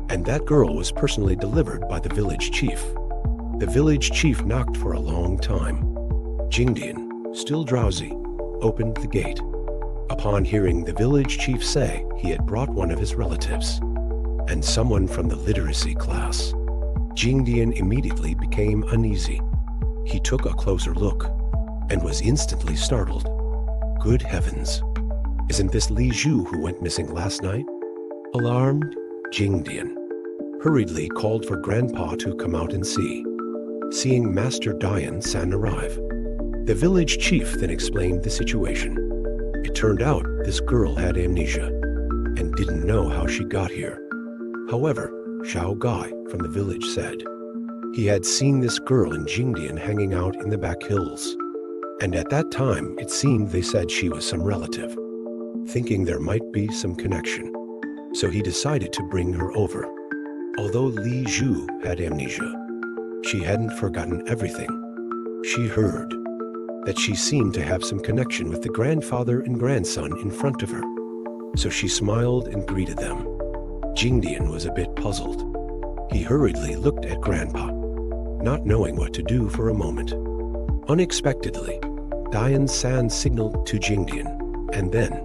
and that girl was personally delivered by the village chief. The village chief knocked for a long time. Jingdian, still drowsy, opened the gate. Upon hearing the village chief say he had brought one of his relatives, and someone from the literacy class, Jingdian immediately became uneasy. He took a closer look and was instantly startled. Good heavens! Isn't this Li Zhu who went missing last night? Alarmed, Jingdian hurriedly called for Grandpa to come out and see. Seeing Master Dian-san arrive, the village chief then explained the situation. It turned out this girl had amnesia and didn't know how she got here. However, Xiao Gai from the village said he had seen this girl and Jingdian hanging out in the back hills, and at that time it seemed they said she was some relative, thinking there might be some connection. So he decided to bring her over. Although Li Zhu had amnesia, she hadn't forgotten everything. She heard that she seemed to have some connection with the grandfather and grandson in front of her. So she smiled and greeted them. Jingdian was a bit puzzled. He hurriedly looked at Grandpa, not knowing what to do for a moment. Unexpectedly, Dian-san signaled to Jingdian, and then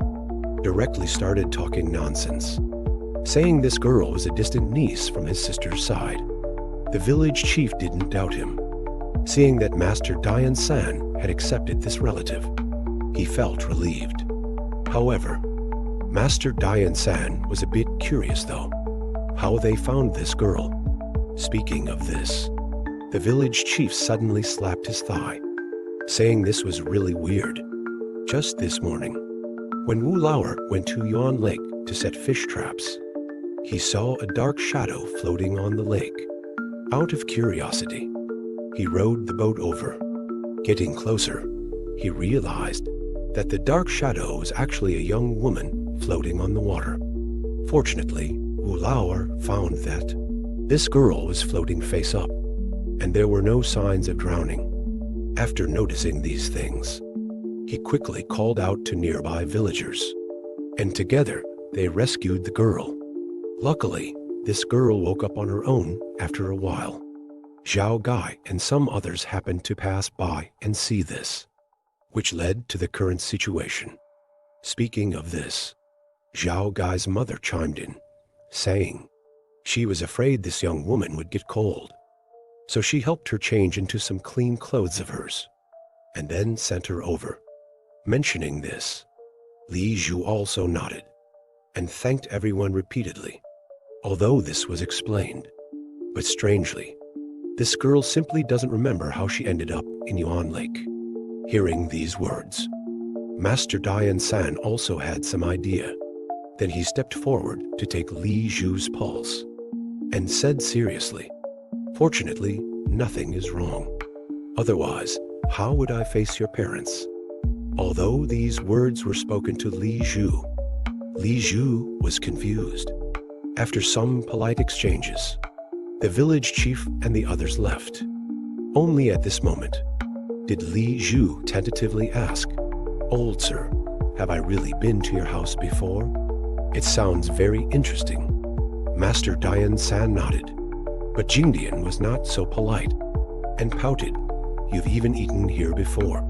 directly started talking nonsense, saying this girl was a distant niece from his sister's side. The village chief didn't doubt him. Seeing that Master Dian-san had accepted this relative, he felt relieved. However, Master Dian-san was a bit curious though, how they found this girl. Speaking of this, the village chief suddenly slapped his thigh, saying this was really weird. Just this morning, when Wu Lauer went to Yuan Lake to set fish traps, he saw a dark shadow floating on the lake. Out of curiosity, he rowed the boat over. Getting closer, he realized that the dark shadow was actually a young woman floating on the water. Fortunately, Wu Lauer found that this girl was floating face up, and there were no signs of drowning. After noticing these things, he quickly called out to nearby villagers, and together they rescued the girl. Luckily, this girl woke up on her own after a while. Xiao Gai and some others happened to pass by and see this, which led to the current situation. Speaking of this, Xiao Gai's mother chimed in, saying she was afraid this young woman would get cold. So she helped her change into some clean clothes of hers, and then sent her over. Mentioning this, Li Zhu also nodded and thanked everyone repeatedly, although this was explained. But strangely, this girl simply doesn't remember how she ended up in Yuan Lake. Hearing these words, Master Dian-san also had some idea. Then he stepped forward to take Li Zhu's pulse and said seriously, "Fortunately, nothing is wrong. Otherwise, how would I face your parents?" Although these words were spoken to Li Zhu was confused. After some polite exchanges, the village chief and the others left. Only at this moment did Li Zhu tentatively ask, "Old sir, have I really been to your house before? It sounds very interesting." Master Dian-san nodded, but Jingdian was not so polite and pouted, "You've even eaten here before."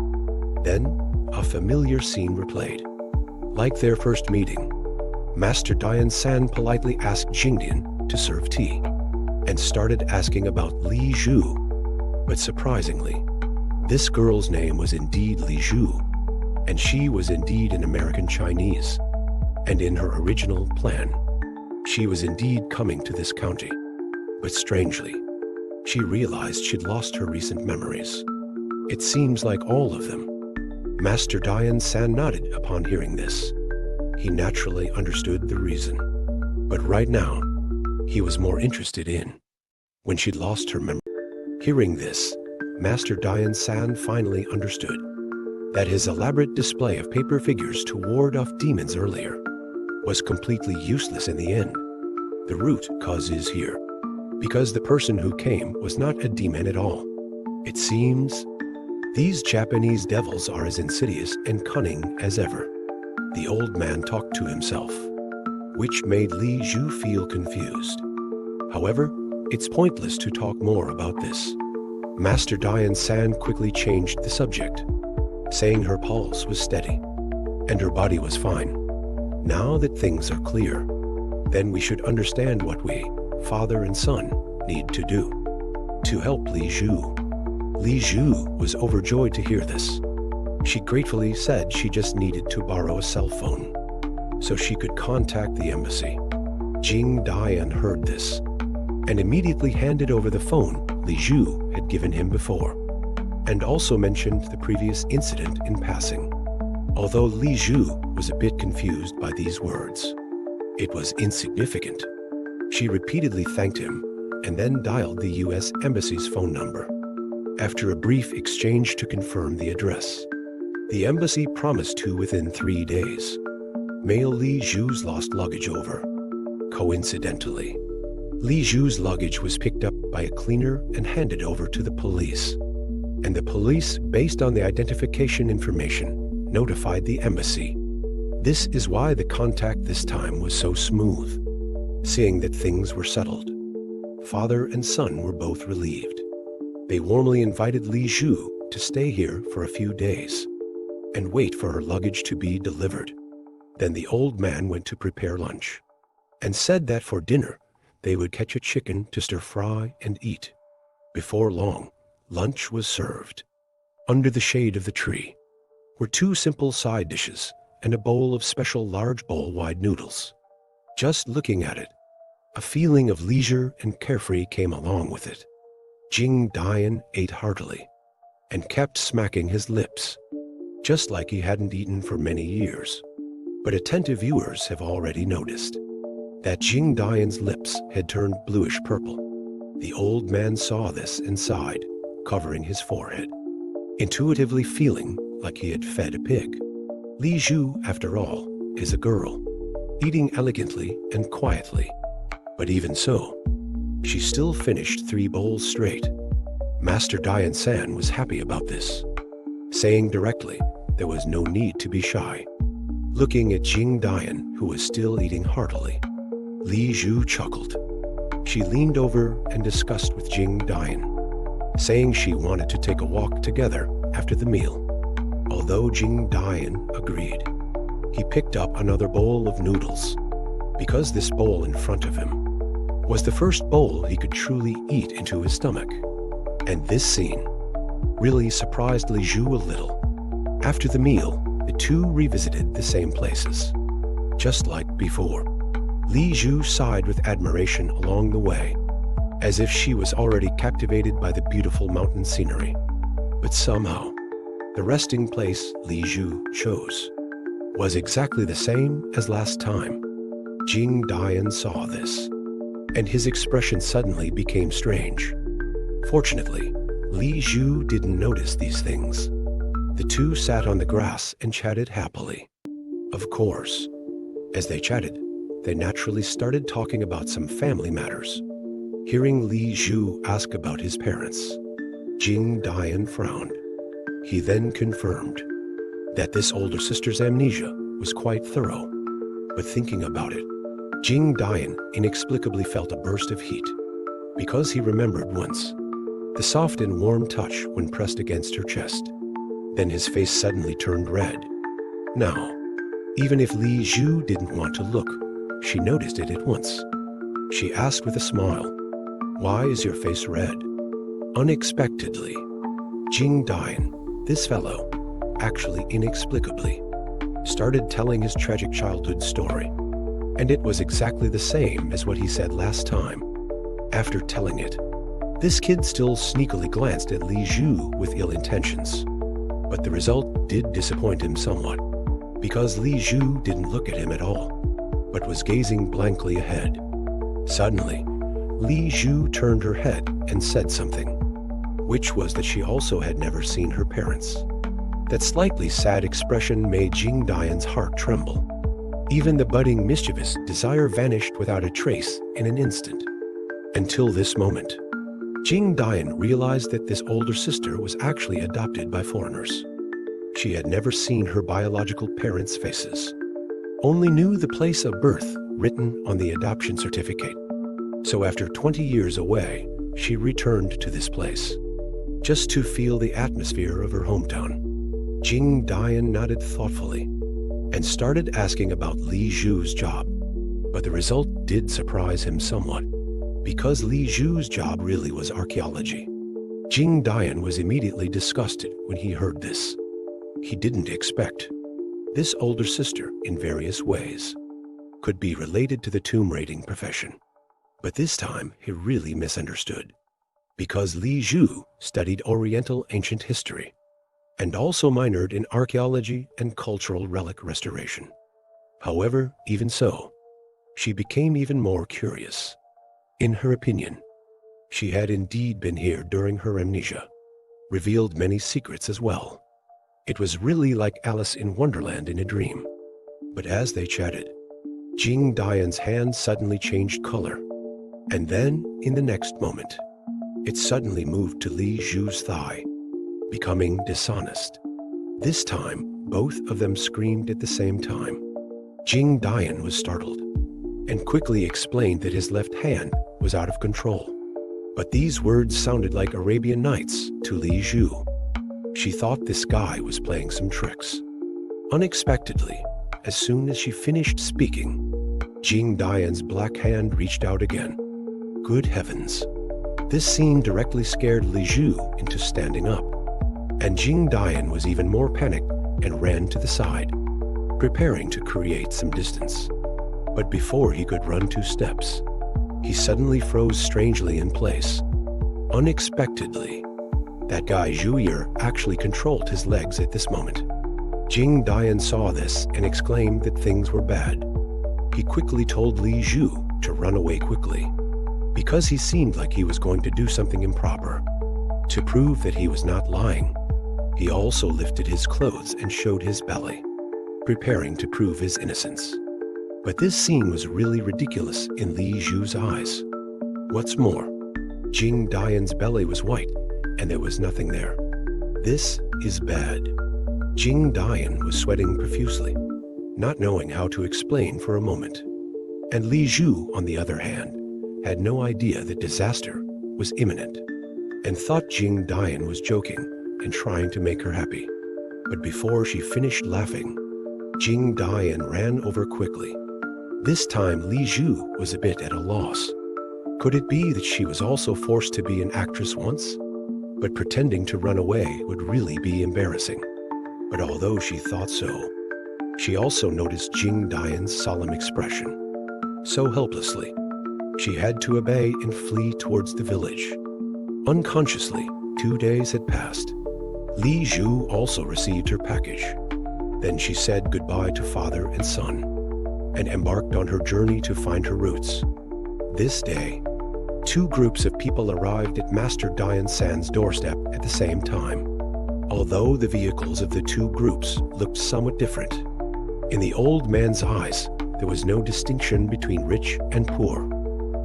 Then a familiar scene replayed. Like their first meeting, Master Dian-san politely asked Jingdian to serve tea and started asking about Li Zhu. But surprisingly, this girl's name was indeed Li Zhu, and she was indeed an American Chinese. And in her original plan, she was indeed coming to this county. But strangely, she realized she'd lost her recent memories. It seems like all of them. Master Dian-san nodded upon hearing this. He naturally understood the reason. But right now, he was more interested in when she'd lost her memory. Hearing this, Master Dian-san finally understood that his elaborate display of paper figures to ward off demons earlier was completely useless in the end. The root cause is here, because the person who came was not a demon at all. It seems these Japanese devils are as insidious and cunning as ever. The old man talked to himself, which made Li Zhu feel confused. However, it's pointless to talk more about this. Master Dian-san quickly changed the subject, saying her pulse was steady and her body was fine. Now that things are clear, then we should understand what we, father and son, need to do to help Li Zhu. Li Zhu was overjoyed to hear this. She gratefully said she just needed to borrow a cell phone so she could contact the embassy. Jing Dian heard this and immediately handed over the phone Li Zhu had given him before, and also mentioned the previous incident in passing. Although Li Zhu was a bit confused by these words, it was insignificant. She repeatedly thanked him and then dialed the U.S. Embassy's phone number. After a brief exchange to confirm the address, the embassy promised to, within 3 days, mail Li Zhu's lost luggage over. Coincidentally, Li Zhu's luggage was picked up by a cleaner and handed over to the police. And the police, based on the identification information, notified the embassy. This is why the contact this time was so smooth. Seeing that things were settled, father and son were both relieved. They warmly invited Li Zhu to stay here for a few days and wait for her luggage to be delivered. Then the old man went to prepare lunch and said that for dinner they would catch a chicken to stir fry and eat. Before long, lunch was served. Under the shade of the tree were 2 simple side dishes and a bowl of special large bowl-wide noodles. Just looking at it, a feeling of leisure and carefree came along with it. Jing Dian ate heartily and kept smacking his lips, just like he hadn't eaten for many years. But attentive viewers have already noticed that Jing Dian's lips had turned bluish purple. The old man saw this and sighed, covering his forehead, intuitively feeling like he had fed a pig. Li Zhu, after all, is a girl, eating elegantly and quietly. But even so, she still finished 3 bowls straight. Master Dian San was happy about this, saying directly there was no need to be shy. Looking at Jing Dian, who was still eating heartily, Li Zhu chuckled. She leaned over and discussed with Jing Dian, saying she wanted to take a walk together after the meal. Although Jing Dian agreed, he picked up another bowl of noodles, because this bowl in front of him was the first bowl he could truly eat into his stomach. And this scene really surprised Li Zhu a little. After the meal, the two revisited the same places. Just like before, Li Zhu sighed with admiration along the way, as if she was already captivated by the beautiful mountain scenery. But somehow, the resting place Li Zhu chose was exactly the same as last time. Jing Dian saw this, and his expression suddenly became strange. Fortunately, Li Zhu didn't notice these things. The two sat on the grass and chatted happily. Of course, as they chatted, they naturally started talking about some family matters. Hearing Li Zhu ask about his parents, Jing Dian frowned. He then confirmed that this older sister's amnesia was quite thorough. But thinking about it, Jing Dian inexplicably felt a burst of heat, because he remembered once the soft and warm touch when pressed against her chest. Then his face suddenly turned red. Now, even if Li Zhu didn't want to look, she noticed it at once. She asked with a smile, "Why is your face red?" Unexpectedly, Jing Dian, this fellow, actually inexplicably, started telling his tragic childhood story. And it was exactly the same as what he said last time. After telling it, this kid still sneakily glanced at Li Zhu with ill intentions. But the result did disappoint him somewhat, because Li Zhu didn't look at him at all, but was gazing blankly ahead. Suddenly, Li Zhu turned her head and said something, which was that she also had never seen her parents. That slightly sad expression made Jing Dian's heart tremble. Even the budding mischievous desire vanished without a trace in an instant. Until this moment, Jing Dian realized that this older sister was actually adopted by foreigners. She had never seen her biological parents' faces, only knew the place of birth written on the adoption certificate. So after 20 years away, she returned to this place, just to feel the atmosphere of her hometown. Jing Dian nodded thoughtfully and started asking about Li Zhu's job. But the result did surprise him somewhat, because Li Zhu's job really was archaeology. Jing Dian was immediately disgusted when he heard this. He didn't expect this older sister, in various ways, could be related to the tomb raiding profession. But this time he really misunderstood, because Li Zhu studied Oriental ancient history and also minored in archaeology and cultural relic restoration. However, even so, she became even more curious. In her opinion, she had indeed been here during her amnesia, revealed many secrets as well. It was really like Alice in Wonderland in a dream. But as they chatted, Jing Dian's hand suddenly changed color, and then, in the next moment, it suddenly moved to Li Zhu's thigh, becoming dishonest. This time, both of them screamed at the same time. Jing Dian was startled and quickly explained that his left hand was out of control. But these words sounded like Arabian Nights to Li Zhu. She thought this guy was playing some tricks. Unexpectedly, as soon as she finished speaking, Jing Dian's black hand reached out again. Good heavens. This scene directly scared Li Zhu into standing up, and Jing Dian was even more panicked and ran to the side, preparing to create some distance. But before he could run 2 steps, he suddenly froze strangely in place. Unexpectedly, that guy Zhu Yi actually controlled his legs at this moment. Jing Dian saw this and exclaimed that things were bad. He quickly told Li Zhu to run away quickly, because he seemed like he was going to do something improper. To prove that he was not lying, he also lifted his clothes and showed his belly, preparing to prove his innocence. But this scene was really ridiculous in Li Zhu's eyes. What's more, Jing Dian's belly was white, and there was nothing there. This is bad. Jing Dian was sweating profusely, not knowing how to explain for a moment. And Li Zhu, on the other hand, had no idea that disaster was imminent, and thought Jing Dian was joking and trying to make her happy. But before she finished laughing, Jing Dian ran over quickly. This time Li Zhu was a bit at a loss. Could it be that she was also forced to be an actress once? But pretending to run away would really be embarrassing. But although she thought so, she also noticed Jing Dian's solemn expression. So helplessly, she had to obey and flee towards the village. Unconsciously, 2 days had passed. Li Zhu also received her package. Then she said goodbye to father and son, and embarked on her journey to find her roots. This day, 2 groups of people arrived at Master Dian San's doorstep at the same time. Although the vehicles of the 2 groups looked somewhat different, in the old man's eyes, there was no distinction between rich and poor.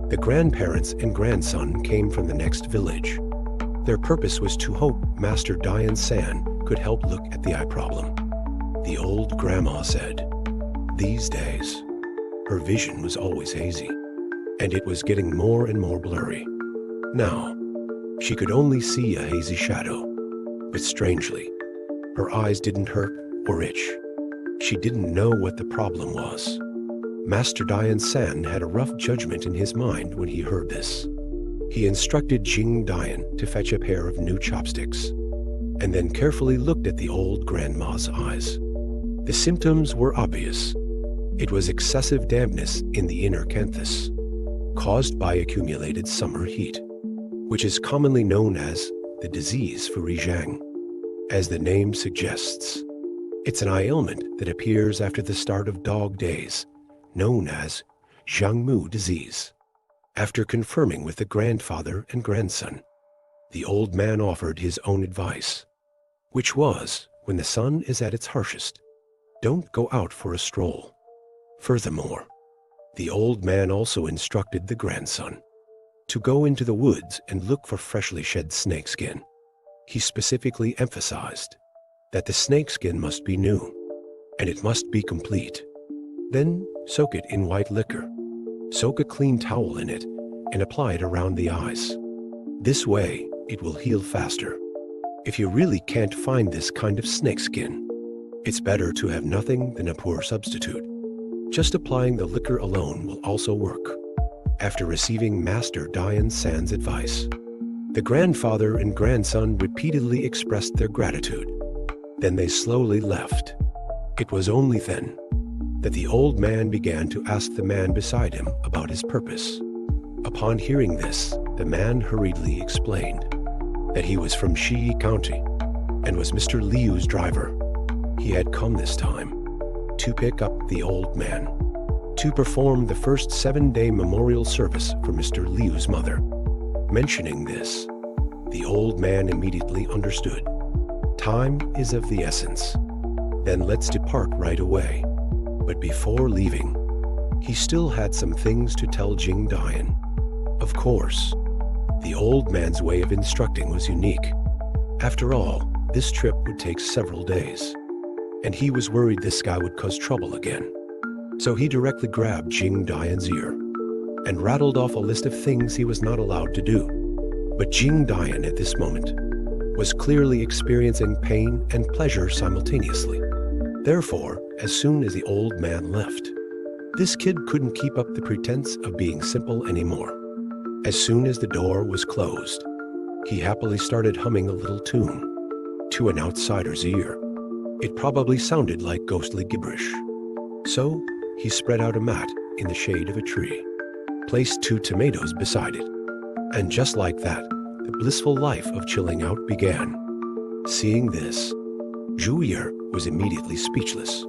The grandparents and grandson came from the next village. Their purpose was to hope Master Dian San could help look at the eye problem. The old grandma said, these days, her vision was always hazy, and it was getting more and more blurry. Now, she could only see a hazy shadow, but strangely, her eyes didn't hurt or itch. She didn't know what the problem was. Master Dian San had a rough judgment in his mind when he heard this. He instructed Jing Dian to fetch a pair of new chopsticks, and then carefully looked at the old grandma's eyes. The symptoms were obvious. It was excessive dampness in the inner canthus, caused by accumulated summer heat, which is commonly known as the disease for Yin-Yang. As the name suggests, it's an eye ailment that appears after the start of dog days, known as Jiangmu disease. After confirming with the grandfather and grandson, the old man offered his own advice, which was, when the sun is at its harshest, don't go out for a stroll. Furthermore, the old man also instructed the grandson to go into the woods and look for freshly shed snakeskin. He specifically emphasized that the snakeskin must be new, and it must be complete. Then soak it in white liquor. Soak a clean towel in it and apply it around the eyes. This way, it will heal faster. If you really can't find this kind of snakeskin, it's better to have nothing than a poor substitute. Just applying the liquor alone will also work. After receiving Master Dian San's advice, the grandfather and grandson repeatedly expressed their gratitude. Then they slowly left. It was only then that the old man began to ask the man beside him about his purpose. Upon hearing this, the man hurriedly explained that he was from Shi County and was Mr. Liu's driver. He had come this time to pick up the old man to perform the first 7-day memorial service for Mr. Liu's mother. Mentioning this, the old man immediately understood. Time is of the essence. Then let's depart right away. But before leaving, he still had some things to tell Jing Dian. Of course, the old man's way of instructing was unique. After all, this trip would take several days, and he was worried this guy would cause trouble again. So he directly grabbed Jing Dian's ear and rattled off a list of things he was not allowed to do. But Jing Dian at this moment was clearly experiencing pain and pleasure simultaneously. Therefore, as soon as the old man left, this kid couldn't keep up the pretense of being simple anymore. As soon as the door was closed, he happily started humming a little tune. To an outsider's ear, it probably sounded like ghostly gibberish. So, he spread out a mat in the shade of a tree, placed 2 tomatoes beside it, and just like that, the blissful life of chilling out began. Seeing this, Zhuyi was immediately speechless.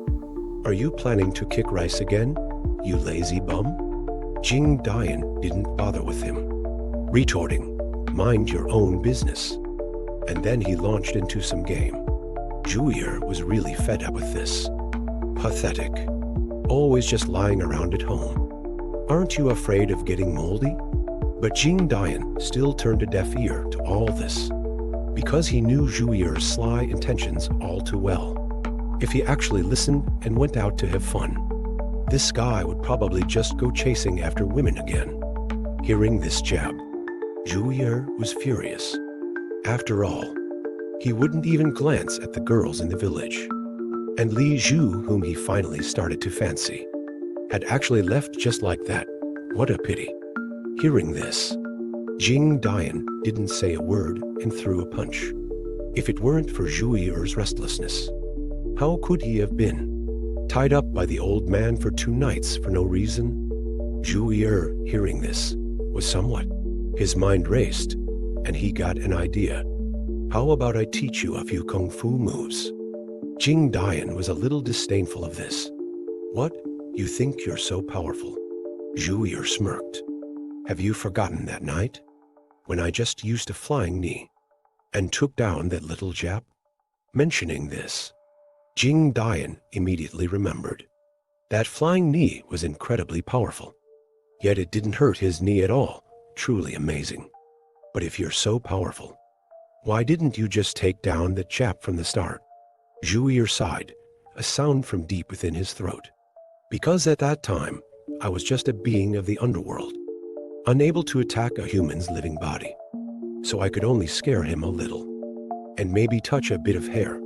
"Are you planning to kick rice again, you lazy bum?" Jing Dian didn't bother with him, retorting, "Mind your own business." And then he launched into some game. Zhuyi was really fed up with this. Pathetic. Always just lying around at home. Aren't you afraid of getting moldy? But Jing Dian still turned a deaf ear to all this, because he knew Zhuyi's sly intentions all too well. If he actually listened and went out to have fun, this guy would probably just go chasing after women again. Hearing this jab, Zhuyi was furious. After all, he wouldn't even glance at the girls in the village. And Li Zhu, whom he finally started to fancy, had actually left just like that. What a pity. Hearing this, Jing Dian didn't say a word and threw a punch. If it weren't for Zhuyi's restlessness, how could he have been tied up by the old man for 2 nights for no reason? Zhuyi, hearing this, was somewhat. His mind raced, and he got an idea. How about I teach you a few kung fu moves? Jing Dian was a little disdainful of this. What? You think you're so powerful? Zhuyi smirked. Have you forgotten that night when I just used a flying knee and took down that little Jap? Mentioning this, Jing Dian immediately remembered. That flying knee was incredibly powerful, yet it didn't hurt his knee at all. Truly amazing. But if you're so powerful, why didn't you just take down the chap from the start? Zhuyi sighed, a sound from deep within his throat. Because at that time, I was just a being of the underworld, unable to attack a human's living body. So I could only scare him a little, and maybe touch a bit of hair,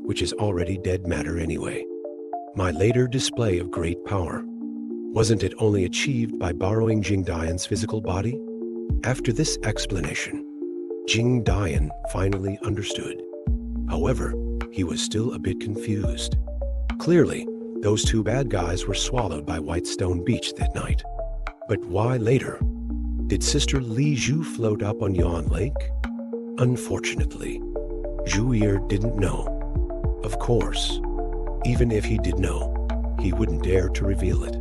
which is already dead matter anyway. My later display of great power, wasn't it only achieved by borrowing Jing Dian's physical body? After this explanation, Jing Dian finally understood. However, he was still a bit confused. Clearly, those 2 bad guys were swallowed by Whitestone Beach that night. But why later? Did Sister Li Zhu float up on Yan Lake? Unfortunately, Zhuyi didn't know. Of course, even if he did know, he wouldn't dare to reveal it.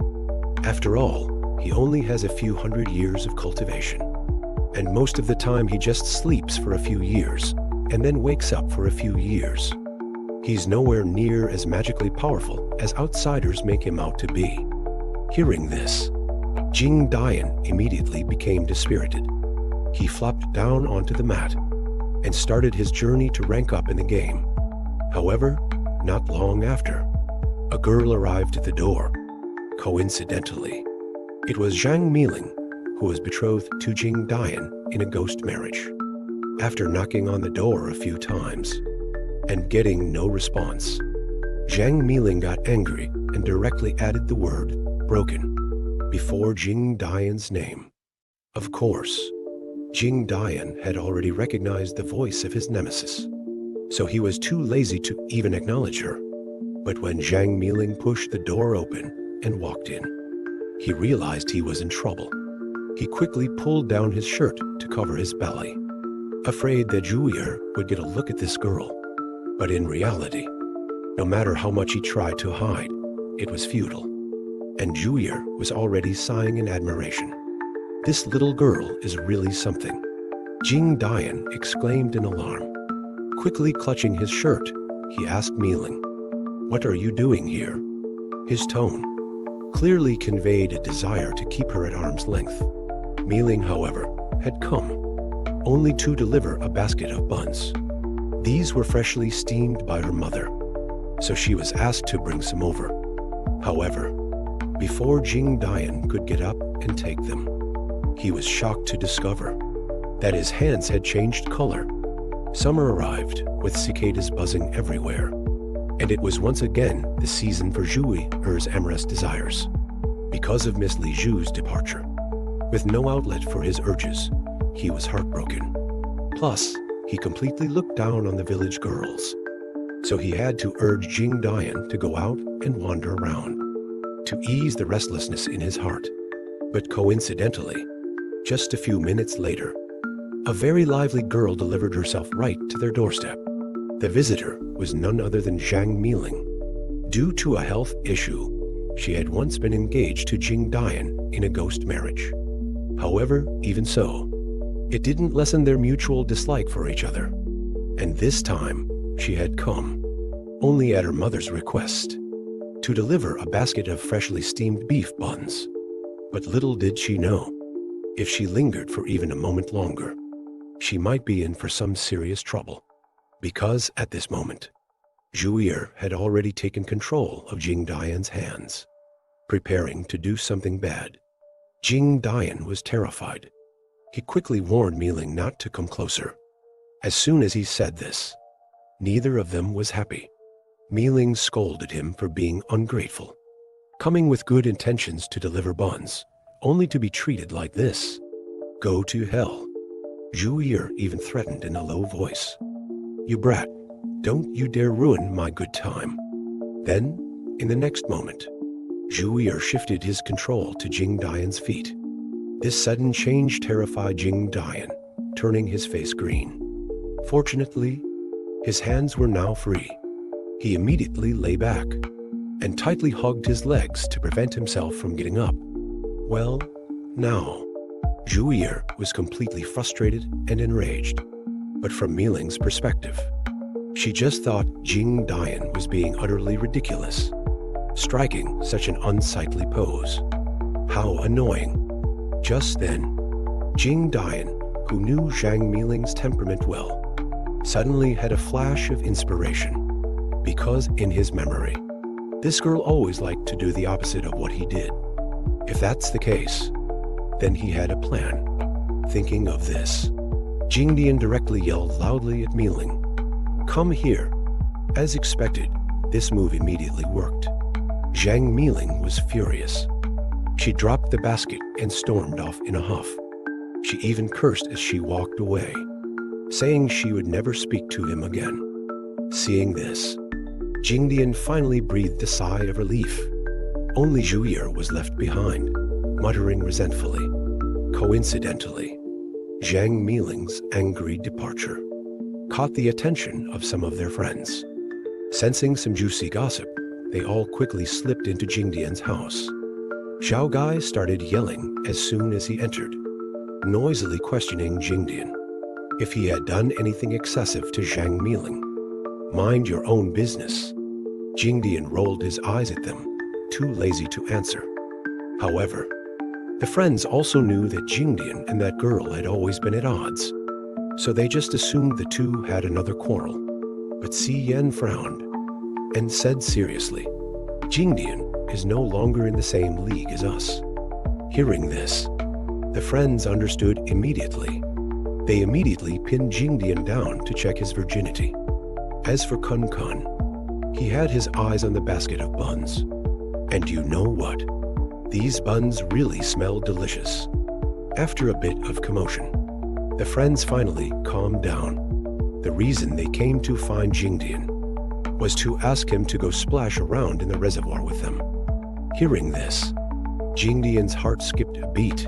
After all, he only has a few 100 years of cultivation. And most of the time he just sleeps for a few years and then wakes up for a few years. He's nowhere near as magically powerful as outsiders make him out to be. Hearing this, Jing Dian immediately became dispirited. He flopped down onto the mat and started his journey to rank up in the game. However, not long after, a girl arrived at the door. Coincidentally, it was Zhang Miling, who was betrothed to Jing Dian in a ghost marriage. After knocking on the door a few times and getting no response, Zhang Miling got angry and directly added the word broken before Jing Dian's name. Of course, Jing Dian had already recognized the voice of his nemesis, so he was too lazy to even acknowledge her. But when Zhang Miling pushed the door open and walked in, he realized he was in trouble. He quickly pulled down his shirt to cover his belly, afraid that Zhuye would get a look at this girl. But in reality, no matter how much he tried to hide, it was futile, and Zhuye was already sighing in admiration. "This little girl is really something," Jing Dian exclaimed in alarm. Quickly clutching his shirt, he asked Miling, "What are you doing here?" His tone clearly conveyed a desire to keep her at arm's length. Miling, however, had come only to deliver a basket of buns. These were freshly steamed by her mother, so she was asked to bring some over. However, before Jing Dian could get up and take them, he was shocked to discover that his hands had changed color. Summer arrived with cicadas buzzing everywhere, and it was once again the season for Zhuye's amorous desires. Because of Miss Li Zhu's departure, with no outlet for his urges, he was heartbroken. Plus, he completely looked down on the village girls, so he had to urge Jing Dian to go out and wander around to ease the restlessness in his heart. But coincidentally, just a few minutes later, a very lively girl delivered herself right to their doorstep. The visitor was none other than Zhang Miling. Due to a health issue, she had once been engaged to Jing Dian in a ghost marriage. However, even so, it didn't lessen their mutual dislike for each other. And this time, she had come, only at her mother's request, to deliver a basket of freshly steamed beef buns. But little did she know, if she lingered for even a moment longer, she might be in for some serious trouble. Because at this moment, Zhuye had already taken control of Jing Dian's hands, preparing to do something bad. Jing Dian was terrified. He quickly warned Miling not to come closer. As soon as he said this, neither of them was happy. Miling scolded him for being ungrateful, coming with good intentions to deliver buns, only to be treated like this. "Go to hell." Zhuye even threatened in a low voice. "You brat, don't you dare ruin my good time." Then, in the next moment, Zhuye shifted his control to Jing Dian's feet. This sudden change terrified Jing Dian, turning his face green. Fortunately, his hands were now free. He immediately lay back and tightly hugged his legs to prevent himself from getting up. Well, now, Zhuye was completely frustrated and enraged. But from Miling's perspective, she just thought Jing Dian was being utterly ridiculous, striking such an unsightly pose. How annoying. Just then, Jing Dian, who knew Zhang Miling's temperament well, suddenly had a flash of inspiration, because in his memory, this girl always liked to do the opposite of what he did. If that's the case, then he had a plan. Thinking of this, Jing Dian directly yelled loudly at Miling, "Come here." As expected, this move immediately worked. Zhang Miling was furious. She dropped the basket and stormed off in a huff. She even cursed as she walked away, saying she would never speak to him again. Seeing this, Jing Dian finally breathed a sigh of relief. Only Zhuye was left behind, muttering resentfully. Coincidentally, Zhang Miling's angry departure caught the attention of some of their friends. Sensing some juicy gossip, they all quickly slipped into Jing Dian's house. Xiao Gai started yelling as soon as he entered, noisily questioning Jing Dian if he had done anything excessive to Zhang Miling. "Mind your own business." Jing Dian rolled his eyes at them, too lazy to answer. However, the friends also knew that Jing Dian and that girl had always been at odds, so they just assumed the two had another quarrel. But Si Yan frowned and said seriously, "Jing Dian is no longer in the same league as us." Hearing this, the friends understood immediately. They immediately pinned Jingdian down to check his virginity. As for Kun Kun, he had his eyes on the basket of buns. And you know what? These buns really smelled delicious. After a bit of commotion, the friends finally calmed down. The reason they came to find Jingdian was to ask him to go splash around in the reservoir with them. Hearing this, Jingdian's heart skipped a beat,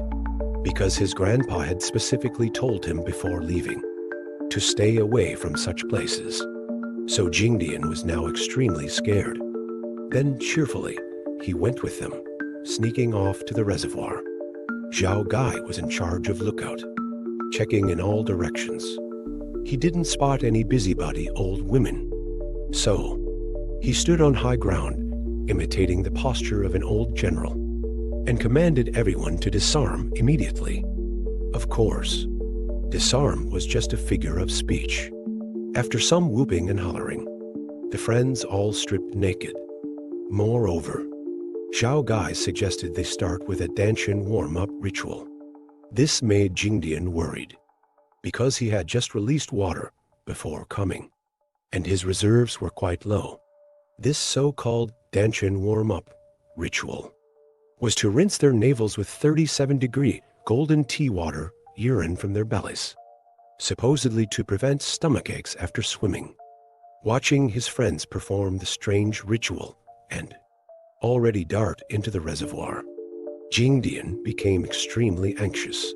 because his grandpa had specifically told him before leaving to stay away from such places. So Jingdian was now extremely scared. Then cheerfully, he went with them, sneaking off to the reservoir. Zhao Gai was in charge of lookout, checking in all directions. He didn't spot any busybody old women. So, he stood on high ground, imitating the posture of an old general, and commanded everyone to disarm immediately. Of course, disarm was just a figure of speech. After some whooping and hollering, the friends all stripped naked. Moreover, Zhao Gai suggested they start with a Danshin warm-up ritual. This made Jingdian worried, because he had just released water before coming, and his reserves were quite low. This so-called Danshin warm-up ritual was to rinse their navels with 37-degree golden tea water urine from their bellies, supposedly to prevent stomachaches after swimming. Watching his friends perform the strange ritual and already dart into the reservoir, Jingdian became extremely anxious.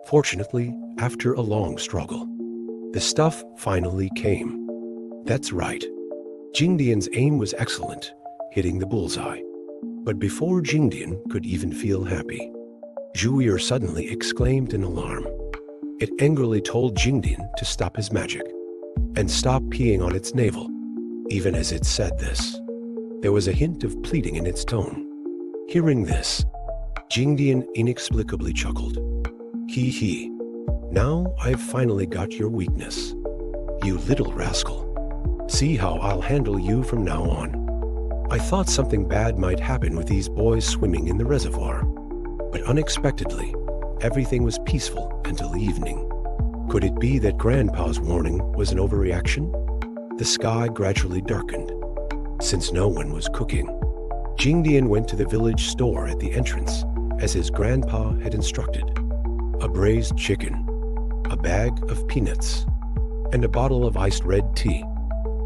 Fortunately, after a long struggle, the stuff finally came. That's right. Jingdian's aim was excellent, hitting the bullseye. But before Jingdian could even feel happy, Zhuir suddenly exclaimed in alarm. It angrily told Jingdian to stop his magic and stop peeing on its navel. Even as it said this, there was a hint of pleading in its tone. Hearing this, Jingdian inexplicably chuckled. Hee hee. Now I've finally got your weakness. You little rascal. See how I'll handle you from now on. I thought something bad might happen with these boys swimming in the reservoir. But unexpectedly, everything was peaceful until evening. Could it be that Grandpa's warning was an overreaction? The sky gradually darkened. Since no one was cooking, Jingdian went to the village store at the entrance, as his grandpa had instructed. A braised chicken, a bag of peanuts, and a bottle of iced red tea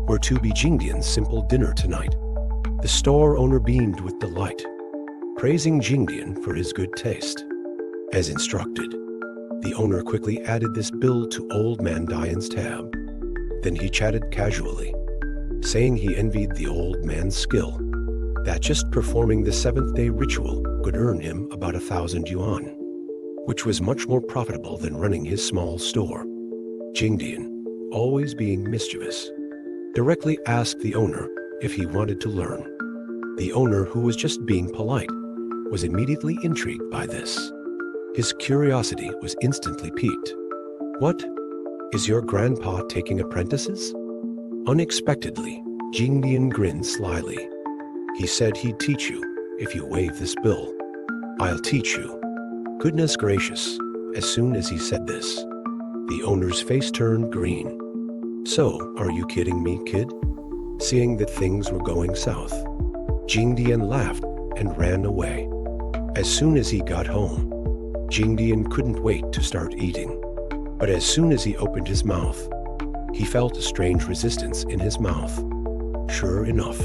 were to be Jingdian's simple dinner tonight. The store owner beamed with delight, praising Jingdian for his good taste. As instructed, the owner quickly added this bill to Old Man Dian's tab. Then he chatted casually, saying he envied the old man's skill, that just performing the seventh-day ritual could earn him about 1,000 yuan, which was much more profitable than running his small store. Jingdian, always being mischievous, directly asked the owner if he wanted to learn. The owner, who was just being polite, was immediately intrigued by this. His curiosity was instantly piqued. What? Is your grandpa taking apprentices? Unexpectedly, Jingdian grinned slyly. He said he'd teach you if you waive this bill. I'll teach you. Goodness gracious, as soon as he said this, the owner's face turned green. So, are you kidding me, kid? Seeing that things were going south, Jingdian laughed and ran away. As soon as he got home, Jingdian couldn't wait to start eating. But as soon as he opened his mouth, he felt a strange resistance in his mouth. Sure enough,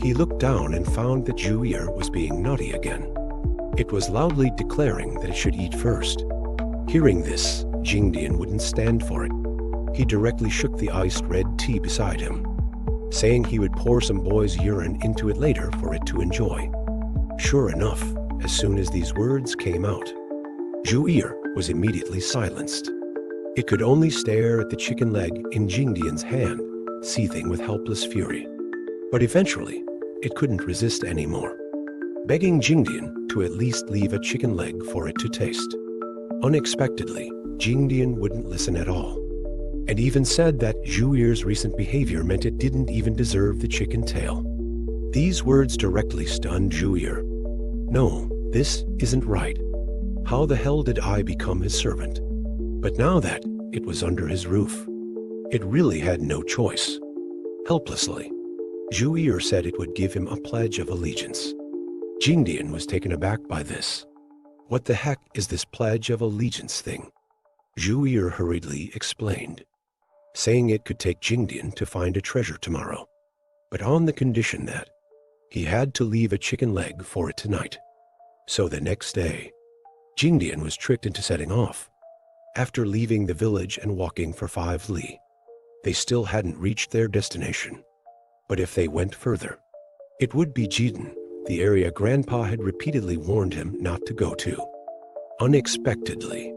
he looked down and found that Zhuir was being naughty again. It was loudly declaring that it should eat first. Hearing this, Jingdian wouldn't stand for it. He directly shook the iced red tea beside him, saying he would pour some boy's urine into it later for it to enjoy. Sure enough, as soon as these words came out, Zhuir was immediately silenced. It could only stare at the chicken leg in Jingdian's hand, seething with helpless fury. But eventually, it couldn't resist anymore, begging Jingdian to at least leave a chicken leg for it to taste. Unexpectedly, Jingdian wouldn't listen at all, and even said that Zhuir's recent behavior meant it didn't even deserve the chicken tail. These words directly stunned Zhuir. No, this isn't right. How the hell did I become his servant? But now that it was under his roof, it really had no choice. Helplessly, Zhuyi said it would give him a pledge of allegiance. Jingdian was taken aback by this. What the heck is this pledge of allegiance thing? Zhuyi hurriedly explained, saying it could take Jingdian to find a treasure tomorrow, but on the condition that he had to leave a chicken leg for it tonight. So the next day, Jingdian was tricked into setting off. After leaving the village and walking for 5 li, they still hadn't reached their destination. But if they went further, it would be Jiden, the area Grandpa had repeatedly warned him not to go to. Unexpectedly,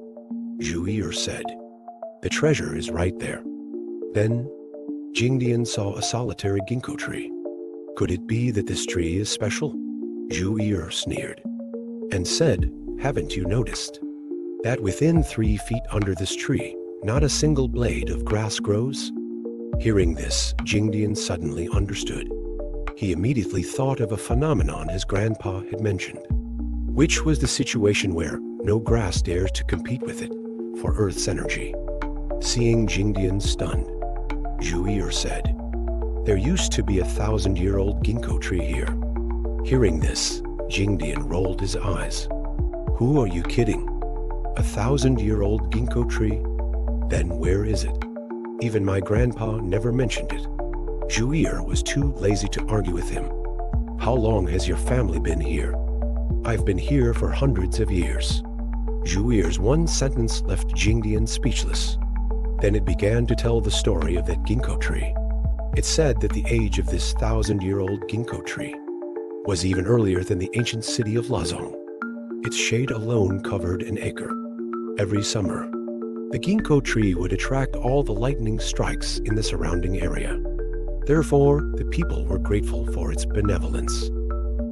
Zhuyi said, "The treasure is right there." Then, Jingdian saw a solitary ginkgo tree. Could it be that this tree is special? Zhuyi sneered and said, "Haven't you noticed that within 3 feet under this tree, not a single blade of grass grows?" Hearing this, Jingdian suddenly understood. He immediately thought of a phenomenon his grandpa had mentioned, which was the situation where no grass dares to compete with it for Earth's energy. Seeing Jingdian stunned, Zhuyi said, "There used to be a 1,000-year-old ginkgo tree here." Hearing this, Jingdian rolled his eyes. "Who are you kidding? A 1,000-year-old ginkgo tree? Then where is it? Even my grandpa never mentioned it." Zhuyi was too lazy to argue with him. "How long has your family been here?" "I've been here for hundreds of years." Zhuyi's one sentence left Jingdian speechless. Then it began to tell the story of that ginkgo tree. It said that the age of this 1,000-year-old ginkgo tree was even earlier than the ancient city of Lazong. Its shade alone covered an acre. Every summer, the ginkgo tree would attract all the lightning strikes in the surrounding area. Therefore, the people were grateful for its benevolence.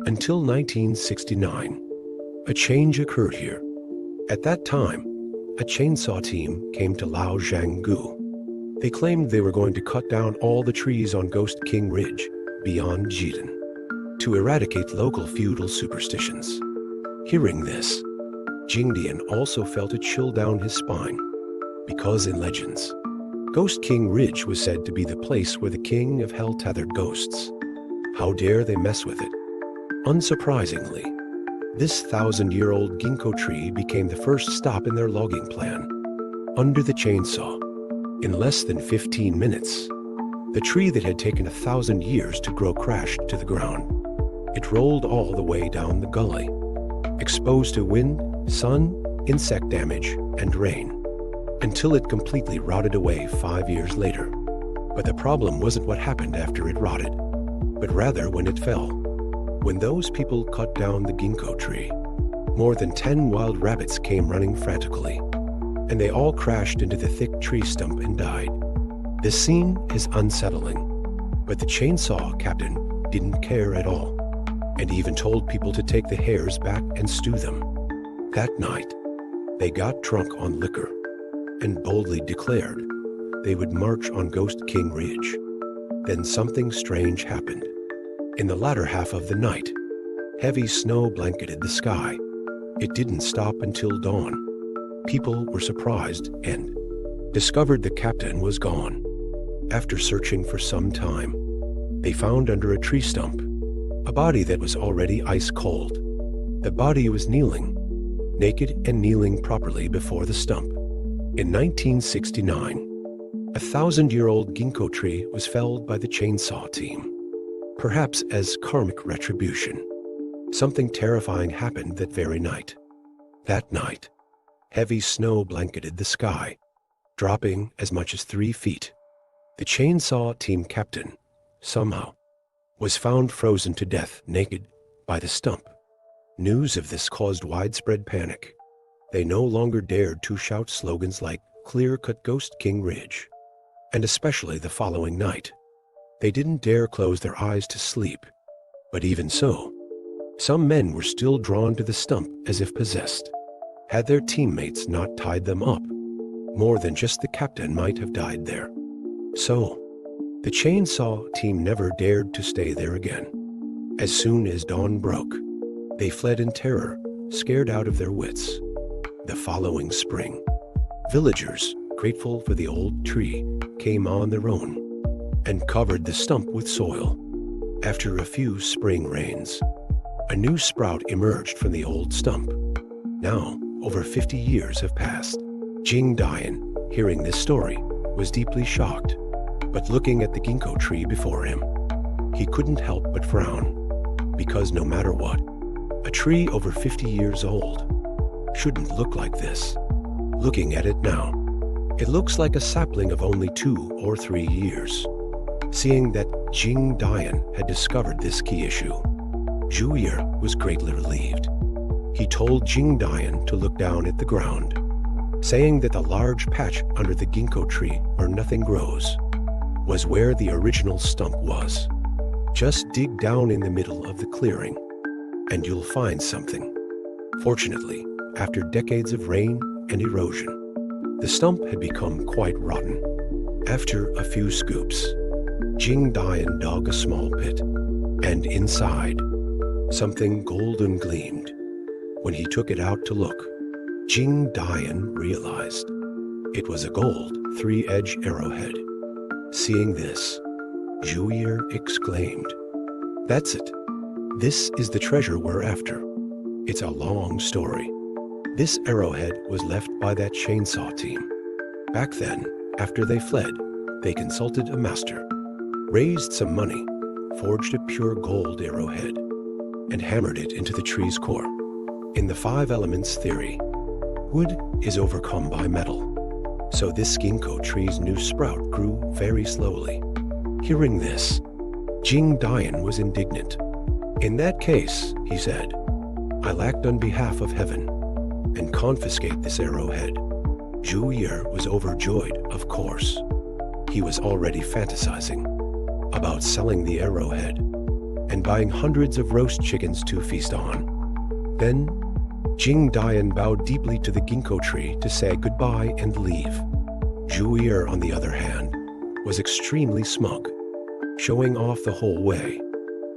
Until 1969, a change occurred here. At that time, a chainsaw team came to Laozhanggu. They claimed they were going to cut down all the trees on Ghost King Ridge beyond Jiden to eradicate local feudal superstitions. Hearing this, Jingdian also felt a chill down his spine, because in legends, Ghost King Ridge was said to be the place where the king of hell tethered ghosts. How dare they mess with it? Unsurprisingly, this 1,000-year-old ginkgo tree became the first stop in their logging plan. Under the chainsaw, in less than 15 minutes, the tree that had taken 1,000 years to grow crashed to the ground. It rolled all the way down the gully, exposed to wind, sun, insect damage, and rain, until it completely rotted away 5 years later. But the problem wasn't what happened after it rotted, but rather when it fell. When those people cut down the ginkgo tree, more than 10 wild rabbits came running frantically, and they all crashed into the thick tree stump and died. This scene is unsettling, but the chainsaw captain didn't care at all, and even told people to take the hairs back and stew them. That night, they got drunk on liquor and boldly declared they would march on Ghost King Ridge. Then something strange happened. In the latter half of the night, heavy snow blanketed the sky. It didn't stop until dawn. People were surprised and discovered the captain was gone. After searching for some time, they found under a tree stump a body that was already ice cold. The body was kneeling, naked and kneeling properly before the stump. In 1969, a 1,000-year-old ginkgo tree was felled by the chainsaw team, perhaps as karmic retribution. Something terrifying happened that very night. That night, heavy snow blanketed the sky, dropping as much as 3 feet. The chainsaw team captain, somehow, was found frozen to death naked by the stump. News of this caused widespread panic. They no longer dared to shout slogans like "Clear-cut Ghost King Ridge," and especially the following night. They didn't dare close their eyes to sleep. But even so, some men were still drawn to the stump as if possessed. Had their teammates not tied them up, more than just the captain might have died there. So, the chainsaw team never dared to stay there again. As soon as dawn broke, they fled in terror, scared out of their wits. The following spring, Villagers, grateful for the old tree, came on their own and covered the stump with soil. After a few spring rains, a new sprout emerged from the old stump. Now, over 50 years have passed. Jing Dian, hearing this story, was deeply shocked. But looking at the ginkgo tree before him, he couldn't help but frown. Because no matter what, a tree over 50 years old shouldn't look like this. Looking at it now, it looks like a sapling of only 2 or 3 years. Seeing that Jing Dian had discovered this key issue, Zhu Yi was greatly relieved. He told Jing Dian to look down at the ground, saying that the large patch under the ginkgo tree where nothing grows was where the original stump was. Just dig down in the middle of the clearing, and you'll find something. Fortunately, after decades of rain and erosion, the stump had become quite rotten. After a few scoops, Jing Dian dug a small pit, and inside, something golden gleamed. When he took it out to look, Jing Dian realized it was a gold 3-edged arrowhead. Seeing this, Zhu Yi exclaimed, "That's it. This is the treasure we're after." It's a long story. This arrowhead was left by that chainsaw team. Back then, after they fled, they consulted a master, raised some money, forged a pure gold arrowhead, and hammered it into the tree's core. In the 5 elements theory, wood is overcome by metal. So this ginkgo tree's new sprout grew very slowly. Hearing this, Jing Dian was indignant. "In that case," he said, "I'll act on behalf of heaven and confiscate this arrowhead." Zhu Yi was overjoyed, of course. He was already fantasizing about selling the arrowhead and buying hundreds of roast chickens to feast on. Then, Jing Dian bowed deeply to the ginkgo tree to say goodbye and leave. Zhu Yi, on the other hand, was extremely smug, showing off the whole way.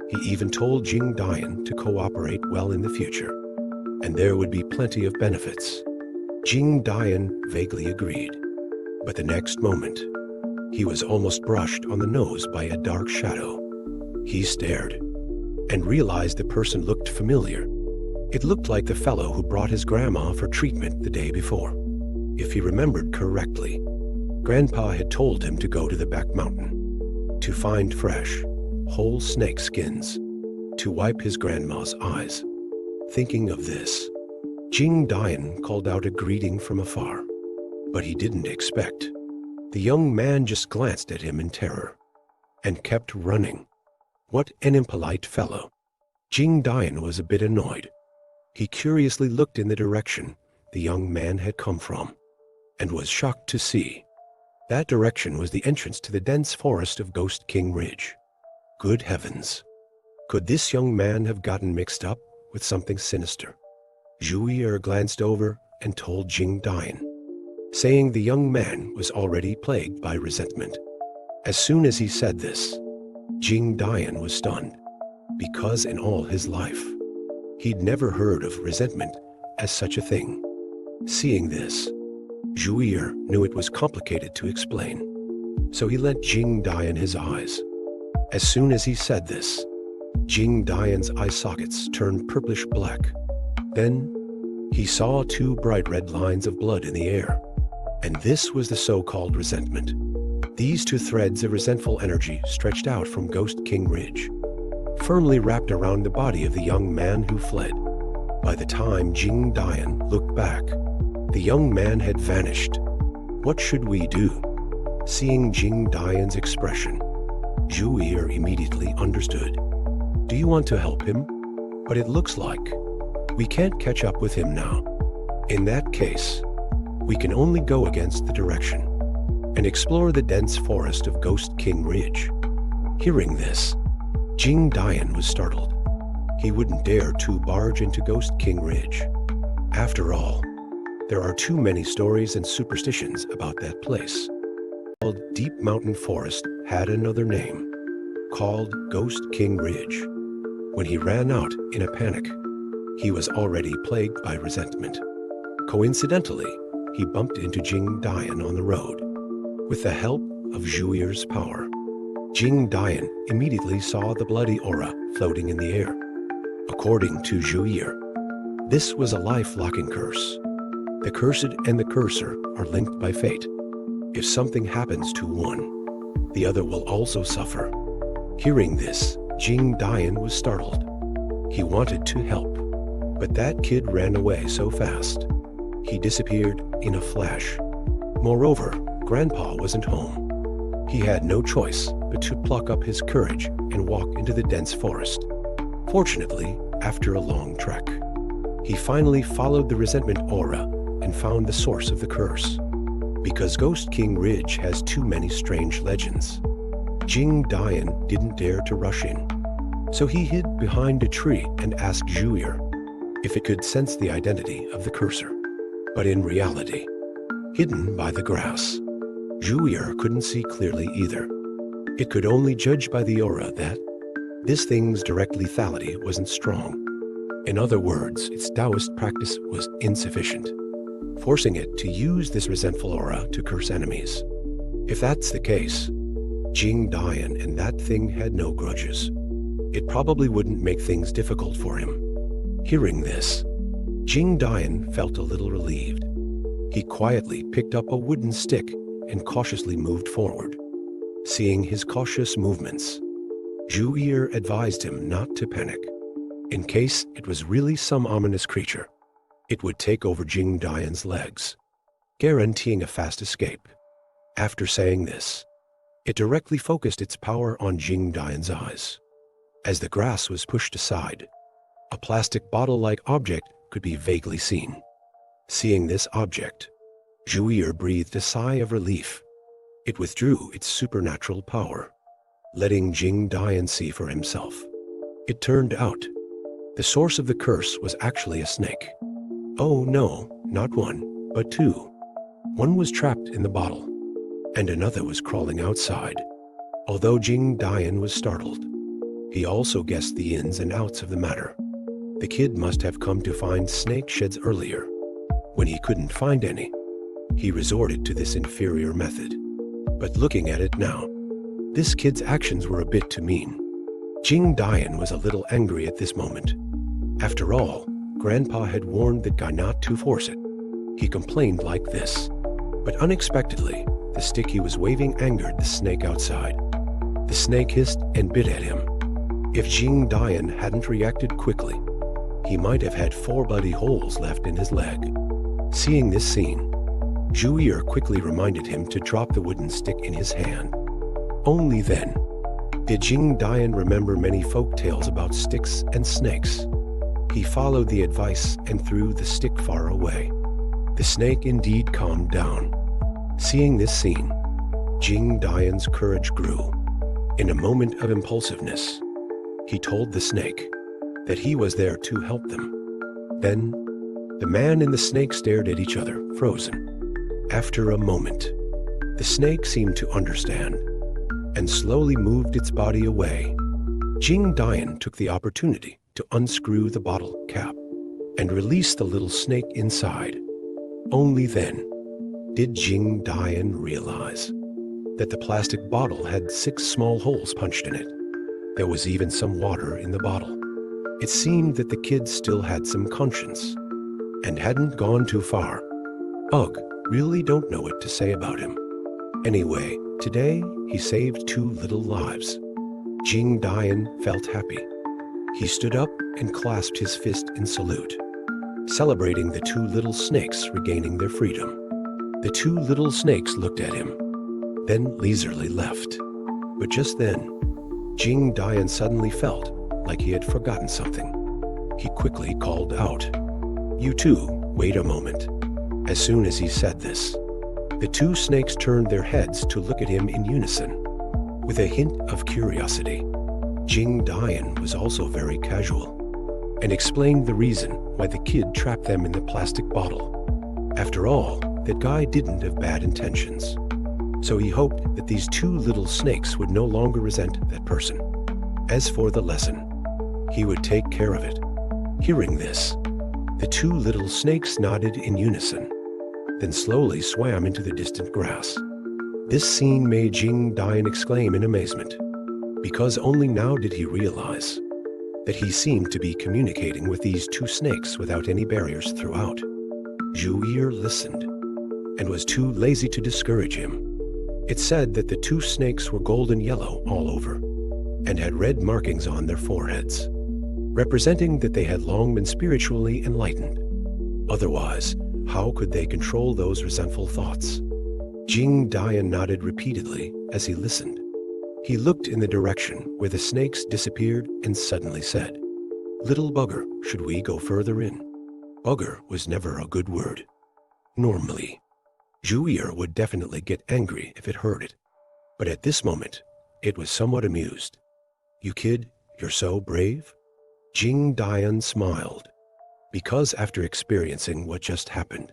He even told Jing Dian to cooperate well in the future, and there would be plenty of benefits. Jing Dian vaguely agreed, but the next moment, he was almost brushed on the nose by a dark shadow. He stared and realized the person looked familiar. It looked like the fellow who brought his grandma for treatment the day before. If he remembered correctly, Grandpa had told him to go to the back mountain to find fresh, whole snake skins to wipe his grandma's eyes. Thinking of this, Jing Dian called out a greeting from afar, but he didn't expect. The young man just glanced at him in terror and kept running. What an impolite fellow. Jing Dian was a bit annoyed. He curiously looked in the direction the young man had come from and was shocked to see that direction was the entrance to the dense forest of Ghost King Ridge. Good heavens! Could this young man have gotten mixed up with something sinister? Zhu Yi glanced over and told Jing Dian, saying the young man was already plagued by resentment. As soon as he said this, Jing Dian was stunned, because in all his life, he'd never heard of resentment as such a thing. Seeing this, Zhu Yi knew it was complicated to explain, so he let Jing Dian his eyes. As soon as he said this, Jing Dian's eye sockets turned purplish black. Then, he saw 2 bright red lines of blood in the air, and this was the so-called resentment. These 2 threads of resentful energy stretched out from Ghost King Ridge, firmly wrapped around the body of the young man who fled. By the time Jing Dian looked back, the young man had vanished. What should we do? Seeing Jing Dian's expression, Zhu Yi immediately understood. Do you want to help him? But it looks like we can't catch up with him now. In that case, we can only go against the direction and explore the dense forest of Ghost King Ridge. Hearing this, Jing Dian was startled. He wouldn't dare to barge into Ghost King Ridge. After all, there are too many stories and superstitions about that place. The Deep Mountain Forest had another name, called Ghost King Ridge. When he ran out in a panic, he was already plagued by resentment. Coincidentally, he bumped into Jing Dian on the road. With the help of Zhuir's power, Jing Dian immediately saw the bloody aura floating in the air. According to Zhuir, this was a life-locking curse. The cursed and the cursor are linked by fate. If something happens to one, the other will also suffer. Hearing this, Jing Dian was startled. He wanted to help, but that kid ran away so fast. He disappeared in a flash. Moreover, Grandpa wasn't home. He had no choice but to pluck up his courage and walk into the dense forest. Fortunately, after a long trek, he finally followed the resentment aura and found the source of the curse. Because Ghost King Ridge has too many strange legends, Jing Dian didn't dare to rush in. So he hid behind a tree and asked Zhuir if it could sense the identity of the cursor. But in reality, hidden by the grass, Zhuir couldn't see clearly either. It could only judge by the aura that this thing's direct lethality wasn't strong. In other words, its Taoist practice was insufficient, forcing it to use this resentful aura to curse enemies. If that's the case, Jing Dian and that thing had no grudges. It probably wouldn't make things difficult for him. Hearing this, Jing Dian felt a little relieved. He quietly picked up a wooden stick and cautiously moved forward. Seeing his cautious movements, Zhuir advised him not to panic. In case it was really some ominous creature, it would take over Jing Dian's legs, guaranteeing a fast escape. After saying this, it directly focused its power on Jing Dian's eyes. As the grass was pushed aside, a plastic bottle-like object could be vaguely seen. Seeing this object, Zhuir breathed a sigh of relief. It withdrew its supernatural power, letting Jing Dian see for himself. It turned out, the source of the curse was actually a snake. Oh no, not one, but two. One was trapped in the bottle, and another was crawling outside. Although Jing Dian was startled, he also guessed the ins and outs of the matter. The kid must have come to find snake sheds earlier. When he couldn't find any, he resorted to this inferior method. But looking at it now, this kid's actions were a bit too mean. Jing Dian was a little angry at this moment. After all, Grandpa had warned that guy not to force it. He complained like this, but unexpectedly, the stick he was waving angered the snake outside. The snake hissed and bit at him. If Jing Dian hadn't reacted quickly, he might have had 4 bloody holes left in his leg. Seeing this scene, Zhuir quickly reminded him to drop the wooden stick in his hand. Only then did Jing Dian remember many folk tales about sticks and snakes. He followed the advice and threw the stick far away. The snake indeed calmed down. Seeing this scene, Jing Dian's courage grew. In a moment of impulsiveness, he told the snake that he was there to help them. Then, the man and the snake stared at each other, frozen. After a moment, the snake seemed to understand and slowly moved its body away. Jing Dian took the opportunity to unscrew the bottle cap and release the little snake inside. Only then did Jing Dian realize that the plastic bottle had 6 small holes punched in it. There was even some water in the bottle. It seemed that the kid still had some conscience and hadn't gone too far. Ugh, really don't know what to say about him. Anyway, today he saved 2 little lives. Jing Dian felt happy. He stood up and clasped his fist in salute, celebrating the 2 little snakes regaining their freedom. The 2 little snakes looked at him, then leisurely left. But just then, Jing Dian suddenly felt like he had forgotten something. He quickly called out, "You two, wait a moment." As soon as he said this, the 2 snakes turned their heads to look at him in unison. With a hint of curiosity, Jing Dian was also very casual and explained the reason why the kid trapped them in the plastic bottle. After all, that guy didn't have bad intentions. So he hoped that these 2 little snakes would no longer resent that person. As for the lesson, he would take care of it. Hearing this, the 2 little snakes nodded in unison. then slowly swam into the distant grass. This scene made Jing Dian exclaim in amazement, because only now did he realize that he seemed to be communicating with these two snakes without any barriers throughout. Zhu Yi listened and was too lazy to discourage him. It said that the two snakes were golden yellow all over and had red markings on their foreheads, representing that they had long been spiritually enlightened. Otherwise, how could they control those resentful thoughts? Jing Dian nodded repeatedly as he listened. He looked in the direction where the snakes disappeared and suddenly said, "Little bugger, should we go further in?" Bugger was never a good word. Normally, Zhu Yi would definitely get angry if it heard it, but at this moment, it was somewhat amused. "You kid, you're so brave?" Jing Dian smiled, because after experiencing what just happened,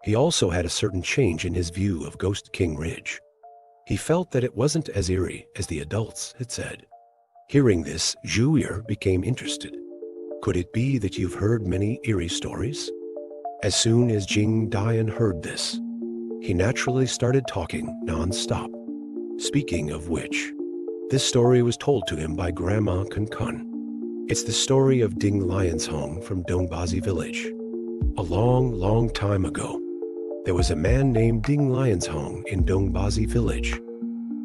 he also had a certain change in his view of Ghost King Ridge. He felt that it wasn't as eerie as the adults had said. Hearing this, Zhu Yi became interested. Could it be that you've heard many eerie stories? As soon as Jing Dian heard this, he naturally started talking non-stop. Speaking of which, this story was told to him by Grandma Kun. It's the story of Ding Lianshong from Dongbazi village. A long, long time ago, there was a man named Ding Lianshong in Dongbazi village.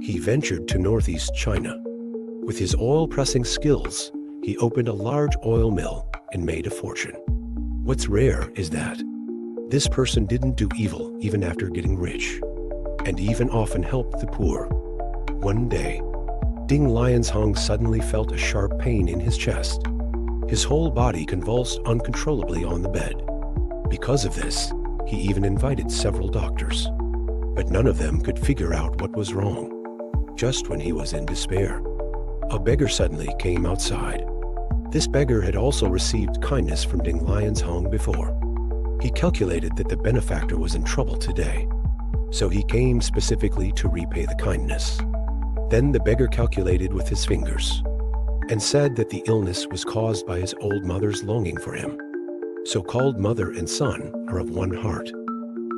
He ventured to northeast China. With his oil-pressing skills, he opened a large oil mill and made a fortune. What's rare is that this person didn't do evil even after getting rich, and even often helped the poor. One day, Ding Lianshong suddenly felt a sharp pain in his chest. His whole body convulsed uncontrollably on the bed. Because of this, he even invited several doctors, but none of them could figure out what was wrong. Just when he was in despair, a beggar suddenly came outside. This beggar had also received kindness from Ding Lianshong before. He calculated that the benefactor was in trouble today, so he came specifically to repay the kindness. Then the beggar calculated with his fingers and said that the illness was caused by his old mother's longing for him. So-called mother and son are of one heart.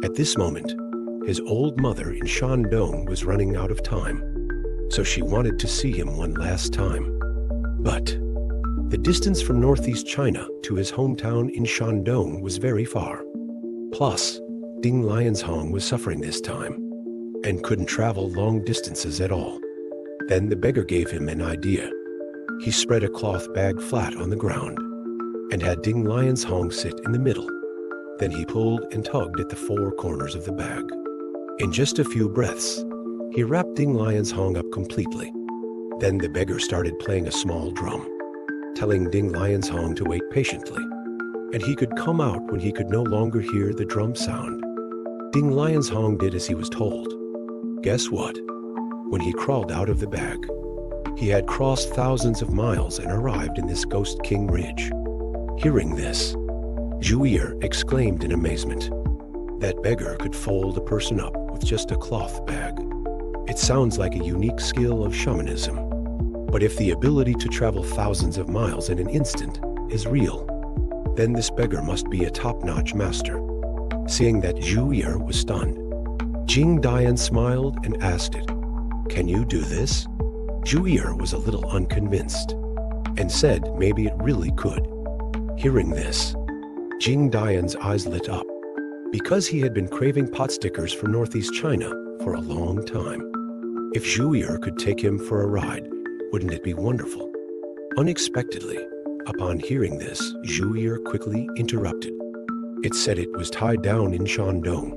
At this moment, his old mother in Shandong was running out of time, so she wanted to see him one last time. But the distance from northeast China to his hometown in Shandong was very far. Plus, Ding Lianshong was suffering this time and couldn't travel long distances at all. Then the beggar gave him an idea. He spread a cloth bag flat on the ground and had Ding Lianshong sit in the middle. Then he pulled and tugged at the four corners of the bag. In just a few breaths, he wrapped Ding Lianshong up completely. Then the beggar started playing a small drum, telling Ding Lianshong to wait patiently, and he could come out when he could no longer hear the drum sound. Ding Lianshong did as he was told. Guess what? When he crawled out of the bag, he had crossed thousands of miles and arrived in this Ghost King Ridge. Hearing this, Zhu Yi exclaimed in amazement. That beggar could fold a person up with just a cloth bag. It sounds like a unique skill of shamanism. But if the ability to travel thousands of miles in an instant is real, then this beggar must be a top-notch master. Seeing that Zhu Yi was stunned, Jing Dian smiled and asked it, "Can you do this?" Zhu Yi was a little unconvinced and said maybe it really could. Hearing this, Jing Dian's eyes lit up, because he had been craving pot stickers from northeast China for a long time. If Zhu Yi could take him for a ride, wouldn't it be wonderful? Unexpectedly, upon hearing this, Zhu Yi quickly interrupted. It said it was tied down in Shandong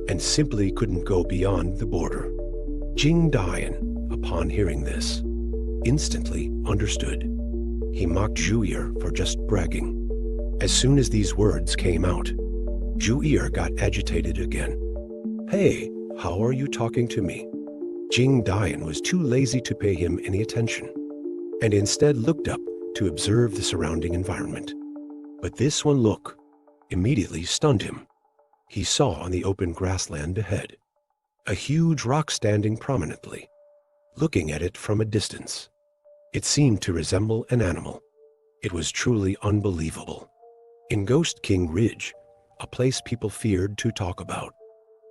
and simply couldn't go beyond the border. Jing Dian, upon hearing this, instantly understood. He mocked Zhu Yi for just bragging. As soon as these words came out, Zhu Yi got agitated again. "Hey, how are you talking to me?" Jing Dian was too lazy to pay him any attention, and instead looked up to observe the surrounding environment. But this one look immediately stunned him. He saw on the open grassland ahead a huge rock standing prominently. Looking at it from a distance, it seemed to resemble an animal. It was truly unbelievable. In Ghost King Ridge, a place people feared to talk about.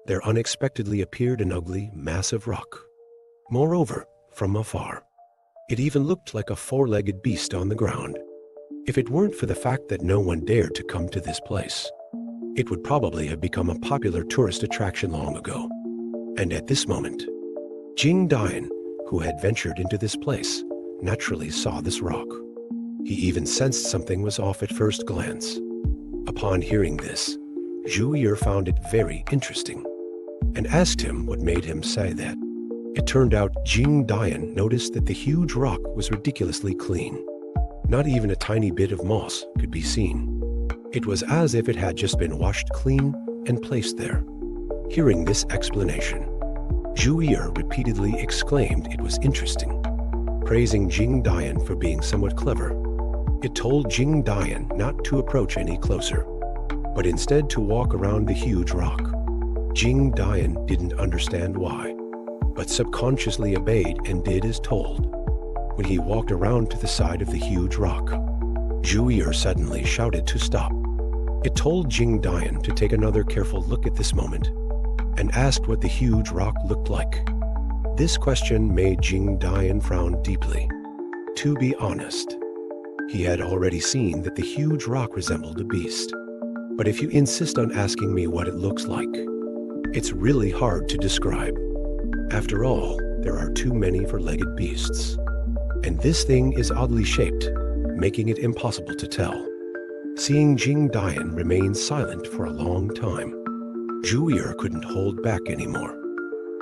There unexpectedly appeared an ugly, massive rock. Moreover, from afar, it even looked like a four-legged beast on the ground. If it weren't for the fact that no one dared to come to this place, it would probably have become a popular tourist attraction long ago. And at this moment, Jing Dian, who had ventured into this place, naturally saw this rock. He even sensed something was off at first glance. Upon hearing this, Zhu Yi found it very interesting and asked him what made him say that. It turned out Jing Dian noticed that the huge rock was ridiculously clean. Not even a tiny bit of moss could be seen. It was as if it had just been washed clean and placed there. Hearing this explanation, Zhu Yi repeatedly exclaimed it was interesting, praising Jing Dian for being somewhat clever. It told Jing Dian not to approach any closer, but instead to walk around the huge rock. Jing Dian didn't understand why, but subconsciously obeyed and did as told. When he walked around to the side of the huge rock, Zhu Yi suddenly shouted to stop. It told Jing Dian to take another careful look at this moment and asked what the huge rock looked like. This question made Jing Dian frown deeply. To be honest, he had already seen that the huge rock resembled a beast. But if you insist on asking me what it looks like, it's really hard to describe. After all, there are too many four-legged beasts. And this thing is oddly shaped, making it impossible to tell. Seeing Jing Dian remain silent for a long time, Zhu Yi couldn't hold back anymore.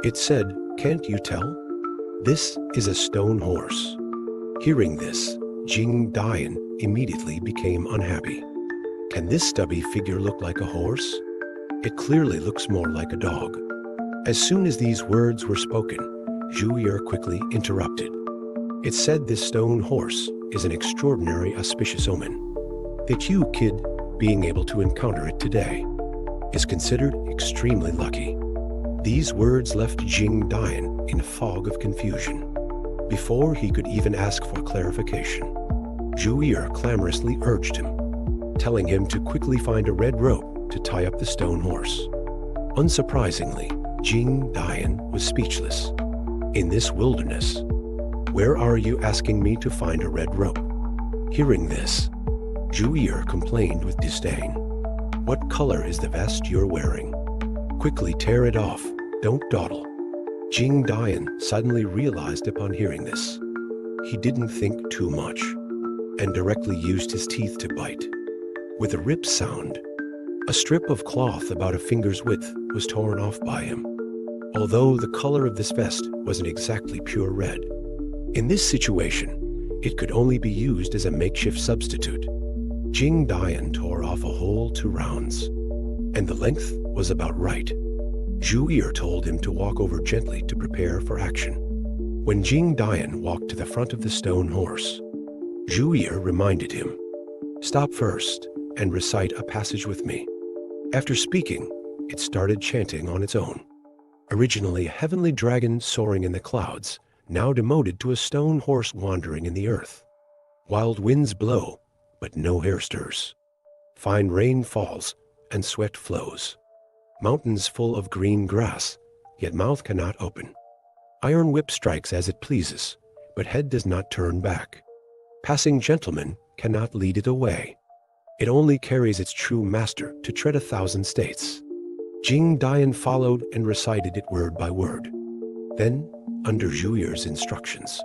It said, "Can't you tell? This is a stone horse." Hearing this, Jing Dian immediately became unhappy. Can this stubby figure look like a horse? It clearly looks more like a dog. As soon as these words were spoken, Zhu Yi quickly interrupted. It said this stone horse is an extraordinary auspicious omen. That you, kid, being able to encounter it today, is considered extremely lucky. These words left Jing Dian in a fog of confusion. Before he could even ask for clarification, Zhu Yi clamorously urged him, telling him to quickly find a red rope to tie up the stone horse. Unsurprisingly, Jing Dian was speechless. In this wilderness, where are you asking me to find a red rope? Hearing this, Zhu Yi complained with disdain. What color is the vest you're wearing? Quickly tear it off, don't dawdle. Jing Dian suddenly realized upon hearing this. He didn't think too much, and directly used his teeth to bite. With a rip sound, a strip of cloth about a finger's width was torn off by him. Although the color of this vest wasn't exactly pure red, in this situation, it could only be used as a makeshift substitute. Jing Dian tore off a whole 2 rounds, and the length was about right. Zhu Yi told him to walk over gently to prepare for action. When Jing Dian walked to the front of the stone horse, Zhu Yi reminded him, "Stop first and recite a passage with me." After speaking, it started chanting on its own. Originally a heavenly dragon soaring in the clouds, now demoted to a stone horse wandering in the earth. Wild winds blow, but no hair stirs. Fine rain falls, and sweat flows. Mountains full of green grass, yet mouth cannot open. Iron whip strikes as it pleases, but head does not turn back. Passing gentleman cannot lead it away. It only carries its true master to tread 1,000 states. Jing Dian followed and recited it word by word. Then, under Zhu Yi's instructions,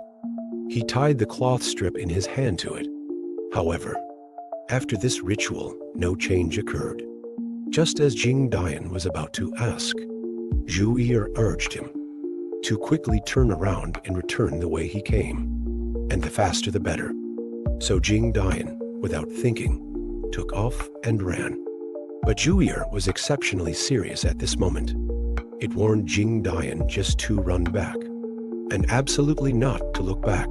he tied the cloth strip in his hand to it. However, after this ritual, no change occurred. Just as Jing Dian was about to ask, Zhu Yi urged him to quickly turn around and return the way he came, and the faster the better. So Jing Dian, without thinking, took off and ran. But Zhu Yi was exceptionally serious at this moment. It warned Jing Dian just to run back, and absolutely not to look back.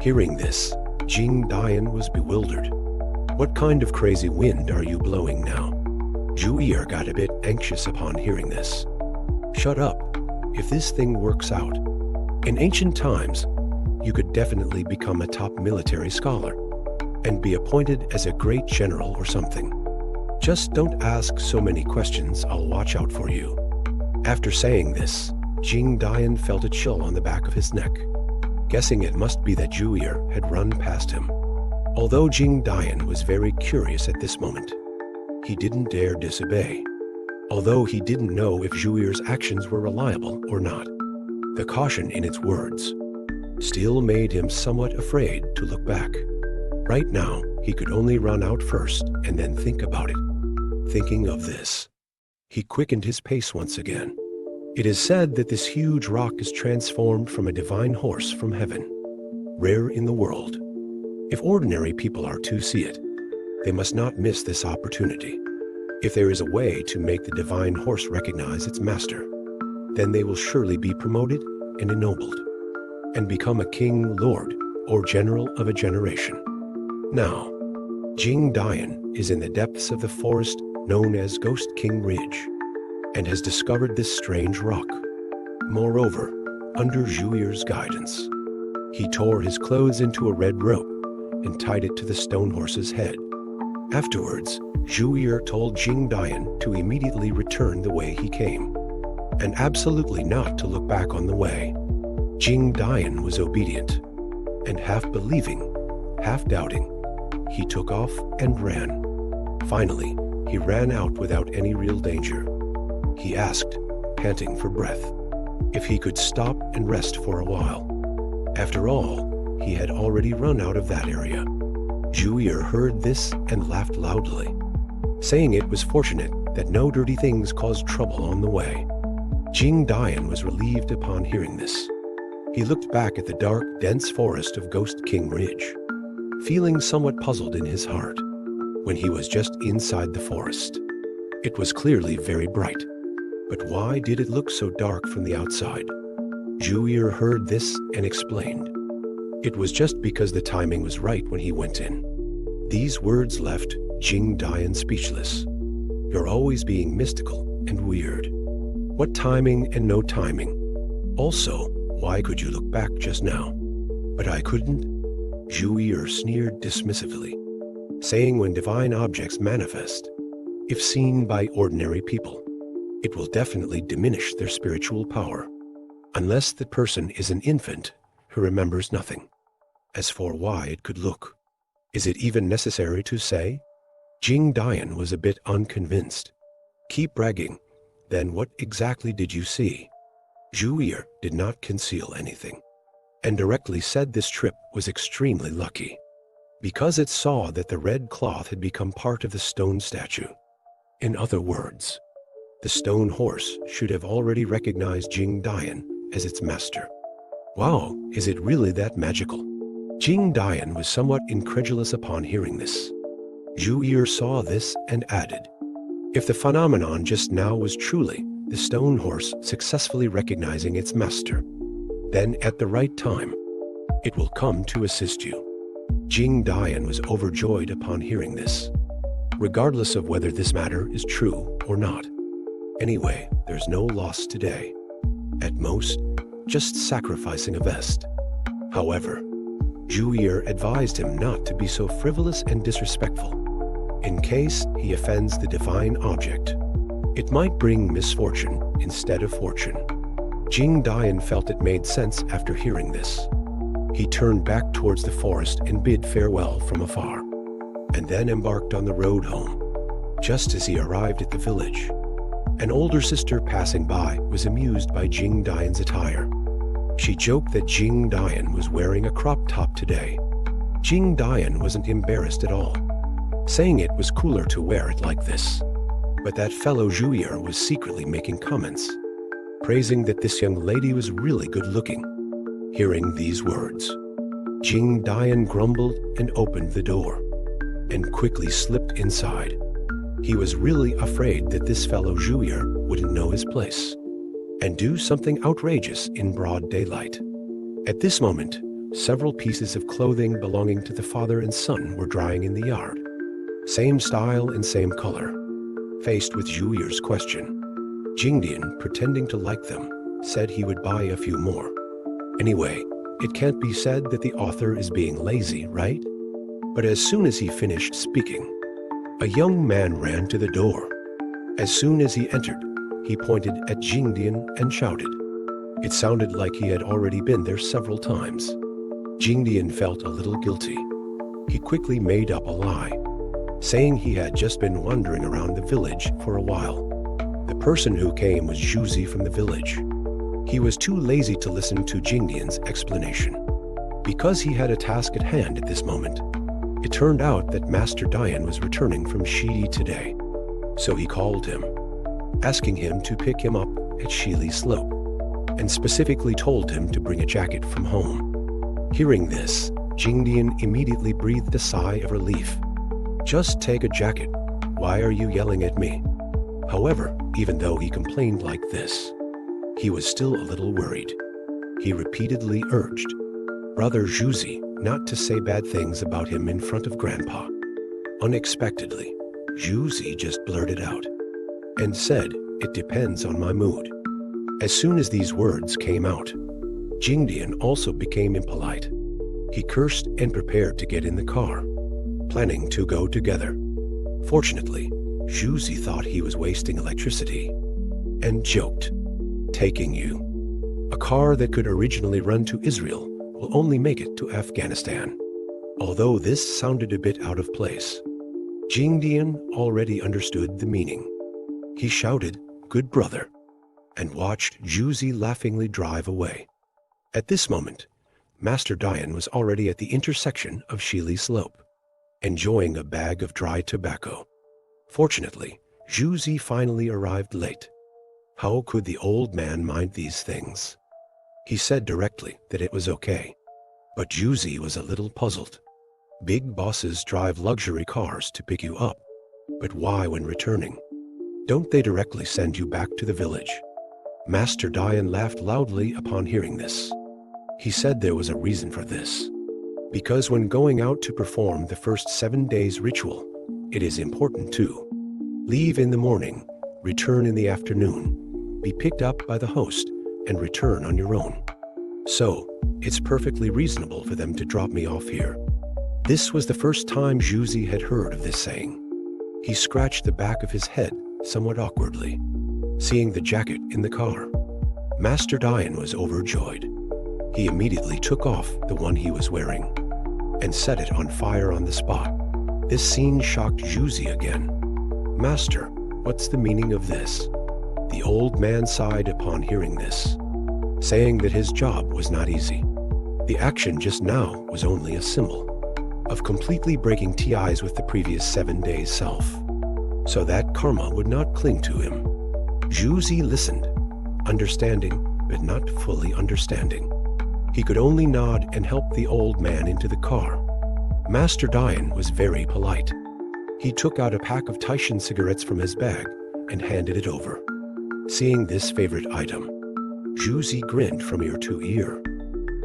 Hearing this, Jing Dian was bewildered. What kind of crazy wind are you blowing now? Zhu Yi got a bit anxious upon hearing this. Shut up. If this thing works out, in ancient times, you could definitely become a top military scholar and be appointed as a great general or something. Just don't ask so many questions, I'll watch out for you. After saying this, Jing Dian felt a chill on the back of his neck, guessing it must be that Zhuyi had run past him. Although Jing Dian was very curious at this moment, he didn't dare disobey. Although he didn't know if Zhuyi's actions were reliable or not, the caution in its words still made him somewhat afraid to look back. Right now, he could only run out first and then think about it. Thinking of this, he quickened his pace once again. It is said that this huge rock is transformed from a divine horse from heaven, rare in the world. If ordinary people are to see it, they must not miss this opportunity. If there is a way to make the divine horse recognize its master, then they will surely be promoted and ennobled, and become a king, lord, or general of a generation. Now, Jing Dian is in the depths of the forest known as Ghost King Ridge, and has discovered this strange rock. Moreover, under Zhuyi's guidance, he tore his clothes into a red rope and tied it to the stone horse's head. Afterwards, Zhuyi told Jing Dian to immediately return the way he came, and absolutely not to look back on the way. Jing Dian was obedient, and half believing, half doubting, he took off and ran. Finally, he ran out without any real danger. He asked, panting for breath, if he could stop and rest for a while. After all, he had already run out of that area. Zhuyi heard this and laughed loudly, saying it was fortunate that no dirty things caused trouble on the way. Jing Dian was relieved upon hearing this. He looked back at the dark, dense forest of Ghost King Ridge, feeling somewhat puzzled in his heart. When he was just inside the forest, it was clearly very bright. But why did it look so dark from the outside? Zhuyi heard this and explained. It was just because the timing was right when he went in. These words left Jing Dian speechless. You're always being mystical and weird. What timing and no timing? Also, why could you look back just now? But I couldn't? Zhuyi sneered dismissively, saying when divine objects manifest, if seen by ordinary people, it will definitely diminish their spiritual power, unless the person is an infant who remembers nothing. As for why it could look, is it even necessary to say? Jing Dian was a bit unconvinced. Keep bragging. Then what exactly did you see? Zhuyi did not conceal anything, and directly said this trip was extremely lucky, because it saw that the red cloth had become part of the stone statue. In other words, the stone horse should have already recognized Jing Dian as its master. Wow, is it really that magical? Jing Dian was somewhat incredulous upon hearing this. Zhuyi saw this and added, if the phenomenon just now was truly the stone horse successfully recognizing its master, then at the right time, it will come to assist you. Jing Dian was overjoyed upon hearing this, regardless of whether this matter is true or not. Anyway, there's no loss today. At most, just sacrificing a vest. However, Zhuyi advised him not to be so frivolous and disrespectful. In case he offends the divine object, it might bring misfortune instead of fortune. Jing Dian felt it made sense after hearing this. He turned back towards the forest and bid farewell from afar, and then embarked on the road home. Just as he arrived at the village, an older sister passing by was amused by Jing Dian's attire. She joked that Jing Dian was wearing a crop top today. Jing Dian wasn't embarrassed at all, saying it was cooler to wear it like this. But that fellow Zhuyi was secretly making comments, praising that this young lady was really good-looking. Hearing these words, Jing Dian grumbled and opened the door, and quickly slipped inside. He was really afraid that this fellow Zhuyi wouldn't know his place, and do something outrageous in broad daylight. At this moment, several pieces of clothing belonging to the father and son were drying in the yard. Same style and same color. Faced with Zhuyi's question, Jing Dian, pretending to like them, said he would buy a few more. Anyway, it can't be said that the author is being lazy, right? But as soon as he finished speaking, A young man ran to the door. As soon as he entered, he pointed at Jingdian and shouted. It sounded like he had already been there several times. Jingdian felt a little guilty. He quickly made up a lie, saying he had just been wandering around the village for a while. The person who came was Zhuzi from the village. He was too lazy to listen to Jingdian's explanation. Because he had a task at hand at this moment, it turned out that Master Dian was returning from Shidi today. So he called him, asking him to pick him up at Shili Slope, and specifically told him to bring a jacket from home. Hearing this, Jingdian immediately breathed a sigh of relief. Just take a jacket. Why are you yelling at me? However, even though he complained like this, he was still a little worried. He repeatedly urged Brother Zhuzi not to say bad things about him in front of Grandpa. Unexpectedly, Zhuzi just blurted out and said, "It depends on my mood." As soon as these words came out, Jingdian also became impolite. He cursed and prepared to get in the car, planning to go together. Fortunately, Zhuzi thought he was wasting electricity and joked, "Taking you. A car that could originally run to Israel will only make it to Afghanistan." Although this sounded a bit out of place, Jingdian already understood the meaning. He shouted, "Good brother," and watched Zhuzi laughingly drive away. At this moment, Master Dian was already at the intersection of Shili Slope, enjoying a bag of dry tobacco. Fortunately, Zhuzi finally arrived late. How could the old man mind these things? He said directly that it was okay, but Zhuzi was a little puzzled. Big bosses drive luxury cars to pick you up, but why when returning? Don't they directly send you back to the village? Master Dian laughed loudly upon hearing this. He said there was a reason for this. Because when going out to perform the first 7 days ritual, it is important to leave in the morning, return in the afternoon, be picked up by the host, and return on your own. So, it's perfectly reasonable for them to drop me off here. This was the first time Zhuzi had heard of this saying. He scratched the back of his head somewhat awkwardly, seeing the jacket in the car. Master Dian was overjoyed. He immediately took off the one he was wearing and set it on fire on the spot. This scene shocked Zhuzi again. "Master, what's the meaning of this?" The old man sighed upon hearing this, saying that his job was not easy. The action just now was only a symbol of completely breaking ties with the previous 7 days self, so that karma would not cling to him. Zhuzi listened, understanding but not fully understanding. He could only nod and help the old man into the car. Master Dian was very polite. He took out a pack of Taishan cigarettes from his bag and handed it over. Seeing this favorite item, Zhuzi grinned from ear to ear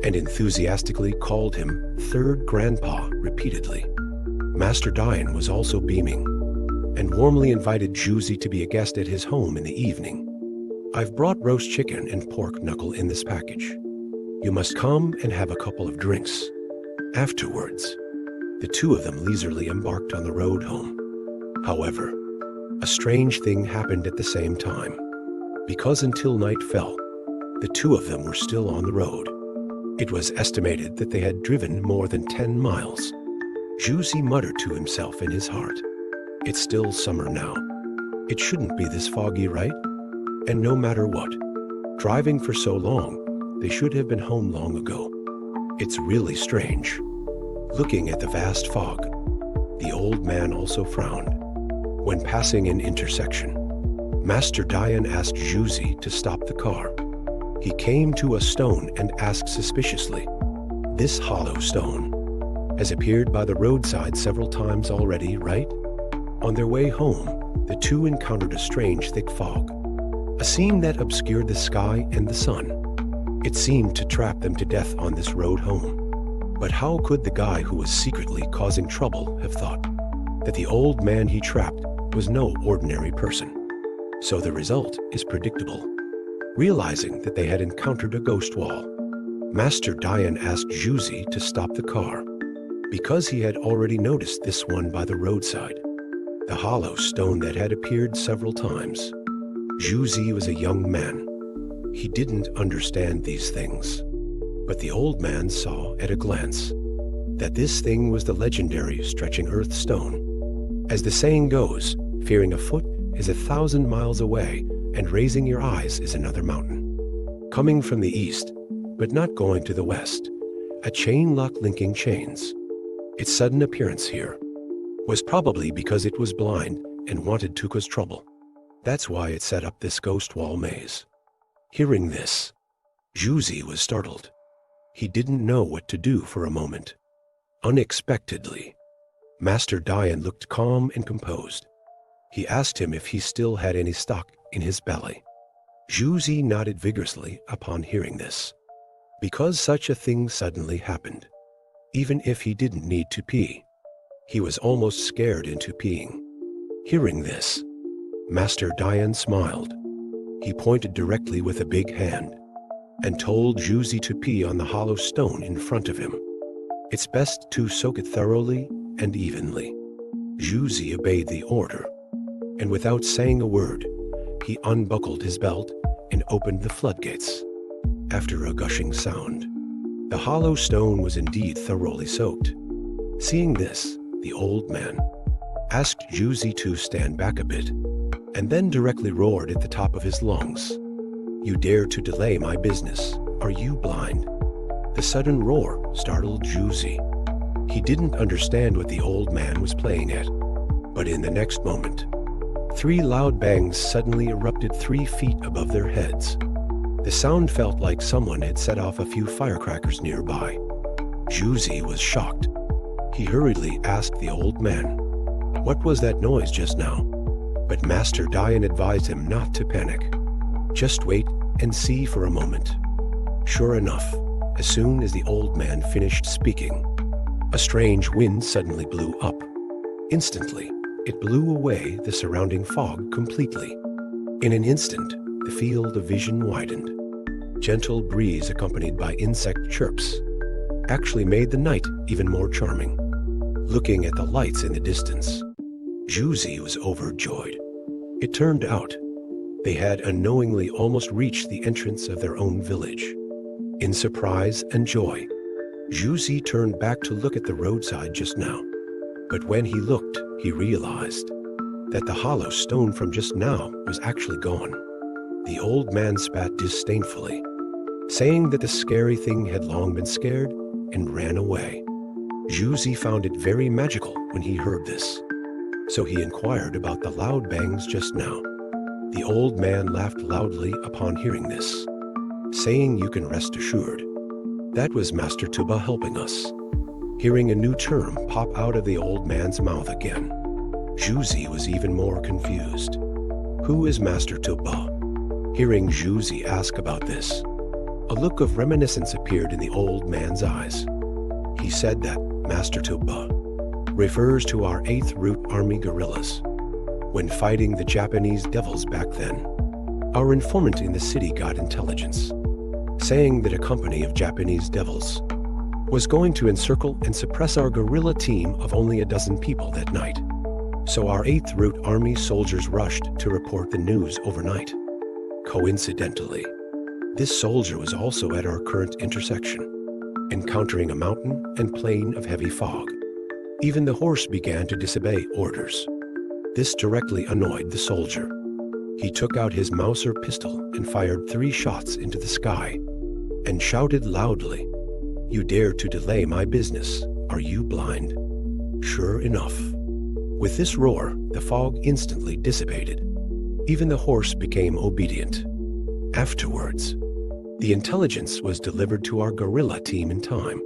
and enthusiastically called him Third Grandpa repeatedly. Master Dian was also beaming and warmly invited Zhuzi to be a guest at his home in the evening. "I've brought roast chicken and pork knuckle in this package. You must come and have a couple of drinks." Afterwards, the two of them leisurely embarked on the road home. However, a strange thing happened at the same time, because until night fell, the two of them were still on the road. It was estimated that they had driven more than 10 miles. Zhuzi muttered to himself in his heart, "It's still summer now. It shouldn't be this foggy, right? And no matter what, driving for so long, they should have been home long ago. It's really strange." Looking at the vast fog, the old man also frowned. When passing an intersection, Master Dian asked Zhuzi to stop the car. He came to a stone and asked suspiciously, "This hollow stone has appeared by the roadside several times already, right?" On their way home, the two encountered a strange thick fog, a scene that obscured the sky and the sun. It seemed to trap them to death on this road home. But how could the guy who was secretly causing trouble have thought that the old man he trapped was no ordinary person? So the result is predictable. Realizing that they had encountered a ghost wall, Master Dian asked Zhuzi to stop the car, because he had already noticed this one by the roadside. the hollow stone that had appeared several times. Juzi was a young man. He didn't understand these things. But the old man saw at a glance that this thing was the legendary stretching earth stone. As the saying goes, fearing a foot is 1,000 miles away, and raising your eyes is another mountain. Coming from the east, but not going to the west, a chain lock linking chains. Its sudden appearance here was probably because it was blind and wanted to cause trouble. That's why it set up this ghost wall maze. Hearing this, Juzi was startled. He didn't know what to do for a moment. Unexpectedly, Master Dian looked calm and composed. He asked him if he still had any stock in his belly. Juzi nodded vigorously upon hearing this, because such a thing suddenly happened. Even if he didn't need to pee, he was almost scared into peeing. Hearing this, Master Dian smiled. He pointed directly with a big hand and told Juzi to pee on the hollow stone in front of him. It's best to soak it thoroughly and evenly. Juzi obeyed the order, and without saying a word, he unbuckled his belt and opened the floodgates. After a gushing sound, the hollow stone was indeed thoroughly soaked. Seeing this, the old man asked Juzi to stand back a bit, and then directly roared at the top of his lungs, "You dare to delay my business? Are you blind?" The sudden roar startled Juzi. He didn't understand what the old man was playing at, but in the next moment, 3 loud bangs suddenly erupted 3 feet above their heads. The sound felt like someone had set off a few firecrackers nearby. Juzi was shocked. He hurriedly asked the old man, "What was that noise just now?" But Master Dian advised him not to panic. Just wait and see for a moment. Sure enough, as soon as the old man finished speaking, a strange wind suddenly blew up. Instantly, it blew away the surrounding fog completely. In an instant, the field of vision widened. Gentle breeze accompanied by insect chirps actually made the night even more charming. Looking at the lights in the distance, Juzi was overjoyed. It turned out they had unknowingly almost reached the entrance of their own village. In surprise and joy, Juzi turned back to look at the roadside just now. But when he looked, he realized that the hollow stone from just now was actually gone. The old man spat disdainfully, saying that the scary thing had long been scared and ran away. Juzi found it very magical when he heard this, so he inquired about the loud bangs just now. The old man laughed loudly upon hearing this, saying, "You can rest assured. That was Master Tuba helping us." Hearing a new term pop out of the old man's mouth again, Juzi was even more confused. Who is Master Tuba? Hearing Juzi ask about this, a look of reminiscence appeared in the old man's eyes. He said that Master Tuba refers to our 8th Root Army guerrillas. When fighting the Japanese devils back then, our informant in the city got intelligence, saying that a company of Japanese devils was going to encircle and suppress our guerrilla team of only a dozen people that night. So our 8th Root Army soldiers rushed to report the news overnight. Coincidentally, this soldier was also at our current intersection, encountering a mountain and plain of heavy fog. Even the horse began to disobey orders. This directly annoyed the soldier. He took out his Mauser pistol and fired 3 shots into the sky and shouted loudly, "You dare to delay my business? Are you blind?" Sure enough, with this roar, the fog instantly dissipated. Even the horse became obedient. Afterwards, the intelligence was delivered to our guerrilla team in time.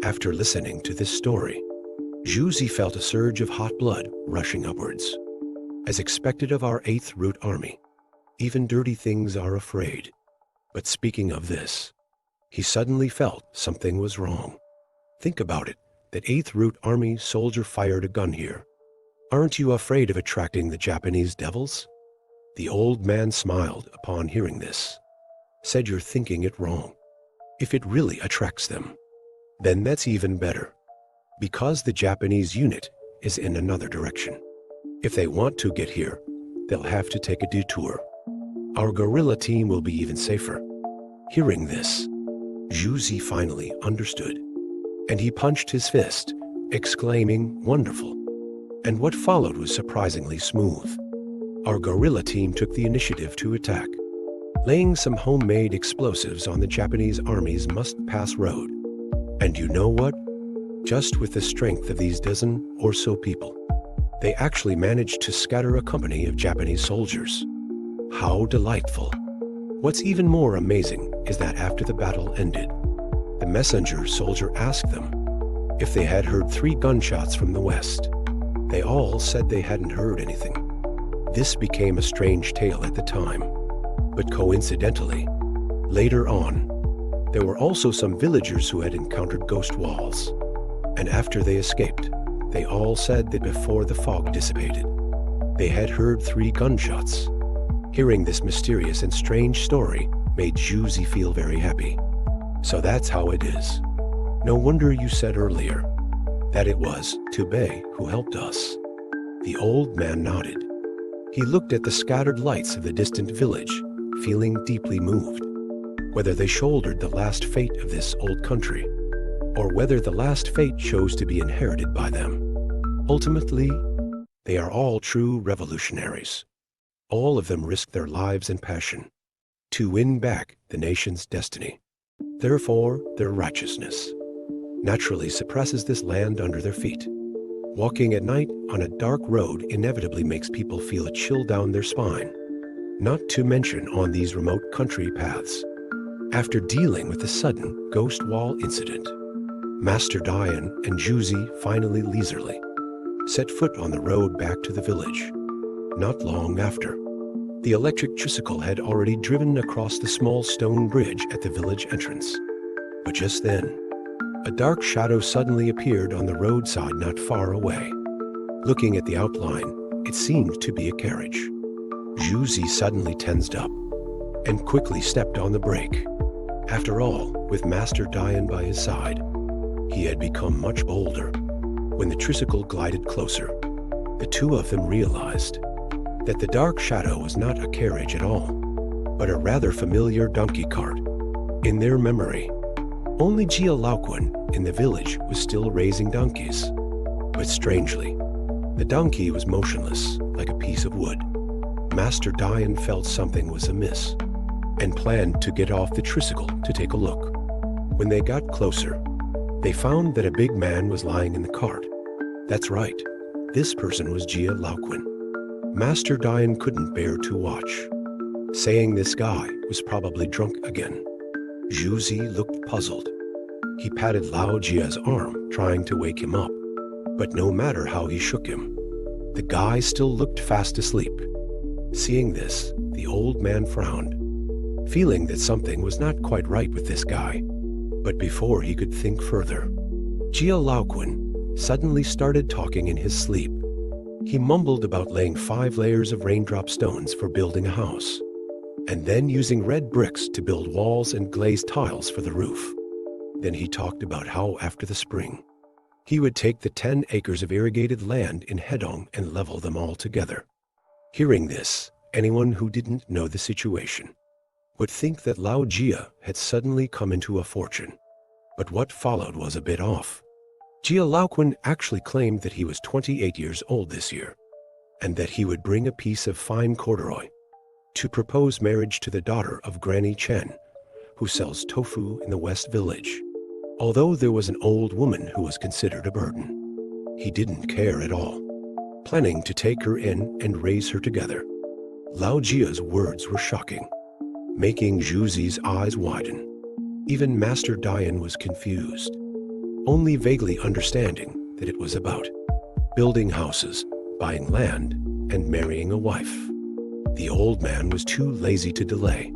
After listening to this story, Juzi felt a surge of hot blood rushing upwards. As expected of our 8th Root Army, even dirty things are afraid. But speaking of this, he suddenly felt something was wrong. Think about it, that 8th Root Army soldier fired a gun here. Aren't you afraid of attracting the Japanese devils? The old man smiled upon hearing this, said, "You're thinking it wrong. If it really attracts them, then that's even better, because the Japanese unit is in another direction. If they want to get here, they'll have to take a detour. Our guerrilla team will be even safer. Hearing this, Juzi finally understood, and he punched his fist, exclaiming, "Wonderful." And what followed was surprisingly smooth. Our guerrilla team took the initiative to attack, laying some homemade explosives on the Japanese army's must-pass road. And you know what? Just with the strength of these dozen or so people, they actually managed to scatter a company of Japanese soldiers. How delightful. What's even more amazing is that after the battle ended, the messenger soldier asked them if they had heard 3 gunshots from the west. They all said they hadn't heard anything. This became a strange tale at the time, but coincidentally, later on, there were also some villagers who had encountered ghost walls, and after they escaped, they all said that before the fog dissipated, they had heard 3 gunshots. Hearing this mysterious and strange story made Juzi feel very happy. So that's how it is. No wonder you said earlier that it was Tubei who helped us. The old man nodded. He looked at the scattered lights of the distant village, feeling deeply moved. Whether they shouldered the last fate of this old country, or whether the last fate chose to be inherited by them. Ultimately, they are all true revolutionaries. All of them risked their lives and passion to win back the nation's destiny. Therefore, their righteousness naturally suppresses this land under their feet. Walking at night on a dark road inevitably makes people feel a chill down their spine, not to mention on these remote country paths. After dealing with the sudden ghost wall incident, Master Dian and Juzi finally leisurely set foot on the road back to the village. Not long after, the electric tricycle had already driven across the small stone bridge at the village entrance. But just then, a dark shadow suddenly appeared on the roadside not far away. Looking at the outline, it seemed to be a carriage. Juzi suddenly tensed up and quickly stepped on the brake. After all, with Master Dian by his side, he had become much bolder. When the tricycle glided closer, the two of them realized that the dark shadow was not a carriage at all, but a rather familiar donkey cart. In their memory, only Jia Laoquan in the village was still raising donkeys. But strangely, the donkey was motionless, like a piece of wood. Master Dian felt something was amiss and planned to get off the tricycle to take a look. When they got closer, they found that a big man was lying in the cart. That's right, this person was Jia Laoquan. Master Dian couldn't bear to watch, saying this guy was probably drunk again. Juzi looked puzzled. He patted Lao Jia's arm, trying to wake him up, but no matter how he shook him, the guy still looked fast asleep. Seeing this, the old man frowned, feeling that something was not quite right with this guy. But before he could think further, Jia Laoquan suddenly started talking in his sleep. He mumbled about laying 5 layers of raindrop stones for building a house, and then using red bricks to build walls and glazed tiles for the roof. Then he talked about how after the spring, he would take the 10 acres of irrigated land in Hedong and level them all together. Hearing this, anyone who didn't know the situation would think that Lao Jia had suddenly come into a fortune. But what followed was a bit off. Jia Laoquan actually claimed that he was 28 years old this year, and that he would bring a piece of fine corduroy to propose marriage to the daughter of Granny Chen, who sells tofu in the West Village. Although there was an old woman who was considered a burden, he didn't care at all, planning to take her in and raise her together. Lao Jia's words were shocking, making Juzi's eyes widen. Even Master Dian was confused, only vaguely understanding that it was about building houses, buying land, and marrying a wife. The old man was too lazy to delay,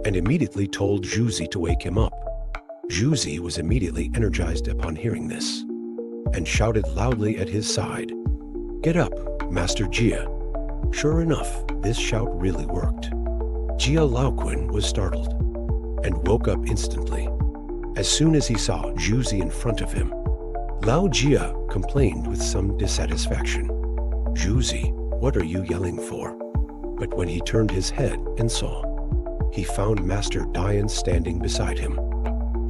and immediately told Juzi to wake him up. Juzi was immediately energized upon hearing this, and shouted loudly at his side, "Get up, Master Jia." Sure enough, this shout really worked. Jia Laoquan was startled, and woke up instantly. As soon as he saw Juzi in front of him, Lao Jia complained with some dissatisfaction. Juzi, "What are you yelling for?" But when he turned his head and saw, he found Master Dian standing beside him.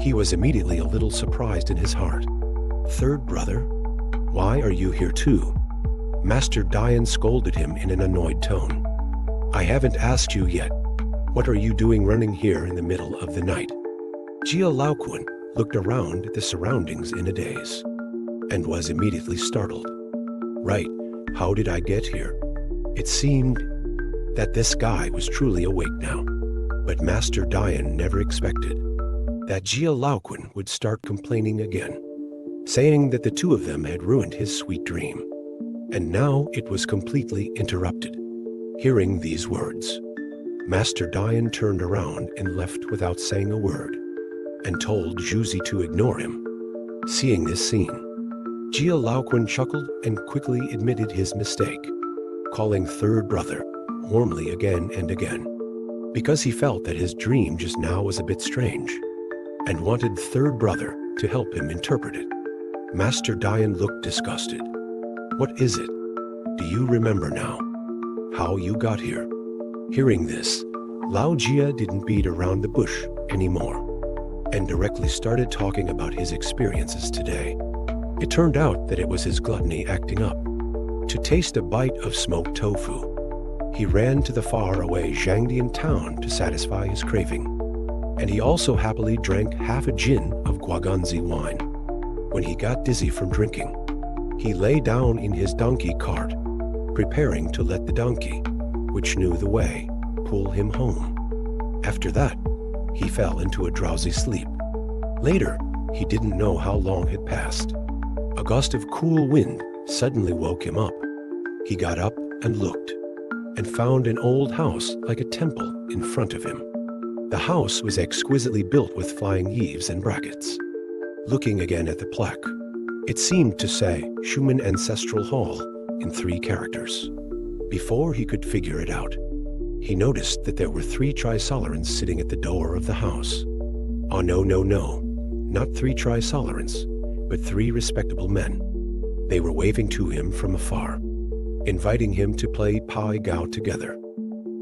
He was immediately a little surprised in his heart. "Third brother, why are you here too?" Master Dian scolded him in an annoyed tone. "I haven't asked you yet. What are you doing running here in the middle of the night?" Jia Laoquan looked around at the surroundings in a daze, and was immediately startled. "Right, how did I get here?" It seemed that this guy was truly awake now, but Master Dian never expected that Jia Laoquan would start complaining again, saying that the two of them had ruined his sweet dream, and now it was completely interrupted. Hearing these words, Master Dian turned around and left without saying a word, and told Juzi to ignore him. Seeing this scene, Jia Laoquan chuckled and quickly admitted his mistake, calling third brother warmly again and again, because he felt that his dream just now was a bit strange, and wanted third brother to help him interpret it. Master Dian looked disgusted. "What is it? Do you remember now how you got here?" Hearing this, Lao Jia didn't beat around the bush anymore, and directly started talking about his experiences today. It turned out that it was his gluttony acting up. To taste a bite of smoked tofu, he ran to the faraway Zhangdian town to satisfy his craving, and he also happily drank half a jin of Guaganzi wine. When he got dizzy from drinking, he lay down in his donkey cart, preparing to let the donkey, which knew the way, pull him home. After that, he fell into a drowsy sleep. Later, he didn't know how long had passed. A gust of cool wind suddenly woke him up. He got up and looked, and found an old house like a temple in front of him. The house was exquisitely built with flying eaves and brackets. Looking again at the plaque, it seemed to say Schumann Ancestral Hall in 3 characters. Before he could figure it out, he noticed that there were 3 Trisolarans sitting at the door of the house. Oh no, not 3 Trisolarans, but 3 respectable men. They were waving to him from afar, inviting him to play Pai Gao together.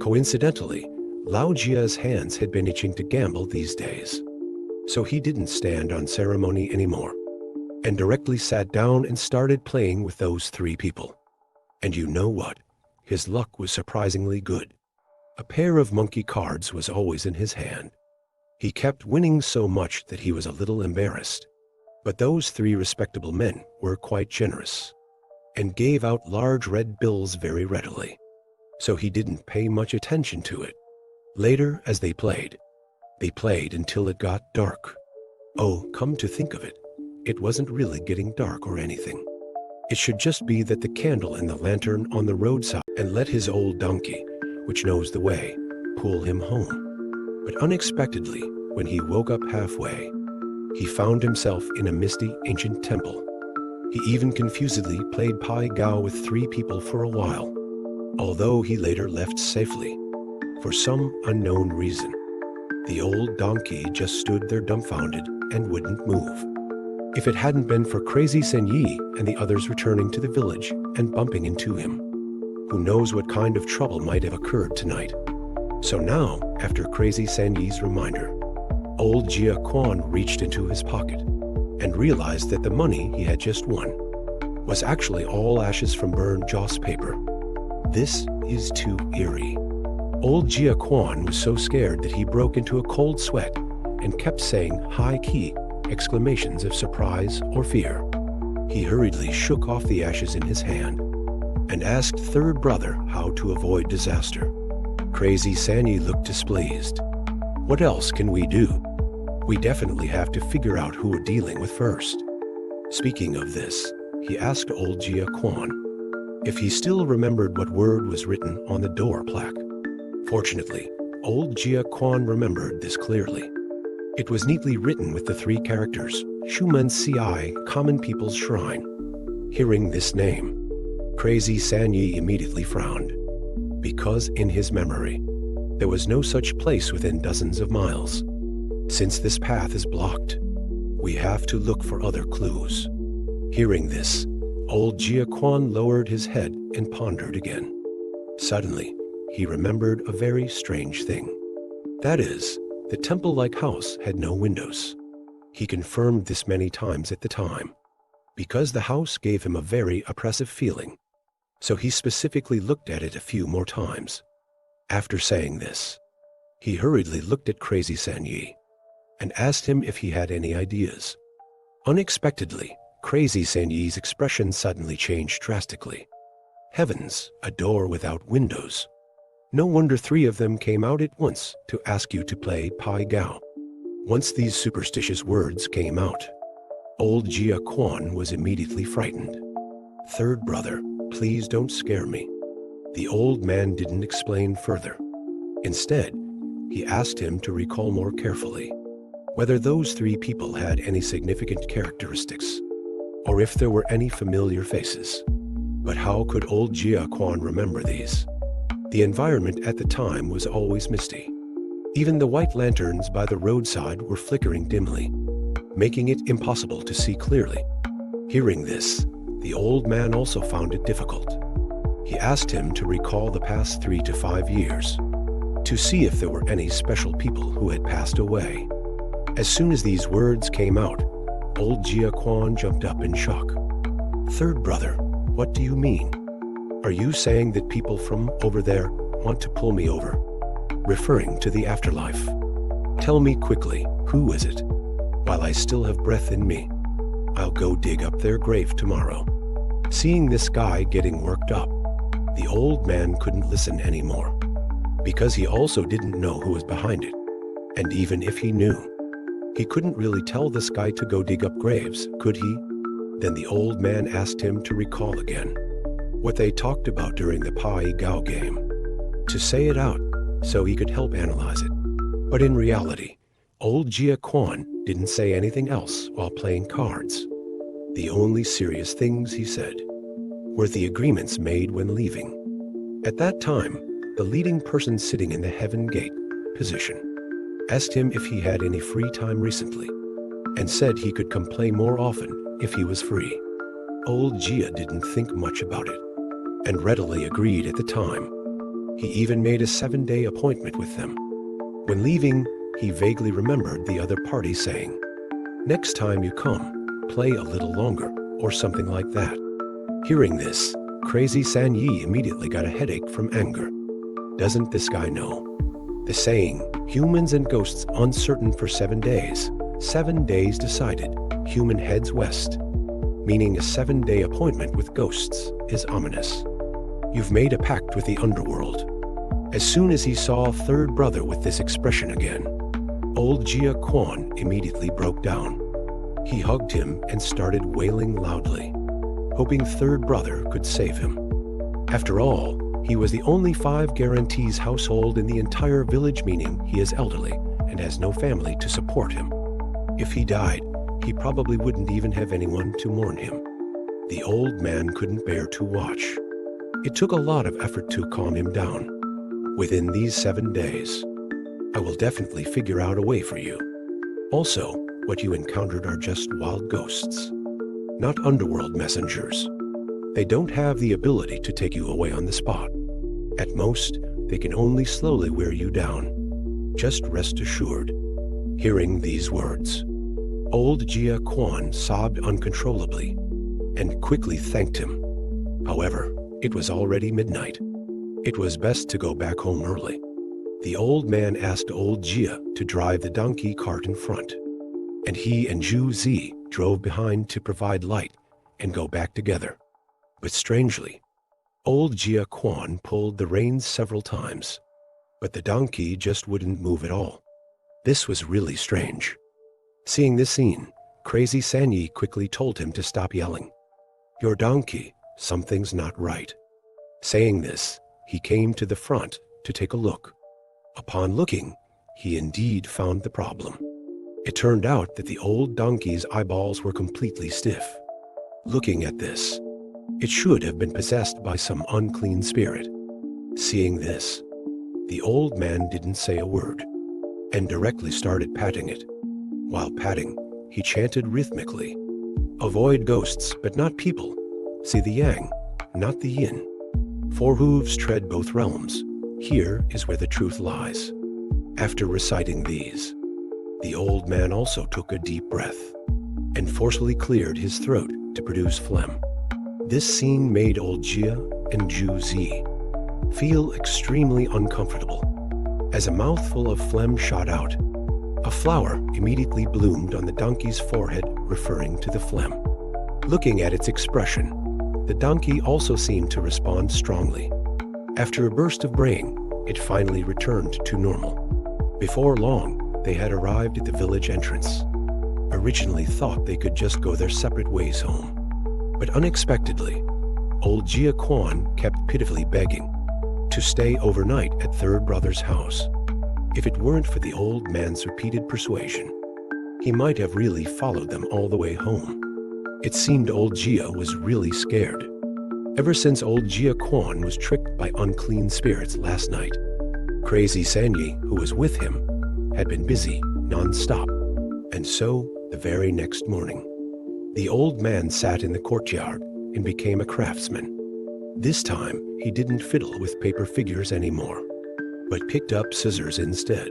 Coincidentally, Lao Jia's hands had been itching to gamble these days, so he didn't stand on ceremony anymore, and directly sat down and started playing with those 3 people. And you know what? His luck was surprisingly good. A pair of monkey cards was always in his hand. He kept winning so much that he was a little embarrassed. But those 3 respectable men were quite generous, and gave out large red bills very readily, so he didn't pay much attention to it. Later, as they played until it got dark. Oh, come to think of it, it wasn't really getting dark or anything. It should just be that the candle and the lantern on the roadside, and let his old donkey, which knows the way, pull him home. But unexpectedly, when he woke up halfway, he found himself in a misty ancient temple. He even confusedly played Pai Gao with 3 people for a while, although he later left safely. For some unknown reason, the old donkey just stood there dumbfounded and wouldn't move. If it hadn't been for Crazy Senyi and the others returning to the village and bumping into him, who knows what kind of trouble might have occurred tonight. So now, after Crazy Senyi's reminder, old Jia Quan reached into his pocket and realized that the money he had just won was actually all ashes from burned joss paper. This is too eerie. Old Jia Quan was so scared that he broke into a cold sweat and kept saying high-key exclamations of surprise or fear. He hurriedly shook off the ashes in his hand and asked third brother how to avoid disaster. Crazy Sanyi looked displeased. What else can we do? We definitely have to figure out who we're dealing with first. Speaking of this, he asked old Jia Quan if he still remembered what word was written on the door plaque. Fortunately, old Jia Quan remembered this clearly. It was neatly written with the 3 characters, Shumen Ci, Common People's Shrine. Hearing this name, Crazy Sanyi immediately frowned, because in his memory, there was no such place within dozens of miles. Since this path is blocked, we have to look for other clues. Hearing this, old Jia Quan lowered his head and pondered again. Suddenly, he remembered a very strange thing. That is, the temple-like house had no windows. He confirmed this many times at the time, because the house gave him a very oppressive feeling. So he specifically looked at it a few more times. After saying this, he hurriedly looked at Crazy Sanyi and asked him if he had any ideas. Unexpectedly, Crazy Sanyi's expression suddenly changed drastically. Heavens, a door without windows. No wonder 3 of them came out at once to ask you to play Pai Gao. Once these superstitious words came out, old Jia Quan was immediately frightened. "Third brother, please don't scare me." The old man didn't explain further. Instead, he asked him to recall more carefully whether those 3 people had any significant characteristics, or if there were any familiar faces. But how could old Jia Quan remember these? The environment at the time was always misty. Even the white lanterns by the roadside were flickering dimly, making it impossible to see clearly. Hearing this, the old man also found it difficult. He asked him to recall the past 3 to 5 years, to see if there were any special people who had passed away. As soon as these words came out, old Jia Quan jumped up in shock. "Third brother, what do you mean? Are you saying that people from over there want to pull me over?" Referring to the afterlife. "Tell me quickly, who is it? While I still have breath in me, I'll go dig up their grave tomorrow." Seeing this guy getting worked up, the old man couldn't listen anymore, because he also didn't know who was behind it. And even if he knew, he couldn't really tell this guy to go dig up graves, could he? Then the old man asked him to recall again what they talked about during the Pai Gao game, to say it out so he could help analyze it. But in reality, old Jia Quan didn't say anything else while playing cards. The only serious things he said were the agreements made when leaving. At that time, the leading person sitting in the Heaven Gate position asked him if he had any free time recently, and said he could come play more often if he was free. Old Jia didn't think much about it, and readily agreed at the time. He even made a 7-day appointment with them. When leaving, he vaguely remembered the other party saying, "Next time you come, play a little longer," or something like that. Hearing this, Crazy Sanyi immediately got a headache from anger. Doesn't this guy know? The saying, "Humans and ghosts uncertain for 7 days. 7 days decided, human heads west," meaning a 7-day appointment with ghosts is ominous. You've made a pact with the underworld. As soon as he saw third brother with this expression again, old Jia Quan immediately broke down. He hugged him and started wailing loudly, hoping third brother could save him. After all, he was the only 5 guarantees household in the entire village, meaning he is elderly and has no family to support him. If he died, he probably wouldn't even have anyone to mourn him. The old man couldn't bear to watch. It took a lot of effort to calm him down. Within these 7 days, I will definitely figure out a way for you. Also, what you encountered are just wild ghosts, not underworld messengers. They don't have the ability to take you away on the spot. At most, they can only slowly wear you down. Just rest assured. Hearing these words, old Jia Quan sobbed uncontrollably and quickly thanked him. However, it was already midnight. It was best to go back home early. The old man asked old Jia to drive the donkey cart in front, and he and Zhu Zi drove behind to provide light and go back together. But strangely, old Jia Quan pulled the reins several times, but the donkey just wouldn't move at all. This was really strange. Seeing this scene, Crazy Sanyi quickly told him to stop yelling. "Your donkey, something's not right." Saying this, he came to the front to take a look. Upon looking, he indeed found the problem. It turned out that the old donkey's eyeballs were completely stiff. Looking at this, it should have been possessed by some unclean spirit. Seeing this, the old man didn't say a word, and directly started patting it. While patting, he chanted rhythmically, "Avoid ghosts, but not people. See the yang, not the yin." Four hooves tread both realms. Here is where the truth lies. After reciting these, the old man also took a deep breath and forcefully cleared his throat to produce phlegm. This scene made old Jia and Ju Zi feel extremely uncomfortable. As a mouthful of phlegm shot out, a flower immediately bloomed on the donkey's forehead, referring to the phlegm. Looking at its expression, the donkey also seemed to respond strongly. After a burst of braying, it finally returned to normal. Before long, they had arrived at the village entrance. Originally thought they could just go their separate ways home. But unexpectedly, old Jia Quan kept pitifully begging to stay overnight at third brother's house. If it weren't for the old man's repeated persuasion, he might have really followed them all the way home. It seemed old Jia was really scared. Ever since old Jia Quan was tricked by unclean spirits last night, Crazy Sanyi, who was with him, had been busy non-stop. And so, the very next morning, the old man sat in the courtyard and became a craftsman. This time, he didn't fiddle with paper figures anymore, but picked up scissors instead.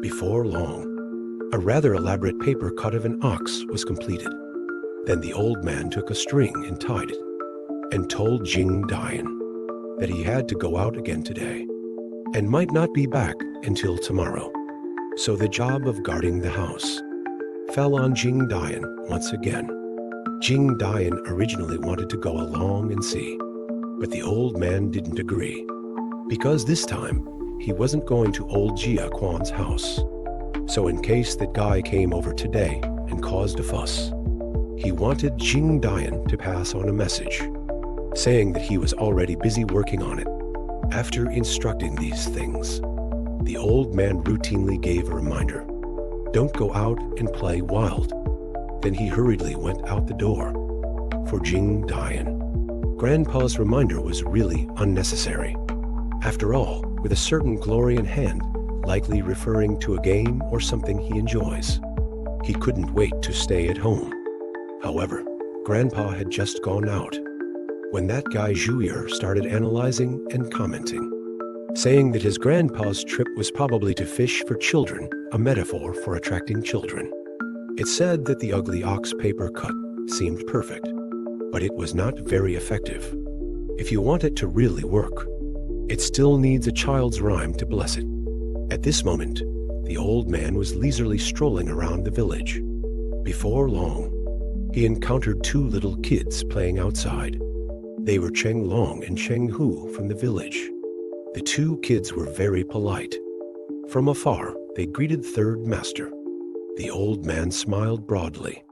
Before long, a rather elaborate paper cut of an ox was completed. Then the old man took a string and tied it, and told Jing Dian that he had to go out again today, and might not be back until tomorrow. So the job of guarding the house fell on Jing Dian once again. Jing Dian originally wanted to go along and see, but the old man didn't agree, because this time he wasn't going to old Jia Quan's house. So in case that guy came over today and caused a fuss, he wanted Jing Dian to pass on a message, saying that he was already busy working on it. After instructing these things, the old man routinely gave a reminder, "Don't go out and play wild." Then he hurriedly went out the door. For Jing Dian, Grandpa's reminder was really unnecessary. After all, with a certain glory in hand, likely referring to a game or something he enjoys, he couldn't wait to stay at home. However, Grandpa had just gone out when that guy Zhuyer started analyzing and commenting, saying that his grandpa's trip was probably to fish for children, a metaphor for attracting children. It said that the ugly ox paper cut seemed perfect, but it was not very effective. If you want it to really work, it still needs a child's rhyme to bless it. At this moment, the old man was leisurely strolling around the village. Before long, he encountered two little kids playing outside. They were Cheng Long and Cheng Hu from the village. The two kids were very polite. From afar, they greeted Third Master. The old man smiled broadly,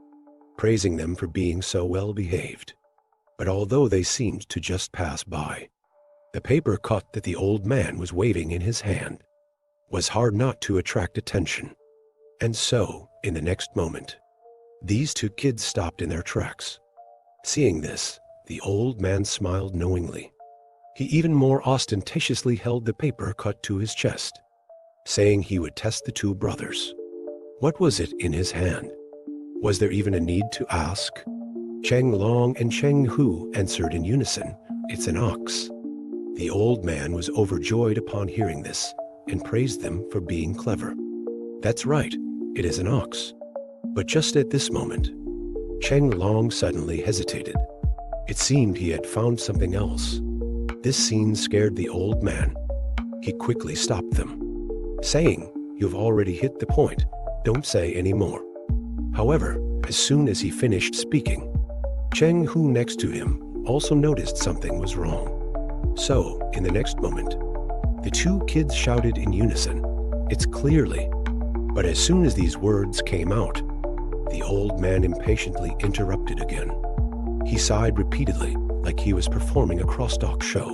praising them for being so well behaved. But although they seemed to just pass by, the paper cut that the old man was waving in his hand was hard not to attract attention. And so, in the next moment, these two kids stopped in their tracks. Seeing this, the old man smiled knowingly. He even more ostentatiously held the paper cut to his chest, saying he would test the two brothers. What was it in his hand? Was there even a need to ask? Cheng Long and Cheng Hu answered in unison, "It's an ox." The old man was overjoyed upon hearing this and praised them for being clever. That's right, it is an ox. But just at this moment, Cheng Long suddenly hesitated. It seemed he had found something else. This scene scared the old man. He quickly stopped them, saying, "You've already hit the point. Don't say any more." However, as soon as he finished speaking, Cheng Hu next to him also noticed something was wrong. So, in the next moment, the two kids shouted in unison, "It's clearly." But as soon as these words came out, the old man impatiently interrupted again. He sighed repeatedly, like he was performing a crosstalk show.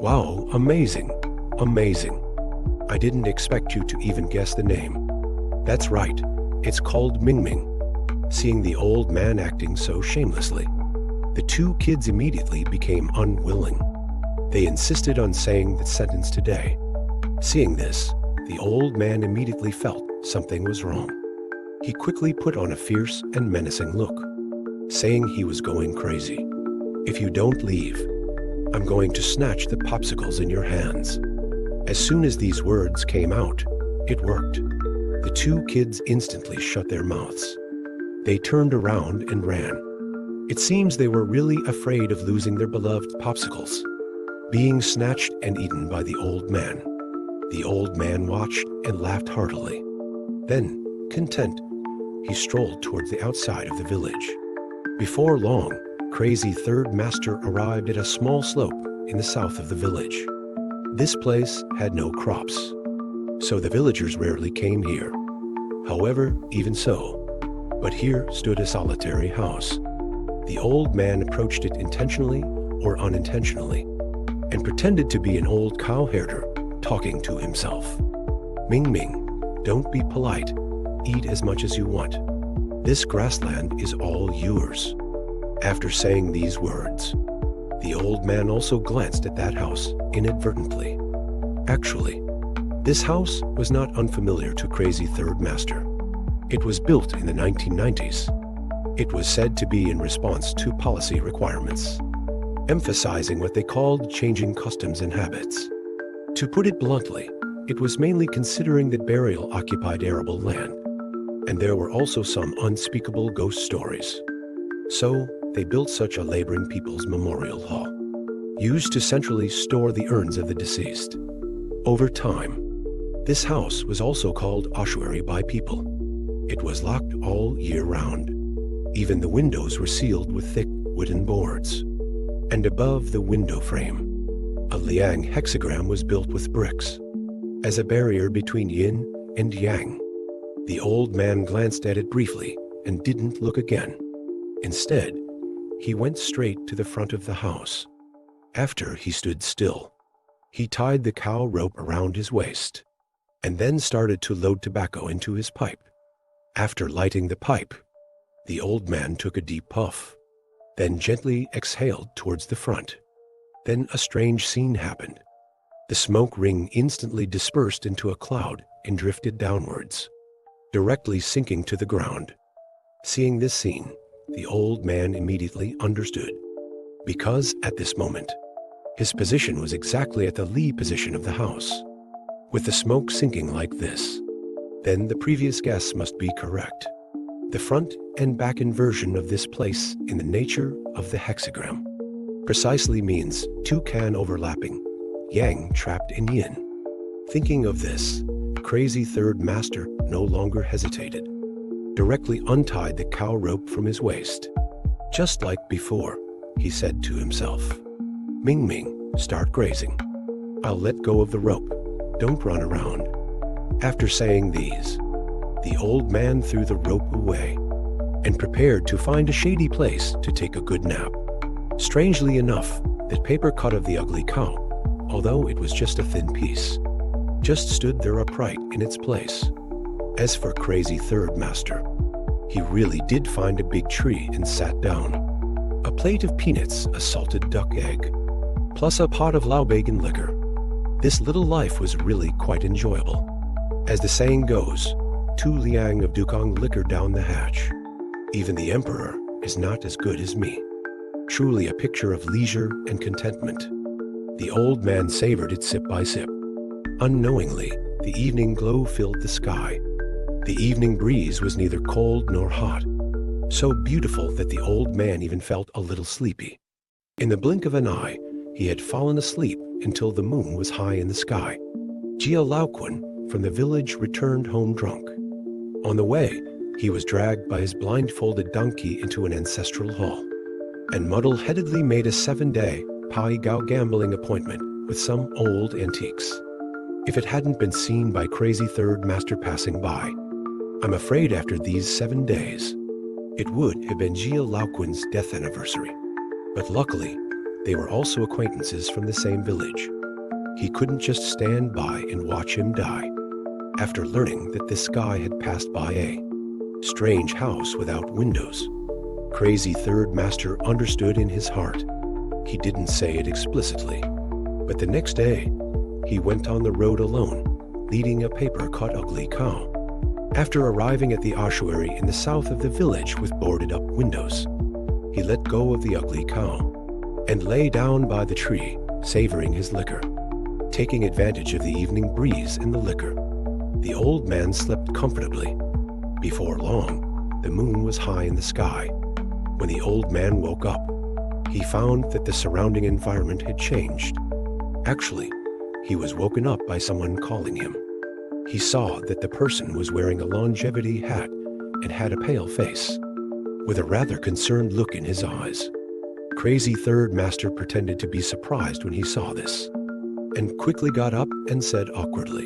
"Wow, amazing, amazing. I didn't expect you to even guess the name. That's right, it's called Mingming." Seeing the old man acting so shamelessly, the two kids immediately became unwilling. They insisted on saying the sentence today. Seeing this, the old man immediately felt something was wrong. He quickly put on a fierce and menacing look, saying he was going crazy. "If you don't leave, I'm going to snatch the popsicles in your hands." As soon as these words came out, it worked. The two kids instantly shut their mouths. They turned around and ran. It seems they were really afraid of losing their beloved popsicles, being snatched and eaten by the old man. The old man watched and laughed heartily. Then, content, he strolled towards the outside of the village. Before long, Crazy Third Master arrived at a small slope in the south of the village. This place had no crops, so the villagers rarely came here. However, even so, but here stood a solitary house. The old man approached it intentionally or unintentionally, and pretended to be an old cow herder talking to himself. "Ming Ming, don't be polite. Eat as much as you want. This grassland is all yours." After saying these words, the old man also glanced at that house inadvertently. Actually, this house was not unfamiliar to Crazy Third Master. It was built in the 1990s. It was said to be in response to policy requirements, emphasizing what they called changing customs and habits. To put it bluntly, it was mainly considering that burial occupied arable land, and there were also some unspeakable ghost stories. So, they built such a laboring people's memorial hall, used to centrally store the urns of the deceased. Over time, this house was also called ossuary by people. It was locked all year round. Even the windows were sealed with thick wooden boards. And above the window frame, a Liang hexagram was built with bricks, as a barrier between yin and yang. The old man glanced at it briefly and didn't look again. Instead, he went straight to the front of the house. After he stood still, he tied the cow rope around his waist, and then started to load tobacco into his pipe. After lighting the pipe, the old man took a deep puff, then gently exhaled towards the front. Then a strange scene happened. The smoke ring instantly dispersed into a cloud and drifted downwards, directly sinking to the ground. Seeing this scene, the old man immediately understood, because at this moment, his position was exactly at the lee position of the house. With the smoke sinking like this, then the previous guess must be correct. The front and back inversion of this place in the nature of the hexagram precisely means two can overlapping, yang trapped in yin. Thinking of this, Crazy Third Master no longer hesitated, directly untied the cow rope from his waist. Just like before, he said to himself, "Ming Ming, start grazing. I'll let go of the rope. Don't run around." After saying these, the old man threw the rope away and prepared to find a shady place to take a good nap. Strangely enough, that paper cut of the ugly cow, although it was just a thin piece, just stood there upright in its place. As for Crazy Third Master, he really did find a big tree and sat down. A plate of peanuts, a salted duck egg, plus a pot of Laubagan liquor. This little life was really quite enjoyable. As the saying goes, 2 liang of Dukong liquor down the hatch. Even the emperor is not as good as me. Truly a picture of leisure and contentment. The old man savored it sip by sip. Unknowingly, the evening glow filled the sky. The evening breeze was neither cold nor hot, so beautiful that the old man even felt a little sleepy. In the blink of an eye, he had fallen asleep until the moon was high in the sky. Jia Laoquan from the village returned home drunk. On the way, he was dragged by his blindfolded donkey into an ancestral hall, and muddle-headedly made a 7-day Pai Gao gambling appointment with some old antiques. If it hadn't been seen by Crazy Third Master passing by, I'm afraid after these 7 days, it would have been Jia Laoquan's death anniversary. But luckily, they were also acquaintances from the same village. He couldn't just stand by and watch him die. After learning that this guy had passed by a strange house without windows, Crazy Third Master understood in his heart. He didn't say it explicitly, but the next day, he went on the road alone, leading a paper-cut ugly cow. After arriving at the ossuary in the south of the village with boarded-up windows, he let go of the ugly cow. and lay down by the tree, savoring his liquor. Taking advantage of the evening breeze and the liquor, the old man slept comfortably. Before long, the moon was high in the sky. When the old man woke up, he found that the surrounding environment had changed. Actually, he was woken up by someone calling him. He saw that the person was wearing a longevity hat and had a pale face, with a rather concerned look in his eyes. Crazy Third Master pretended to be surprised when he saw this, and quickly got up and said awkwardly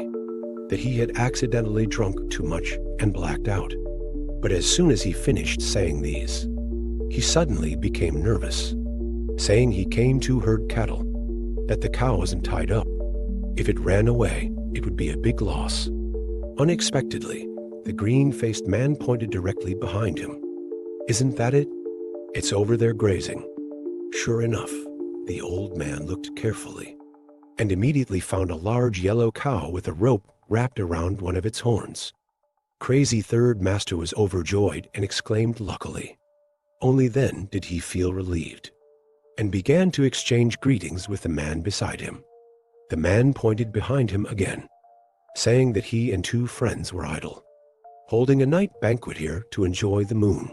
that he had accidentally drunk too much and blacked out. But as soon as he finished saying these, he suddenly became nervous, saying he came to herd cattle, that the cow wasn't tied up. If it ran away, it would be a big loss. Unexpectedly, the green-faced man pointed directly behind him. "Isn't that it? It's over there grazing." Sure enough, the old man looked carefully, and immediately found a large yellow cow with a rope wrapped around one of its horns. Crazy Third Master was overjoyed and exclaimed luckily. Only then did he feel relieved, and began to exchange greetings with the man beside him. The man pointed behind him again, saying that he and two friends were idle, holding a night banquet here to enjoy the moon.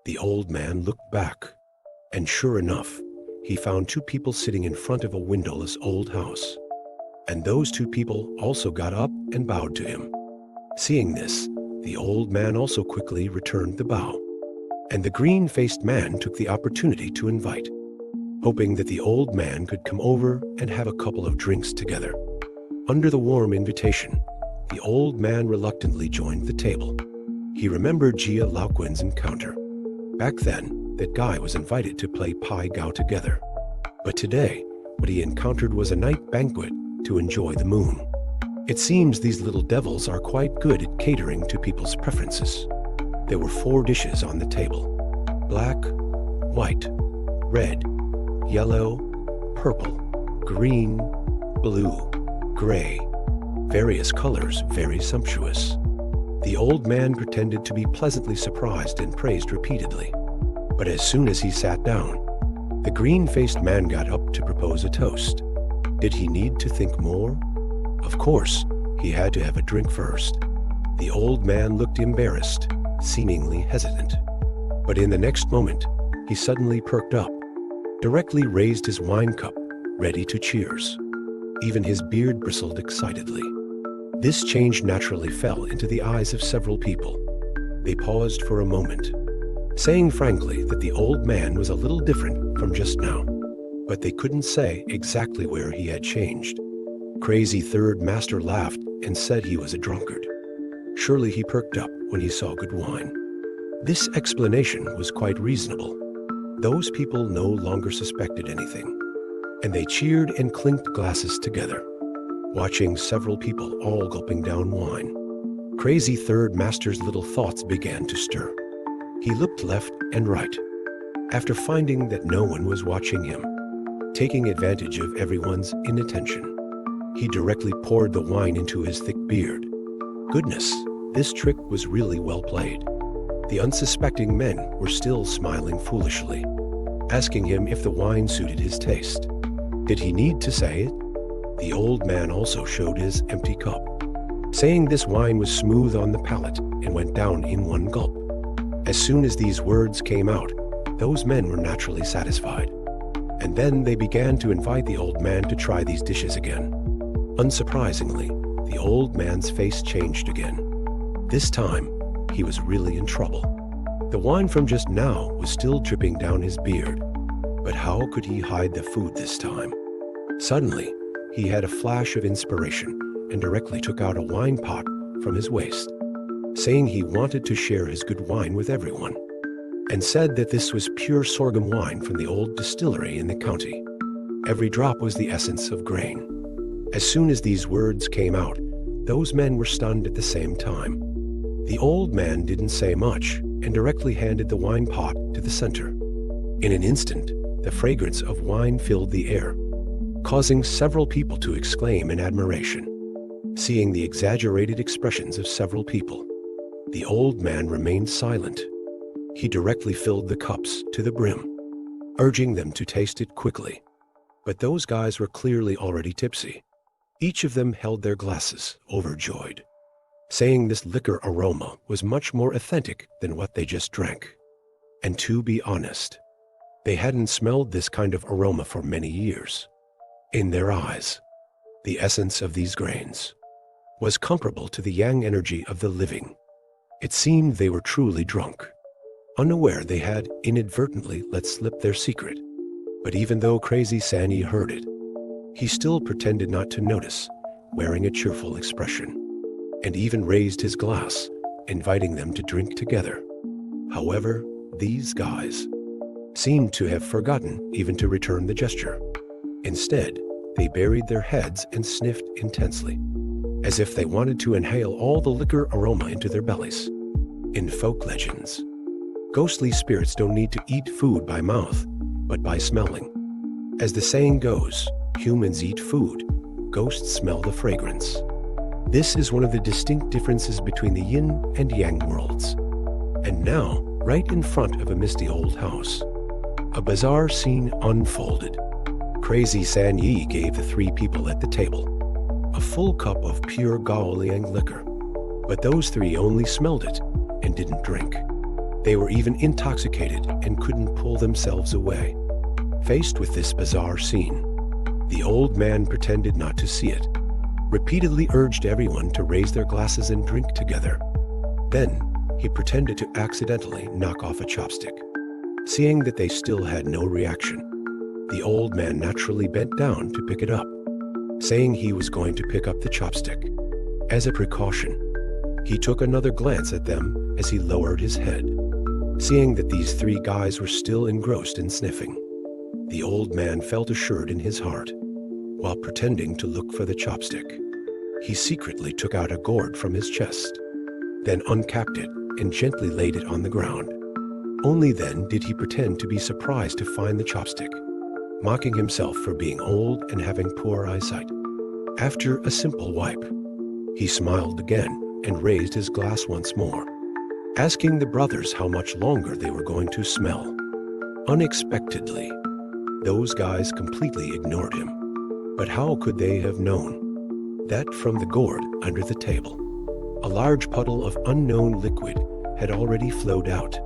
The old man looked back, and sure enough, he found two people sitting in front of a windowless old house. And those two people also got up and bowed to him. Seeing this, the old man also quickly returned the bow, and the green-faced man took the opportunity to invite, hoping that the old man could come over and have a couple of drinks together. Under the warm invitation, the old man reluctantly joined the table. He remembered Jia Laoquin's encounter. Back then, that guy was invited to play Pai Gao together. But today, what he encountered was a night banquet to enjoy the moon. It seems these little devils are quite good at catering to people's preferences. There were 4 dishes on the table: black, white, red, yellow, purple, green, blue, gray. Various colors, very sumptuous. The old man pretended to be pleasantly surprised and praised repeatedly. But as soon as he sat down, the green-faced man got up to propose a toast. Did he need to think more? Of course, he had to have a drink first. The old man looked embarrassed, seemingly hesitant. But in the next moment, he suddenly perked up, directly raised his wine cup, ready to cheers. Even his beard bristled excitedly. This change naturally fell into the eyes of several people. They paused for a moment, saying frankly that the old man was a little different from just now, but they couldn't say exactly where he had changed. Crazy Third Master laughed and said he was a drunkard. Surely he perked up when he saw good wine. This explanation was quite reasonable. Those people no longer suspected anything, and they cheered and clinked glasses together, watching several people all gulping down wine. Crazy Third Master's little thoughts began to stir. He looked left and right. After finding that no one was watching him, taking advantage of everyone's inattention, he directly poured the wine into his thick beard. Goodness, this trick was really well played. The unsuspecting men were still smiling foolishly, asking him if the wine suited his taste. Did he need to say it? The old man also showed his empty cup, saying this wine was smooth on the palate and went down in one gulp. As soon as these words came out, those men were naturally satisfied. And then they began to invite the old man to try these dishes again. Unsurprisingly, the old man's face changed again. This time, he was really in trouble. The wine from just now was still dripping down his beard. But how could he hide the food this time? Suddenly, he had a flash of inspiration and directly took out a wine pot from his waist, saying he wanted to share his good wine with everyone, and said that this was pure sorghum wine from the old distillery in the county. Every drop was the essence of grain. As soon as these words came out, those men were stunned at the same time. The old man didn't say much and directly handed the wine pot to the center. In an instant, the fragrance of wine filled the air, causing several people to exclaim in admiration. Seeing the exaggerated expressions of several people, the old man remained silent. He directly filled the cups to the brim. urging them to taste it quickly. But those guys were clearly already tipsy. Each of them held their glasses, overjoyed, saying this liquor aroma was much more authentic than what they just drank. And to be honest, they hadn't smelled this kind of aroma for many years. In their eyes, the essence of these grains was comparable to the yang energy of the living. It seemed they were truly drunk, unaware they had inadvertently let slip their secret. But even though Crazy Sanyi heard it, he still pretended not to notice, wearing a cheerful expression, and even raised his glass, inviting them to drink together. However, these guys seemed to have forgotten even to return the gesture. Instead, they buried their heads and sniffed intensely, as if they wanted to inhale all the liquor aroma into their bellies. In folk legends, ghostly spirits don't need to eat food by mouth, but by smelling. As the saying goes, humans eat food, ghosts smell the fragrance. This is one of the distinct differences between the yin and yang worlds. And now, right in front of a misty old house, a bizarre scene unfolded. Crazy Sanyi gave the three people at the table a full cup of pure Gaoliang liquor, but those three only smelled it and didn't drink. They were even intoxicated and couldn't pull themselves away. Faced with this bizarre scene, the old man pretended not to see it, repeatedly urged everyone to raise their glasses and drink together. Then, he pretended to accidentally knock off a chopstick. Seeing that they still had no reaction, the old man naturally bent down to pick it up, saying he was going to pick up the chopstick. As a precaution, he took another glance at them as he lowered his head. Seeing that these three guys were still engrossed in sniffing, the old man felt assured in his heart. While pretending to look for the chopstick, he secretly took out a gourd from his chest, then uncapped it and gently laid it on the ground. Only then did he pretend to be surprised to find the chopstick, mocking himself for being old and having poor eyesight. After a simple wipe, he smiled again and raised his glass once more, asking the brothers how much longer they were going to smell. Unexpectedly, those guys completely ignored him. But how could they have known that from the gourd under the table, a large puddle of unknown liquid had already flowed out?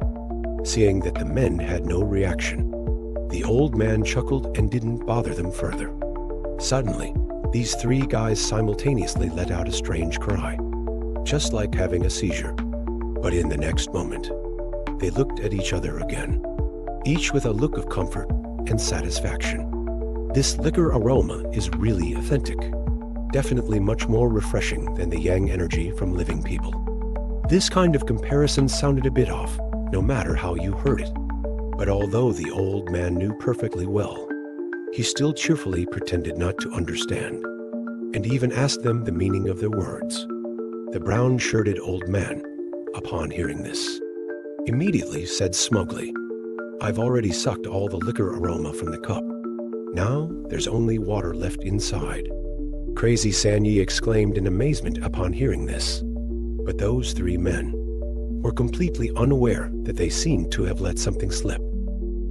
Seeing that the men had no reaction, the old man chuckled and didn't bother them further. Suddenly, these three guys simultaneously let out a strange cry, just like having a seizure. But in the next moment, they looked at each other again, each with a look of comfort and satisfaction. This liquor aroma is really authentic, definitely much more refreshing than the yang energy from living people. This kind of comparison sounded a bit off, no matter how you heard it. But although the old man knew perfectly well, he still cheerfully pretended not to understand, and even asked them the meaning of their words. The brown-shirted old man, upon hearing this, immediately said smugly, "I've already sucked all the liquor aroma from the cup. Now there's only water left inside." Crazy Sanyi exclaimed in amazement upon hearing this. But those three men were completely unaware that they seemed to have let something slip.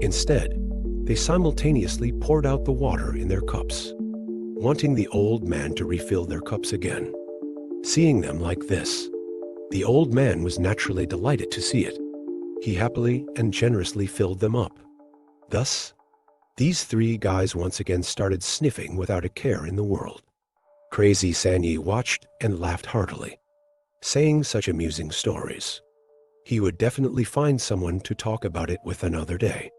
Instead, they simultaneously poured out the water in their cups, wanting the old man to refill their cups again. Seeing them like this, the old man was naturally delighted to see it. He happily and generously filled them up. Thus, these three guys once again started sniffing without a care in the world. Crazy Sanyi watched and laughed heartily, saying such amusing stories. He would definitely find someone to talk about it with another day,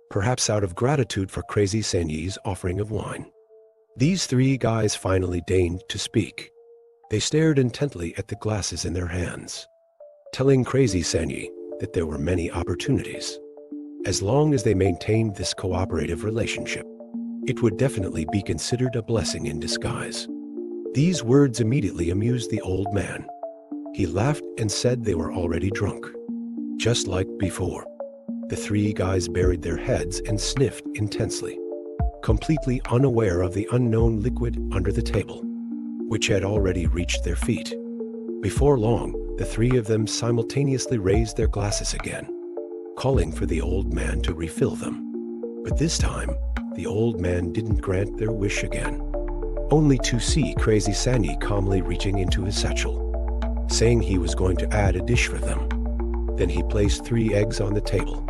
perhaps out of gratitude for Crazy Sanyi's offering of wine. These three guys finally deigned to speak. They stared intently at the glasses in their hands, telling Crazy Sanyi that there were many opportunities. As long as they maintained this cooperative relationship, it would definitely be considered a blessing in disguise. These words immediately amused the old man. He laughed and said they were already drunk. Just like before, the three guys buried their heads and sniffed intensely, completely unaware of the unknown liquid under the table, which had already reached their feet. Before long, the three of them simultaneously raised their glasses again, calling for the old man to refill them. But this time, the old man didn't grant their wish again, only to see Crazy Sanyi calmly reaching into his satchel, saying he was going to add a dish for them. Then he placed 3 eggs on the table.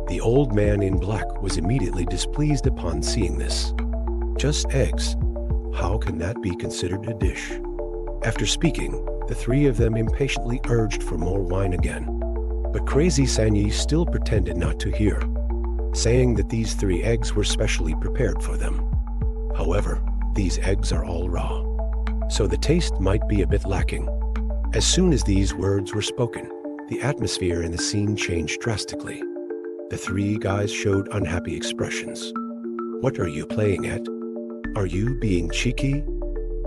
The old man in black was immediately displeased upon seeing this. Just eggs? How can that be considered a dish? After speaking, the 3 of them impatiently urged for more wine again. But Crazy Sanyi still pretended not to hear, saying that these 3 eggs were specially prepared for them. However, these eggs are all raw, so the taste might be a bit lacking. As soon as these words were spoken, the atmosphere in the scene changed drastically. The 3 guys showed unhappy expressions. What are you playing at? Are you being cheeky?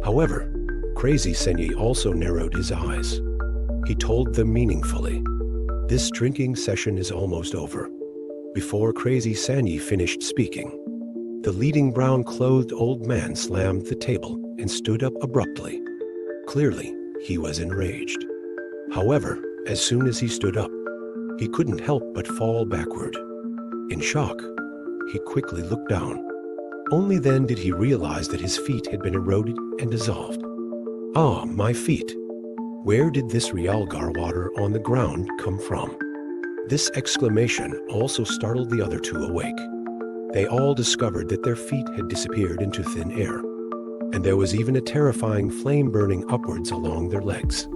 However, Crazy Sanyi also narrowed his eyes. He told them meaningfully, "This drinking session is almost over." Before Crazy Sanyi finished speaking, the leading brown-clothed old man slammed the table and stood up abruptly. Clearly, he was enraged. However, as soon as he stood up, he couldn't help but fall backward. In shock, he quickly looked down. Only then did he realize that his feet had been eroded and dissolved. Ah, my feet! Where did this Realgar water on the ground come from? This exclamation also startled the other 2 awake. They all discovered that their feet had disappeared into thin air, and there was even a terrifying flame burning upwards along their legs.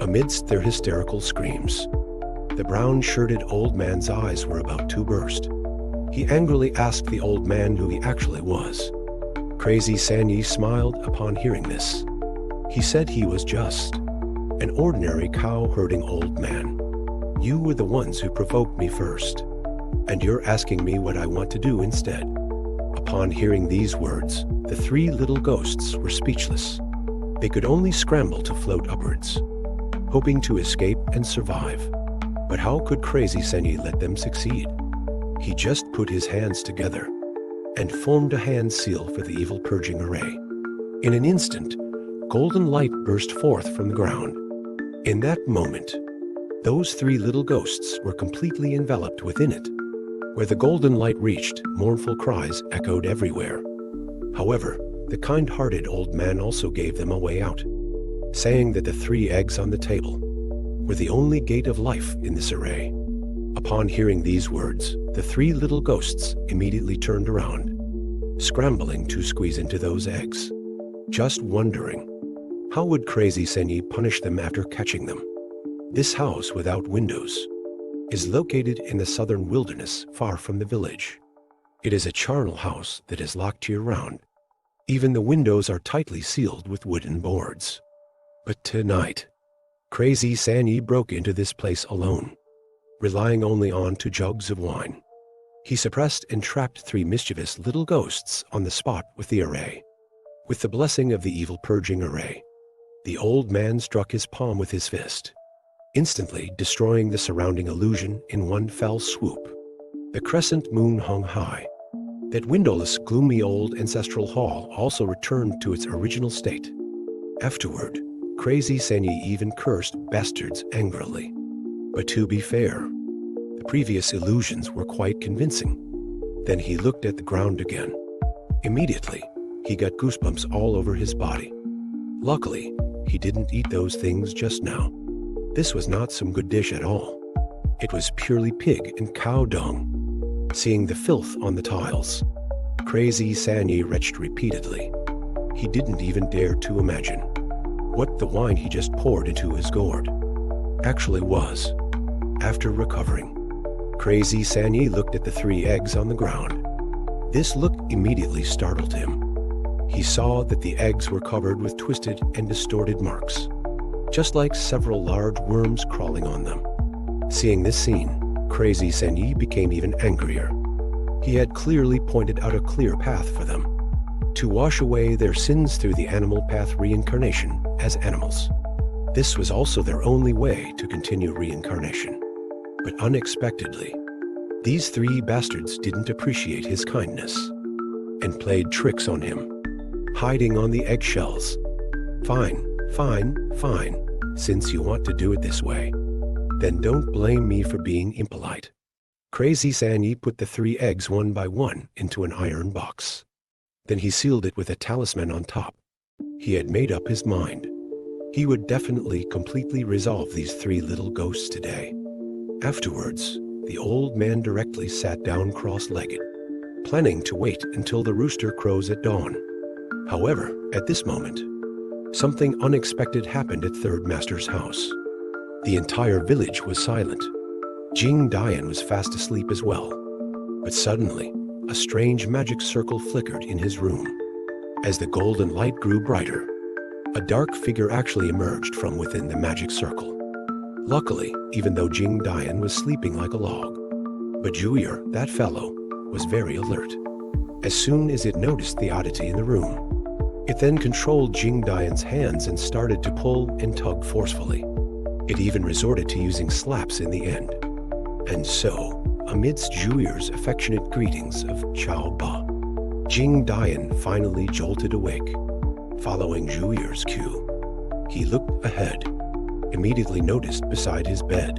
Amidst their hysterical screams, the brown-shirted old man's eyes were about to burst. He angrily asked the old man who he actually was. Crazy Sanyi smiled upon hearing this. He said he was just an ordinary cow-herding old man. You were the ones who provoked me first, and you're asking me what I want to do instead. Upon hearing these words, the 3 little ghosts were speechless. They could only scramble to float upwards, hoping to escape and survive. But how could Crazy Sanyi let them succeed? He just put his hands together and formed a hand seal for the evil purging array. In an instant, golden light burst forth from the ground. In that moment, those 3 little ghosts were completely enveloped within it. Where the golden light reached, mournful cries echoed everywhere. However, the kind-hearted old man also gave them a way out, saying that the 3 eggs on the table were the only gate of life in this array. Upon hearing these words, the 3 little ghosts immediately turned around, scrambling to squeeze into those eggs, just wondering, how would Crazy Sanyi punish them after catching them? This house without windows is located in the southern wilderness far from the village. It is a charnel house that is locked year-round. Even the windows are tightly sealed with wooden boards. But tonight, Crazy Sanyi broke into this place alone, relying only on 2 jugs of wine. He suppressed and trapped 3 mischievous little ghosts on the spot with the array. With the blessing of the evil purging array, the old man struck his palm with his fist, instantly destroying the surrounding illusion in one fell swoop. The crescent moon hung high. That windowless, gloomy old ancestral hall also returned to its original state. Afterward, Crazy Sanyi even cursed bastards angrily. But to be fair, the previous illusions were quite convincing. Then he looked at the ground again. Immediately, he got goosebumps all over his body. Luckily, he didn't eat those things just now. This was not some good dish at all. It was purely pig and cow dung. Seeing the filth on the tiles, Crazy Sanyi retched repeatedly. He didn't even dare to imagine what the wine he just poured into his gourd actually was. After recovering, Crazy Sanyi looked at the 3 eggs on the ground. This look immediately startled him. He saw that the eggs were covered with twisted and distorted marks, just like several large worms crawling on them. Seeing this scene, Crazy Sanyi became even angrier. He had clearly pointed out a clear path for them, to wash away their sins through the animal path reincarnation as animals. This was also their only way to continue reincarnation. But unexpectedly, these 3 bastards didn't appreciate his kindness and played tricks on him, hiding on the eggshells. Fine, fine, fine, since you want to do it this way, then don't blame me for being impolite. Crazy Sanyi put the 3 eggs one by one into an iron box. Then he sealed it with a talisman on top. He had made up his mind. He would definitely completely resolve these 3 little ghosts today. Afterwards, the old man directly sat down cross-legged, planning to wait until the rooster crows at dawn. However, at this moment, something unexpected happened at Third Master's house. The entire village was silent. Jing Dian was fast asleep as well. But suddenly, a strange magic circle flickered in his room. As the golden light grew brighter, a dark figure actually emerged from within the magic circle. Luckily, even though Jing Dian was sleeping like a log, but Juyer, that fellow, was very alert. As soon as it noticed the oddity in the room, it then controlled Jing Dian's hands and started to pull and tug forcefully. It even resorted to using slaps in the end. And so, amidst Juyer's affectionate greetings of Chao Ba, Jing Dian finally jolted awake. Following Juyer's cue, he looked ahead, immediately noticed beside his bed,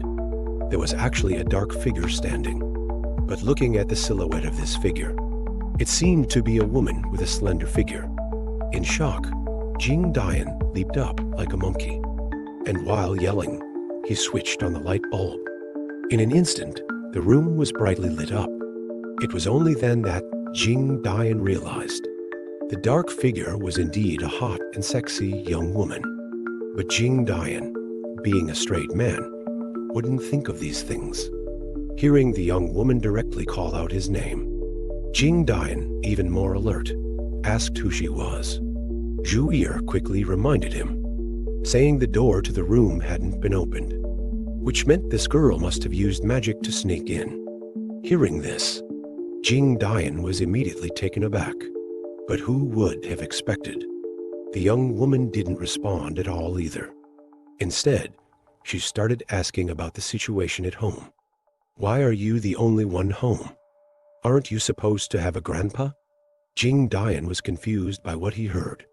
there was actually a dark figure standing. But looking at the silhouette of this figure, it seemed to be a woman with a slender figure. In shock, Jing Dian leaped up like a monkey, and while yelling, he switched on the light bulb. In an instant, the room was brightly lit up. It was only then that Jing Dian realized the dark figure was indeed a hot and sexy young woman. But Jing Dian, being a straight man, wouldn't think of these things. Hearing the young woman directly call out his name, Jing Dian, even more alert, asked who she was. Zhu Yi quickly reminded him, saying the door to the room hadn't been opened, which meant this girl must have used magic to sneak in. Hearing this, Jing Dian was immediately taken aback. But who would have expected? The young woman didn't respond at all either. Instead, she started asking about the situation at home. Why are you the only one home? Aren't you supposed to have a grandpa? Jing Dian was confused by what he heard.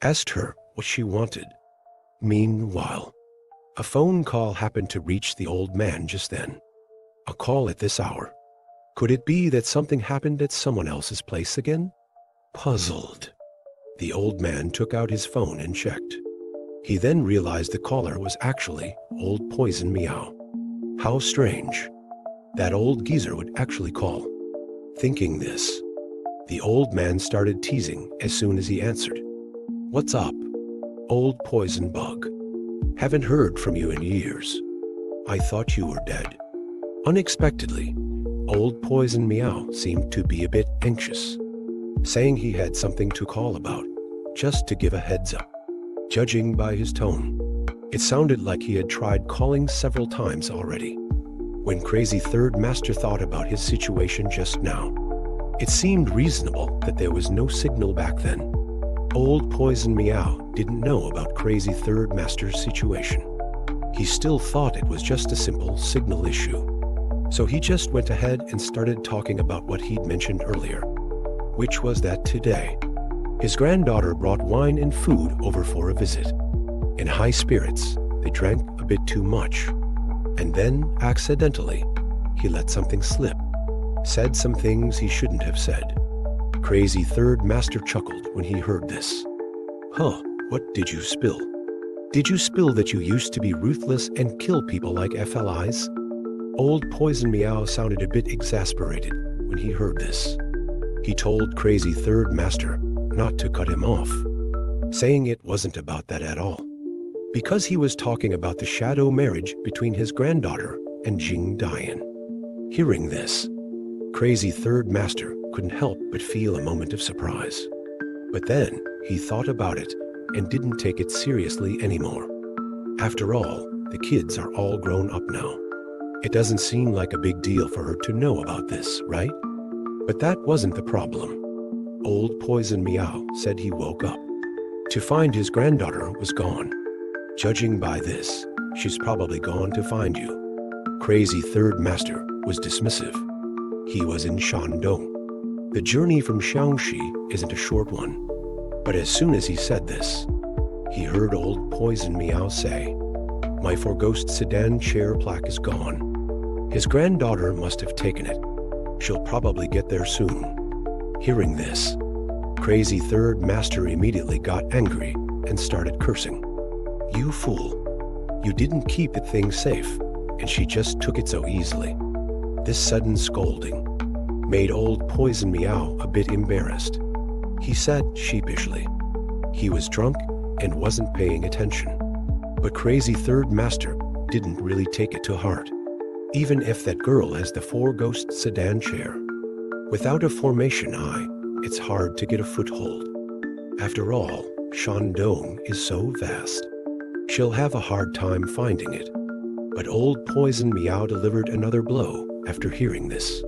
Asked her what she wanted. Meanwhile, a phone call happened to reach the old man just then. A call at this hour. Could it be that something happened at someone else's place again? Puzzled, the old man took out his phone and checked. He then realized the caller was actually Old Poison Meow. How strange. That old geezer would actually call. Thinking this, the old man started teasing as soon as he answered. What's up, old poison bug? Haven't heard from you in years. I thought you were dead. Unexpectedly, Old Poison Meow seemed to be a bit anxious, saying he had something to call about, just to give a heads up. Judging by his tone, it sounded like he had tried calling several times already. When Crazy Third Master thought about his situation just now, it seemed reasonable that there was no signal back then. Old Poison Meow didn't know about Crazy Third Master's situation. He still thought it was just a simple signal issue. So he just went ahead and started talking about what he'd mentioned earlier, which was that today, his granddaughter brought wine and food over for a visit. In high spirits, they drank a bit too much. And then, accidentally, he let something slip, said some things he shouldn't have said. Crazy Third Master chuckled when he heard this. Huh, what did you spill? Did you spill that you used to be ruthless and kill people like FLIs? Old Poison Meow sounded a bit exasperated when he heard this. He told Crazy Third Master not to cut him off, saying it wasn't about that at all, because he was talking about the shadow marriage between his granddaughter and Jing Dian. Hearing this, Crazy Third Master couldn't help but feel a moment of surprise. But then he thought about it and didn't take it seriously anymore. After all, the kids are all grown up now. It doesn't seem like a big deal for her to know about this, right? But that wasn't the problem. Old Poison Meow said he woke up to find his granddaughter was gone. Judging by this, she's probably gone to find you. Crazy Third Master was dismissive. He was in Shandong. The journey from Shaanxi isn't a short one. But as soon as he said this, he heard Old Poison Meow say, "My four-ghost sedan chair plaque is gone. His granddaughter must have taken it. She'll probably get there soon. Hearing this, Crazy Third Master immediately got angry and started cursing. You fool. You didn't keep the thing safe, and she just took it so easily. This sudden scolding made old Poison Meow a bit embarrassed. He said sheepishly. He was drunk and wasn't paying attention. But Crazy Third Master didn't really take it to heart. Even if that girl has the four-ghost sedan chair. Without a formation eye, it's hard to get a foothold. After all, Shandong is so vast. She'll have a hard time finding it. But old Poison Meow delivered another blow after hearing this.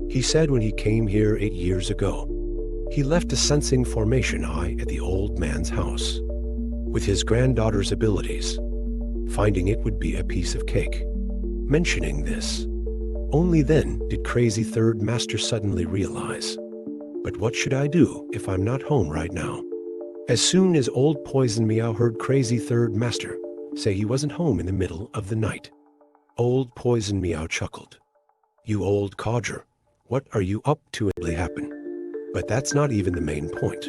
He said when he came here 8 years ago, he left a sensing formation eye at the old man's house. With his granddaughter's abilities, finding it would be a piece of cake. Mentioning this, only then did Crazy Third Master suddenly realize, but what should I do if I'm not home right now? As soon as old Poison Meow heard Crazy Third Master say he wasn't home in the middle of the night, old Poison Meow chuckled. You old codger, what are you up to? It happen. But that's not even the main point.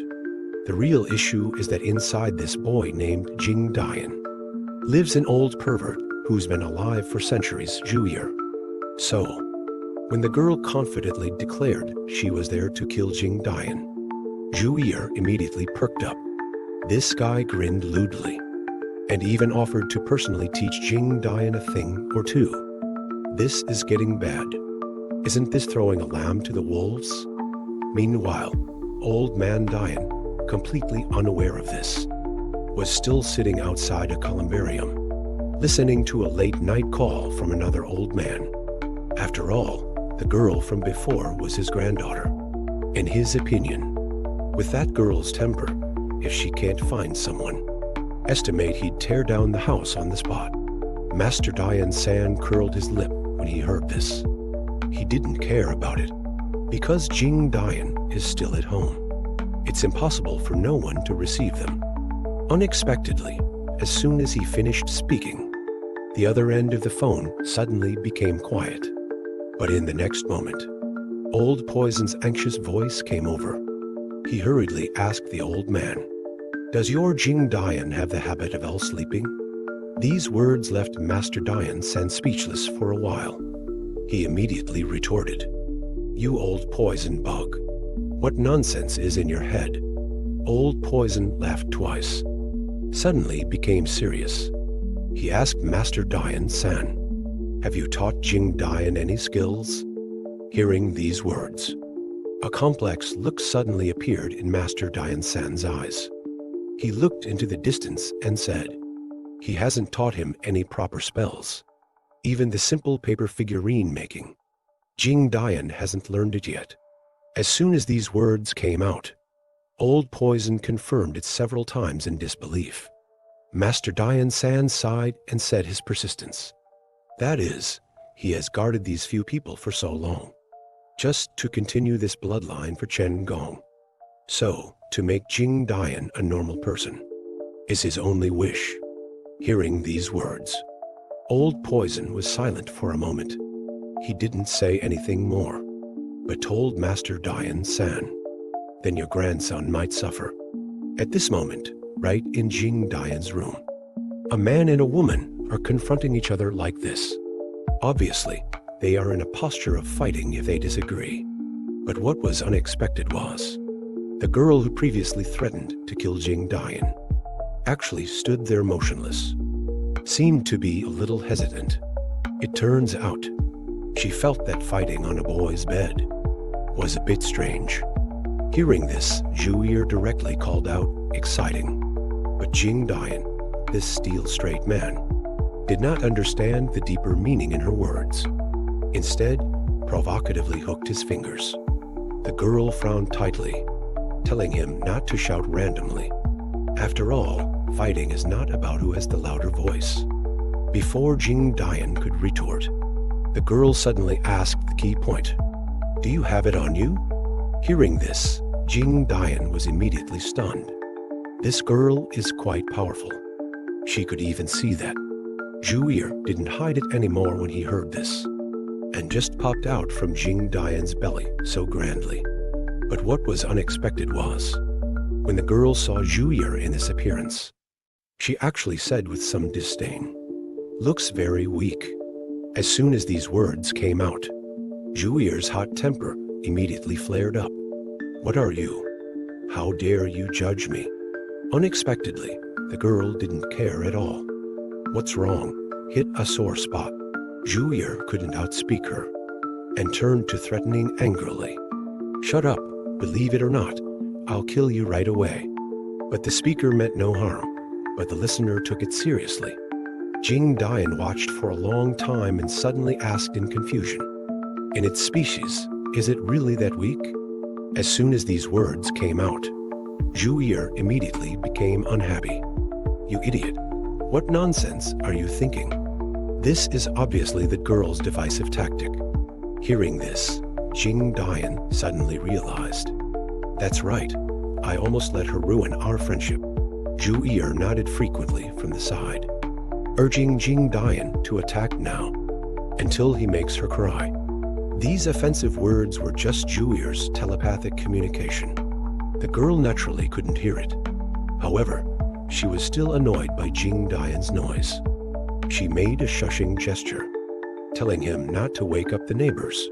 The real issue is that inside this boy named Jing Dian lives an old pervert who's been alive for centuries, Juyer. So, when the girl confidently declared she was there to kill Jing Dian, Juyer immediately perked up. This guy grinned lewdly, and even offered to personally teach Jing Dian a thing or two. This is getting bad. Isn't this throwing a lamb to the wolves? Meanwhile, old man Dian, completely unaware of this, was still sitting outside a columbarium, listening to a late-night call from another old man. After all, the girl from before was his granddaughter. In his opinion, with that girl's temper, if she can't find someone, estimate he'd tear down the house on the spot. Master Dian San curled his lip when he heard this. He didn't care about it, because Jing Dian is still at home. It's impossible for no one to receive them. Unexpectedly, as soon as he finished speaking, the other end of the phone suddenly became quiet. But in the next moment, old Poison's anxious voice came over. He hurriedly asked the old man, "Does your Jing Dian have the habit of sleeping?" These words left Master Dian San speechless for a while. He immediately retorted, "You old poison bug. What nonsense is in your head?" Old Poison laughed twice, suddenly became serious. He asked Master Dian San, "Have you taught Jing Dian any skills?" Hearing these words, a complex look suddenly appeared in Master Dian San's eyes. He looked into the distance and said, "He hasn't taught him any proper spells. Even the simple paper figurine making. Jing Dian hasn't learned it yet." As soon as these words came out, old Poison confirmed it several times in disbelief. Master Dian San sighed and said his persistence. That is, he has guarded these few people for so long, just to continue this bloodline for Chen Gong. So, to make Jing Dian a normal person is his only wish. Hearing these words, old Poison was silent for a moment. He didn't say anything more, but told Master Dian San, "Then your grandson might suffer." At this moment, right in Jing Dian's room, a man and a woman are confronting each other like this. Obviously, they are in a posture of fighting if they disagree. But what was unexpected was, the girl who previously threatened to kill Jing Dian actually stood there motionless, seemed to be a little hesitant. It turns out, she felt that fighting on a boy's bed was a bit strange. Hearing this, Juyer directly called out, "Exciting." But Jing Dian, this steel-straight man, did not understand the deeper meaning in her words. Instead, provocatively hooked his fingers. The girl frowned tightly, telling him not to shout randomly. After all, fighting is not about who has the louder voice. Before Jing Dian could retort, the girl suddenly asked the key point, "Do you have it on you?" Hearing this, Jing Dian was immediately stunned. This girl is quite powerful. She could even see that. Juyer didn't hide it anymore when he heard this. and just popped out from Jing Dian's belly so grandly. But what was unexpected was, when the girl saw Zhu in this appearance, she actually said with some disdain, "Looks very weak." As soon as these words came out, Zhu hot temper immediately flared up. "What are you? How dare you judge me?" Unexpectedly, the girl didn't care at all. What's wrong? Hit a sore spot. Zhu couldn't outspeak her, and turned to threatening angrily. "Shut up, believe it or not, I'll kill you right away." But the speaker meant no harm, but the listener took it seriously. Jing Dian watched for a long time and suddenly asked in confusion, "In its species, is it really that weak?" As soon as these words came out, Zhu immediately became unhappy. "You idiot! What nonsense are you thinking?" This is obviously the girl's divisive tactic. Hearing this, Jing Dian suddenly realized, "That's right, I almost let her ruin our friendship." Zhu nodded frequently from the side, urging Jing Dian to attack now, until he makes her cry. These offensive words were just Zhu telepathic communication. The girl naturally couldn't hear it. However, she was still annoyed by Jing Dian's noise. She made a shushing gesture, telling him not to wake up the neighbors.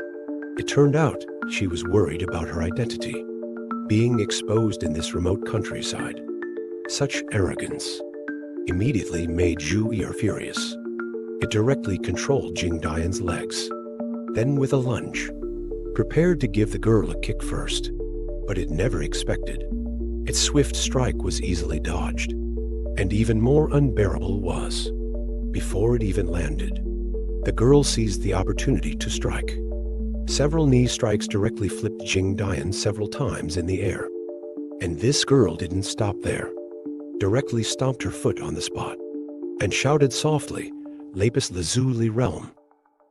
It turned out she was worried about her identity, being exposed in this remote countryside. Such arrogance immediately made Zhu furious. It directly controlled Jing Dian's legs. Then with a lunge, prepared to give the girl a kick first, but it never expected. Its swift strike was easily dodged, and even more unbearable was, before it even landed, the girl seized the opportunity to strike. Several knee strikes directly flipped Jing Dian several times in the air. And this girl didn't stop there. Directly stomped her foot on the spot, and shouted softly, "Lapis Lazuli Realm."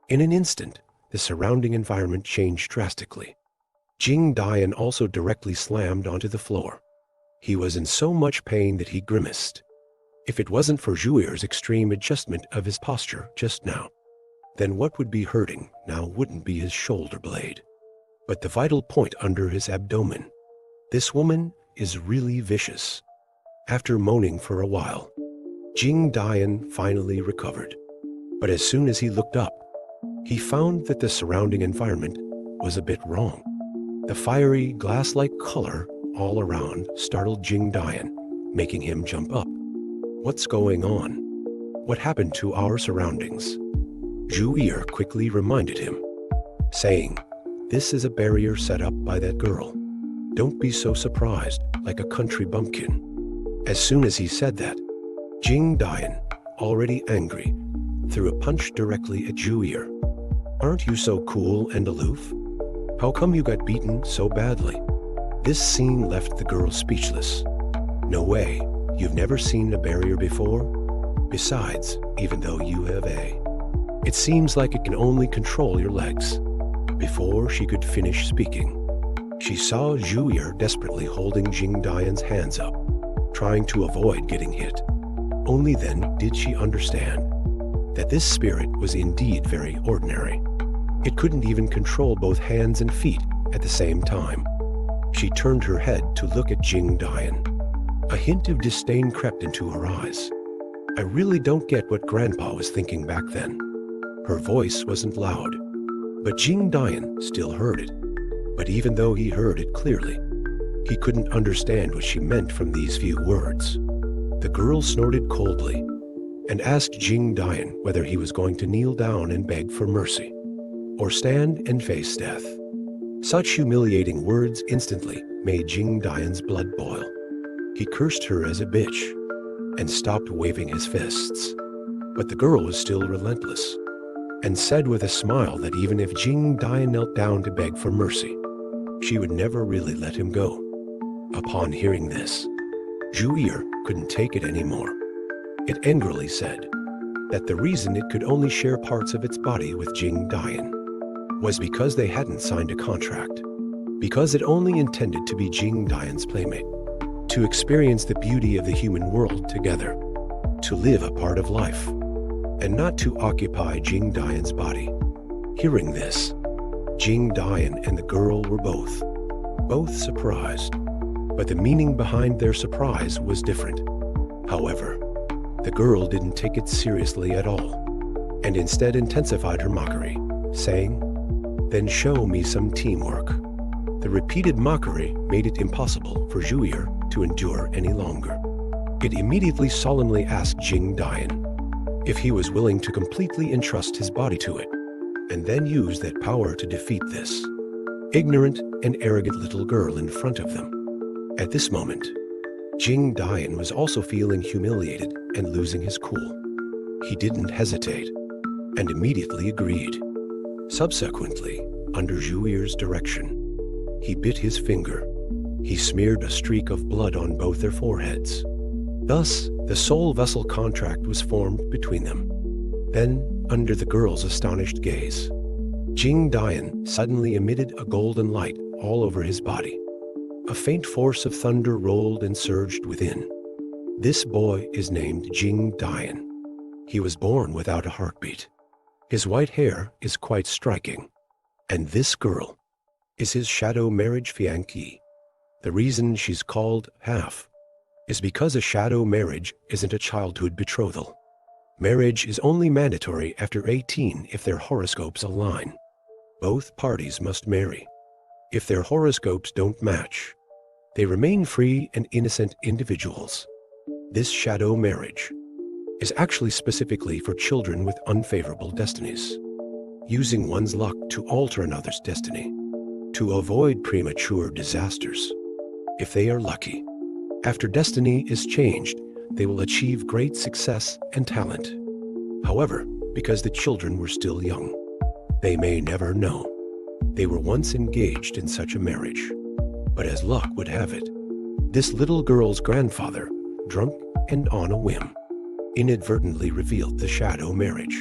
In an instant, the surrounding environment changed drastically. Jing Dian also directly slammed onto the floor. He was in so much pain that he grimaced. If it wasn't for Zhu's extreme adjustment of his posture just now, then what would be hurting now wouldn't be his shoulder blade, but the vital point under his abdomen. This woman is really vicious. After moaning for a while, Jing Dian finally recovered. But as soon as he looked up, he found that the surrounding environment was a bit wrong. The fiery, glass-like color all around startled Jing Dian, making him jump up. What's going on? What happened to our surroundings? Zhu quickly reminded him, saying, "This is a barrier set up by that girl. Don't be so surprised, like a country bumpkin." As soon as he said that, Jing Dian, already angry, threw a punch directly at Zhu. "Aren't you so cool and aloof? How come you got beaten so badly?" This scene left the girl speechless. "No way, you've never seen a barrier before? Besides, even though you have it seems like it can only control your legs." Before she could finish speaking, she saw Zhu desperately holding Jing Dian's hands up, trying to avoid getting hit. Only then did she understand that this spirit was indeed very ordinary. It couldn't even control both hands and feet at the same time. She turned her head to look at Jing Dian. A hint of disdain crept into her eyes. "I really don't get what Grandpa was thinking back then." Her voice wasn't loud, but Jing Dian still heard it. But even though he heard it clearly, he couldn't understand what she meant from these few words. The girl snorted coldly and asked Jing Dian whether he was going to kneel down and beg for mercy, or stand and face death. Such humiliating words instantly made Jing Dian's blood boil. He cursed her as a bitch and stopped waving his fists. But the girl was still relentless, and said with a smile that even if Jing Dian knelt down to beg for mercy, she would never really let him go. Upon hearing this, Zhu couldn't take it anymore. It angrily said that the reason it could only share parts of its body with Jing Dian was because they hadn't signed a contract, because it only intended to be Jing Dian's playmate, to experience the beauty of the human world together, to live a part of life, and not to occupy Jing Dian's body. Hearing this, Jing Dian and the girl were both surprised. But the meaning behind their surprise was different. However, the girl didn't take it seriously at all, and instead intensified her mockery, saying, "Then show me some teamwork." The repeated mockery made it impossible for Zhuye to endure any longer. It immediately solemnly asked Jing Dian if he was willing to completely entrust his body to it, and then use that power to defeat this ignorant and arrogant little girl in front of them. At this moment, Jing Dian was also feeling humiliated and losing his cool. He didn't hesitate, and immediately agreed. Subsequently, under Zhuye's direction, he bit his finger. He smeared a streak of blood on both their foreheads. Thus, the soul vessel contract was formed between them. Then, under the girl's astonished gaze, Jing Dian suddenly emitted a golden light all over his body. A faint force of thunder rolled and surged within. This boy is named Jing Dian. He was born without a heartbeat. His white hair is quite striking. And this girl is his shadow marriage fiancée. The reason she's called half is because a shadow marriage isn't a childhood betrothal. Marriage is only mandatory after 18 if their horoscopes align. Both parties must marry. If their horoscopes don't match, they remain free and innocent individuals. This shadow marriage is actually specifically for children with unfavorable destinies, using one's luck to alter another's destiny, to avoid premature disasters. If they are lucky, after destiny is changed, they will achieve great success and talent. However, because the children were still young, they may never know they were once engaged in such a marriage. But as luck would have it, this little girl's grandfather, drunk and on a whim, inadvertently revealed the shadow marriage.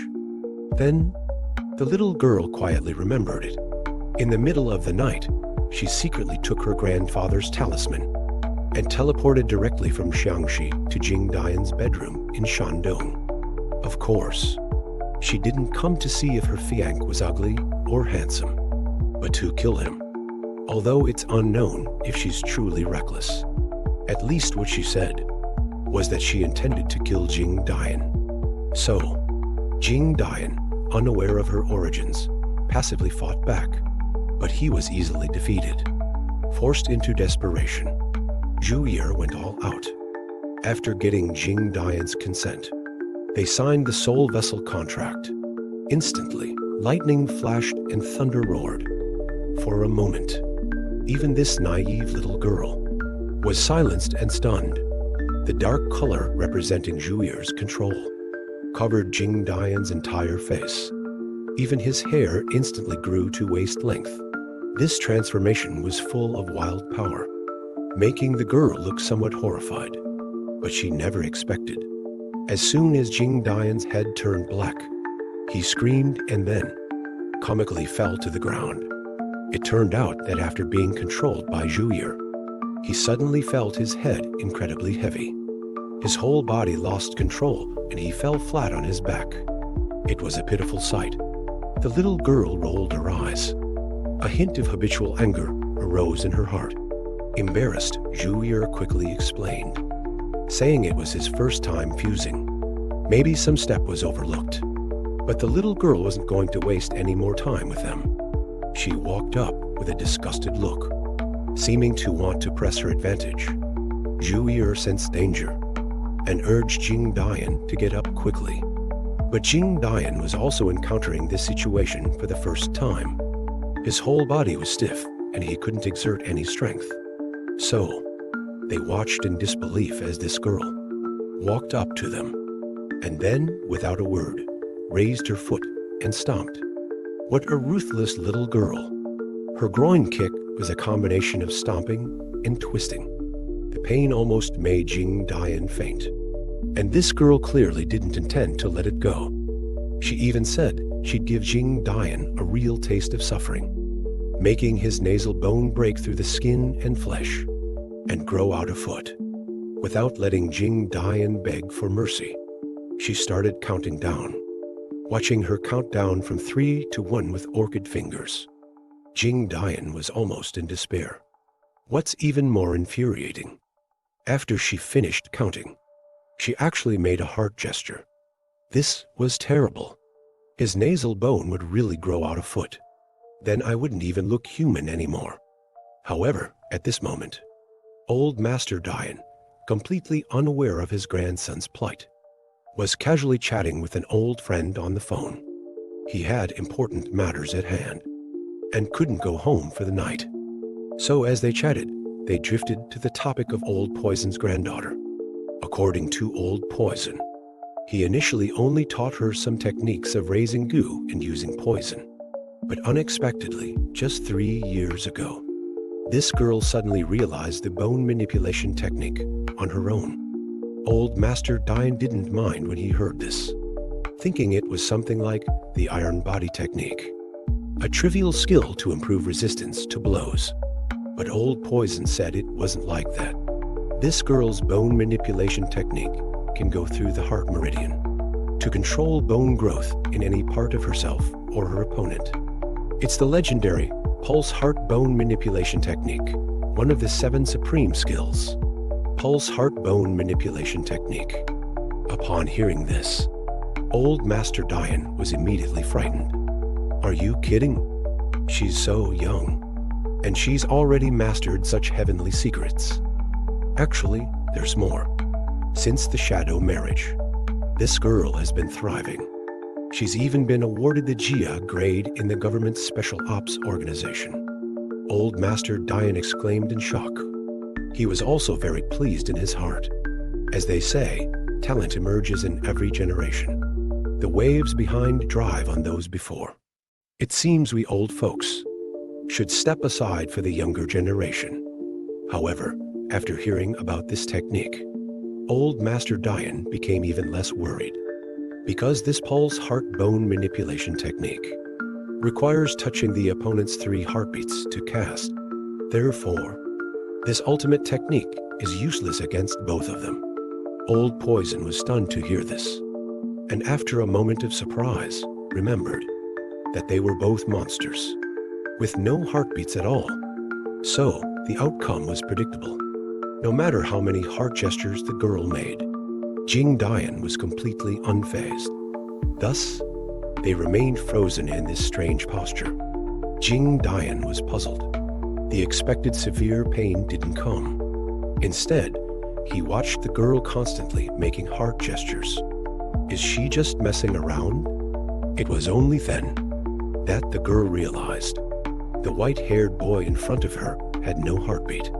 Then, the little girl quietly remembered it. In the middle of the night, she secretly took her grandfather's talisman and teleported directly from Xiangxi to Jing Dian's bedroom in Shandong. Of course, she didn't come to see if her fiancé was ugly or handsome, but to kill him, although it's unknown if she's truly reckless. At least what she said was that she intended to kill Jing Dian. So, Jing Dian, unaware of her origins, passively fought back, but he was easily defeated. Forced into desperation, Zhuye went all out. After getting Jing Dian's consent, they signed the soul vessel contract. Instantly, lightning flashed and thunder roared. For a moment, even this naive little girl was silenced and stunned. The dark color representing Zhuye's control covered Jing Dian's entire face. Even his hair instantly grew to waist length. This transformation was full of wild power, making the girl look somewhat horrified. But she never expected. As soon as Jing Dian's head turned black, he screamed and then comically fell to the ground. It turned out that after being controlled by Zhuye, he suddenly felt his head incredibly heavy. His whole body lost control and he fell flat on his back. It was a pitiful sight. The little girl rolled her eyes. A hint of habitual anger arose in her heart. Embarrassed, Zhuye quickly explained, saying it was his first time fusing. Maybe some step was overlooked. But the little girl wasn't going to waste any more time with them. She walked up with a disgusted look, seeming to want to press her advantage. Zhuye sensed danger and urged Jing Dian to get up quickly. But Jing Dian was also encountering this situation for the first time. His whole body was stiff and he couldn't exert any strength. So, they watched in disbelief as this girl walked up to them and then, without a word, raised her foot and stomped. What a ruthless little girl. Her groin kick was a combination of stomping and twisting. The pain almost made Jing Dian faint. And this girl clearly didn't intend to let it go. She even said she'd give Jing Dian a real taste of suffering, making his nasal bone break through the skin and flesh and grow out a foot. Without letting Jing Dian beg for mercy, she started counting down. watching her count down from 3 to 1 with orchid fingers. Jing Dian was almost in despair. What's even more infuriating, after she finished counting, she actually made a heart gesture. This was terrible. His nasal bone would really grow out a foot. Then I wouldn't even look human anymore. However, at this moment, old Master Dian, completely unaware of his grandson's plight, was casually chatting with an old friend on the phone. He had important matters at hand and couldn't go home for the night. So as they chatted, they drifted to the topic of Old Poison's granddaughter. According to Old Poison, he initially only taught her some techniques of raising goo and using poison. But unexpectedly, just 3 years ago, this girl suddenly realized the bone manipulation technique on her own. Old Master Dian didn't mind when he heard this, thinking it was something like the iron body technique, a trivial skill to improve resistance to blows. But Old Poison said it wasn't like that. This girl's bone manipulation technique can go through the heart meridian to control bone growth in any part of herself or her opponent. It's the legendary Pulse Heart Bone Manipulation Technique, one of the 7 supreme skills. Pulse Heart Bone Manipulation Technique. Upon hearing this, Old Master Dian was immediately frightened. Are you kidding? She's so young, and she's already mastered such heavenly secrets. Actually, there's more. Since the shadow marriage, this girl has been thriving. She's even been awarded the Jia grade in the government's Special Ops organization. Old Master Dian exclaimed in shock. He was also very pleased in his heart. As they say, talent emerges in every generation. The waves behind drive on those before. It seems we old folks should step aside for the younger generation. However, after hearing about this technique, Old Master Dian became even less worried, because this pulse heart bone manipulation technique requires touching the opponent's 3 heartbeats to cast. Therefore, this ultimate technique is useless against both of them. Old Poison was stunned to hear this, and after a moment of surprise, remembered that they were both monsters, with no heartbeats at all. So, the outcome was predictable. No matter how many heart gestures the girl made, Jing Dian was completely unfazed. Thus, they remained frozen in this strange posture. Jing Dian was puzzled. The expected severe pain didn't come. Instead, he watched the girl constantly making heart gestures. Is she just messing around? It was only then that the girl realized the white-haired boy in front of her had no heartbeat.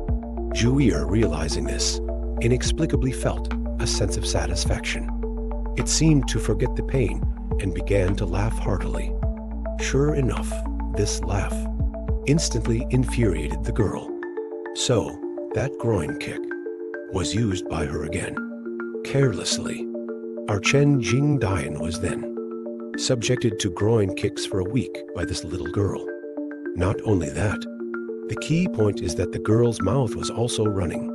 Zhuir, realizing this, inexplicably felt a sense of satisfaction. It seemed to forget the pain and began to laugh heartily. Sure enough, this laugh instantly infuriated the girl. So, that groin kick was used by her again, carelessly. Archen Jing Dian was then subjected to groin kicks for a week by this little girl. Not only that, the key point is that the girl's mouth was also running,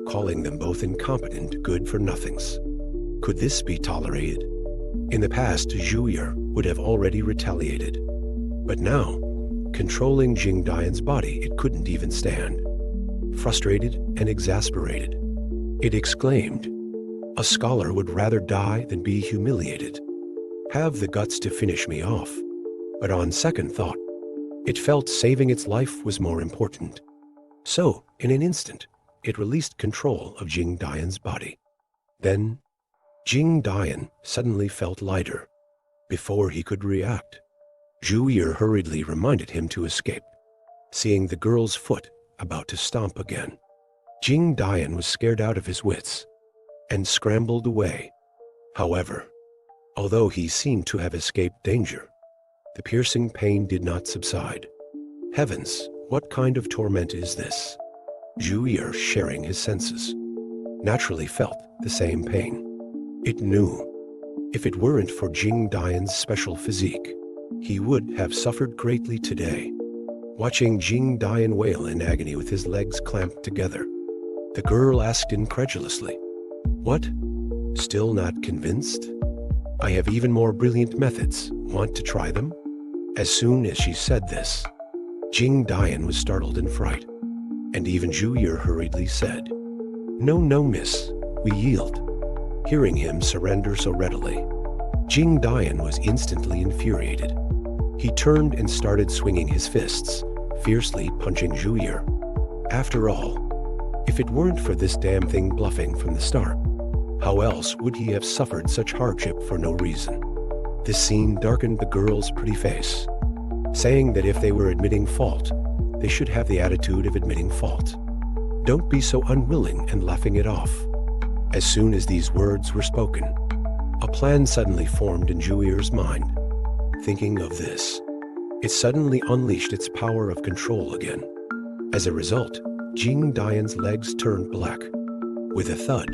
calling them both incompetent good-for-nothings. Could this be tolerated? In the past, Zhuir would have already retaliated. But now, controlling Jing Dian's body, it couldn't even stand. Frustrated and exasperated, it exclaimed, "A scholar would rather die than be humiliated. Have the guts to finish me off." But on second thought, it felt saving its life was more important. So, in an instant, it released control of Jing Dian's body. Then, Jing Dian suddenly felt lighter. Before he could react, Zhuir hurriedly reminded him to escape. Seeing the girl's foot about to stomp again, Jing Dian was scared out of his wits and scrambled away. However, although he seemed to have escaped danger, the piercing pain did not subside. Heavens, what kind of torment is this? Zhuir, sharing his senses, naturally felt the same pain. It knew if it weren't for Jing Dian's special physique, he would have suffered greatly today. Watching Jing Dian wail in agony with his legs clamped together, the girl asked incredulously, "What? Still not convinced?" I have even more brilliant methods. Want to try them? As soon as she said this, Jing Dian was startled in fright, and even Zhu Yi hurriedly said, "No, no, miss, we yield." Hearing him surrender so readily, Jing Dian was instantly infuriated. He turned and started swinging his fists, fiercely punching Zhu Yi. After all, if it weren't for this damn thing bluffing from the start, how else would he have suffered such hardship for no reason? This scene darkened the girl's pretty face, saying that if they were admitting fault, they should have the attitude of admitting fault. Don't be so unwilling and laughing it off. As soon as these words were spoken, a plan suddenly formed in Zhu Yi's mind. Thinking of this, it suddenly unleashed its power of control again. As a result, Jing Dian's legs turned black. With a thud,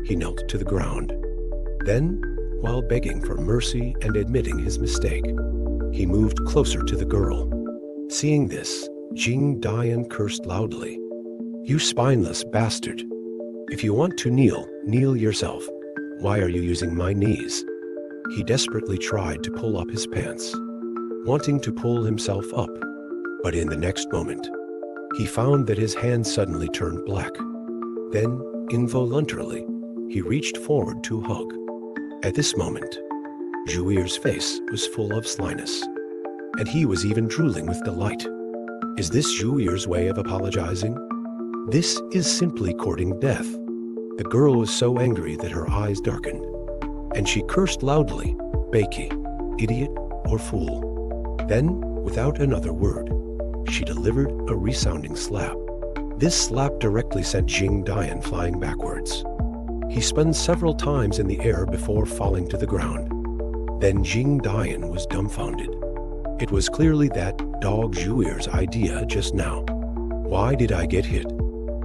he knelt to the ground. Then, while begging for mercy and admitting his mistake, he moved closer to the girl. Seeing this, Jing Dian cursed loudly. "You spineless bastard! If you want to kneel, kneel yourself. Why are you using my knees?" He desperately tried to pull up his pants, wanting to pull himself up, but in the next moment, he found that his hands suddenly turned black. Then, involuntarily, he reached forward to hug. At this moment, Zhu Yi's face was full of slyness, and he was even drooling with delight. Is this Zhu Yi's way of apologizing? This is simply courting death. The girl was so angry that her eyes darkened, and she cursed loudly, "Bakey, idiot, or fool." Then, without another word, she delivered a resounding slap. This slap directly sent Jing Dian flying backwards. He spun several times in the air before falling to the ground. Then Jing Dian was dumbfounded. It was clearly that dog Zhu Yi's idea just now. Why did I get hit?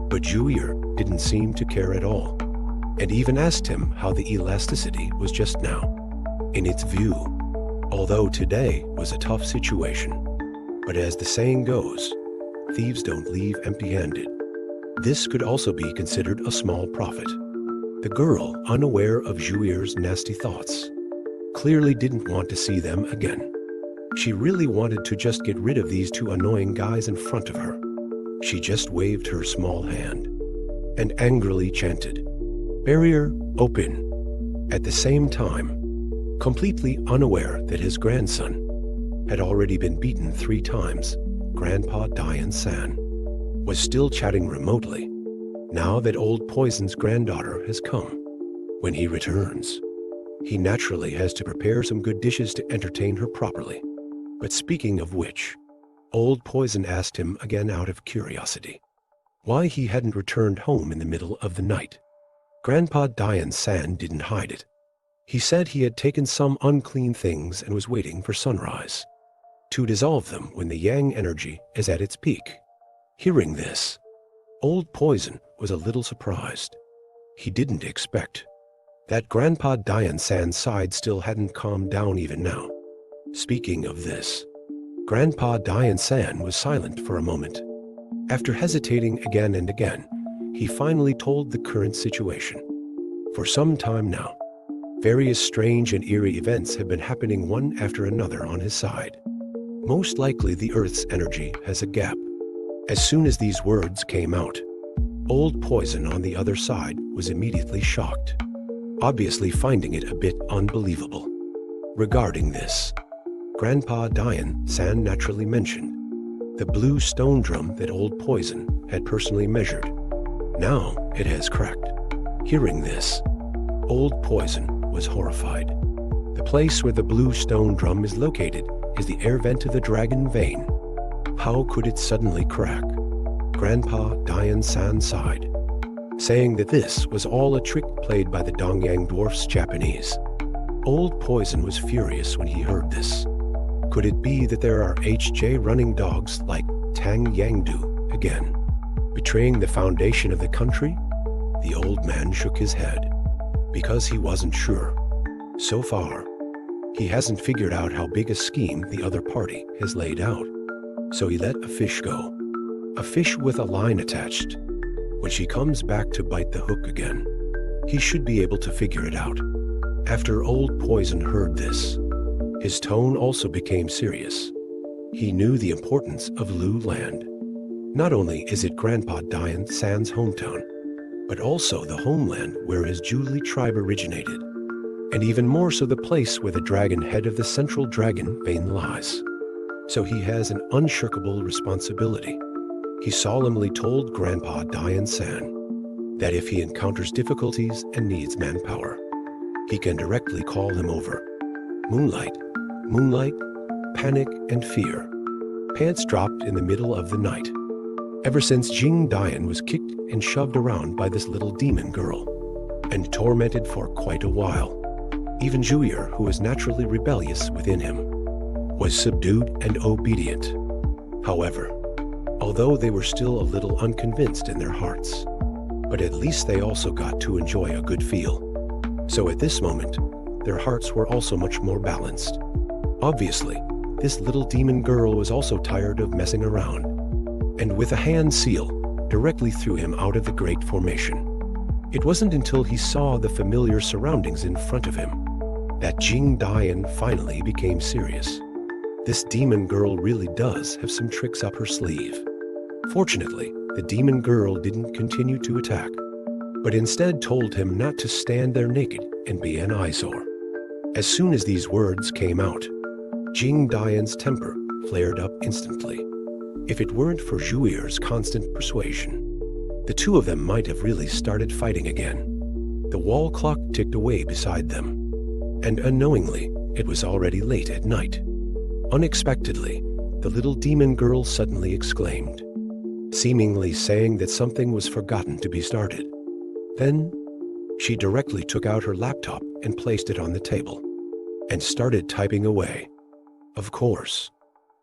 But Zhu Yi didn't seem to care at all, and even asked him how the elasticity was just now. In its view, although today was a tough situation, but as the saying goes, thieves don't leave empty-handed. This could also be considered a small profit. The girl, unaware of Zhu Yi's nasty thoughts, clearly didn't want to see them again. She really wanted to just get rid of these two annoying guys in front of her. She just waved her small hand and angrily chanted, "Barrier open." At the same time, completely unaware that his grandson had already been beaten 3 times, Grandpa Dian San was still chatting remotely. Now that Old Poison's granddaughter has come, when he returns, he naturally has to prepare some good dishes to entertain her properly. But speaking of which, Old Poison asked him again out of curiosity why he hadn't returned home in the middle of the night. Grandpa Dian San didn't hide it. He said he had taken some unclean things and was waiting for sunrise to dissolve them when the Yang energy is at its peak. Hearing this, Old Poison was a little surprised. He didn't expect that Grandpa Dian San's side still hadn't calmed down even now. Speaking of this, Grandpa Dian San was silent for a moment. After hesitating again and again, he finally told the current situation. For some time now, various strange and eerie events have been happening one after another on his side. Most likely the Earth's energy has a gap. As soon as these words came out, Old Poison on the other side was immediately shocked, obviously finding it a bit unbelievable. Regarding this, Grandpa Dian San naturally mentioned the blue stone drum that Old Poison had personally measured. Now it has cracked. Hearing this, Old Poison was horrified. The place where the blue stone drum is located is the air vent of the Dragon Vein. How could it suddenly crack? Grandpa Dian San sighed, saying that this was all a trick played by the Dongyang dwarfs Japanese. Old Poison was furious when he heard this. Could it be that there are HJ running dogs like Tang Yangdu again, betraying the foundation of the country? The old man shook his head, because he wasn't sure. So far, he hasn't figured out how big a scheme the other party has laid out. So he let a fish go. A fish with a line attached. When she comes back to bite the hook again, he should be able to figure it out. After Old Poison heard this, his tone also became serious. He knew the importance of Lu Land. Not only is it Grandpa Dian San's hometown, but also the homeland where his Julie tribe originated, and even more so the place where the dragon head of the central dragon vein lies. So he has an unshirkable responsibility. He solemnly told Grandpa Dian San that if he encounters difficulties and needs manpower, he can directly call him over. Moonlight, panic, and fear. Pants dropped in the middle of the night. Ever since Jing Dian was kicked and shoved around by this little demon girl, and tormented for quite a while, even Juyer, who was naturally rebellious within him, was subdued and obedient. However, although they were still a little unconvinced in their hearts, but at least they also got to enjoy a good feel. So at this moment, their hearts were also much more balanced. Obviously, this little demon girl was also tired of messing around, and with a hand seal, directly threw him out of the Great Formation. It wasn't until he saw the familiar surroundings in front of him that Jing Dian finally became serious. This demon girl really does have some tricks up her sleeve. Fortunately, the demon girl didn't continue to attack, but instead told him not to stand there naked and be an eyesore. As soon as these words came out, Jing Dian's temper flared up instantly. If it weren't for Zhuir's constant persuasion, the two of them might have really started fighting again. The wall clock ticked away beside them, and unknowingly, it was already late at night. Unexpectedly, the little demon girl suddenly exclaimed, seemingly saying that something was forgotten to be started. Then, she directly took out her laptop and placed it on the table, and started typing away. Of course,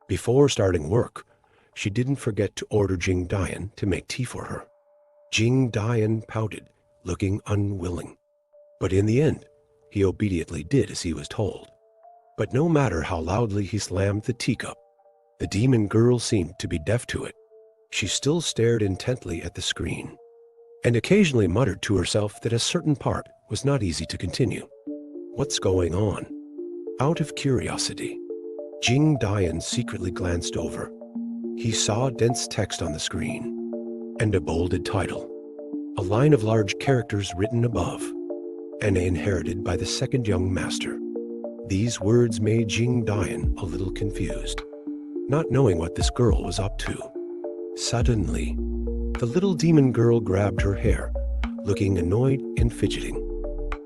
before starting work, she didn't forget to order Jing Dian to make tea for her. Jing Dian pouted, looking unwilling. But in the end, he obediently did as he was told. But no matter how loudly he slammed the teacup, the demon girl seemed to be deaf to it. She still stared intently at the screen, and occasionally muttered to herself that a certain part was not easy to continue. What's going on? Out of curiosity, Jing Dian secretly glanced over. He saw dense text on the screen, and a bolded title, a line of large characters written above, and inherited by the second young master. These words made Jing Dian a little confused, not knowing what this girl was up to. Suddenly, the little demon girl grabbed her hair, looking annoyed and fidgeting.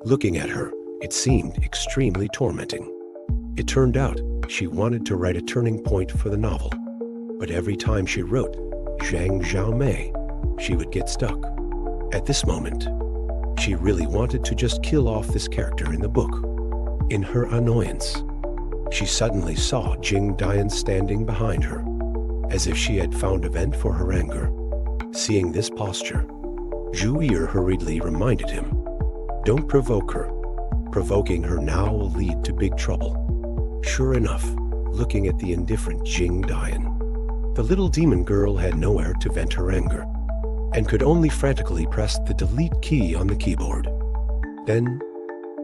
Looking at her, it seemed extremely tormenting. It turned out she wanted to write a turning point for the novel, but every time she wrote Zhang Xiaomei, she would get stuck. At this moment, she really wanted to just kill off this character in the book. In her annoyance, she suddenly saw Jing Dian standing behind her, as if she had found a vent for her anger. Seeing this posture, Zhuir hurriedly reminded him, "Don't provoke her. Provoking her now will lead to big trouble." Sure enough, looking at the indifferent Jing Dian, the little demon girl had nowhere to vent her anger, and could only frantically press the delete key on the keyboard. Then,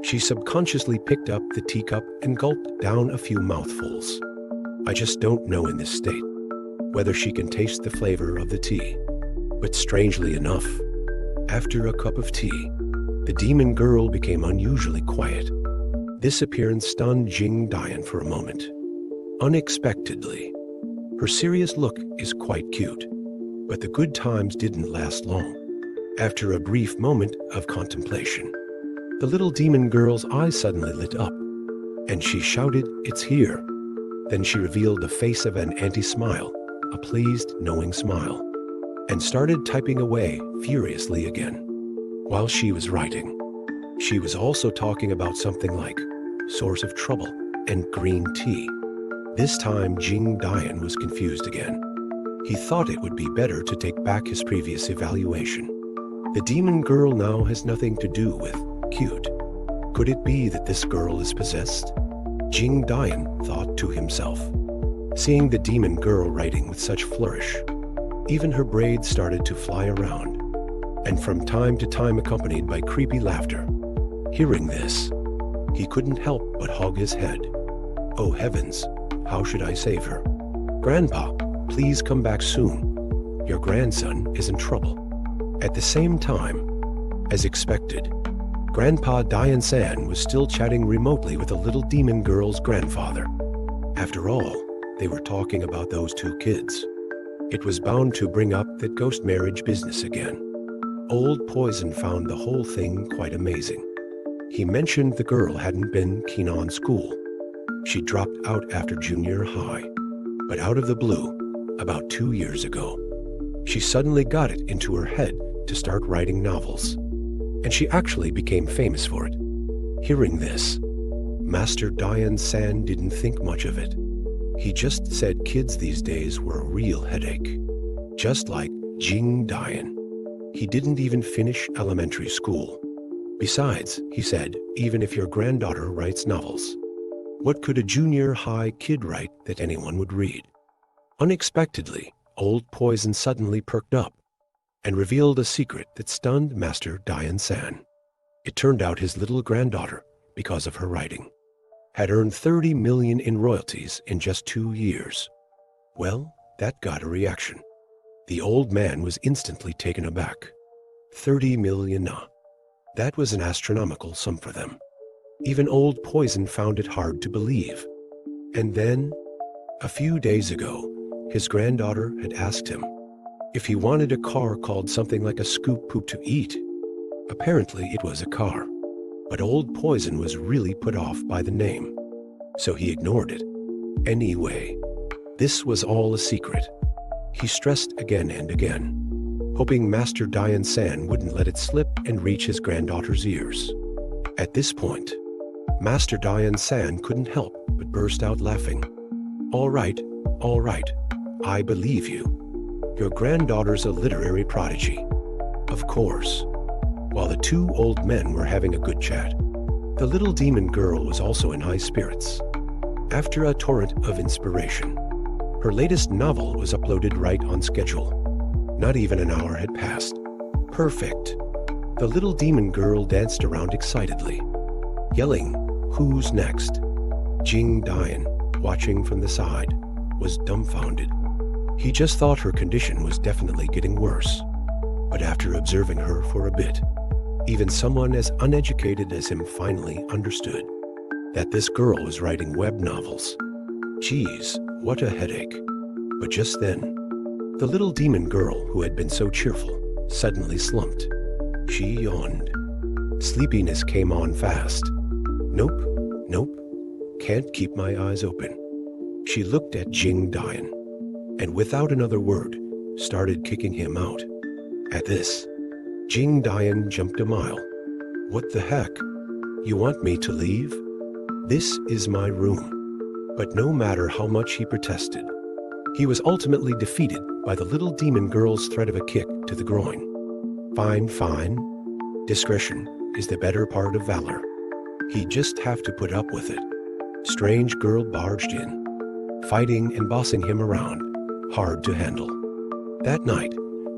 she subconsciously picked up the teacup and gulped down a few mouthfuls. I just don't know in this state whether she can taste the flavor of the tea. But strangely enough, after a cup of tea, the demon girl became unusually quiet. This appearance stunned Jing Dian for a moment. Unexpectedly, her serious look is quite cute, but the good times didn't last long. After a brief moment of contemplation, the little demon girl's eyes suddenly lit up, and she shouted, "It's here." Then she revealed the face of an anti-smile, a pleased, knowing smile, and started typing away furiously again. While she was writing, she was also talking about something like source of trouble and green tea. This time, Jing Dian was confused again. He thought it would be better to take back his previous evaluation. The demon girl now has nothing to do with cute. Could it be that this girl is possessed? Jing Dian thought to himself. Seeing the demon girl writing with such flourish, even her braids started to fly around, and from time to time accompanied by creepy laughter. Hearing this, He couldn't help but hug his head. Oh heavens, how should I save her? Grandpa, please come back soon. Your grandson is in trouble. At the same time, as expected, Grandpa Dian-san was still chatting remotely with the little demon girl's grandfather. After all, they were talking about those two kids. It was bound to bring up that ghost marriage business again. Old Poison found the whole thing quite amazing. He mentioned the girl hadn't been keen on school. She dropped out after junior high. But out of the blue, about 2 years ago, she suddenly got it into her head to start writing novels. And she actually became famous for it. Hearing this, Master Dian-san didn't think much of it. He just said kids these days were a real headache. Just like Jing Dian. He didn't even finish elementary school. Besides, he said, even if your granddaughter writes novels, what could a junior high kid write that anyone would read? Unexpectedly, Old Poison suddenly perked up and revealed a secret that stunned Master Dian-san. It turned out his little granddaughter, because of her writing, had earned 30 million in royalties in just 2 years. Well, that got a reaction. The old man was instantly taken aback. 30 million. That was an astronomical sum for them. Even Old Poison found it hard to believe. And then, a few days ago, his granddaughter had asked him if he wanted a car called something like a Scoop Poop to eat. Apparently it was a car, but Old Poison was really put off by the name, so he ignored it. Anyway, this was all a secret. He stressed again and again, hoping Master Dian-san wouldn't let it slip and reach his granddaughter's ears. At this point, Master Dian-san couldn't help but burst out laughing. All right, I believe you. Your granddaughter's a literary prodigy. Of course. While the two old men were having a good chat, the little demon girl was also in high spirits. After a torrent of inspiration, her latest novel was uploaded right on schedule. Not even an hour had passed. Perfect. The little demon girl danced around excitedly, yelling, "Who's next?" Jing Dian, watching from the side, was dumbfounded. He just thought her condition was definitely getting worse. But after observing her for a bit, even someone as uneducated as him finally understood that this girl was writing web novels. Geez, what a headache. But just then, the little demon girl who had been so cheerful suddenly slumped. She yawned. Sleepiness came on fast. Nope, can't keep my eyes open. She looked at Jing Dian, and without another word, started kicking him out. At this, Jing Dian jumped a mile. What the heck? You want me to leave? This is my room. But no matter how much he protested, he was ultimately defeated by the little demon girl's threat of a kick to the groin. Fine. Discretion is the better part of valor. He'd just have to put up with it. Strange girl barged in, fighting and bossing him around, hard to handle. That night,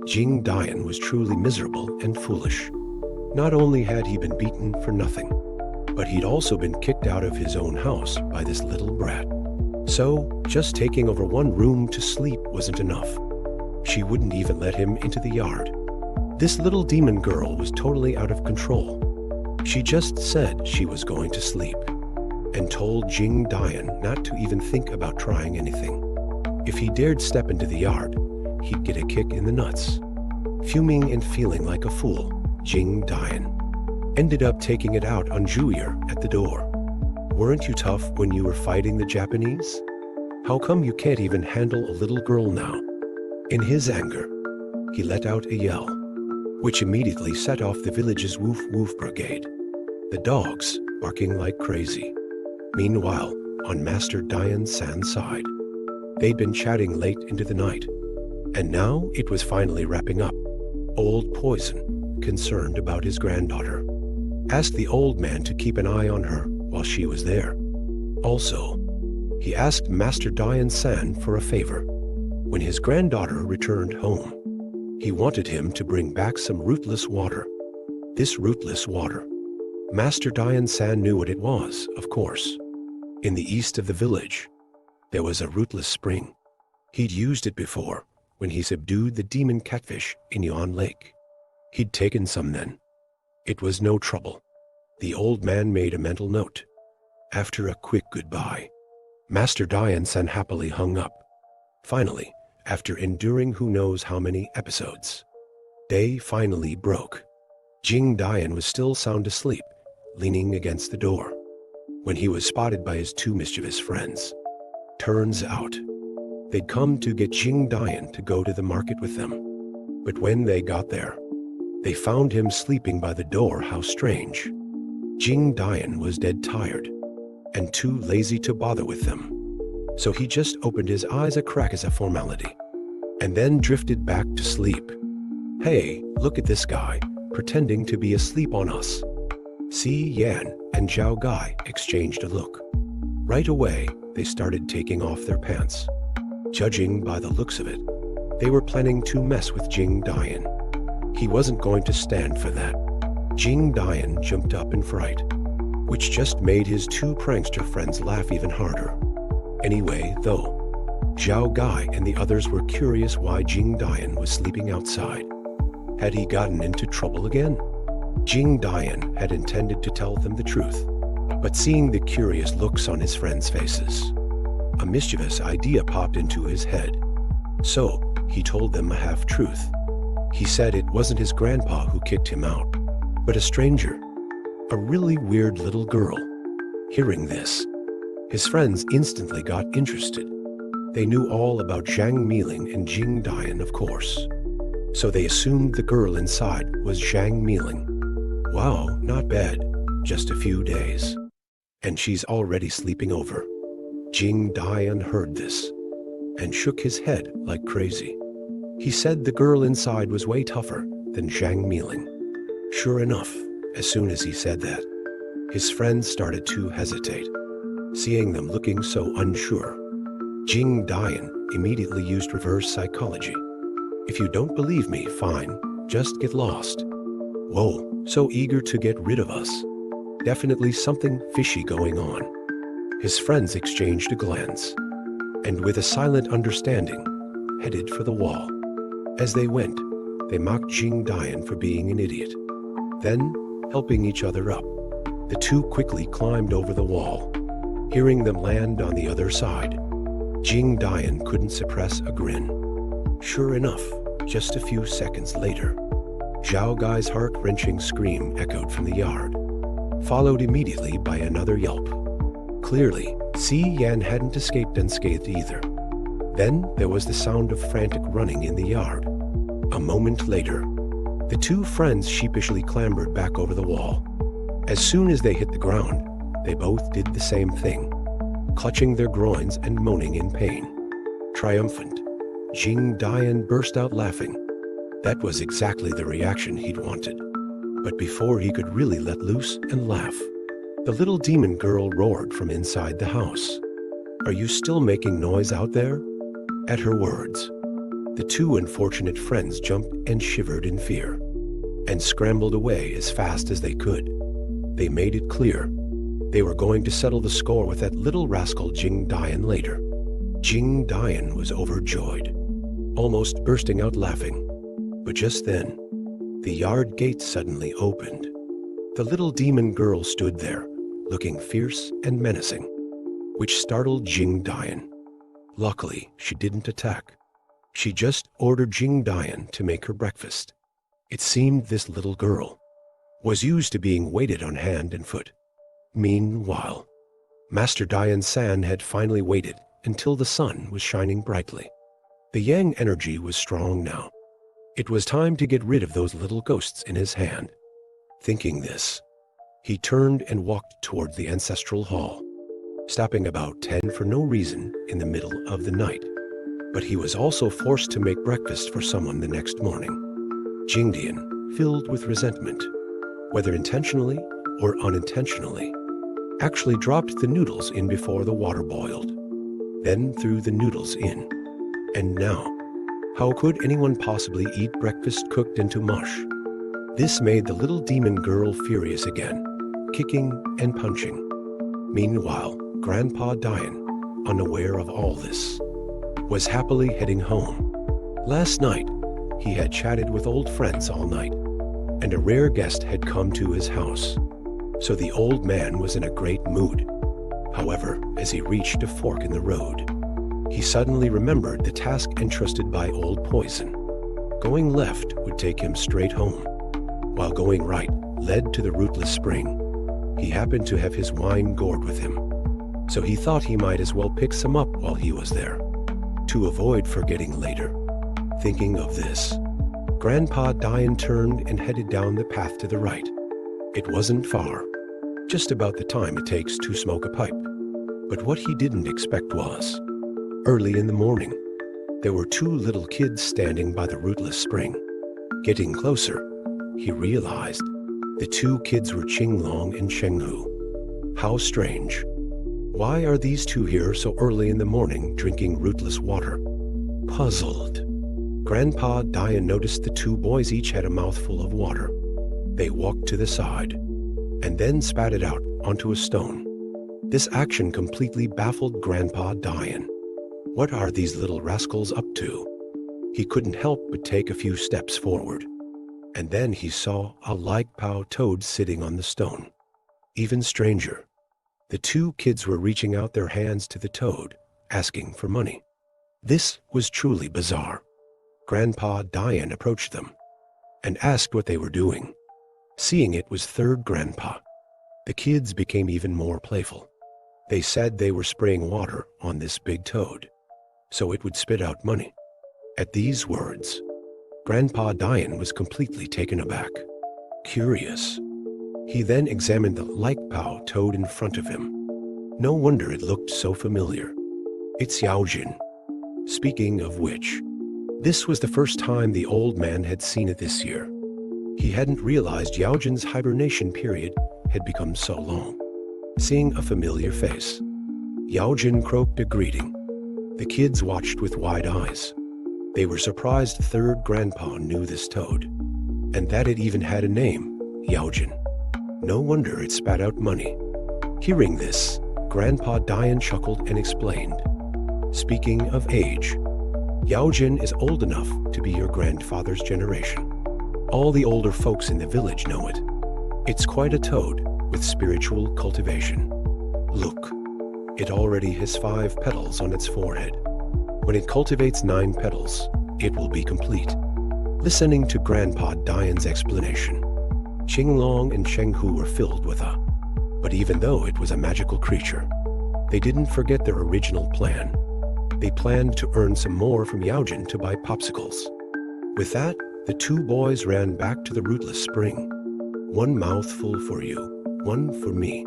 Jing Dian was truly miserable and foolish. Not only had he been beaten for nothing, but he'd also been kicked out of his own house by this little brat. So, just taking over one room to sleep wasn't enough. She wouldn't even let him into the yard. This little demon girl was totally out of control. She just said she was going to sleep, and told Jing Dian not to even think about trying anything. If he dared step into the yard, he'd get a kick in the nuts. Fuming and feeling like a fool, Jing Dian ended up taking it out on Juyer at the door. Weren't you tough when you were fighting the Japanese? How come you can't even handle a little girl now? In his anger, he let out a yell, which immediately set off the village's woof-woof brigade, the dogs barking like crazy. Meanwhile, on Master Dian-san's side, they'd been chatting late into the night, and now it was finally wrapping up. Old Poison, concerned about his granddaughter, asked the old man to keep an eye on her while she was there. Also, he asked Master Dian-san for a favor. When his granddaughter returned home, he wanted him to bring back some rootless water. This rootless water Master Dian-san knew what it was, of course. In the east of the village, there was a rootless spring. He'd used it before, when he subdued the demon catfish in Yon Lake. He'd taken some then. It was no trouble. The old man made a mental note. After a quick goodbye, Master Dian-san happily hung up. Finally, after enduring who knows how many episodes, day finally broke. Jing Dian was still sound asleep, leaning against the door, when he was spotted by his two mischievous friends. Turns out, they'd come to get Jing Dian to go to the market with them. But when they got there, they found him sleeping by the door. How strange. Jing Dian was dead tired, and too lazy to bother with them. So he just opened his eyes a crack as a formality, and then drifted back to sleep. Hey, look at this guy, pretending to be asleep on us. Si Yan and Zhao Gai exchanged a look. Right away, they started taking off their pants. Judging by the looks of it, they were planning to mess with Jing Dian. He wasn't going to stand for that. Jing Dian jumped up in fright, which just made his two prankster friends laugh even harder. Anyway, though, Zhao Gai and the others were curious why Jing Dian was sleeping outside. Had he gotten into trouble again? Jing Dian had intended to tell them the truth, but seeing the curious looks on his friends' faces, a mischievous idea popped into his head. So, he told them a half-truth. He said it wasn't his grandpa who kicked him out, but a stranger, a really weird little girl. Hearing this, his friends instantly got interested. They knew all about Zhang Miling and Jing Dian, of course. So they assumed the girl inside was Zhang Miling. Wow, not bad. Just a few days. And she's already sleeping over. Jing Dian heard this and shook his head like crazy. He said the girl inside was way tougher than Zhang Miling. Sure enough, as soon as he said that, his friends started to hesitate. Seeing them looking so unsure, Jing Dian immediately used reverse psychology. If you don't believe me, fine, just get lost. Whoa, so eager to get rid of us. Definitely something fishy going on. His friends exchanged a glance, and with a silent understanding, headed for the wall. As they went, they mocked Jing Dian for being an idiot. Then, helping each other up, the two quickly climbed over the wall. Hearing them land on the other side, Jing Dian couldn't suppress a grin. Sure enough, just a few seconds later, Zhao Gai's heart-wrenching scream echoed from the yard, followed immediately by another yelp. Clearly, Si Yan hadn't escaped unscathed either. Then there was the sound of frantic running in the yard. A moment later, the two friends sheepishly clambered back over the wall. As soon as they hit the ground, they both did the same thing, clutching their groins and moaning in pain. Triumphant, Jing Dian burst out laughing. That was exactly the reaction he'd wanted. But before he could really let loose and laugh, the little demon girl roared from inside the house. "Are you still making noise out there?" At her words, the two unfortunate friends jumped and shivered in fear, and scrambled away as fast as they could. They made it clear they were going to settle the score with that little rascal Jing Dian later. Jing Dian was overjoyed, almost bursting out laughing. But just then, the yard gate suddenly opened. The little demon girl stood there, looking fierce and menacing, which startled Jing Dian. Luckily, she didn't attack. She just ordered Jing Dian to make her breakfast. It seemed this little girl was used to being waited on hand and foot. Meanwhile, Master Dian-san had finally waited until the sun was shining brightly. The yang energy was strong now. It was time to get rid of those little ghosts in his hand. Thinking this, he turned and walked toward the ancestral hall, stopping about 10 for no reason in the middle of the night. But he was also forced to make breakfast for someone the next morning. Jing Dian, filled with resentment, whether intentionally or unintentionally, actually dropped the noodles in before the water boiled, then threw the noodles in. And now, how could anyone possibly eat breakfast cooked into mush? This made the little demon girl furious again, kicking and punching. Meanwhile, Grandpa Dian, unaware of all this, was happily heading home. Last night, he had chatted with old friends all night, and a rare guest had come to his house. So the old man was in a great mood. However, as he reached a fork in the road, he suddenly remembered the task entrusted by Old Poison. Going left would take him straight home, while going right led to the rootless spring. He happened to have his wine gourd with him, so he thought he might as well pick some up while he was there, to avoid forgetting later. Thinking of this, Grandpa Dian turned and headed down the path to the right. It wasn't far, just about the time it takes to smoke a pipe. But what he didn't expect was, early in the morning, there were two little kids standing by the rootless spring. Getting closer, he realized the two kids were Qinglong and Shenghu. How strange. Why are these two here so early in the morning drinking rootless water? Puzzled, Grandpa Dian noticed the two boys each had a mouthful of water. They walked to the side and then spat it out onto a stone. This action completely baffled Grandpa Dian. What are these little rascals up to? He couldn't help but take a few steps forward. And then he saw a like-pao toad sitting on the stone. Even stranger, the two kids were reaching out their hands to the toad, asking for money. This was truly bizarre. Grandpa Dian approached them and asked what they were doing. Seeing it was third grandpa, the kids became even more playful. They said they were spraying water on this big toad, so it would spit out money. At these words, Grandpa Dian was completely taken aback. Curious, he then examined the like-pao toad in front of him. No wonder it looked so familiar. It's Yaojin. Speaking of which, this was the first time the old man had seen it this year. He hadn't realized Yaojin's hibernation period had become so long. Seeing a familiar face, Yaojin croaked a greeting. The kids watched with wide eyes. They were surprised third grandpa knew this toad, and that it even had a name, Yaojin. No wonder it spat out money. Hearing this, Grandpa Dian chuckled and explained. Speaking of age, Yaojin is old enough to be your grandfather's generation. All the older folks in the village know it. It's quite a toad with spiritual cultivation. Look, it already has 5 petals on its forehead. When it cultivates 9 petals, it will be complete. Listening to Grandpa Dian's explanation, Qinglong and Shenghu were filled with awe. But even though it was a magical creature, they didn't forget their original plan. They planned to earn some more from Yaojin to buy popsicles. With that, the two boys ran back to the rootless spring. One mouthful for you, one for me,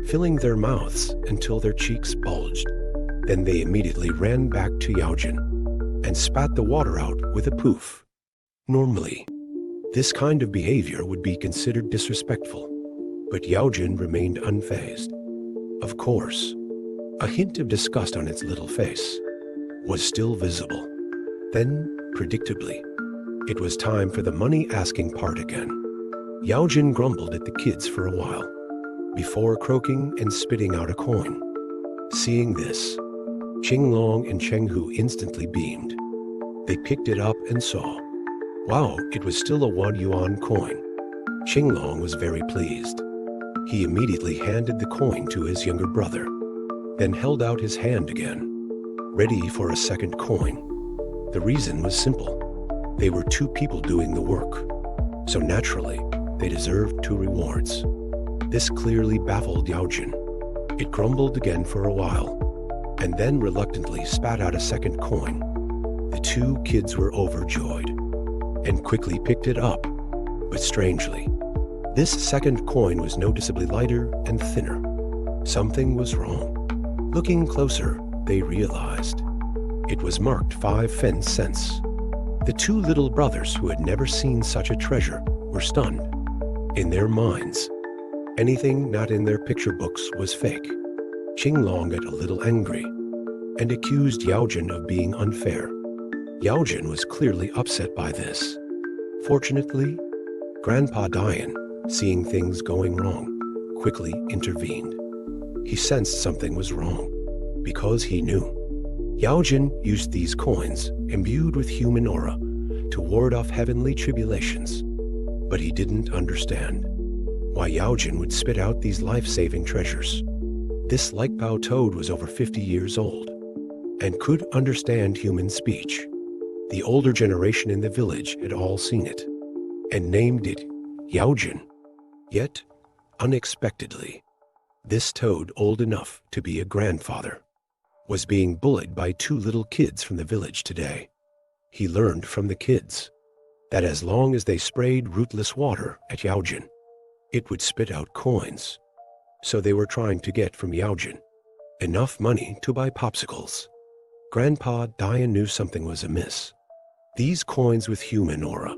filling their mouths until their cheeks bulged. Then they immediately ran back to Yaojin and spat the water out with a poof. Normally, this kind of behavior would be considered disrespectful, but Yaojin remained unfazed. Of course, a hint of disgust on its little face was still visible. Then, predictably, it was time for the money-asking part again. Yaojin grumbled at the kids for a while, before croaking and spitting out a coin. Seeing this, Qinglong and Shenghu instantly beamed. They picked it up and saw, wow, it was still a 1 yuan coin. Qinglong was very pleased. He immediately handed the coin to his younger brother, then held out his hand again, ready for a second coin. The reason was simple. They were 2 people doing the work, so naturally, they deserved 2 rewards. This clearly baffled Yaojin. It grumbled again for a while, and then reluctantly spat out a second coin. The 2 kids were overjoyed, and quickly picked it up. But strangely, this second coin was noticeably lighter and thinner. Something was wrong. Looking closer, they realized it was marked 5 fen cents. The 2 little brothers who had never seen such a treasure were stunned. In their minds, anything not in their picture books was fake. Qinglong got a little angry and accused Yaojin of being unfair. Yaojin was clearly upset by this. Fortunately, Grandpa Dian, seeing things going wrong, quickly intervened. He sensed something was wrong, because he knew. Yaojin used these coins, imbued with human aura, to ward off heavenly tribulations. But he didn't understand why Yaojin would spit out these life-saving treasures. This Likebao toad was over 50 years old and could understand human speech. The older generation in the village had all seen it and named it Yaojin. Yet, unexpectedly, this toad, old enough to be a grandfather, was being bullied by two little kids from the village today. He learned from the kids that as long as they sprayed rootless water at Yaojin, it would spit out coins. So they were trying to get from Yaojin enough money to buy popsicles. Grandpa Dian knew something was amiss. These coins with human aura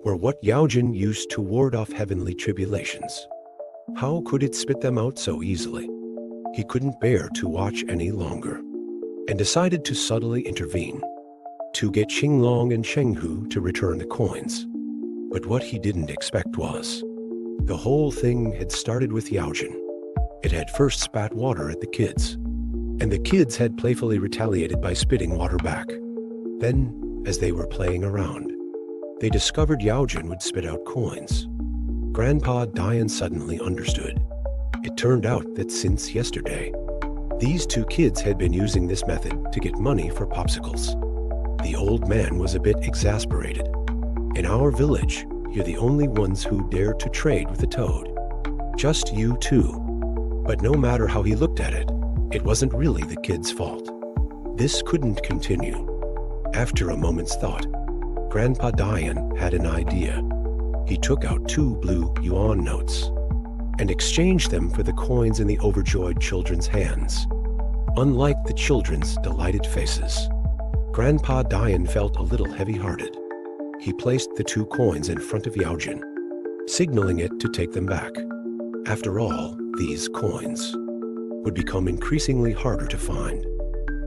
were what Yaojin used to ward off heavenly tribulations. How could it spit them out so easily? He couldn't bear to watch any longer and decided to subtly intervene to get Qinglong and Shenghu to return the coins. But what he didn't expect was the whole thing had started with Yaojin. It had first spat water at the kids, and the kids had playfully retaliated by spitting water back. Then, as they were playing around, they discovered Yaojin would spit out coins. Grandpa Dian suddenly understood. It turned out that since yesterday, these two kids had been using this method to get money for popsicles. The old man was a bit exasperated. In our village, you're the only ones who dare to trade with a toad. Just you two. But no matter how he looked at it, it wasn't really the kids' fault. This couldn't continue. After a moment's thought, Grandpa Dian had an idea. He took out 2 blue yuan notes and exchanged them for the coins in the overjoyed children's hands. Unlike the children's delighted faces, Grandpa Dian felt a little heavy-hearted. He placed the 2 coins in front of Yaojin, signaling it to take them back. After all, these coins would become increasingly harder to find.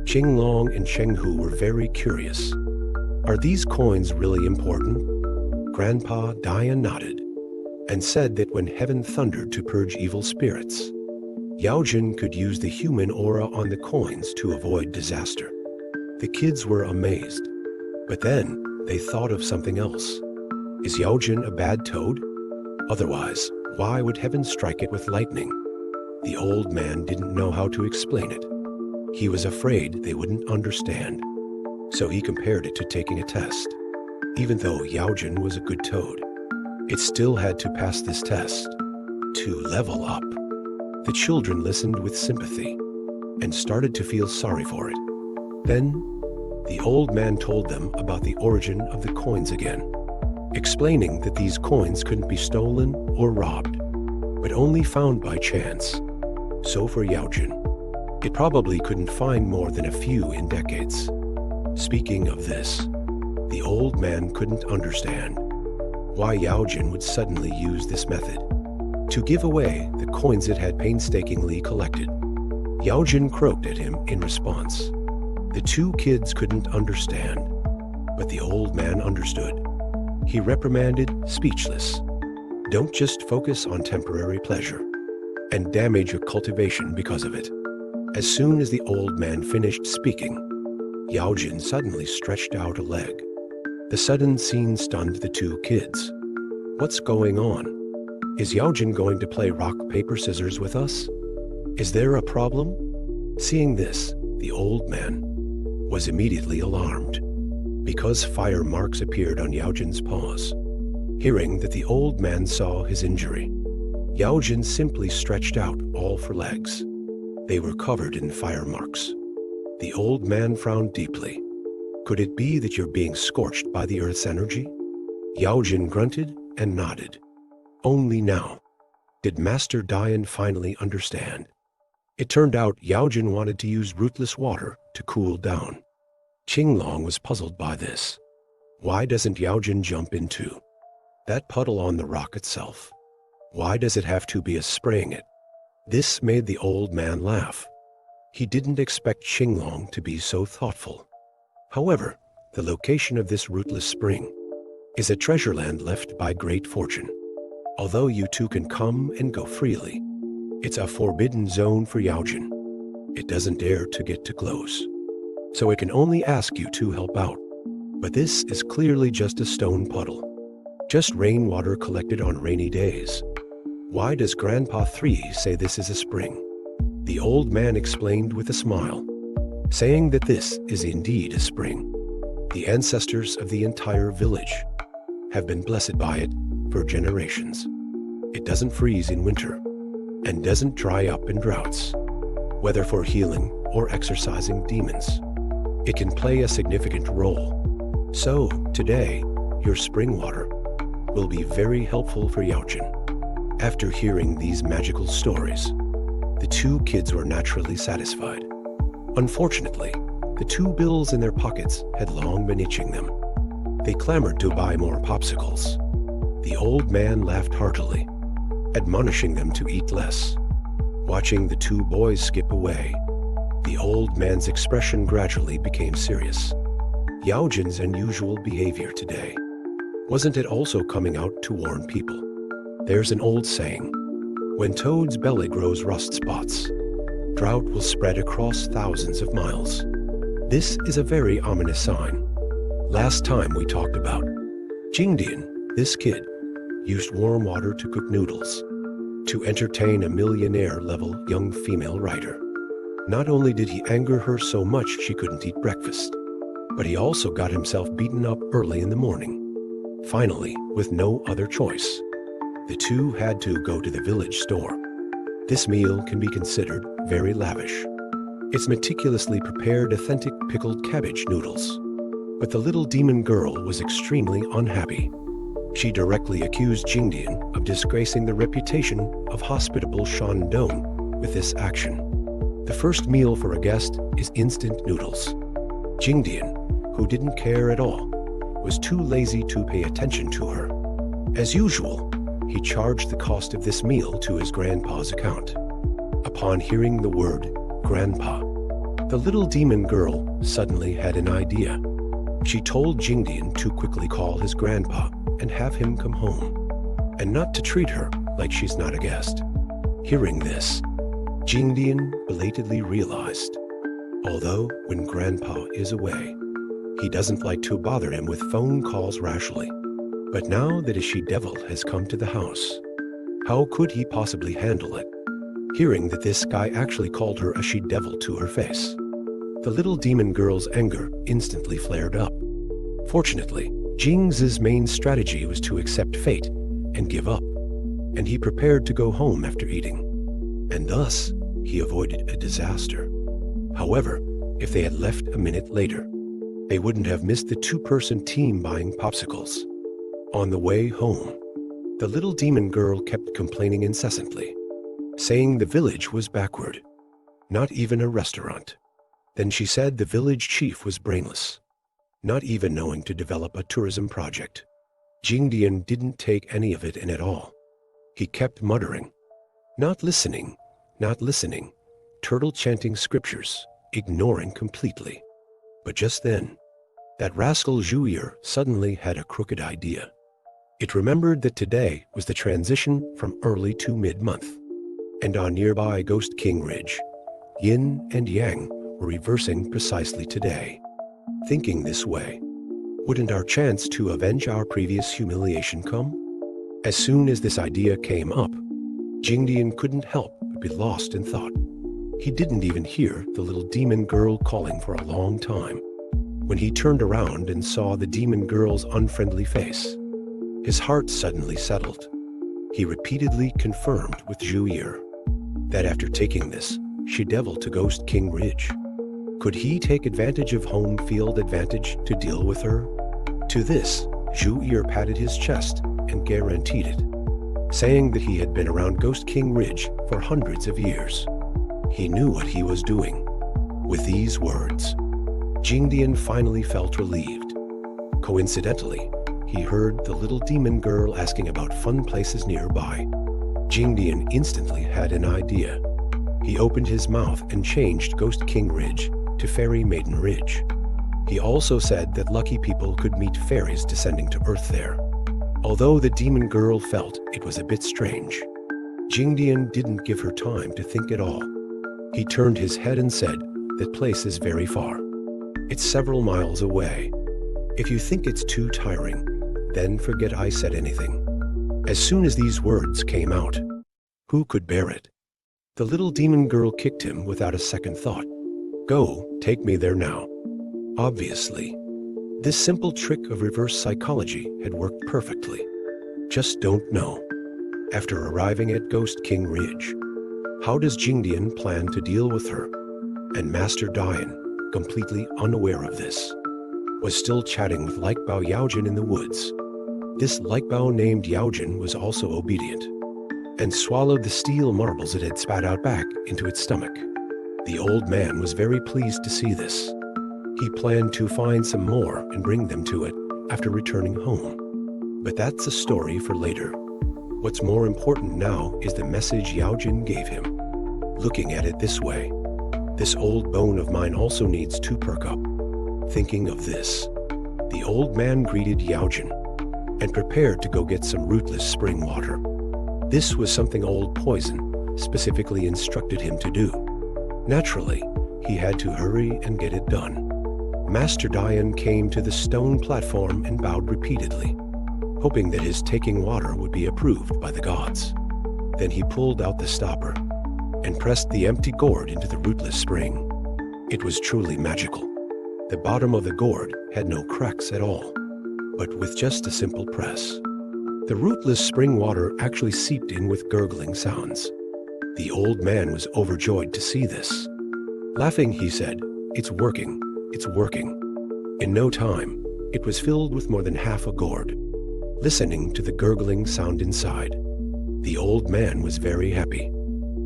Qinglong and Shenghu were very curious. Are these coins really important? Grandpa Dian nodded and said that when heaven thundered to purge evil spirits, Yaojin could use the human aura on the coins to avoid disaster. The kids were amazed, but then they thought of something else. Is Yaojin a bad toad? Otherwise, why would heaven strike it with lightning? The old man didn't know how to explain it. He was afraid they wouldn't understand, so he compared it to taking a test. Even though Yaojin was a good toad, it still had to pass this test to level up. The children listened with sympathy and started to feel sorry for it. Then, the old man told them about the origin of the coins again, explaining that these coins couldn't be stolen or robbed, but only found by chance. So for Yaojin, it probably couldn't find more than a few in decades. Speaking of this, the old man couldn't understand why Yaojin would suddenly use this method to give away the coins it had painstakingly collected. Yaojin croaked at him in response. The 2 kids couldn't understand, but the old man understood. He reprimanded, speechless. Don't just focus on temporary pleasure and damage your cultivation because of it. As soon as the old man finished speaking, Yaojin suddenly stretched out a leg. The sudden scene stunned the 2 kids. What's going on? Is Yaojin going to play rock, paper, scissors with us? Is there a problem? Seeing this, the old man was immediately alarmed, because fire marks appeared on Yaojin's paws. Hearing that the old man saw his injury, Yaojin simply stretched out all 4 legs. They were covered in fire marks. The old man frowned deeply. Could it be that you're being scorched by the earth's energy? Yaojin grunted and nodded. Only now did Master Dian finally understand. It turned out Yaojin wanted to use rootless water to cool down. Qinglong was puzzled by this. Why doesn't Yaojin jump into that puddle on the rock itself? Why does it have to be us spraying it? This made the old man laugh. He didn't expect Qinglong to be so thoughtful. However, the location of this rootless spring is a treasure land left by great fortune. Although you 2 can come and go freely, It's a forbidden zone for Yaojin. It doesn't dare to get too close, so it can only ask you to help out. But this is clearly just a stone puddle. Just rainwater collected on rainy days. Why does Grandpa 3 say this is a spring? The old man explained with a smile, saying that this is indeed a spring. The ancestors of the entire village have been blessed by it for generations. It doesn't freeze in winter and doesn't dry up in droughts. Whether for healing or exorcising demons, it can play a significant role. So, today, your spring water will be very helpful for Yaojin. After hearing these magical stories, the two kids were naturally satisfied. Unfortunately, the 2 bills in their pockets had long been itching them. They clamored to buy more popsicles. The old man laughed heartily, admonishing them to eat less. Watching the 2 boys skip away, the old man's expression gradually became serious. Yaojin's unusual behavior today, wasn't it also coming out to warn people? There's an old saying, when Toad's belly grows rust spots, drought will spread across thousands of miles. This is a very ominous sign. Last time we talked about Jingdian, this kid, used warm water to cook noodles to entertain a millionaire-level young female writer. Not only did he anger her so much she couldn't eat breakfast, but he also got himself beaten up early in the morning. Finally, with no other choice, the 2 had to go to the village store. This meal can be considered very lavish. It's meticulously prepared authentic pickled cabbage noodles. But the little demon girl was extremely unhappy. She directly accused Jingdian of disgracing the reputation of hospitable Shandong with this action. The first meal for a guest is instant noodles. Jingdian, who didn't care at all, was too lazy to pay attention to her. As usual, he charged the cost of this meal to his grandpa's account. Upon hearing the word grandpa, the little demon girl suddenly had an idea. She told Jingdian to quickly call his grandpa and have him come home, and not to treat her like she's not a guest. Hearing this, Jingdian belatedly realized, although when grandpa is away, he doesn't like to bother him with phone calls rashly. But now that a she-devil has come to the house, how could he possibly handle it? Hearing that this guy actually called her a she-devil to her face, the little demon girl's anger instantly flared up. Fortunately, Jing's main strategy was to accept fate and give up, and he prepared to go home after eating, and thus he avoided a disaster. However, if they had left a minute later, they wouldn't have missed the 2-person team buying popsicles. On the way home, the little demon girl kept complaining incessantly, saying the village was backward, not even a restaurant. Then she said the village chief was brainless, not even knowing to develop a tourism project. Jingdian didn't take any of it in at all. He kept muttering, not listening, turtle chanting scriptures, ignoring completely. But just then, that rascal Zhuir suddenly had a crooked idea. It remembered that today was the transition from early to mid-month, and on nearby Ghost King Ridge, Yin and Yang were reversing precisely today. Thinking this way, wouldn't our chance to avenge our previous humiliation come? As soon as this idea came up, Jingdian couldn't help but be lost in thought. He didn't even hear the little demon girl calling for a long time. When he turned around and saw the demon girl's unfriendly face, his heart suddenly settled. He repeatedly confirmed with Zhuir that after taking this she-devil to Ghost King Ridge, could he take advantage of home field advantage to deal with her? To this, Zhuir patted his chest and guaranteed it, saying that he had been around Ghost King Ridge for hundreds of years. He knew what he was doing. With these words, Jingdian finally felt relieved. Coincidentally, he heard the little demon girl asking about fun places nearby. Jingdian instantly had an idea. He opened his mouth and changed Ghost King Ridge to Fairy Maiden Ridge. He also said that lucky people could meet fairies descending to Earth there. Although the demon girl felt it was a bit strange, Jingdian didn't give her time to think at all. He turned his head and said, "That place is very far. It's several miles away. If you think it's too tiring, then forget I said anything." As soon as these words came out, who could bear it? The little demon girl kicked him without a second thought. "Go, take me there now." Obviously, this simple trick of reverse psychology had worked perfectly. Just don't know. After arriving at Ghost King Ridge, how does Jingdian plan to deal with her? And Master Dian, completely unaware of this, was still chatting with Likebao Yaojin in the woods. This Likebao named Yaojin was also obedient, and swallowed the steel marbles it had spat out back into its stomach. The old man was very pleased to see this. He planned to find some more and bring them to it after returning home. But that's a story for later. What's more important now is the message Yaojin gave him. Looking at it this way, this old bone of mine also needs to perk up. Thinking of this, the old man greeted Yaojin and prepared to go get some rootless spring water. This was something old Poison specifically instructed him to do. Naturally, he had to hurry and get it done. Master Dian came to the stone platform and bowed repeatedly, hoping that his taking water would be approved by the gods. Then he pulled out the stopper and pressed the empty gourd into the rootless spring. It was truly magical. The bottom of the gourd had no cracks at all, but with just a simple press, the rootless spring water actually seeped in with gurgling sounds. The old man was overjoyed to see this. Laughing, he said, "It's working, it's working." In no time, it was filled with more than half a gourd. Listening to the gurgling sound inside, the old man was very happy.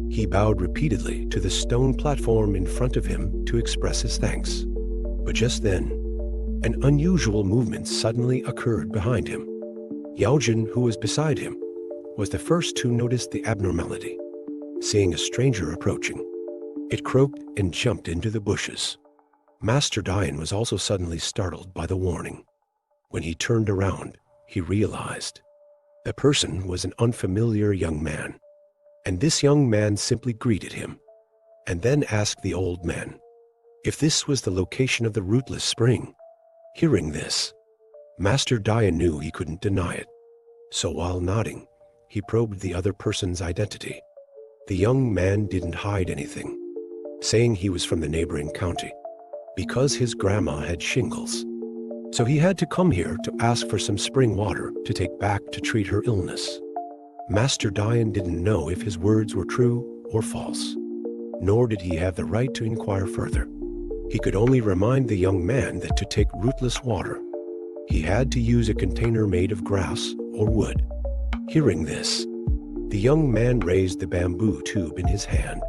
He bowed repeatedly to the stone platform in front of him to express his thanks. But just then, an unusual movement suddenly occurred behind him. Yaojin, who was beside him, was the first to notice the abnormality. Seeing a stranger approaching, it croaked and jumped into the bushes. Master Dian was also suddenly startled by the warning. When he turned around, he realized the person was an unfamiliar young man, and this young man simply greeted him, and then asked the old man if this was the location of the rootless spring. Hearing this, Master Dian knew he couldn't deny it, so while nodding, he probed the other person's identity. The young man didn't hide anything, saying he was from the neighboring county, because his grandma had shingles. So he had to come here to ask for some spring water to take back to treat her illness. Master Dian didn't know if his words were true or false, nor did he have the right to inquire further. He could only remind the young man that to take rootless water, he had to use a container made of grass or wood. Hearing this, the young man raised the bamboo tube in his hand,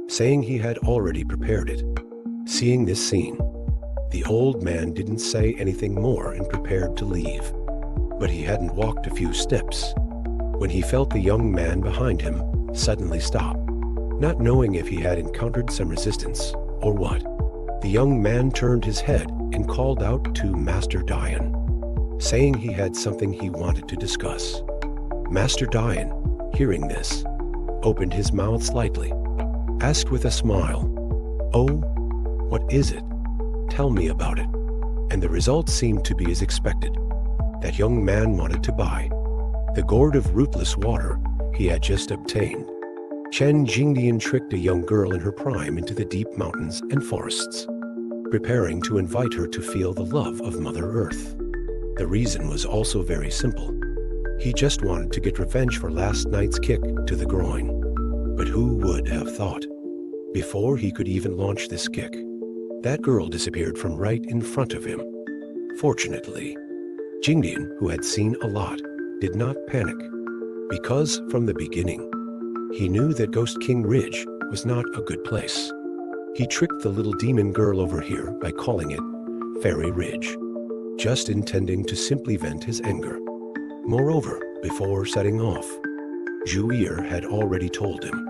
saying he had already prepared it. Seeing this scene, the old man didn't say anything more and prepared to leave. But he hadn't walked a few steps when he felt the young man behind him suddenly stop, not knowing if he had encountered some resistance or what. The young man turned his head and called out to Master Dian, saying he had something he wanted to discuss. Master Dian, hearing this, opened his mouth slightly, asked with a smile, "Oh, what is it? Tell me about it." And the result seemed to be as expected. That young man wanted to buy the gourd of rootless water he had just obtained. Chen Jingdian tricked a young girl in her prime into the deep mountains and forests, preparing to invite her to feel the love of Mother Earth. The reason was also very simple. He just wanted to get revenge for last night's kick to the groin. But who would have thought, before he could even launch this kick, that girl disappeared from right in front of him. Fortunately, Jingdian, who had seen a lot, did not panic, because from the beginning, he knew that Ghost King Ridge was not a good place. He tricked the little demon girl over here by calling it Fairy Ridge, just intending to simply vent his anger. Moreover, before setting off, Zhuir had already told him,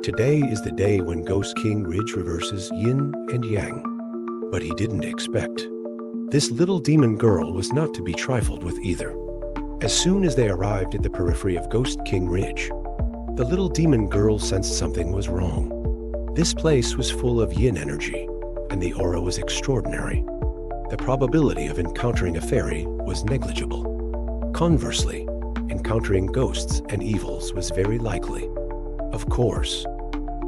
today is the day when Ghost King Ridge reverses Yin and Yang. But he didn't expect this little demon girl was not to be trifled with either. As soon as they arrived at the periphery of Ghost King Ridge, The little demon girl sensed something was wrong. This place was full of yin energy, and the aura was extraordinary. The probability of encountering a fairy was negligible. Conversely, encountering ghosts and evils was very likely. Of course,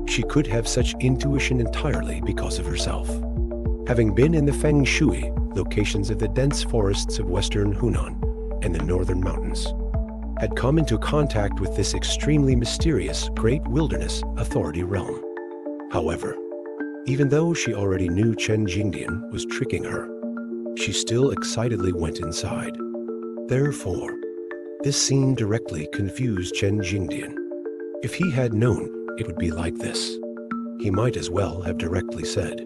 she could have such intuition entirely because of herself. Having been in the feng shui locations of the dense forests of western Hunan and the northern mountains, had come into contact with this extremely mysterious great wilderness authority realm. However, even though she already knew Chen Jingdian was tricking her, she still excitedly went inside. Therefore, this scene directly confused Chen Jingdian. If he had known it would be like this, he might as well have directly said,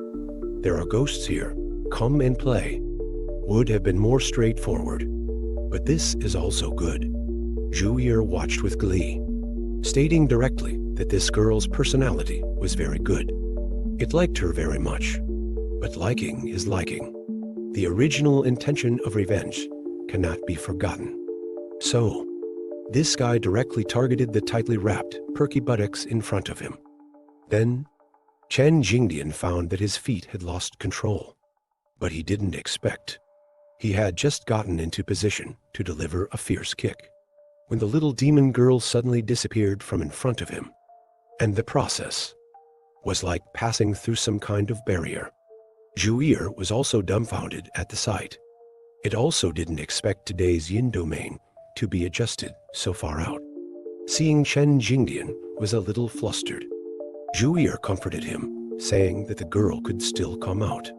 "There are ghosts here, come and play," would have been more straightforward. But this is also good. Zhu Yi watched with glee, stating directly that this girl's personality was very good. It liked her very much, but liking is liking. The original intention of revenge cannot be forgotten. So, this guy directly targeted the tightly wrapped, perky buttocks in front of him. Then, Chen Jingdian found that his feet had lost control, but he didn't expect. He had just gotten into position to deliver a fierce kick, when the little demon girl suddenly disappeared from in front of him, and the process was like passing through some kind of barrier. Zhu Yi was also dumbfounded at the sight. It also didn't expect today's yin domain to be adjusted so far out. Seeing Chen Jingdian was a little flustered. Zhu Yi comforted him, saying that the girl could still come out.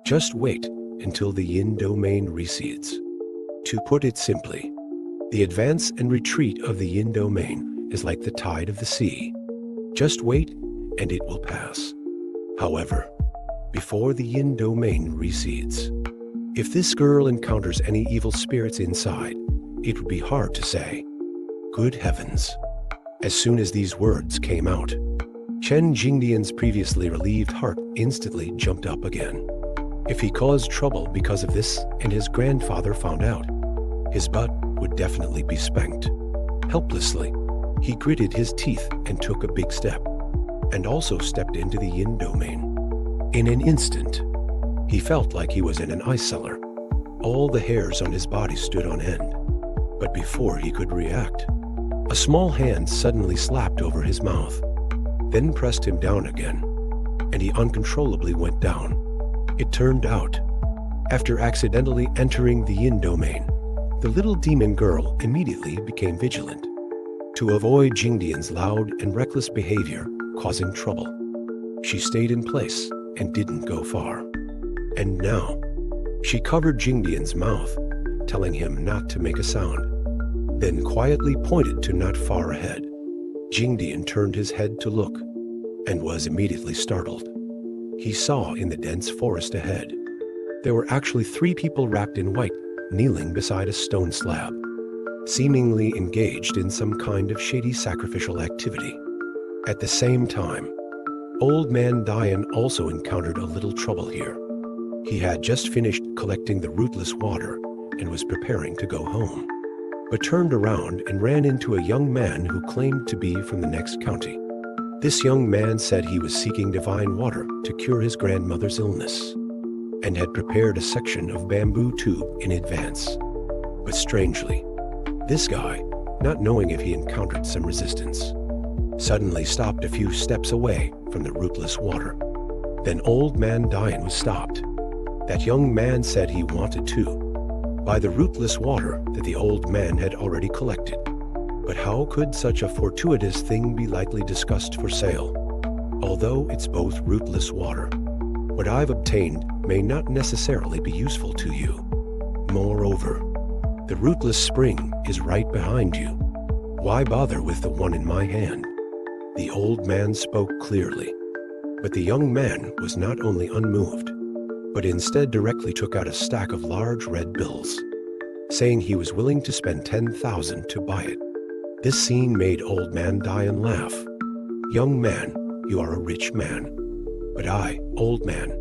Just wait until the yin domain recedes. To put it simply, the advance and retreat of the yin domain is like the tide of the sea. Just wait and it will pass. However, before the yin domain recedes, if this girl encounters any evil spirits inside, it would be hard to say. Good heavens. As soon as these words came out, Chen Jingdian's previously relieved heart instantly jumped up again. If he caused trouble because of this and his grandfather found out, his butt would definitely be spanked. Helplessly, he gritted his teeth and took a big step, and also stepped into the yin domain. In an instant, he felt like he was in an ice cellar. All the hairs on his body stood on end. But before he could react, a small hand suddenly slapped over his mouth, then pressed him down again, and he uncontrollably went down. It turned out, after accidentally entering the yin domain, the little demon girl immediately became vigilant to avoid Jingdian's loud and reckless behavior causing trouble. She stayed in place and didn't go far. And now, she covered Jingdian's mouth, telling him not to make a sound, then quietly pointed to not far ahead. Jingdian turned his head to look, and was immediately startled. He saw in the dense forest ahead, there were actually 3 people wrapped in white, kneeling beside a stone slab, seemingly engaged in some kind of shady sacrificial activity. At the same time, Old Man Dian also encountered a little trouble here. He had just finished collecting the rootless water and was preparing to go home, but turned around and ran into a young man who claimed to be from the next county. This young man said he was seeking divine water to cure his grandmother's illness, and had prepared a section of bamboo tube in advance. But strangely, this guy, not knowing if he encountered some resistance, suddenly stopped a few steps away from the rootless water. Then Old Man Dian was stopped. That young man said he wanted to buy the rootless water that the old man had already collected. But how could such a fortuitous thing be likely discussed for sale? Although it's both rootless water, what I've obtained may not necessarily be useful to you. Moreover, the rootless spring is right behind you. Why bother with the one in my hand? The old man spoke clearly, but the young man was not only unmoved, but instead directly took out a stack of large red bills, saying he was willing to spend 10,000 to buy it. This scene made Old Man Dian laugh. Young man, you are a rich man, but I, old man,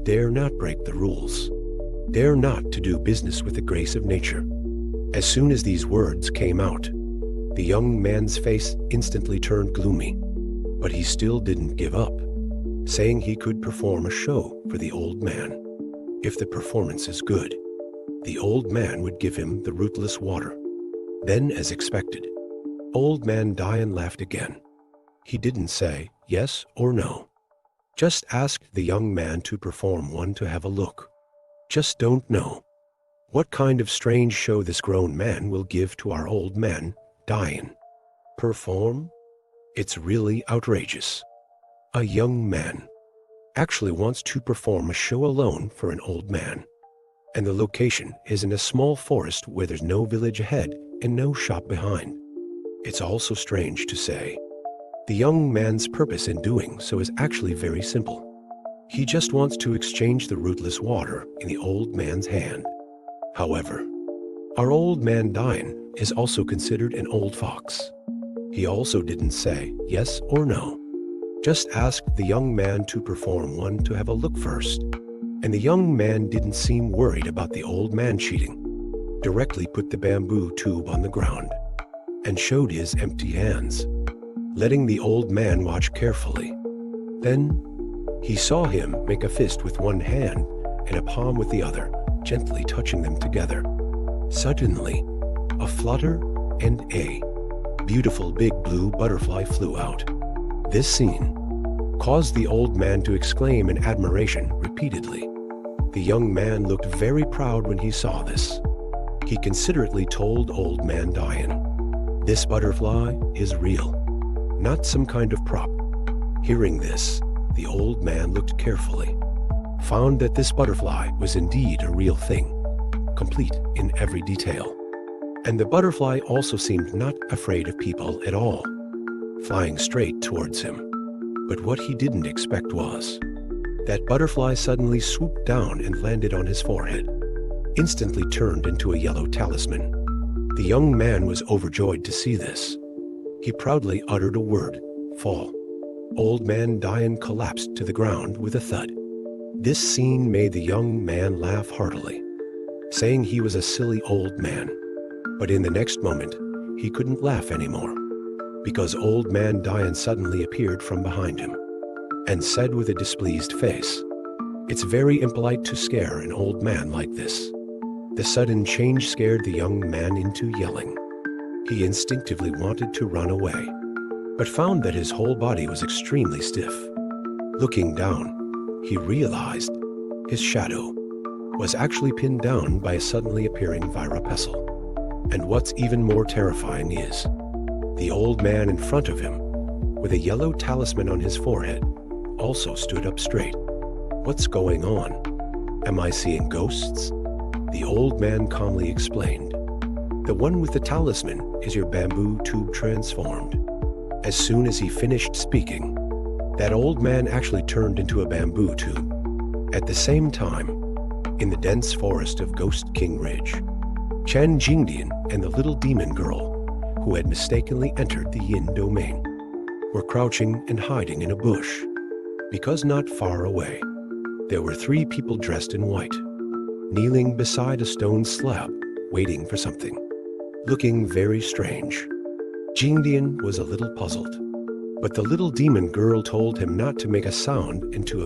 dare not break the rules, dare not to do business with the grace of nature. As soon as these words came out, The young man's face instantly turned gloomy, but he still didn't give up, saying he could perform a show for the old man. If the performance is good, the old man would give him the rootless water. Then, as expected, old man Dian laughed again. He didn't say yes or no. Just asked the young man to perform one to have a look. Just don't know what kind of strange show this grown man will give to our old man, Dian. Perform? It's really outrageous. A young man actually wants to perform a show alone for an old man. And the location is in a small forest where there's no village ahead and no shop behind. It's also strange to say. The young man's purpose in doing so is actually very simple. He just wants to exchange the rootless water in the old man's hand. However, our old man Dian is also considered an old fox. He also didn't say yes or no. Just asked the young man to perform one to have a look first. And the young man didn't seem worried about the old man cheating. Directly put the bamboo tube on the ground and showed his empty hands, letting the old man watch carefully. Then he saw him make a fist with one hand and a palm with the other, gently touching them together. Suddenly, a flutter and a beautiful big blue butterfly flew out. This scene caused the old man to exclaim in admiration repeatedly. The young man looked very proud when he saw this. He considerately told old man Dian, "This butterfly is real, not some kind of prop." Hearing this, the old man looked carefully, found that this butterfly was indeed a real thing, complete in every detail. And the butterfly also seemed not afraid of people at all, flying straight towards him. But what he didn't expect was that butterfly suddenly swooped down and landed on his forehead, instantly turned into a yellow talisman. The young man was overjoyed to see this. He proudly uttered a word, "Fall." Old man Dian collapsed to the ground with a thud. This scene made the young man laugh heartily, saying he was a silly old man. But in the next moment, he couldn't laugh anymore, because old man Dian suddenly appeared from behind him and said with a displeased face, "It's very impolite to scare an old man like this." The sudden change scared the young man into yelling. He instinctively wanted to run away, but found that his whole body was extremely stiff. Looking down, he realized his shadow was actually pinned down by a suddenly appearing Vira pestle. And what's even more terrifying is, the old man in front of him, with a yellow talisman on his forehead, also stood up straight. "What's going on? Am I seeing ghosts?" The old man calmly explained. "The one with the talisman is your bamboo tube transformed." As soon as he finished speaking, that old man actually turned into a bamboo tube. At the same time, in the dense forest of Ghost King Ridge, Chen Jingdian and the little demon girl, who had mistakenly entered the Yin domain, were crouching and hiding in a bush, because not far away, there were 3 people dressed in white, kneeling beside a stone slab, waiting for something, looking very strange. Jingdian was a little puzzled, but the little demon girl told him not to make a sound and to